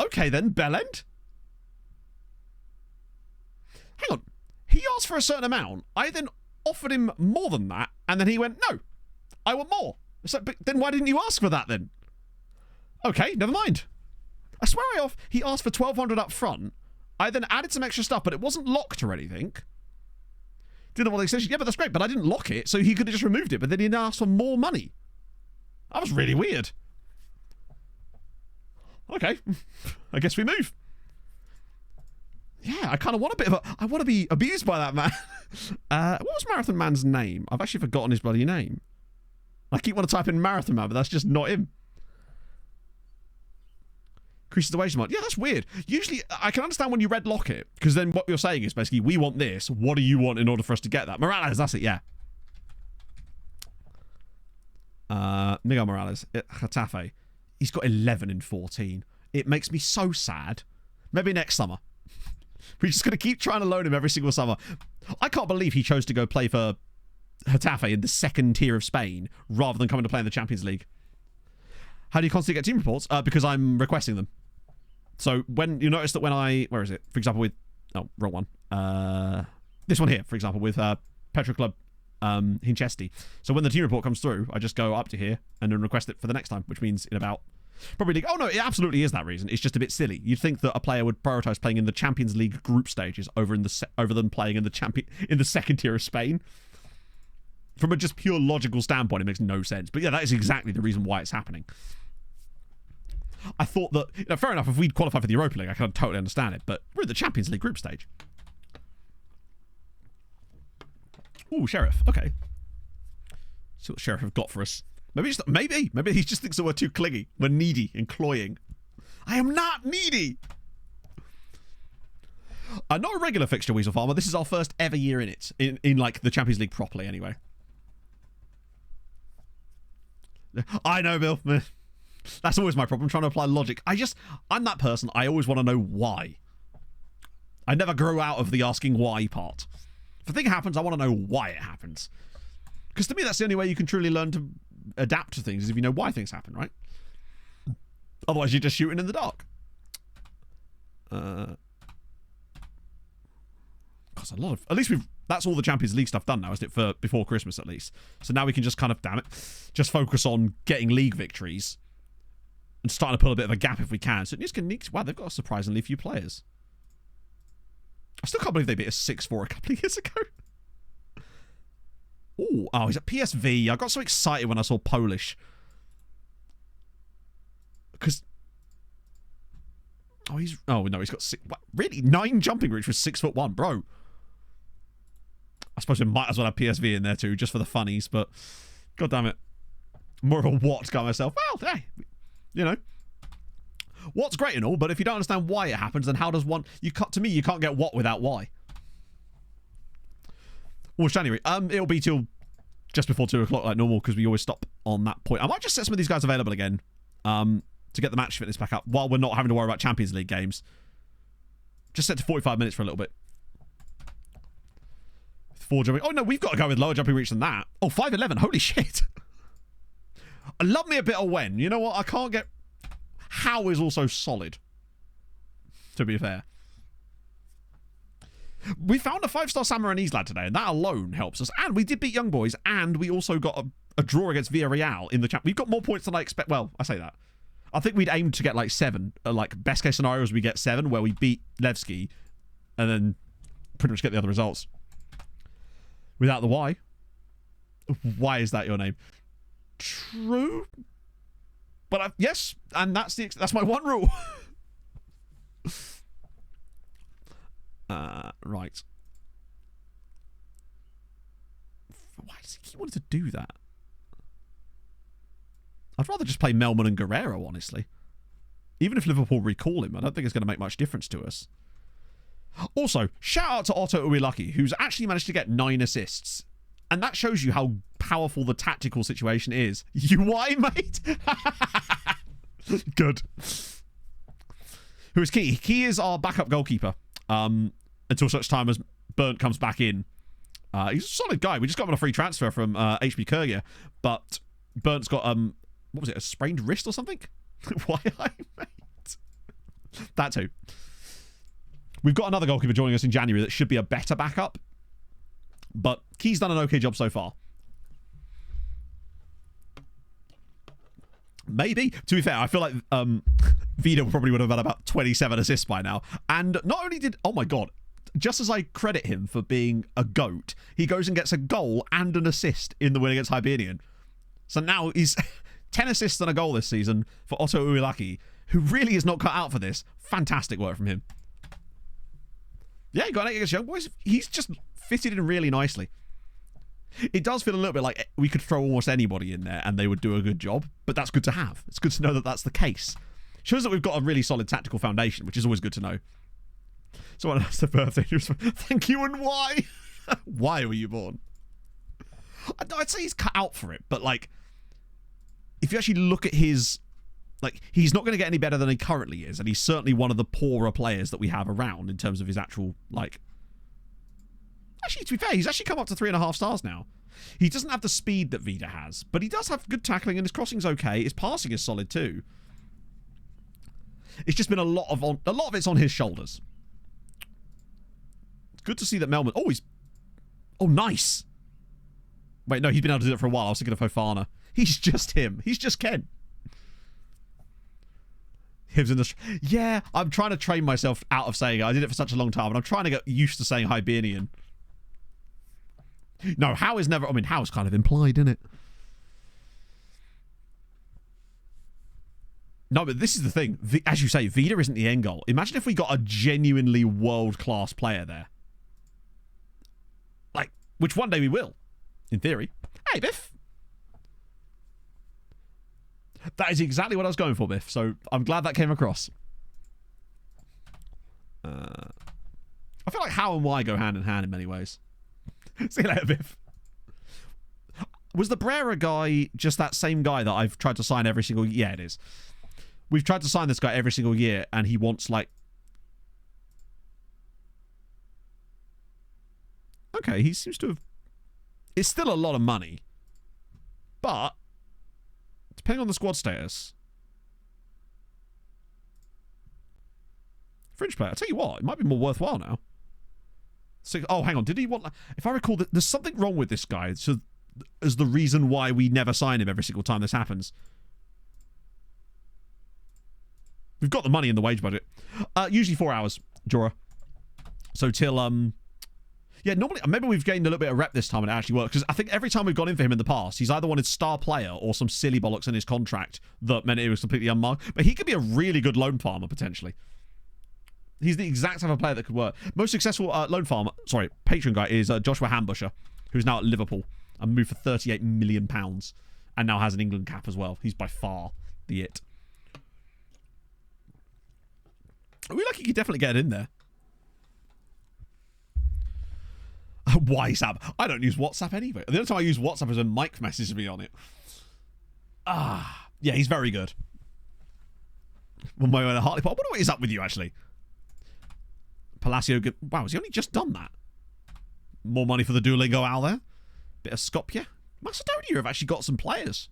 Okay then, Bellend. Hang on. He asked for a certain amount. I then offered him more than that, and then he went, no, I want more. It's like, but then why didn't you ask for that then? Okay, never mind. I swear he asked for 1,200 up front. I then added some extra stuff, but it wasn't locked or anything. Didn't want the extension. Yeah, but that's great, but I didn't lock it, so he could have just removed it, but then he asked for more money. That was really weird. Okay, I guess we move. Yeah, I kind of want a bit of a... I want to be abused by that man. What was Marathon Man's name? I've actually forgotten his bloody name. I keep wanting to type in Marathon Man, but that's just not him. Increases the wage amount. Yeah, that's weird. Usually, I can understand when you red lock it, because then what you're saying is basically, we want this. What do you want in order for us to get that? Morales, that's it, yeah. Miguel Morales, Getafe. He's got 11 in 14. It makes me so sad. Maybe next summer. We're just going to keep trying to loan him every single summer. I can't believe he chose to go play for Getafe in the second tier of Spain rather than coming to play in the Champions League. How do you constantly get team reports? Because I'm requesting them. So when you notice that when I... Where is it? For example, with... Oh, wrong one. This one here, for example, with Petro Club Hinchesti. So when the team report comes through, I just go up to here and then request it for the next time, which means in about... Probably... Oh, no, it absolutely is that reason. It's just a bit silly. You'd think that a player would prioritise playing in the Champions League group stages over than playing in the second tier of Spain. From a just pure logical standpoint, it makes no sense. But yeah, that is exactly the reason why it's happening. I thought that, fair enough, if we'd qualified for the Europa League, I can totally understand it, but we're in the Champions League group stage. Ooh, Sheriff, okay. See what Sheriff have got for us. Maybe he just thinks that we're too clingy. We're needy and cloying. I am not needy! Not a regular fixture, Weasel Farmer. This is our first ever year in it. In like, the Champions League properly, anyway. I know, Bill. That's always my problem, trying to apply logic. I'm that person. I always want to know why. I never grow out of the asking why part. If a thing happens, I want to know why it happens. Because to me, that's the only way you can truly learn to adapt to things, is if you know why things happen, right? Otherwise, you're just shooting in the dark. Gosh, a lot of... At least that's all the Champions League stuff done now, isn't it? For before Christmas, at least. So now we can just kind of, damn it, just focus on getting league victories and starting to pull a bit of a gap if we can. So wow, they've got a surprisingly few players. I still can't believe they beat us 6-4 a couple of years ago. Ooh, oh, he's at PSV. I got so excited when I saw Polish. Because... Oh, no, he's got really? 9 jumping reach with 6'1", bro. I suppose we might as well have PSV in there too, just for the funnies, but... God damn it. More of a what guy myself. Well, hey, you know. What's great and all, but if you don't understand why it happens, then how does one... To me, you can't get what without why. Well, it's January. It'll be till just before 2 o'clock like normal, because we always stop on that point. I might just set some of these guys available again. To get the match fitness back up while we're not having to worry about Champions League games. Just set to 45 minutes for a little bit. 4 jumping... Oh, no, we've got to go with lower jumping reach than that. Oh, 5'11". Holy shit. I love me a bit of when. You know what? I can't get... How is also solid. To be fair. We found a 5-star Sammarinese lad today, and that alone helps us. And we did beat Young Boys, and we also got a draw against Villarreal in the champ. We've got more points than I expect. Well, I say that. I think we'd aimed to get like 7. Like, best case scenario is we get 7, where we beat Levski, and then pretty much get the other results. Without the Y. Why is that your name? True. But yes, and that's my one rule. Right. Why does he keep wanting to do that? I'd rather just play Melman and Guerrero, honestly. Even if Liverpool recall him, I don't think it's going to make much difference to us. Also, shout out to Otto Uwilaki, who's actually managed to get 9 assists. And that shows you how powerful the tactical situation is. UI, mate? Good. Who is Key? Key is our backup goalkeeper. Until such time as Burnt comes back in. He's a solid guy. We just got him on a free transfer from HB Kurgia. But Burnt's got... what was it, a sprained wrist or something? Why, mate? That too. We've got another goalkeeper joining us in January that should be a better backup. But Key's done an okay job so far. Maybe. To be fair, I feel like Vida probably would have had about 27 assists by now. And not only did... Oh my god. Just as I credit him for being a GOAT, he goes and gets a goal and an assist in the win against Hibernian. So now he's 10 assists and a goal this season for Otto Uilaki, who really is not cut out for this. Fantastic work from him. Yeah, he got 8 against Young Boys. He's just fitted in really nicely. It does feel a little bit like we could throw almost anybody in there and they would do a good job, but that's good to have. It's good to know that that's the case. Shows that we've got a really solid tactical foundation, which is always good to know. Someone asked the birthday. Thank you, and why? Why were you born? I'd say he's cut out for it, but like, if you actually look at his, like, he's not going to get any better than he currently is, and he's certainly one of the poorer players that we have around in terms of his actual, like... Actually, to be fair, he's actually come up to 3.5 stars now. He doesn't have the speed that Vida has, but he does have good tackling, and his crossing's okay. His passing is solid too. It's just been a lot of it's on his shoulders. It's good to see that Melman... Oh, he's... Oh, nice! Wait, no, he's been able to do it for a while. I was thinking of Fofana. He's just him. He's just Ken. Hibs in the... Yeah, I'm trying to train myself out of saying it. I did it for such a long time, and I'm trying to get used to saying Hibernian. No, how is never... I mean, how is kind of implied, isn't it? No, but this is the thing. As you say, Vida isn't the end goal. Imagine if we got a genuinely world-class player there. Like, which one day we will, in theory. Hey, Biff. That is exactly what I was going for, Biff. So I'm glad that came across. I feel like how and why go hand in hand in many ways. See you later, Biff. Was the Brera guy just that same guy that I've tried to sign every single year? Yeah, it is. We've tried to sign this guy every single year, and he wants, like... Okay, he seems to have... It's still a lot of money. But... Depending on the squad status... Fringe player. I'll tell you what, it might be more worthwhile now. So, oh, hang on. Did he want... If I recall, there's something wrong with this guy. So, as the reason why we never sign him every single time this happens. We've got the money in the wage budget. Usually 4 hours, Jorah. So till, yeah, normally, maybe we've gained a little bit of rep this time and it actually works. Because I think every time we've gone in for him in the past, he's either wanted star player or some silly bollocks in his contract that meant it was completely unmarked. But he could be a really good loan farmer, potentially. He's the exact type of player that could work. Most successful loan farmer, sorry, Patreon guy is Joshua Hambusher, who's now at Liverpool and moved for £38 million and now has an England cap as well. He's by far the it. We lucky he could definitely get in there. WhatsApp. I don't use WhatsApp anyway. The only time I use WhatsApp is when Mike messages me on it. Yeah, he's very good. One way or Hartley Pot. I wonder what is up with you, actually. Palacio. Wow, has he only just done that? More money for the Duolingo owl there. Bit of Skopje. Macedonia have actually got some players.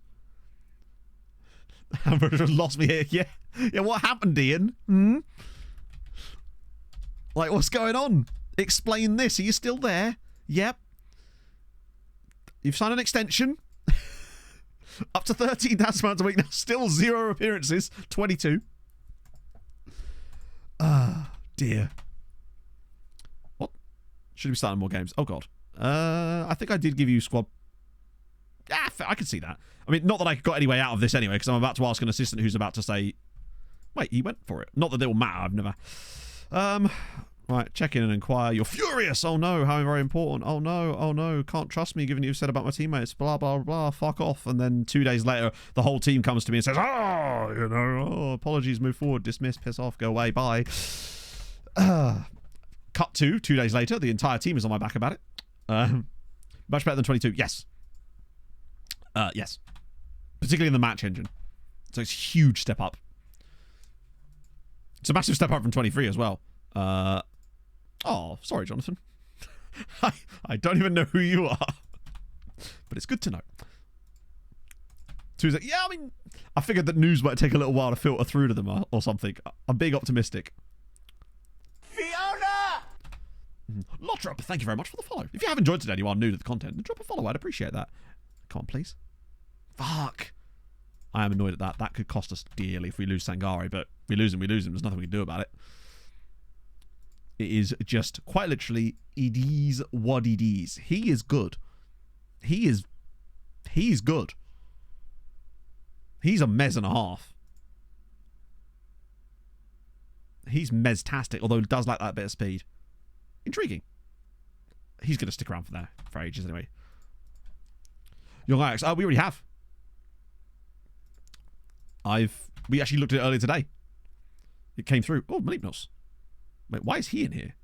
Amber just lost me here. Yeah, what happened, Ian? Like, what's going on? Explain this. Are you still there? Yep. You've signed an extension. Up to £13,000 a week now. Still 0 appearances. 22. Dear. What? Should we start more games? Oh, God. I think I did give you squad. Yeah, I can see that. I mean, not that I got any way out of this anyway, because I'm about to ask an assistant who's about to say... Wait, he went for it. Not that it will matter. I've never... Right, check in and inquire. You're furious! Oh no, how very important. Oh no, can't trust me given you've said about my teammates. Blah, blah, blah, fuck off. And then 2 days later, the whole team comes to me and says, apologies, move forward, dismiss, piss off, go away, bye. Cut to 2 days later, the entire team is on my back about it. Much better than 22, yes. Yes. Particularly in the match engine. So it's a huge step up. It's a massive step up from 23 as well. Oh, sorry, Jonathan. I don't even know who you are. But it's good to know. Tuesday. Yeah, I mean, I figured that news might take a little while to filter through to them or something. I'm being optimistic. Fiona! Lotrup, thank you very much for the follow. If you have enjoyed today and you are new to the content, then drop a follow. I'd appreciate that. Come on, please. Fuck. I am annoyed at that. That could cost us dearly if we lose Sangare, but we lose him, we lose him. There's nothing we can do about it. It is just quite literally, it is what it is. He is good. He's good. He's a mez and a half. He's mez-tastic, although he does like that bit of speed. Intriguing. He's going to stick around for ages anyway. Young Ajax. We already have. We actually looked at it earlier today. It came through. Oh, Maliknos. Wait, why is he in here?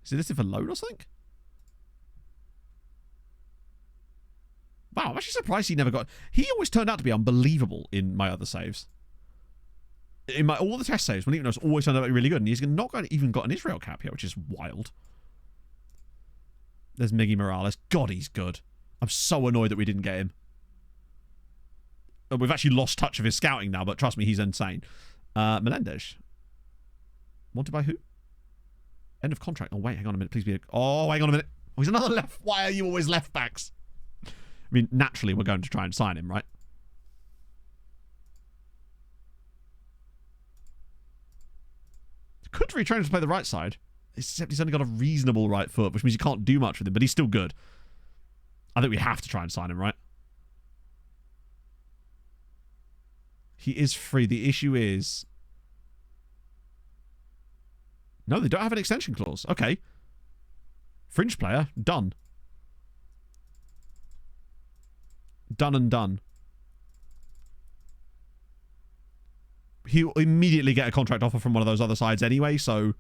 Is he listed for loan or something? Wow, I'm actually surprised he never got... He always turned out to be unbelievable in my other saves. In all the test saves, Maliknos always turned out to be really good, and he's not even got an Israel cap yet, which is wild. There's Miggy Morales. God, he's good. I'm so annoyed that we didn't get him. We've actually lost touch of his scouting now, but trust me, he's insane. Melendez. Wanted by who? End of contract. Oh, wait, hang on a minute. Please be... Oh, hang on a minute. Oh, he's another left. Why are you always left backs? I mean, naturally, we're going to try and sign him, right? Could retrain him to play the right side. Except he's only got a reasonable right foot, which means you can't do much with him, but he's still good. I think we have to try and sign him, right? He is free. The issue is... No, they don't have an extension clause. Okay. Fringe player. Done. Done and done. He'll immediately get a contract offer from one of those other sides anyway, so...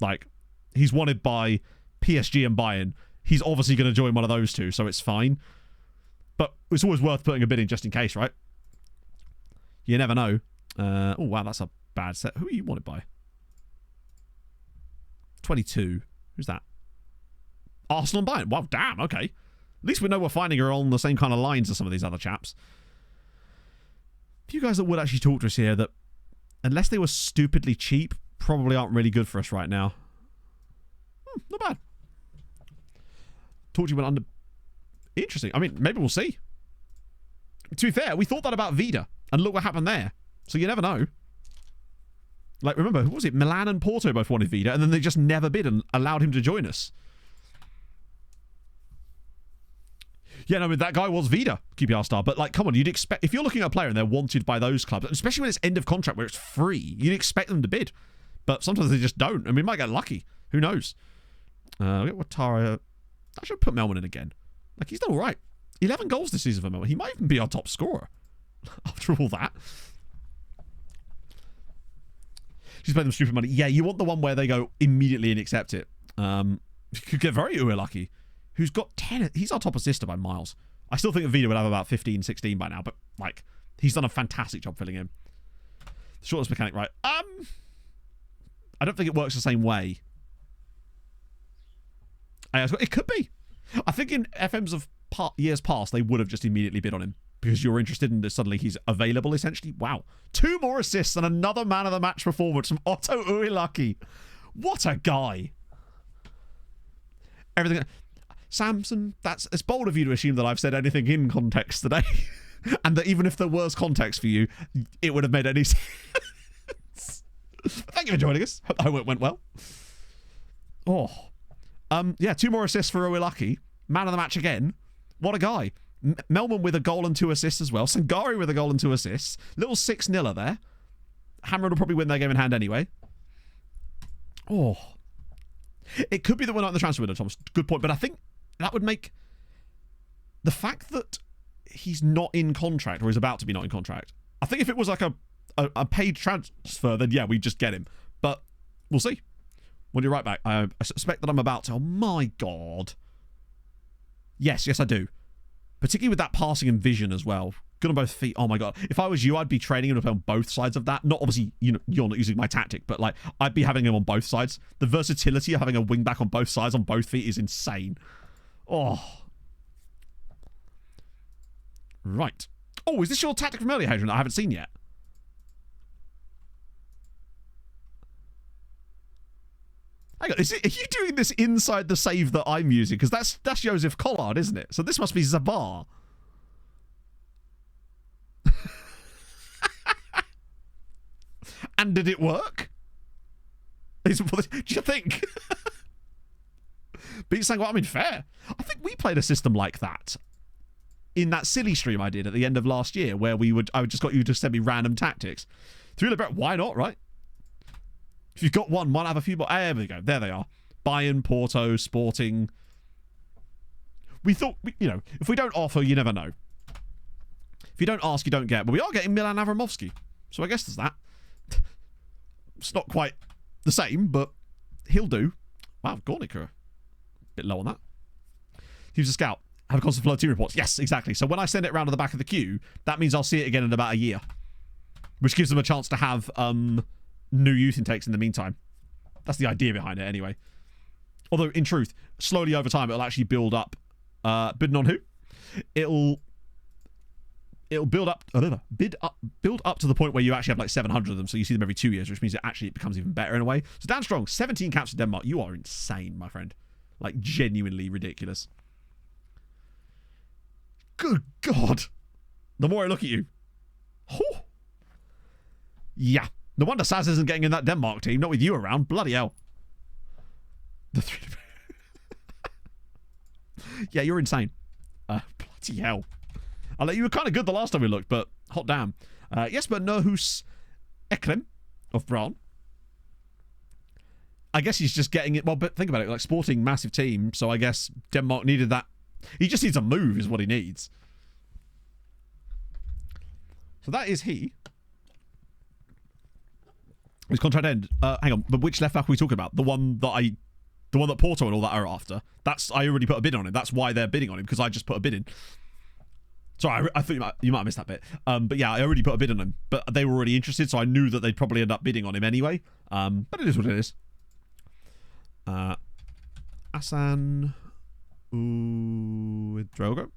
Like, he's wanted by PSG and Bayern. He's obviously going to join one of those two, so it's fine. But it's always worth putting a bid in just in case, right? You never know. Oh, wow, that's a bad set. Who are you wanted by? 22. Who's that? Arsenal and Bayern. Wow, damn, okay. At least we know we're finding her on the same kind of lines as some of these other chaps. A few guys that would actually talk to us here that, unless they were stupidly cheap, probably aren't really good for us right now. Not bad. Talk to you went under... Interesting. I mean, maybe we'll see. To be fair, we thought that about Vida, and look what happened there. So you never know. Like, remember, who was it? Milan and Porto both wanted Vida, and then they just never bid and allowed him to join us. Yeah, no, I mean, that guy was Vida, QPR star. But, like, come on, you'd expect... If you're looking at a player and they're wanted by those clubs, especially when it's end of contract where it's free, you'd expect them to bid. But sometimes they just don't, and we might get lucky. Who knows? I'll get Watara... I should put Melman in again. Like, he's done all right. 11 goals this season for Melman. He might even be our top scorer after all that. She's playing them stupid money. Yeah, you want the one where they go immediately and accept it. You could get very lucky. Who's got 10... He's our top assister by miles. I still think Vida would have about 15, 16 by now, but, like, he's done a fantastic job filling in. The shortest mechanic, right. I don't think it works the same way. It could be. I think in FMs of years past, they would have just immediately bid on him because you're interested in this. Suddenly he's available, essentially. Wow. 2 more assists and another man of the match performance from Otto Uilaki. What a guy. Everything. Samson, it's bold of you to assume that I've said anything in context today. And that even if there was context for you, it would have made any sense. Thank you for joining us. Hope it went well. Oh. Yeah, 2 more assists for Uilaki. Man of the match again. What a guy. Melman with a goal and 2 assists as well. Sangari with a goal and 2 assists. Little 6-0 there. Hammered will probably win their game in hand anyway. Oh. It could be that we're not in the transfer window, Thomas. Good point. But I think that would make... The fact that he's not in contract, or is about to be not in contract. I think if it was like a paid transfer, then yeah, we just get him. But we'll see. When you're right back, I suspect that I'm about to... Oh my god. Yes, I do. Particularly with that passing and vision as well. Good on both feet. Oh my god. If I was you, I'd be training him to play on both sides of that. Not obviously, you know, you're not using my tactic, but like, I'd be having him on both sides. The versatility of having a wing back on both sides on both feet is insane. Oh. Right. Oh, is this your tactic from earlier, Hadrian, that I haven't seen yet? Hang on, are you doing this inside the save that I'm using? Because that's Joseph Collard, isn't it? So this must be Zabar. And did it work? Do you think? Beat saying, well, I mean, fair. I think we played a system like that in that silly stream I did at the end of last year, where I would just got you to send me random tactics. 3 Libero, why not, right? If you've got one, might have a few more. There we go. There they are. Bayern, Porto, Sporting. We thought, if we don't offer, you never know. If you don't ask, you don't get. But we are getting Milan Avramovsky. So I guess there's that. It's not quite the same, but he'll do. Wow, Gornica. A bit low on that. He was a scout. Have a constant flow of team reports. Yes, exactly. So when I send it around to the back of the queue, that means I'll see it again in about a year. Which gives them a chance to have new youth intakes in the meantime. That's the idea behind it anyway. Although, in truth, slowly over time, it'll actually build up. Bidding on who? It'll build up to the point where you actually have like 700 of them, so you see them every 2 years, which means it becomes even better in a way. So Dan Strong, 17 caps for Denmark. You are insane, my friend. Like, genuinely ridiculous. Good God. The more I look at you. Oh. Yeah. No wonder Saz isn't getting in that Denmark team, not with you around. Bloody hell. The 3. Yeah, you're insane. Bloody hell. You were kind of good the last time we looked, but hot damn. Jesper Nurhus Ekrem of Braun. I guess he's just getting it. Well, but think about it. Like, Sporting, massive team. So I guess Denmark needed that. He just needs a move is what he needs. So that is he. His contract end. Hang on. But which left back are we talking about? The one that Porto and all that are after. I already put a bid on him. That's why they're bidding on him, because I just put a bid in. Sorry, I thought you might have missed that bit. But yeah, I already put a bid on him. But they were already interested, so I knew that they'd probably end up bidding on him anyway. But it is what it is. Asan with Drogo.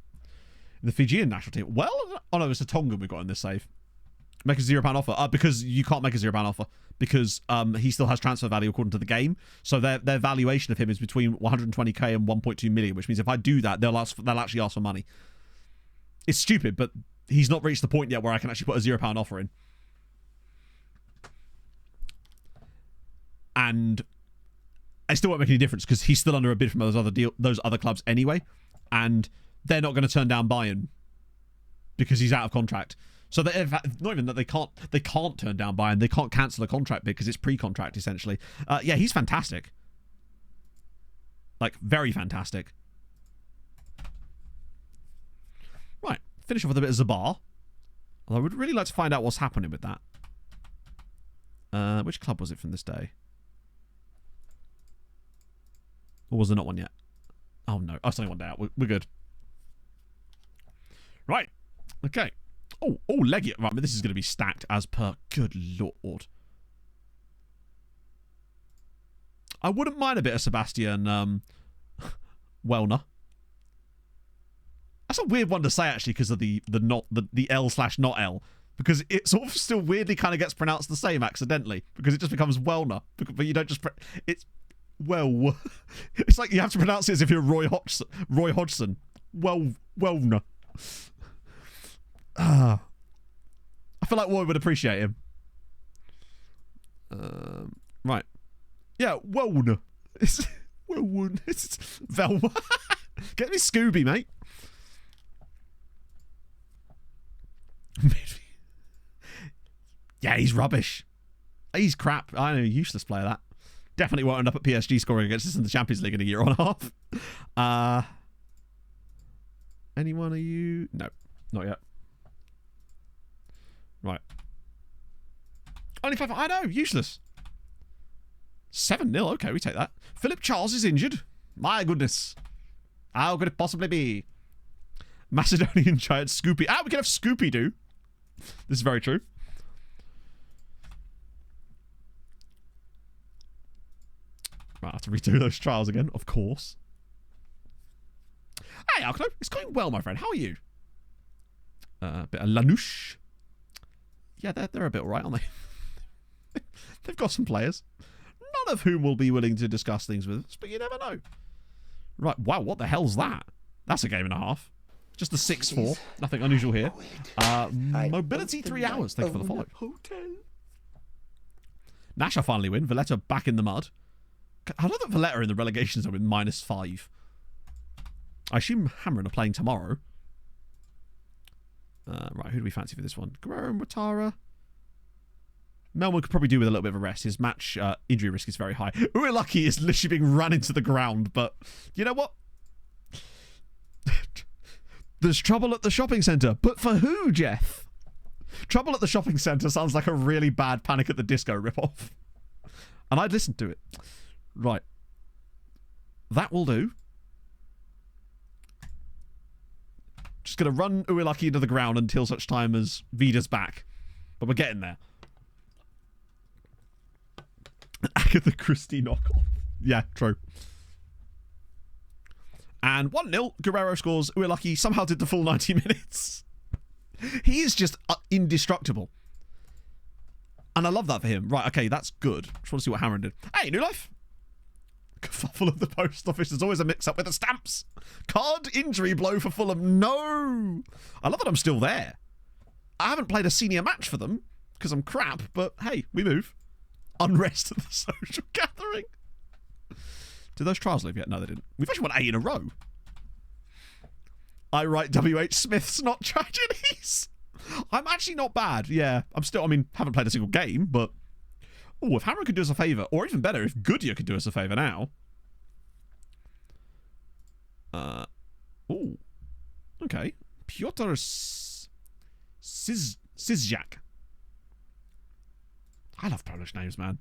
The Fijian national team. Well, oh no, it's a Tongan we got in this save. Make a £0 offer. Because you can't make a £0 offer. Because he still has transfer value according to the game. So their valuation of him is between 120k and 1.2 million, which means if I do that, they'll actually ask for money. It's stupid, but he's not reached the point yet where I can actually put a £0 offer in. And it still won't make any difference because he's still under a bid from those other clubs anyway, and they're not going to turn down Bayern because he's out of contract. So not even that they can't turn down Bayern, they can't cancel a contract because it's pre-contract essentially. Yeah, he's fantastic, like very fantastic. Right, finish off with a bit of Zabar. Although I would really like to find out what's happening with that. Which club was it from this day? Or was there not one yet? Oh no, it's only one day out. We're good. Right, okay. Oh, Leggett. Right, but this is going to be stacked as per. Good lord. I wouldn't mind a bit of Sebastian Wellner. That's a weird one to say actually because of the L/not L. Because it sort of still weirdly kind of gets pronounced the same accidentally. Because it just becomes Wellner. But you don't just... It's... Well... It's like you have to pronounce it as if you're Roy Hodgson. Wellner. I feel like Roy would appreciate him. Right. Yeah, Wellner. It's... Wellner. It's... Velma. Get me Scooby, mate. Yeah, he's rubbish. He's crap. I know, useless player that. Definitely won't end up at PSG scoring against us in the Champions League in a year and a half. Any one of you? No, not yet. Right. Only 5. I know, useless. 7-0. Okay, we take that. Philip Charles is injured. My goodness. How could it possibly be? Macedonian giant Scoopy. We can have Scooby-Doo. This is very true. Right, I have to redo those trials again, of course. Hey, Alkno. It's going well, my friend. How are you? A bit of Lanouche. Yeah, they're a bit alright, aren't they? They've got some players. None of whom will be willing to discuss things with us, but you never know. Right, wow, what the hell's that? That's a game and a half. Just a 6-4. Nothing unusual here. Mobility 3 hours. Thank you for the follow. Hotel. Nash are finally win. Valletta back in the mud. I know that Valletta are in the relegation zone with -5. I assume Hamron are playing tomorrow. Right, who do we fancy for this one? Guerrero and Watara. Melman could probably do with a little bit of a rest. His match injury risk is very high. Uelaki is literally being run into the ground, but you know what? There's trouble at the shopping centre. But for who, Jeff? Trouble at the shopping centre sounds like a really bad Panic at the Disco ripoff. And I'd listen to it. Right. That will do. Just going to run Uelaki into the ground until such time as Vida's back. But we're getting there. Agatha Christie knockoff. Yeah, true. And 1-0. Guerrero scores. Uelaki somehow did the full 90 minutes. He is just indestructible. And I love that for him. Right, okay, that's good. Just want to see what Hamron did. Hey, New Life. Kerfuffle of the post office. There's always a mix-up with the stamps. Card injury blow for Fulham. No! I love that I'm still there. I haven't played a senior match for them because I'm crap, but hey, we move. Unrest at the social gathering. Did those trials leave yet? No, they didn't. We've actually won 8 in a row. I write W.H. Smith's not tragedies. I'm actually not bad. Yeah, I'm still, I mean, haven't played a single game, but... Oh, if Hammer could do us a favour, or even better, if Goodyear could do us a favour now. Oh. Okay. Piotr Sizjak. I love Polish names, man.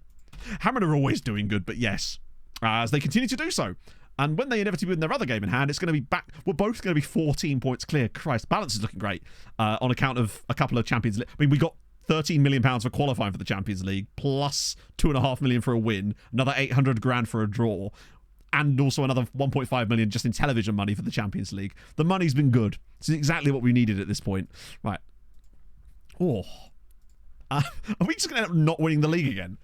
Hammer are always doing good, but yes. As they continue to do so. And when they inevitably win their other game in hand, it's going to be back. We're both going to be 14 points clear. Christ, balance is looking great on account of a couple of Champions League. I mean, we got £13 million for qualifying for the Champions League, plus $2.5 million for a win, another 800 grand for a draw, and also another 1.5 million just in television money for the Champions League. The money's been good. This is exactly what we needed at this point. Right. Oh. Are we just going to end up not winning the league again?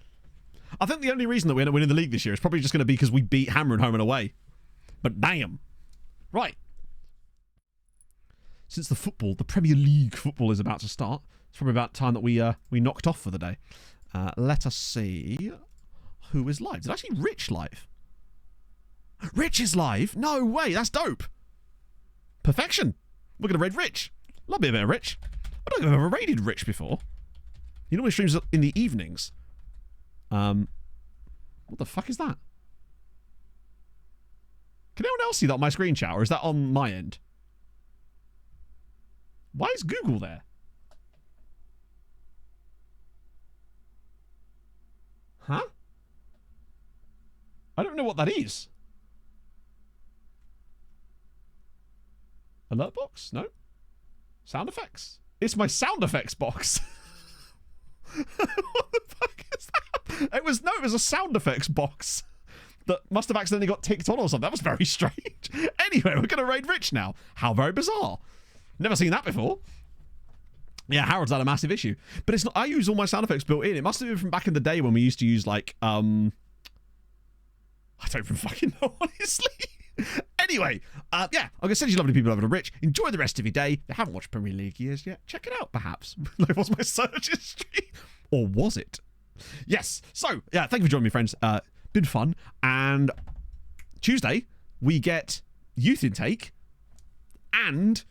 I think the only reason that we end up winning the league this year is probably just going to be because we beat Hamron home and away. But damn. Right. Since the Premier League football is about to start, it's probably about time that we knocked off for the day. Let us see who is live. Is actually Rich live? Rich is live? No way, that's dope. Perfection. We're going to raid Rich. Love me a bit of Rich. I don't think I've ever raided Rich before. He normally streams in the evenings. What the fuck is that? Can anyone else see that on my screen chat, or is that on my end? Why is Google there? Huh? I don't know what that is. Alert box? No. Sound effects? It's my sound effects box. What the fuck is that? It was a sound effects box that must have accidentally got ticked on or something. That was very strange. Anyway, we're going to raid Rich now. How very bizarre. Never seen that before. Yeah, Harold's had a massive issue. But it's not. I use all my sound effects built in. It must have been from back in the day when we used to use like I don't even fucking know, honestly. Anyway, yeah, I'm going to send you lovely people over to Rich. Enjoy the rest of your day. If you haven't watched Premier League years yet, check it out, perhaps. Like, what's my search history? Or was it? Yes. So, yeah, thank you for joining me, friends. Been fun. And Tuesday, we get youth intake and